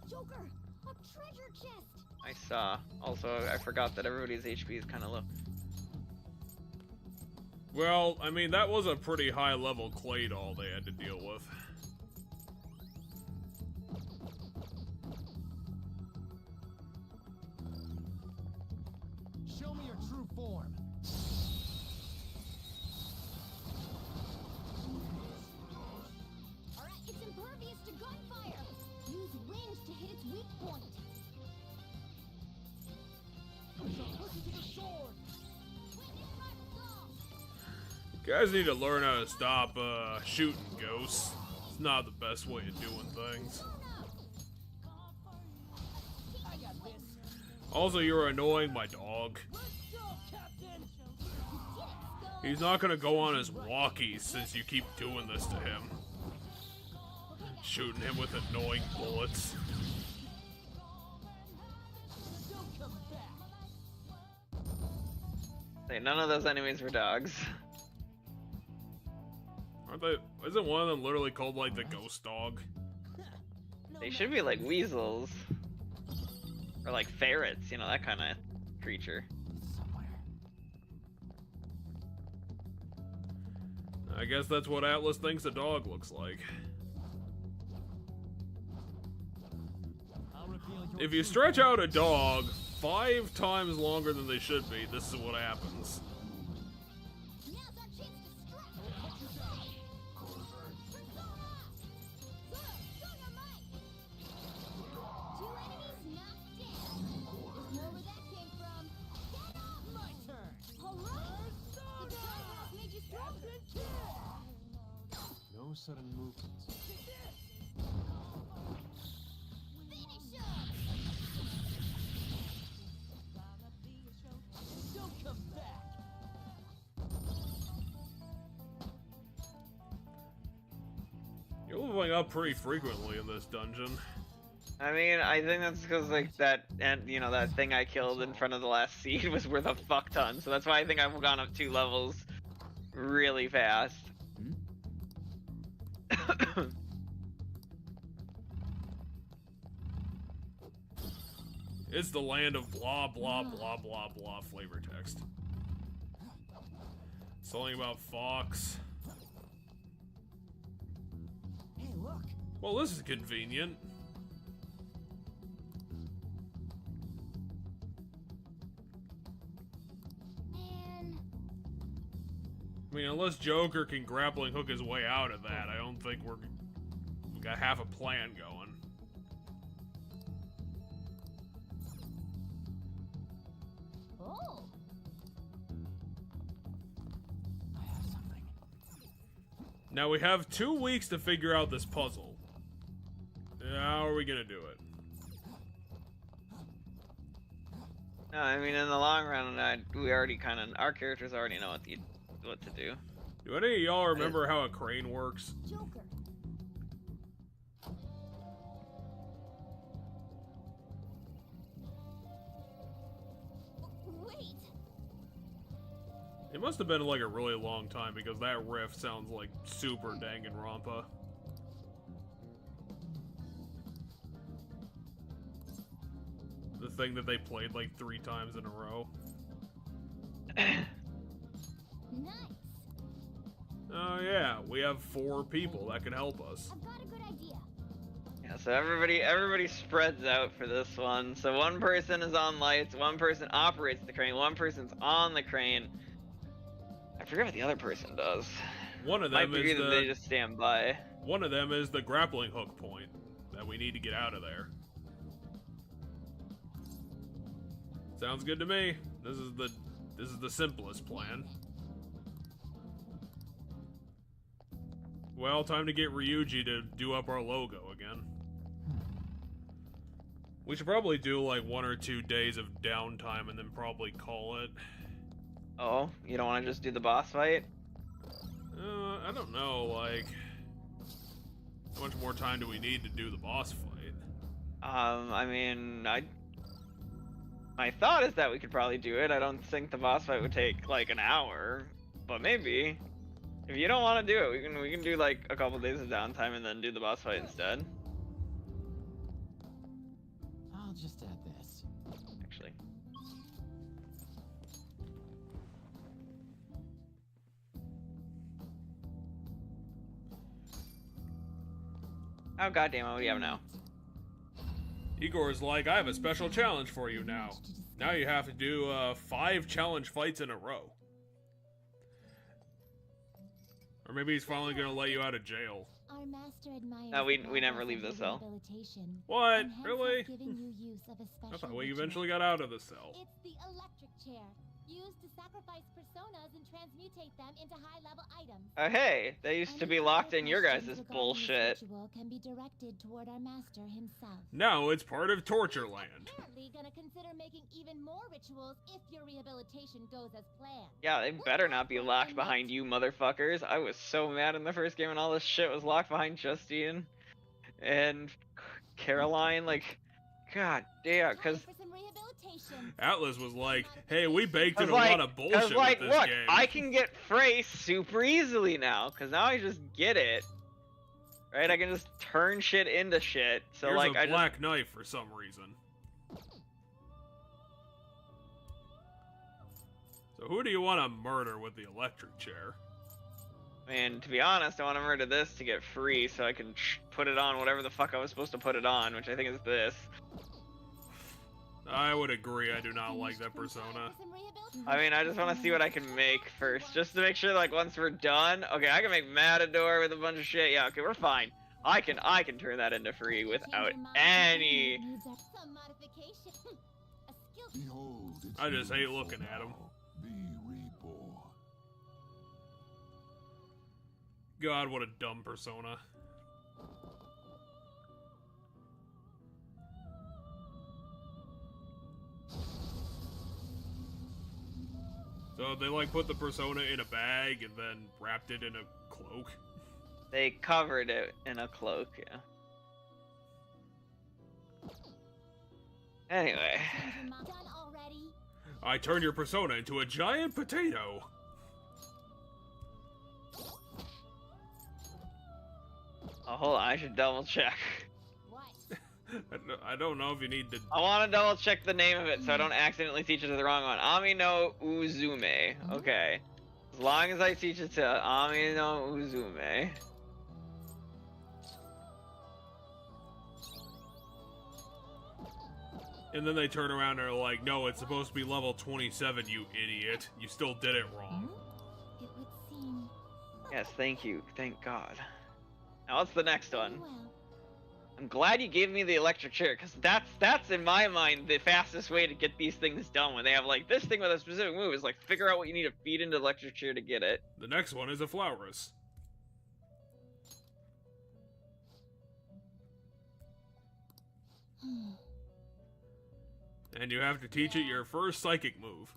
Joker, a treasure chest. I saw. Also, I forgot that everybody's HP is kind of low. Well, I mean, that was a pretty high-level clay doll they had to deal with. Show me your true form. Alright, it's impervious to gunfire. Use wings to hit its weak point. Push it to the sword. You guys need to learn how to stop shooting ghosts. It's not the best way of doing things. Also, you're annoying my dog. He's not gonna go on his walkies since you keep doing this to him. Shooting him with annoying bullets. Say, none of those enemies were dogs. Aren't they? Isn't one of them literally called like the ghost dog? They should be like weasels. Or like ferrets, you know, that kind of creature. I guess that's what Atlas thinks a dog looks like. If you stretch out a dog 5 times longer than they should be, this is what happens. No sudden movements. Don't come back. You're leveling up pretty frequently in this dungeon. I mean, I think that's because like that, and you know, that thing I killed in front of the last seed was worth a fuck ton. So that's why I think I've gone up 2 levels really fast. It's the land of blah blah blah blah blah flavor text. Something about Fox. Hey, look. Well, this is convenient. Man. I mean, unless Joker can grappling hook his way out of that, I don't think we got half a plan going. Oh. I have something. Now we have 2 weeks to figure out this puzzle. How are we gonna do it? No, I mean, in the long run, we already kind of, our characters already know what to do. Do any of y'all remember how a crane works? Joker. Wait. It must have been like a really long time because that riff sounds like super Danganronpa. The thing that they played like 3 times in a row. Nice. Oh yeah, we have 4 people that can help us. I've got a good idea. Yeah, so everybody spreads out for this one. So one person is on lights, one person operates the crane, one person's on the crane. I forget what the other person does. One of Might them be is that they just stand by. One of them is the grappling hook point that we need to get out of there. Sounds good to me. This is the simplest plan. Well, time to get Ryuji to do up our logo again. We should probably do like 1 or 2 days of downtime and then probably call it. Oh, you don't want to just do the boss fight? I don't know, like, how much more time do we need to do the boss fight? I mean, my thought is that we could probably do it. I don't think the boss fight would take like an hour, but maybe. If you don't want to do it, we can do like a couple days of downtime and then do the boss fight instead. I'll just add this. Actually. Oh goddamn! What do you have now? Igor's like, I have a special challenge for you now. Now you have to do 5 challenge fights in a row. Or maybe he's finally gonna let you out of jail. Our master admires No, we never leave the cell. What? Really? Giving you use of a I special thought we ritual. eventually got out of the cell. It's the electric chair, used to sacrifice personas and transmutate them into high-level items. Oh hey, they used to be locked in your guys' bullshit. Ritual can be directed toward our master himself. Now it's part of Torture Land. Apparently gonna consider making even more rituals if your rehabilitation goes as planned. Yeah, they better not be locked behind you motherfuckers. I was so mad in the first game when all this shit was locked behind Justine and Caroline. Like, god damn, because Atlas was like, hey, we baked in a like, lot of bullshit with this look, game. I can get Frey super easily now, because now I just get it. Right? I can just turn shit into shit. So Here's like, a black knife for some reason. So who do you want to murder with the electric chair? And to be honest, I want to murder this to get free so I can put it on whatever the fuck I was supposed to put it on, which I think is this. I would agree, I do not like that persona. I mean, I just want to see what I can make first, just to make sure, like, once we're done, okay, I can make Matador with a bunch of shit, yeah, okay, we're fine. I can turn that into free without any... I just hate looking at him. God, what a dumb persona. So they like put the persona in a bag and then wrapped it in a cloak? They covered it in a cloak, yeah. Anyway. I turn your persona into a giant potato. Oh, hold on, I should double check. I don't know if you need to... I want to double check the name of it so I don't accidentally teach it to the wrong one. Ami no Uzume. Okay. As long as I teach it to Ami no Uzume. And then they turn around and are like, no, it's supposed to be level 27, you idiot. You still did it wrong. It would seem... Yes, thank you. Thank God. Now what's the next one? I'm glad you gave me the electric chair, because that's in my mind the fastest way to get these things done. When they have like this thing with a specific move is like figure out what you need to feed into the electric chair to get it. The next one is a Flowers. And you have to teach it your first psychic move.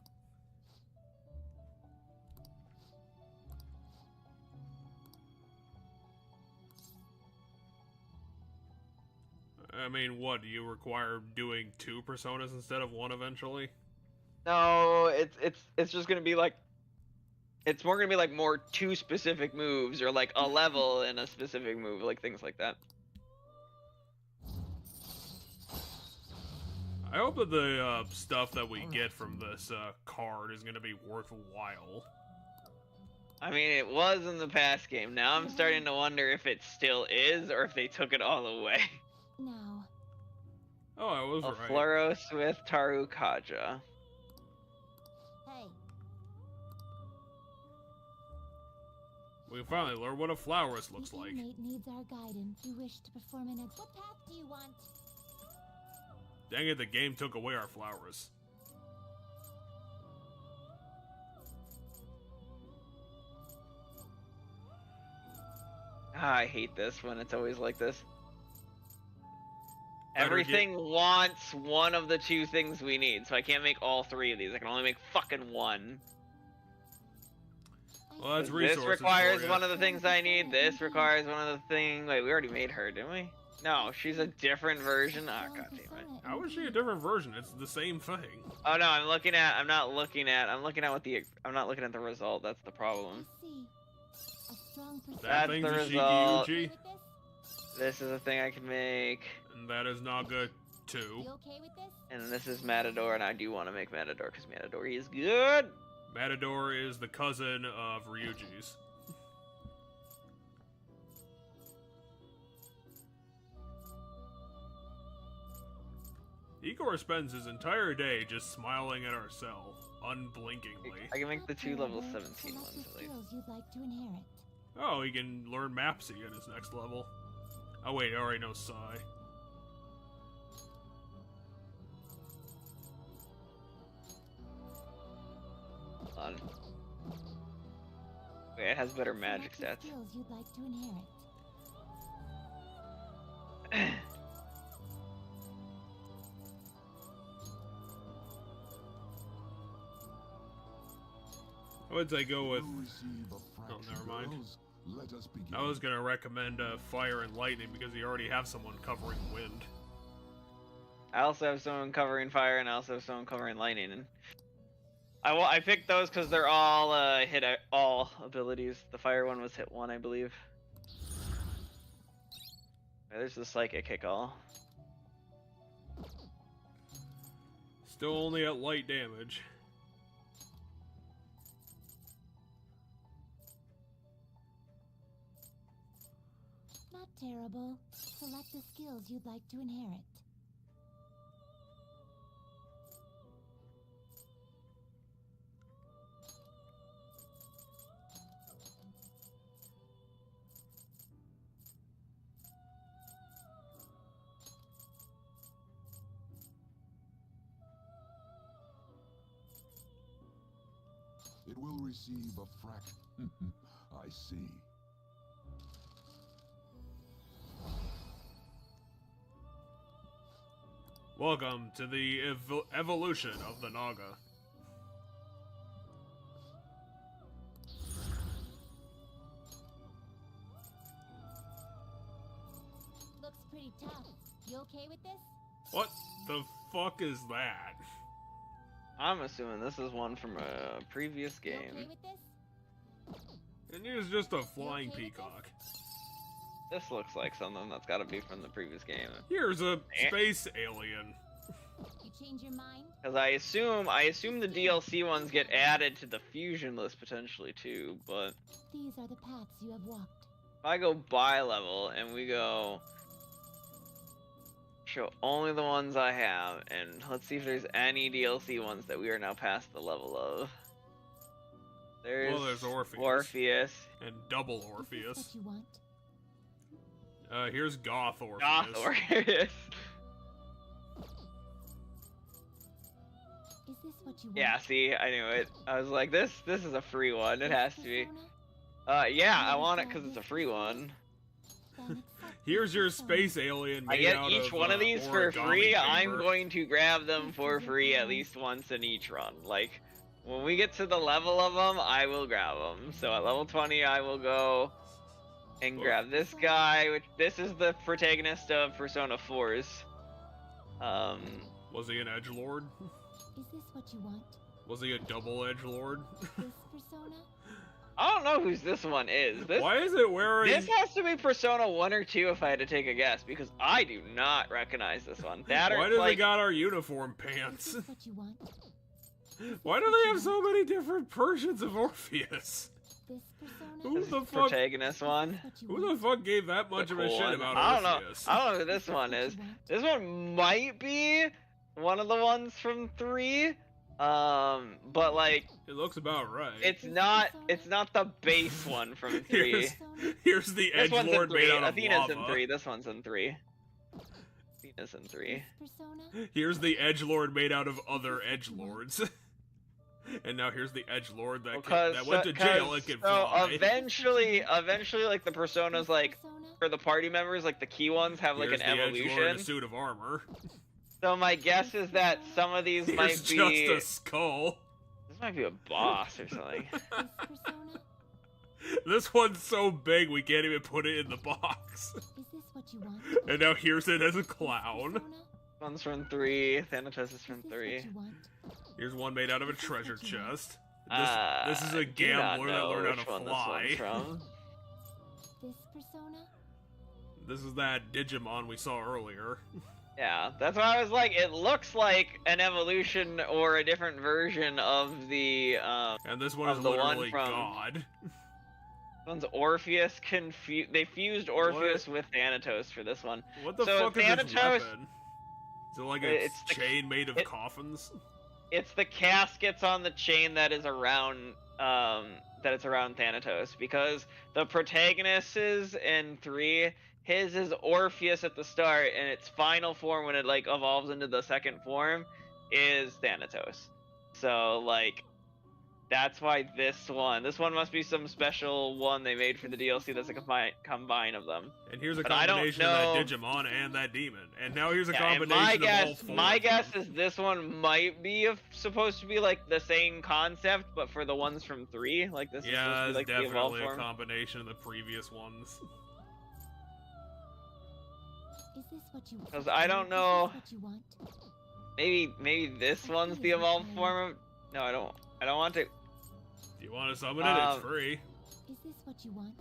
I mean, what, do you require doing 2 personas instead of 1 eventually? No, it's just gonna be like, it's more gonna be like more 2 specific moves or like a level in a specific move, like things like that. I hope that the stuff that we get from this card is gonna be worthwhile. I mean, it was in the past game. Now I'm starting to wonder if it still is or if they took it all away. Now. Oh, I was A right. Fluoros with Tarukaja. Hey, We finally learned what a flowers looks The like. inmate needs our guidance. You wish to perform an what path do you want? Dang it, the game took away our flowers. I hate this when it's always like this. Better Everything wants one of the two things we need, so I can't make all three of these. I can only make fucking one. Well, that's This resources requires for ya. one of the things I need. This requires one of the things. Wait, we already made her, didn't we? No, she's a different version. Ah, god damn it. How is she a different version? It's the same thing. Oh no, I'm looking at what the. I'm not looking at the result. That's the problem. I see. A strong That That's thing's the a result. Shiki-Uchi, This is a thing I can make, and that is not good too. You okay with this? and this is Matador, and I do want to make Matador because Matador is good. Matador is the cousin of Ryuji's. Igor spends his entire day just smiling at our cell, unblinkingly. I can make the two level However, 17 select ones the at least. skills you'd like to inherit. Oh, he can learn Mapsy at his next level. Oh wait, I already know Sai. Hold on. Wait, it has better magic Select the stats. skills you'd like to inherit. I would say go with. We'll receive a Oh, fraction, never mind. girls. Let us begin. I was gonna recommend Fire and Lightning because you already have someone covering Wind. I also have someone covering fire, and I also have someone covering lightning. And I picked those because they're all hit all abilities. The fire one was hit one, I believe. There's the psychic kick all. Still only at light damage. Not terrible. Select the skills you'd like to inherit. It will receive a fraction. I see. Welcome to the evolution of the Naga. Looks pretty tough. You okay with this? What the fuck is that? I'm assuming this is one from a previous You game. okay with this? And he's just a flying okay with peacock. This looks like something that's got to be from the previous game. Here's a space alien. You change your mind? Because I assume the DLC ones get added to the fusion list potentially too. But These are the paths you have walked. if I go by level and we go show only the ones I have, and let's see if there's any DLC ones that we are now past the level of. There's Orpheus. Orpheus. And double Is this Orpheus. what you want? Here's Goth Orpheus. Goth Orpheus. Is this what you want? Yeah, see, I knew it. I was like, this is a free one. It has to be. Persona? Yeah, I want it because it's a free one. Then accept Here's this your persona. space alien I made get out each of, one of these for origami free. I'm paper. going to grab them for free at least once in each run. Like, when we get to the level of them, I will grab them. So at level 20, I will go and grab this guy, which this is the protagonist of Persona 4's. Was he an edgelord? Is this what you want? Was he a double edgelord? This persona? I don't know whose this one is. This, Why is it wearing? this has to be Persona 1 or 2 if I had to take a guess, because I do not recognize this one. That Why or does like, it got our uniform Is pants? this what you want? Why do they have so many different versions of Orpheus? This persona? Who This the is fuck? protagonist one. What you Who the want? fuck gave that much The of a cool shit one. about I don't know. Orpheus? I don't know who this one is. This one might be one of the ones from 3. But like It looks about right. it's not the base one from 3. Here's the This one's in edgelord 3. made out of Athena's lava. in 3. This one's in 3. Athena's in 3. This persona? Here's the edgelord made out of other edgelords. And now here's the edgelord that went to jail and can fly. eventually, like the personas, like Persona? for the party members, like the key ones have like Here's an the edgelord in evolution. a suit of armor. So my guess is that some of these Here's might be. just a skull. This might be a boss or something. This persona? This one's so big we can't even put it in the box. Is this what you want? And now here's it as a clown. Persona? One's from 3. Thanatos is from Is this 3. what you want? Here's one made out of a treasure chest. This is I a do not gambler that know learned which how to one this one's fly. from. This persona? This is that Digimon we saw earlier. Yeah, that's why I was like, it looks like an evolution or a different version of the. And this one is Of the one literally from- God. This one's Orpheus. They fused Orpheus with Thanatos for this one. What the So fuck is this Thanatos- weapon? Is it like a It's the- chain made of it- coffins? It's the caskets on the chain that is around Thanatos, because the protagonist is in 3. His is Orpheus at the start, and its final form when it like evolves into the second form is Thanatos. So like that's why this one must be some special one they made for the DLC that's a combine of them. And here's a But I don't combination of that Digimon and that demon. And now here's a Yeah, and combination of all 4 my of guess them. is this one might be supposed to be like the same concept, but for the ones from 3, like this is Yeah, supposed to it's be like the evolved definitely a form. combination of the previous ones. Is this what you want? 'Cause I don't know- Is this what you want? Maybe this one's the evolved form of. No, I don't want to. If you want to summon it, it's free. Is this what you want?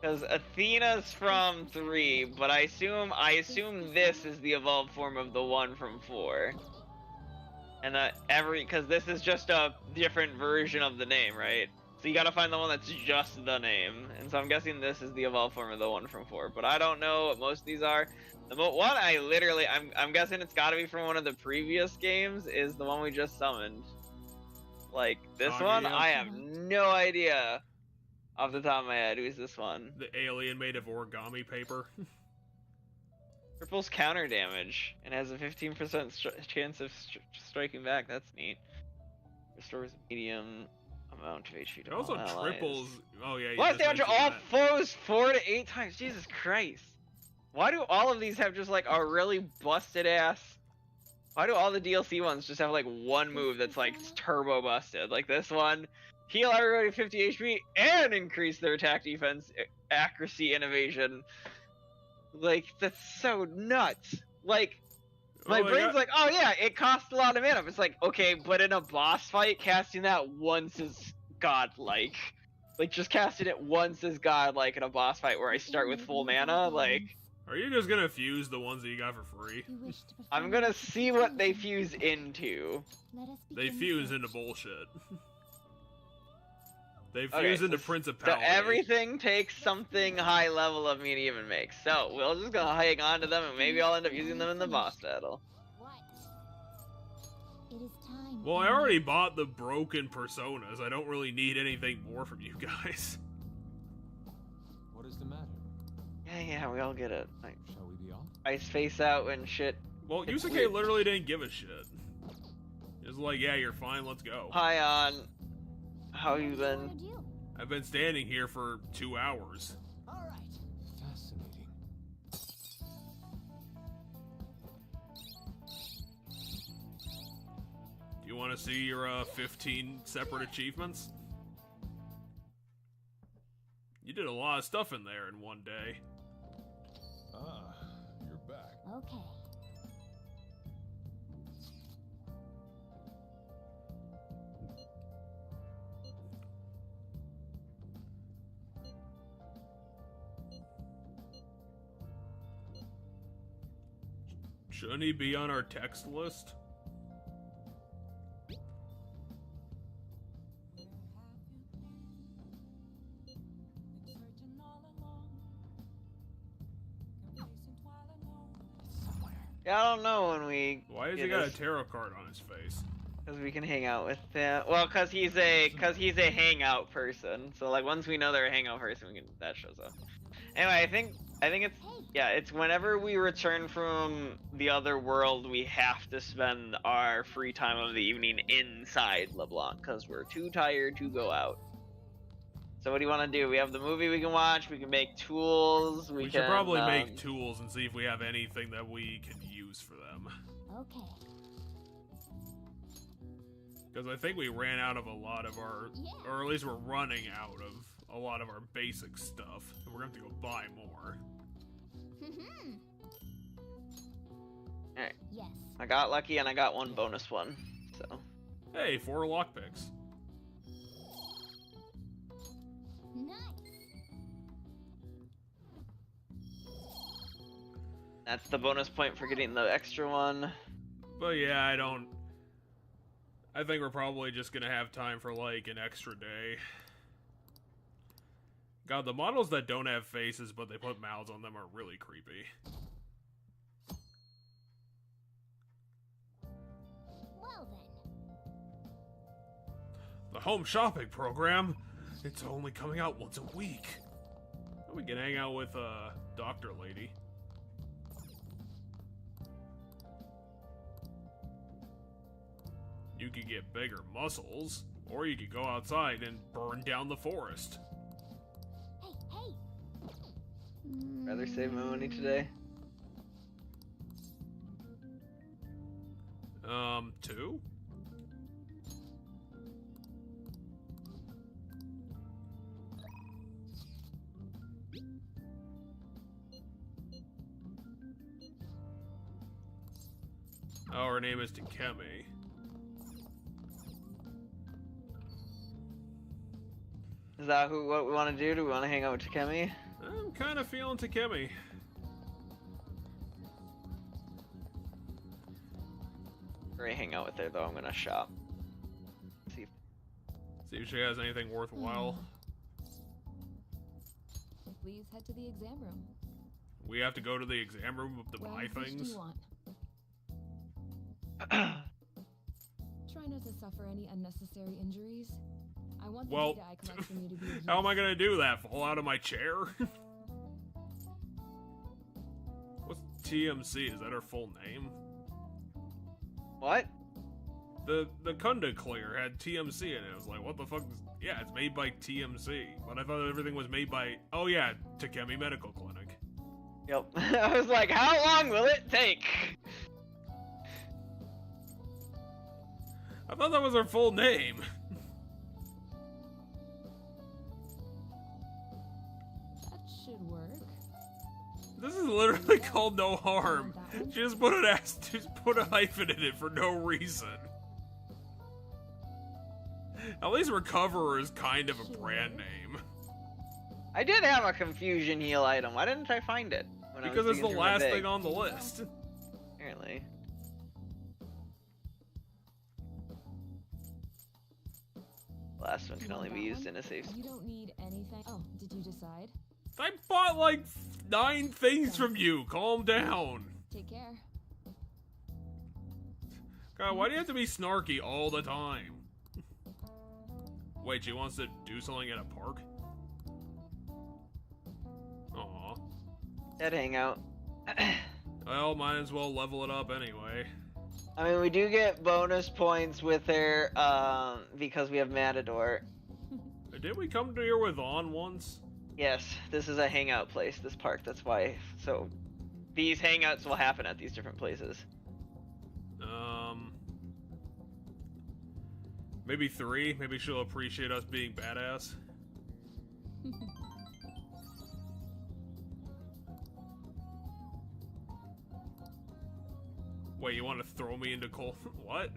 Because Athena's from 3, but I assume this is the evolved form of the one from 4. And that because this is just a different version of the name, right? So you gotta find the one that's just the name. And so I'm guessing this is the evolved form of the one from 4. But I don't know what most of these are. The one I'm guessing it's gotta be from one of the previous games, is the one we just summoned. Like, this one, Kaguya? I have no idea off the top of my head who's this one. The alien made of origami paper. Triples counter damage and has a 15% chance of striking back. That's neat. Restores medium amount of HP to It also all allies. triples. Oh yeah. You What just damage to mentioned all that. foes 4 to 8 times? Jesus Christ! Why do all of these have just like a really busted ass? Why do all the DLC ones just have like one move that's like turbo busted? Like this one, heal everybody 50 HP and increase their attack, defense, accuracy, and evasion. Like, that's so nuts. Like, my brain's like, oh yeah, it costs a lot of mana. It's like, okay, but in a boss fight, casting that once is godlike. Like, just casting it once is godlike in a boss fight where I start with full mana. Like, Are you just gonna fuse the ones that you got for free? You wish to I'm perform gonna see what they fuse into. Let us They begin fuse search. into bullshit. They fuse Okay, into so principality. everything takes something high level of me to even make. So, we're just gonna hang on to them, and maybe I'll end up using them in the boss battle. What? It is time. Well, I already bought the broken personas. I don't really need anything more from you guys. What is the matter? Yeah, we all get it. Like, Shall we be off? I space out when shit. Well, It's Yusuke weird. literally didn't give a shit. He was like, yeah, you're fine, let's go. Hi, on. How you What do you wanna been? do? I've been standing here for 2 hours. All right. Fascinating. Do you want to see your 15 separate achievements? You did a lot of stuff in there in one day. Ah, you're back. Okay. Shouldn't he be on our text list? Yeah, I don't know when we. Why has he got a tarot card on his face? Because we can hang out with him. Well, because he's a hangout person. So like once we know they're a hangout person, that shows up. Anyway, I think it's whenever we return from the other world, we have to spend our free time of the evening inside LeBlanc because we're too tired to go out. So what do you want to do? We have the movie we can watch. We can make tools. We should probably make tools and see if we have anything that we can use for them. Okay. Because I think we ran out of a lot of our, or at least we're running out of a lot of our basic stuff. And we're going to have to go buy more. Alright. Yes. I got lucky and I got one bonus one. So. Hey, 4 lockpicks. Nice. That's the bonus point for getting the extra one. But yeah, I think we're probably just gonna have time for like an extra day. God, the models that don't have faces but they put mouths on them are really creepy. Well then. The home shopping program? It's only coming out once a week. We can hang out with Dr. Lady. You could get bigger muscles, or you could go outside and burn down the forest. Hey. Rather save my money today. 2? Oh, her name is Takemi. Is that what we want to do? Do we want to hang out with Takemi? I'm kind of feeling Takemi. We're gonna hang out with her though. I'm gonna shop. See if she has anything worthwhile. Please head to the exam room. We have to go to the exam room to buy Which things. do you want? Try not to suffer any unnecessary injuries. I want the data I collect from you to be of use. How am I gonna do that? Fall out of my chair? What's TMC? Is that her full name? What? The Kunda Clear had TMC in it. I was like, what the fuck? Yeah, it's made by TMC. But I thought everything was made by, oh yeah, Takemi Medical Clinic. Yep. I was like, how long will it take? I thought that was her full name. That should work. This is literally called No Harm. She just put a hyphen in it for no reason. At least Recoverer is kind of a brand name. I did have a confusion heal item. Why didn't I find it? Because it's the last thing on the list. Apparently. Last one can only be used in a safe. You don't need anything. Oh, did you decide? I bought like 9 things from you. Calm down. Take care. God, why do you have to be snarky all the time? Wait, she wants to do something at a park? Aw. Dead hangout. Well, might as well level it up anyway. I mean, we do get bonus points with her, because we have Matador. Did we come to here with On once? Yes, this is a hangout place, this park, that's why. So, these hangouts will happen at these different places. Maybe 3? Maybe she'll appreciate us being badass. Wait, you want to throw me into cold? What?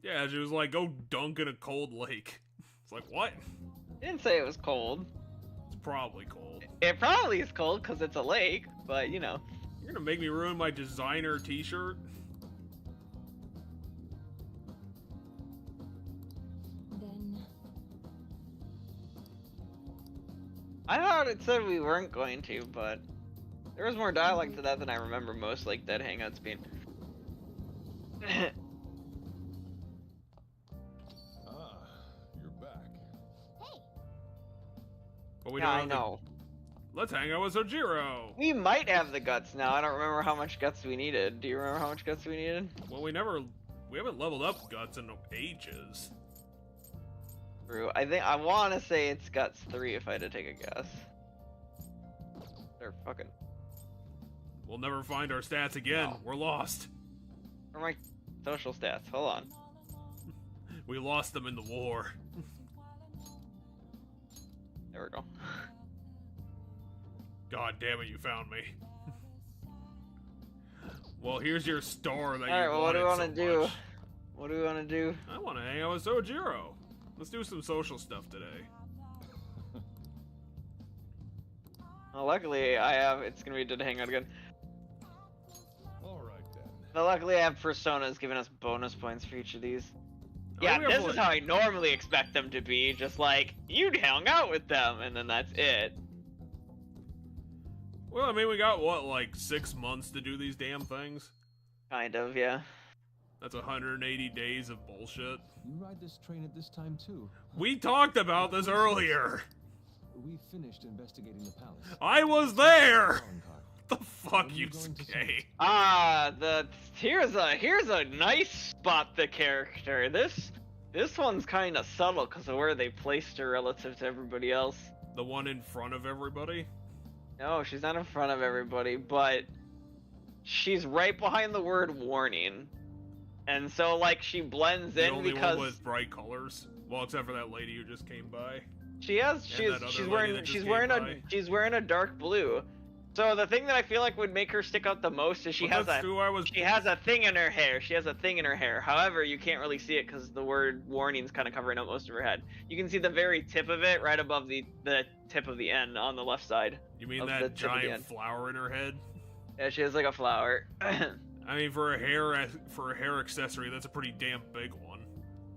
Yeah, she was like, go dunk in a cold lake. It's like, what? Didn't say it was cold. It's probably cold. It probably is cold because it's a lake, but you know. You're gonna make me ruin my designer t-shirt? Then... I thought it said we weren't going to, but there was more dialogue to that than I remember most like Dead Hangouts being. You're back. Hey, But we Yeah, don't I have the- know. Let's hang out with Sojiro. We might have the guts now. I don't remember how much guts we needed. Do you remember how much guts we needed? Well, we haven't leveled up guts in ages. True. I want to say it's guts 3 if I had to take a guess. They're fucking. We'll never find our stats again. No. We're lost. Where are my social stats? Hold on. We lost them in the war. There we go. God damn it, you found me. Well, here's your star that Alright, you well, what do we wanted want to so do? much. What do we want to do? I want to hang out with Sojiro. Let's do some social stuff today. Well, luckily, it's gonna be good to hang out again. Alright then. But luckily, I have personas giving us bonus points for each of these. Oh, Yeah, we have, this like- is how I normally expect them to be. Just like, you hung out with them, and then that's it. Well, I mean, we got, what, like 6 months to do these damn things? Kind of, yeah. That's 180 days of bullshit. You ride this train at this time too. We talked about this earlier. We finished investigating the palace. I was there! Calling card. The fuck, What are you going to Yusuke? Ah, here's a nice spot the character. This one's kind of subtle because of where they placed her relative to everybody else. The one in front of everybody? No, she's not in front of everybody, but she's right behind the word warning. And so, like, she blends The in only because one with bright colors? Well, except for that lady who just came by. she's that other lady that just came by. she's wearing a dark blue. So the thing that I feel like would make her stick out the most is she has a thing in her hair. She has a thing in her hair. However, you can't really see it because the word warning's kind of covering up most of her head. You can see the very tip of it right above the tip of the N on the left side. You mean of the that tip of the giant N. flower in her head? Yeah, she has like a flower. I mean, for a hair accessory, that's a pretty damn big one.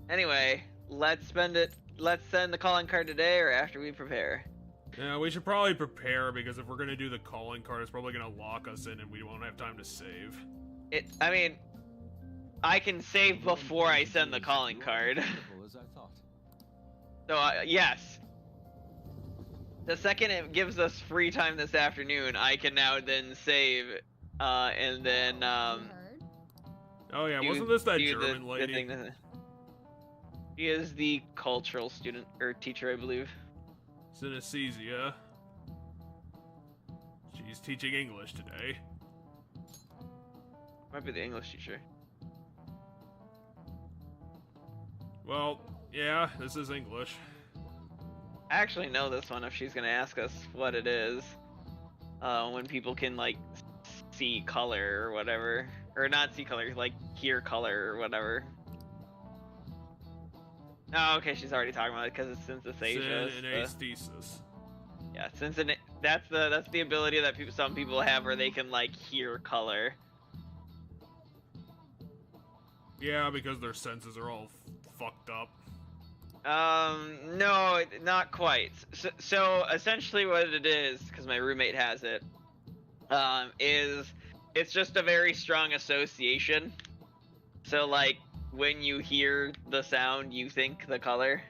Anyway, let's send the calling card today or after we prepare. Yeah, we should probably prepare because if we're gonna do the calling card, it's probably gonna lock us in and we won't have time to save. I mean, I can save before I send the calling card. As I thought. So, yes. The second it gives us free time this afternoon, I can now then save, and then, heard. Oh yeah, do- wasn't this that do German the lady? thing she is the cultural student, or teacher, I believe. Synesthesia. She's teaching English today. Might be the English teacher. Well, yeah, this is English. I actually know this one if she's gonna ask us what it is. When people can, like, see color or whatever. Or not see color, like, hear color or whatever. Oh, okay, she's already talking about it because it's synthesasia. Synesthesis. Yeah, that's the ability that some people have where they can, like, hear color. Yeah, because their senses are all fucked up. No, not quite. So essentially what it is, because my roommate has it, is it's just a very strong association. So, like, when you hear the sound, you think the color.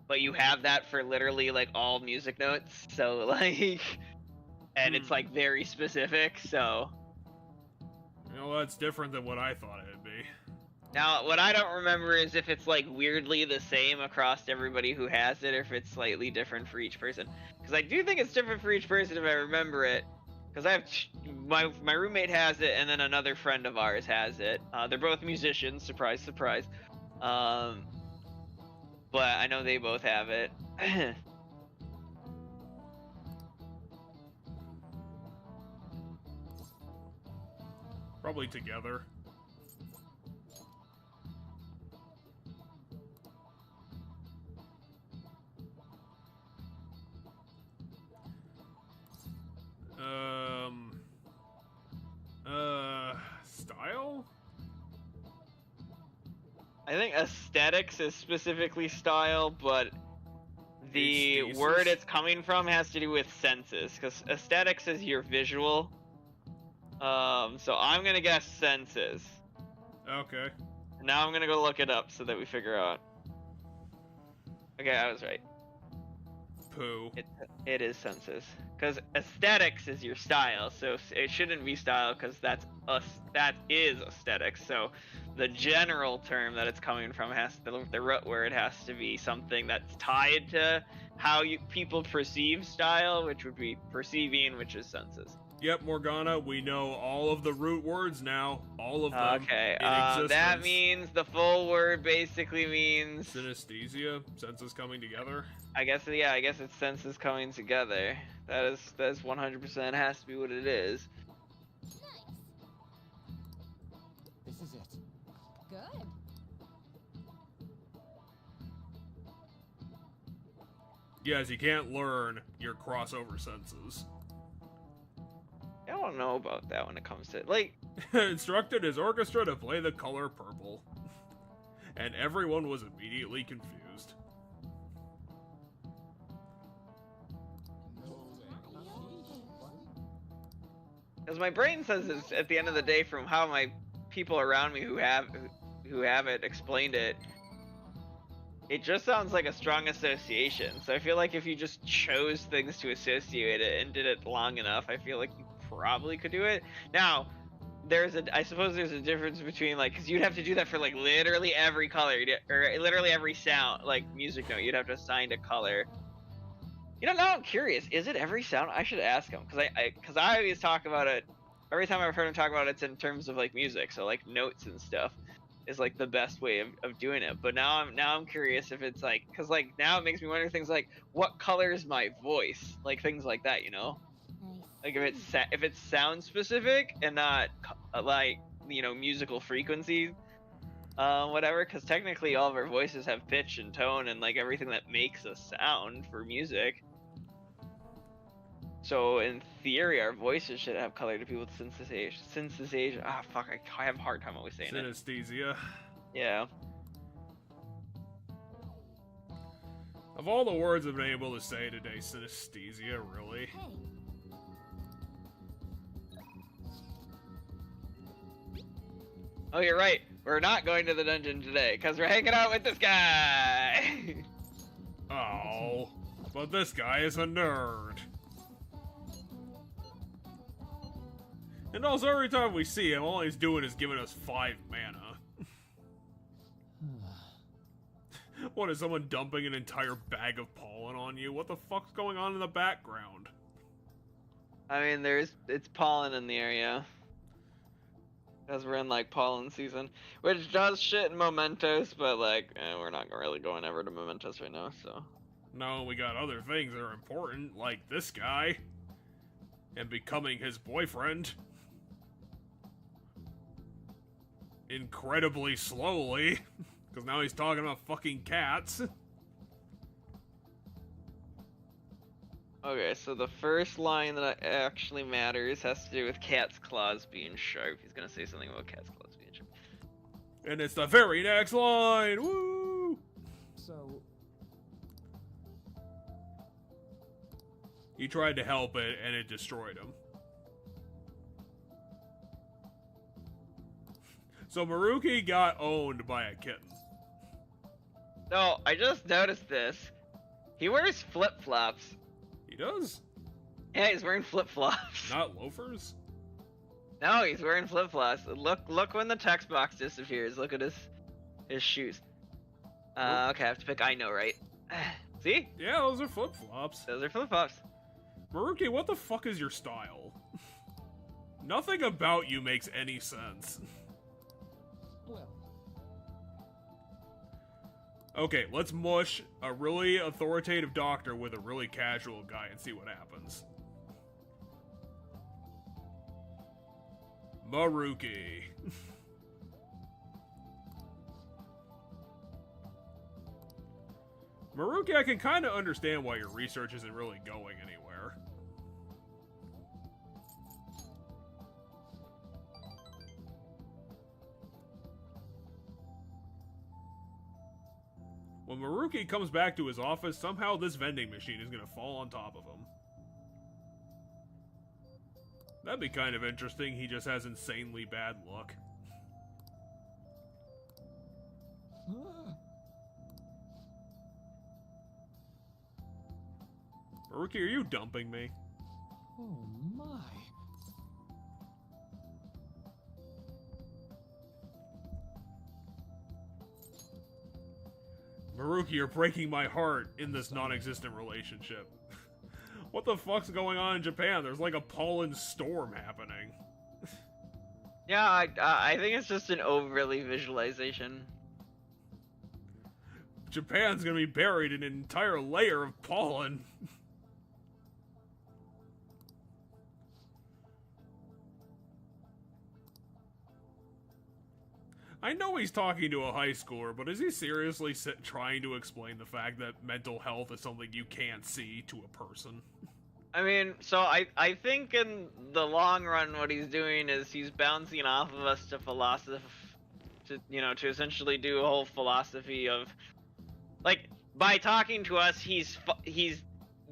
But you have that for literally, like, all music notes. So, like, and it's, like, very specific, so. You know, that's different than what I thought it'd be. Now, what I don't remember is if it's, like, weirdly the same across everybody who has it, or if it's slightly different for each person. Because I do think it's different for each person if I remember it. Because I have my roommate has it, and then another friend of ours has it. They're both musicians, surprise, surprise. But I know they both have it. Probably together. Style? I think aesthetics is specifically style, but the Aesthesis? word it's coming from has to do with senses, because aesthetics is your visual. So I'm gonna guess senses. Okay. Now I'm gonna go look it up so that we figure out. Okay, I was right. Poo. It is senses, because aesthetics is your style, so it shouldn't be style, because that is aesthetics. So the general term that it's coming from the root word has to be something that's tied to how people perceive style, which would be perceiving, which is senses. Yep, Morgana, we know all of the root words now. All of them. Okay, in existence. that means the full word basically means synesthesia, senses coming together. I guess it's senses coming together. That is 100% has to be what it is. This is it. Good. Yes, you can't learn your crossover senses. I don't know about that when it comes to like Instructed his orchestra to play the color purple, and everyone was immediately confused. As my brain says, is at the end of the day, from how my people around me who have it explained it, it just sounds like a strong association. So I feel like if you just chose things to associate it and did it long enough, I feel like you probably could do it. Now, I suppose there's a difference between, like, because you'd have to do that for like literally every color, or literally every sound, like music note, you'd have to assign a color. You know, now I'm curious, is it every sound? I should ask him, because I always talk about it, every time I've heard him talk about it, it's in terms of like music, so like notes and stuff is like the best way of doing it. But now I'm curious if it's like, because like now it makes me wonder things like, what color is my voice, like things like that, you know? Like if it's sound specific and not like, you know, musical frequency, whatever, because technically all of our voices have pitch and tone and like everything that makes a sound for music. So in theory, our voices should have color to people with sensitization. Ah, fuck, I have a hard time always saying Synesthesia. it. Yeah. Of all the words I've been able to say today, synesthesia, really. Hey. Oh, you're right. We're not going to the dungeon today, because we're hanging out with this guy! Oh, but this guy is a nerd. And also, every time we see him, all he's doing is giving us 5 mana. What, is someone dumping an entire bag of pollen on you? What the fuck's going on in the background? I mean, it's pollen in the area. Because we're in, like, pollen season. Which does shit in Mementos, but, like, we're not really going ever to Mementos right now, so. No, we got other things that are important, like this guy. And becoming his boyfriend. Incredibly slowly. Because now he's talking about fucking cats. Okay, so the first line that actually matters has to do with cat's claws being sharp. He's gonna say something about cat's claws being sharp. And it's the very next line! Woo! So, He tried to help it, and it destroyed him. So Maruki got owned by a kitten. No, I just noticed this. He wears flip-flops. He does? Yeah, he's wearing flip-flops. Not loafers? No, he's wearing flip-flops. Look when the text box disappears. Look at his shoes. Okay, I have to pick I know, right? See? Yeah, those are flip-flops. Those are flip-flops. Maruki, what the fuck is your style? Nothing about you makes any sense. well, Okay, let's mush a really authoritative doctor with a really casual guy and see what happens. Maruki. Maruki, I can kind of understand why your research isn't really going anywhere. When Maruki comes back to his office, somehow this vending machine is gonna fall on top of him. That'd be kind of interesting. He just has insanely bad luck. Maruki, are you dumping me? Oh my. Maruki, you're breaking my heart in this non-existent relationship. What the fuck's going on in Japan? There's like a pollen storm happening. Yeah, I think it's just an overly visualization. Japan's gonna be buried in an entire layer of pollen. I know he's talking to a high schooler, but is he seriously trying to explain the fact that mental health is something you can't see to a person? I mean, so I think in the long run what he's doing is he's bouncing off of us to to essentially do a whole philosophy of, like, by talking to us, he's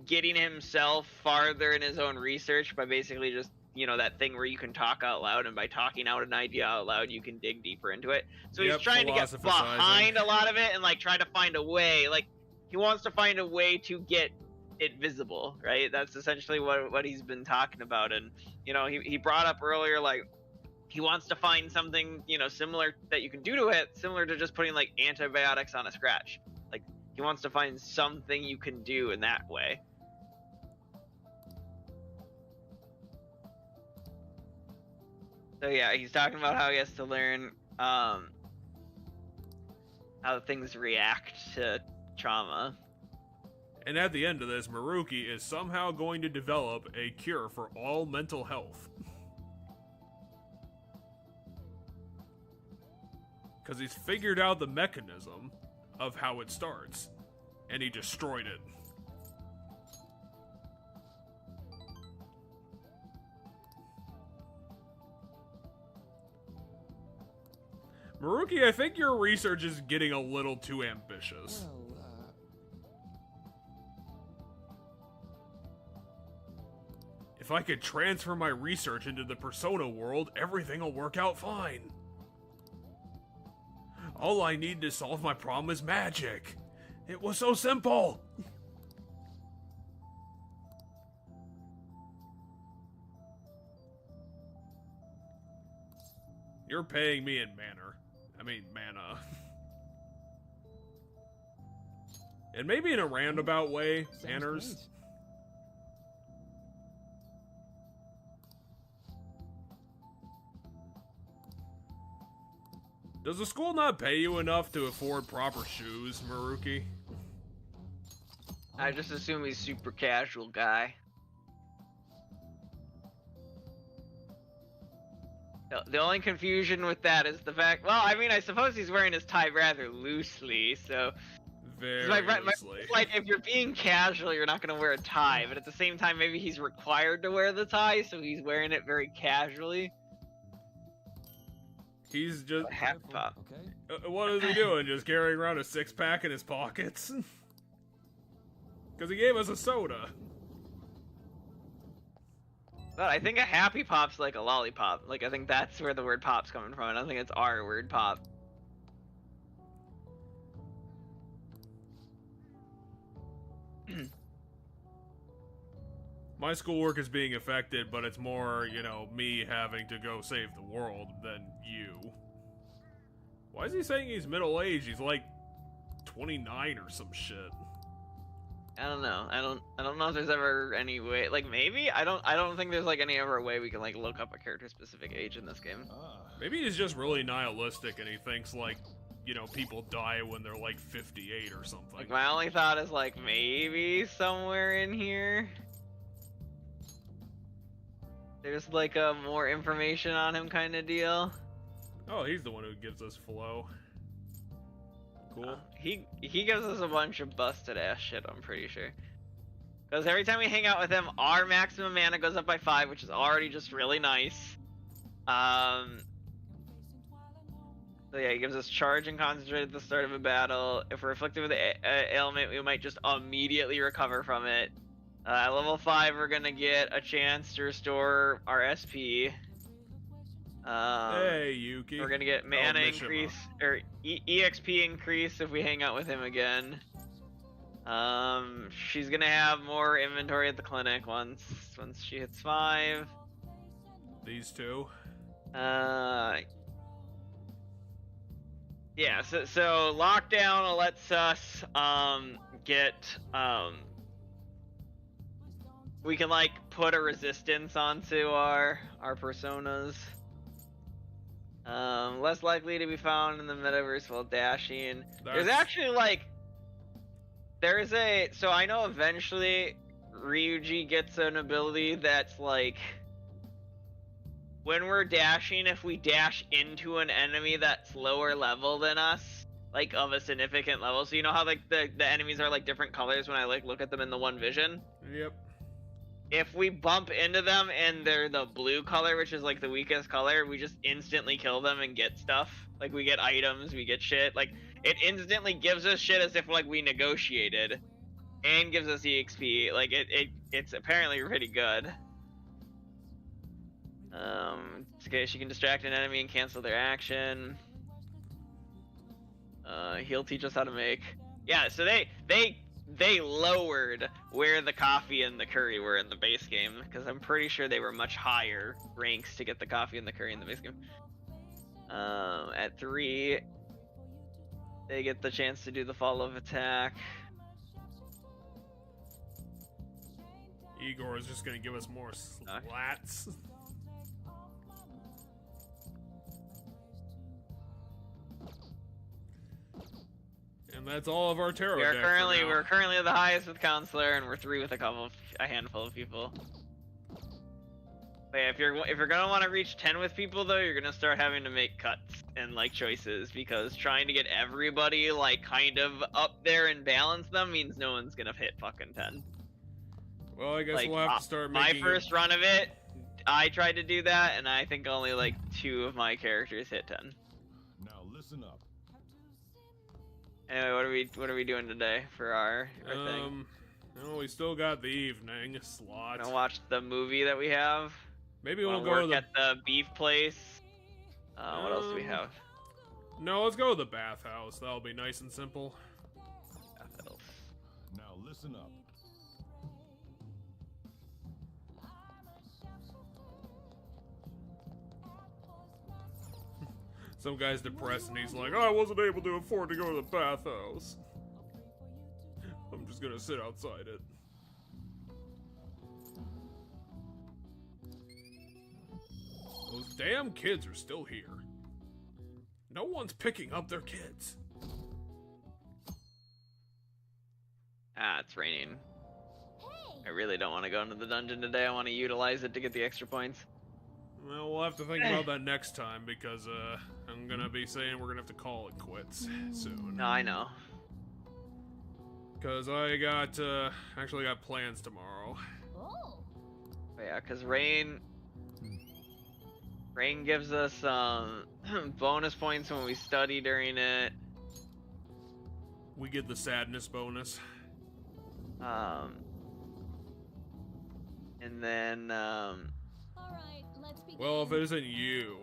getting himself farther in his own research by basically just, that thing where you can talk out loud, and by talking out an idea out loud, you can dig deeper into it. So he's trying to get behind a lot of it and, like, try to find a way. Like, he wants to find a way to get it visible, right? That's essentially what he's been talking about. And, he brought up earlier, like, he wants to find something, similar that you can do to it, similar to just putting, like, antibiotics on a scratch. Like, he wants to find something you can do in that way. So yeah, he's talking about how he has to learn how things react to trauma. And at the end of this, Maruki is somehow going to develop a cure for all mental health. Because he's figured out the mechanism of how it starts, and he destroyed it. Maruki, I think your research is getting a little too ambitious. If I could transfer my research into the Persona world, everything will work out fine. All I need to solve my problem is magic. It was so simple. You're paying me in mana. And maybe in a roundabout way, manners. Does the school not pay you enough to afford proper shoes, Maruki? I just assume he's super casual guy. The only confusion with that is the fact, well, I mean, I suppose he's wearing his tie rather loosely, so... Very loosely. Like, if you're being casual, you're not going to wear a tie, but at the same time, maybe he's required to wear the tie, so he's wearing it very casually. He's just... Okay. What is he doing? Just carrying around a six-pack in his pockets? Because he gave us a soda. But I think a happy pop's like a lollipop. Like, I think that's where the word pop's coming from. I don't think it's our word pop. My schoolwork is being affected, but it's more, me having to go save the world than you. Why is he saying he's middle-aged? He's like 29 or some shit. I don't know. I don't know if there's ever any way, like, maybe? I don't think there's like any other way we can like look up a character specific age in this game. Maybe he's just really nihilistic and he thinks like, people die when they're like 58 or something. Like, my only thought is like maybe somewhere in here there's like a more information on him kind of deal. Oh, he's the one who gives us flow. Cool. He gives us a bunch of busted ass shit, I'm pretty sure. Because every time we hang out with him, our maximum mana goes up by 5, which is already just really nice. So yeah, he gives us charge and concentrate at the start of a battle. If we're afflicted with an ailment, we might just immediately recover from it. At level 5, we're gonna get a chance to restore our SP. Hey, Yuki. We're gonna get mana increase, or EXP increase if we hang out with him again. She's gonna have more inventory at the clinic once she hits 5. These two. Yeah, so lockdown lets us get we can like put a resistance onto our personas. Less likely to be found in the metaverse while dashing. There's actually like so I know eventually Ryuji gets an ability that's like when we're dashing, if we dash into an enemy that's lower level than us, like of a significant level. So you know how like the enemies are like different colors when I like look at them in the one vision? Yep. If we bump into them and they're the blue color, which is like the weakest color, we just instantly kill them and get stuff. Like we get items, we get shit. Like it instantly gives us shit as if like we negotiated, and gives us EXP. Like it's apparently pretty good. Okay, she can distract an enemy and cancel their action. He'll teach us how to make. Yeah, so they lowered where the coffee and the curry were in the base game, because I'm pretty sure they were much higher ranks to get the coffee and the curry in the base game. At 3, they get the chance to do the follow-up attack. Igor is just gonna give us more slats. And that's all of our tarot deck. We're currently the highest with Counselor, and we're 3 with a handful of people. But yeah, if you're gonna want to reach 10 with people though, you're gonna start having to make cuts and like choices, because trying to get everybody like kind of up there and balance them means no one's gonna hit fucking 10. Well, I guess like, we'll have to start making. My first run of it, I tried to do that, and I think only like 2 of my characters hit 10. Now listen up. Anyway, what are we doing today for our thing? Well, we still got the evening slot. Gonna watch the movie that we have. Maybe we'll go at the beef place. What else do we have? No, let's go to the bathhouse. That'll be nice and simple. Bathhouse. Now listen up. Some guy's depressed and he's like, oh, I wasn't able to afford to go to the bathhouse. I'm just gonna sit outside it. Those damn kids are still here. No one's picking up their kids. It's raining. I really don't want to go into the dungeon today. I want to utilize it to get the extra points. Well, we'll have to think about that next time, because I'm gonna be saying we're gonna have to call it quits soon. No, I know. Because I got, actually got plans tomorrow. Oh. But yeah, because rain gives us bonus points when we study during it. We get the sadness bonus. And then, All right, let's begin. Well, if it isn't you.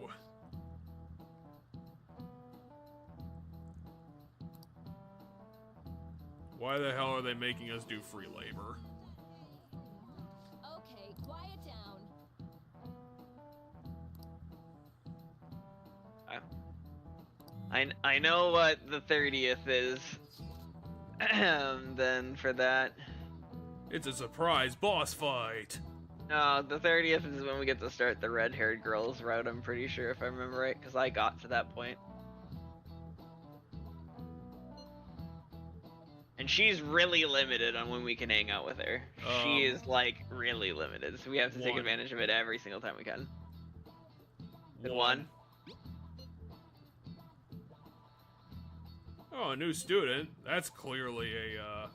Why the hell are they making us do free labor? Okay, quiet down. I know what the 30th is. Then for that. It's a surprise boss fight. No, the 30th is when we get to start the red-haired girls route, I'm pretty sure, if I remember right, because I got to that point. And she's really limited on when we can hang out with her. She is, like, really limited, so we have to take advantage of it every single time we can. One. Oh, a new student. That's clearly a,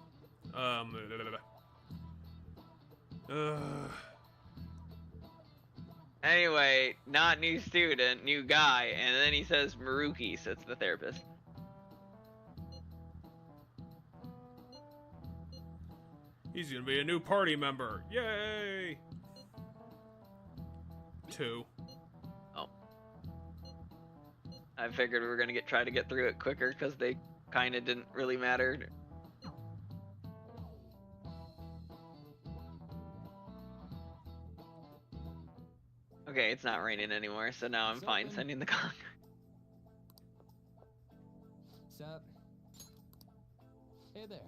Anyway, not new student, new guy, and then he says Maruki, so it's the therapist. He's gonna be a new party member. Yay! 2. Oh. I figured we were gonna try to get through it quicker because they kind of didn't really matter. Okay, it's not raining anymore, so now I'm fine sending the gong. Sup? Hey there.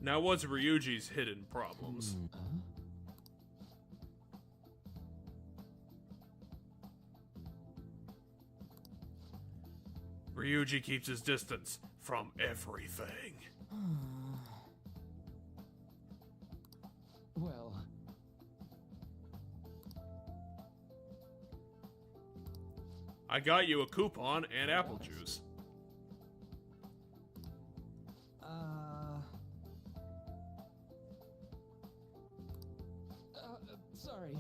Now, what's Ryuji's hidden problems? Ryuji keeps his distance from everything. Well, I got you a coupon and apple juice. Sorry.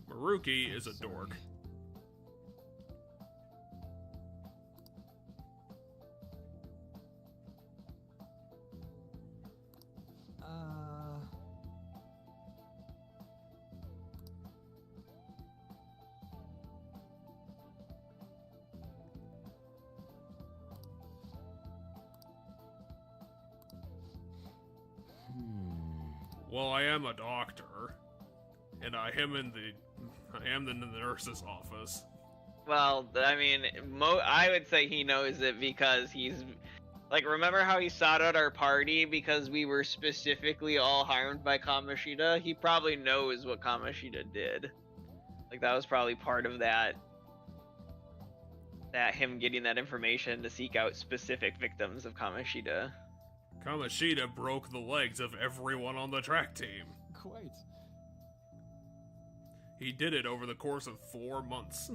Maruki is a dork. Well, I am a doctor, and I am in the nurse's office. Well, I mean, I would say he knows it because he's like, remember how he sought out our party because we were specifically all harmed by Kamoshida? He probably knows what Kamoshida did. Like, that was probably part of that him getting that information to seek out specific victims of Kamoshida. Kamoshida broke the legs of everyone on the track team. Quite. He did it over the course of 4 months.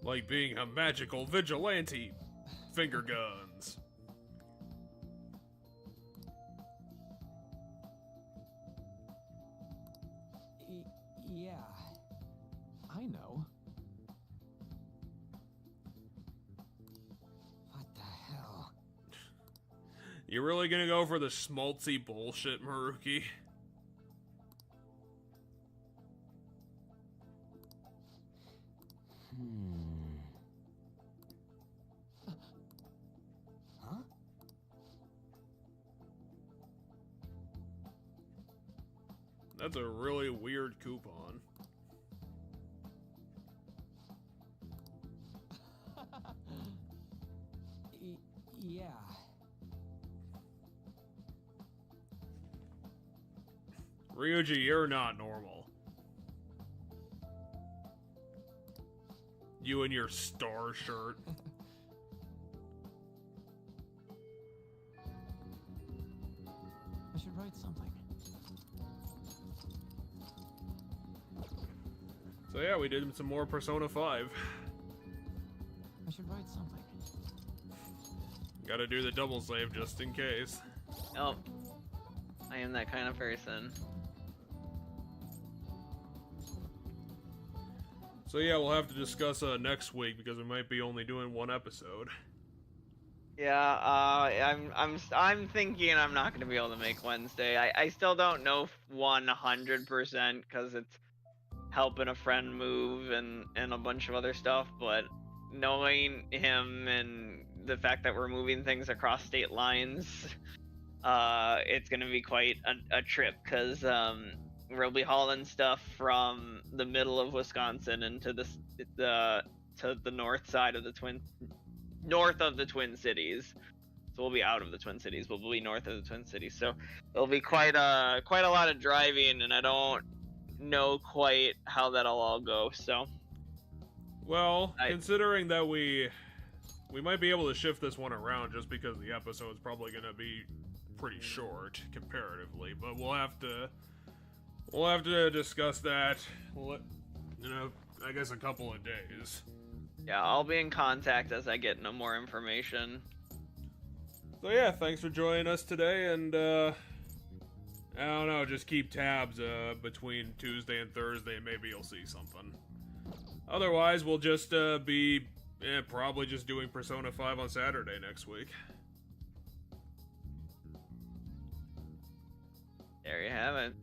Like being a magical vigilante. Finger guns. Yeah. I know. What the hell? You really gonna go for the schmaltzy bullshit, Maruki? Huh? That's a really weird coupon. Yeah. Ryuji, you're not normal. You and your star shirt. I should write something. So yeah, we did some more Persona 5. I should write something. Gotta do the double save just in case. Oh, I am that kind of person. So yeah, we'll have to discuss next week because we might be only doing 1 episode. Yeah, I'm thinking I'm not gonna be able to make Wednesday. I still don't know 100% because it's helping a friend move and a bunch of other stuff, but knowing him and the fact that we're moving things across state lines, it's gonna be quite a trip because we'll be hauling stuff from the middle of Wisconsin into the to the north side of the north of the Twin Cities. So we'll be out of the Twin Cities, but we'll be north of the Twin Cities. So it'll be quite a lot of driving, and I don't know quite how that'll all go. So, well, considering that we might be able to shift this one around just because the episode's probably going to be pretty short comparatively, but we'll have to discuss that. I guess a couple of days. Yeah, I'll be in contact as I get no more information. So yeah, thanks for joining us today, and I don't know, just keep tabs between Tuesday and Thursday, and maybe you'll see something. Otherwise, we'll just be probably just doing Persona 5 on Saturday next week. There you have it.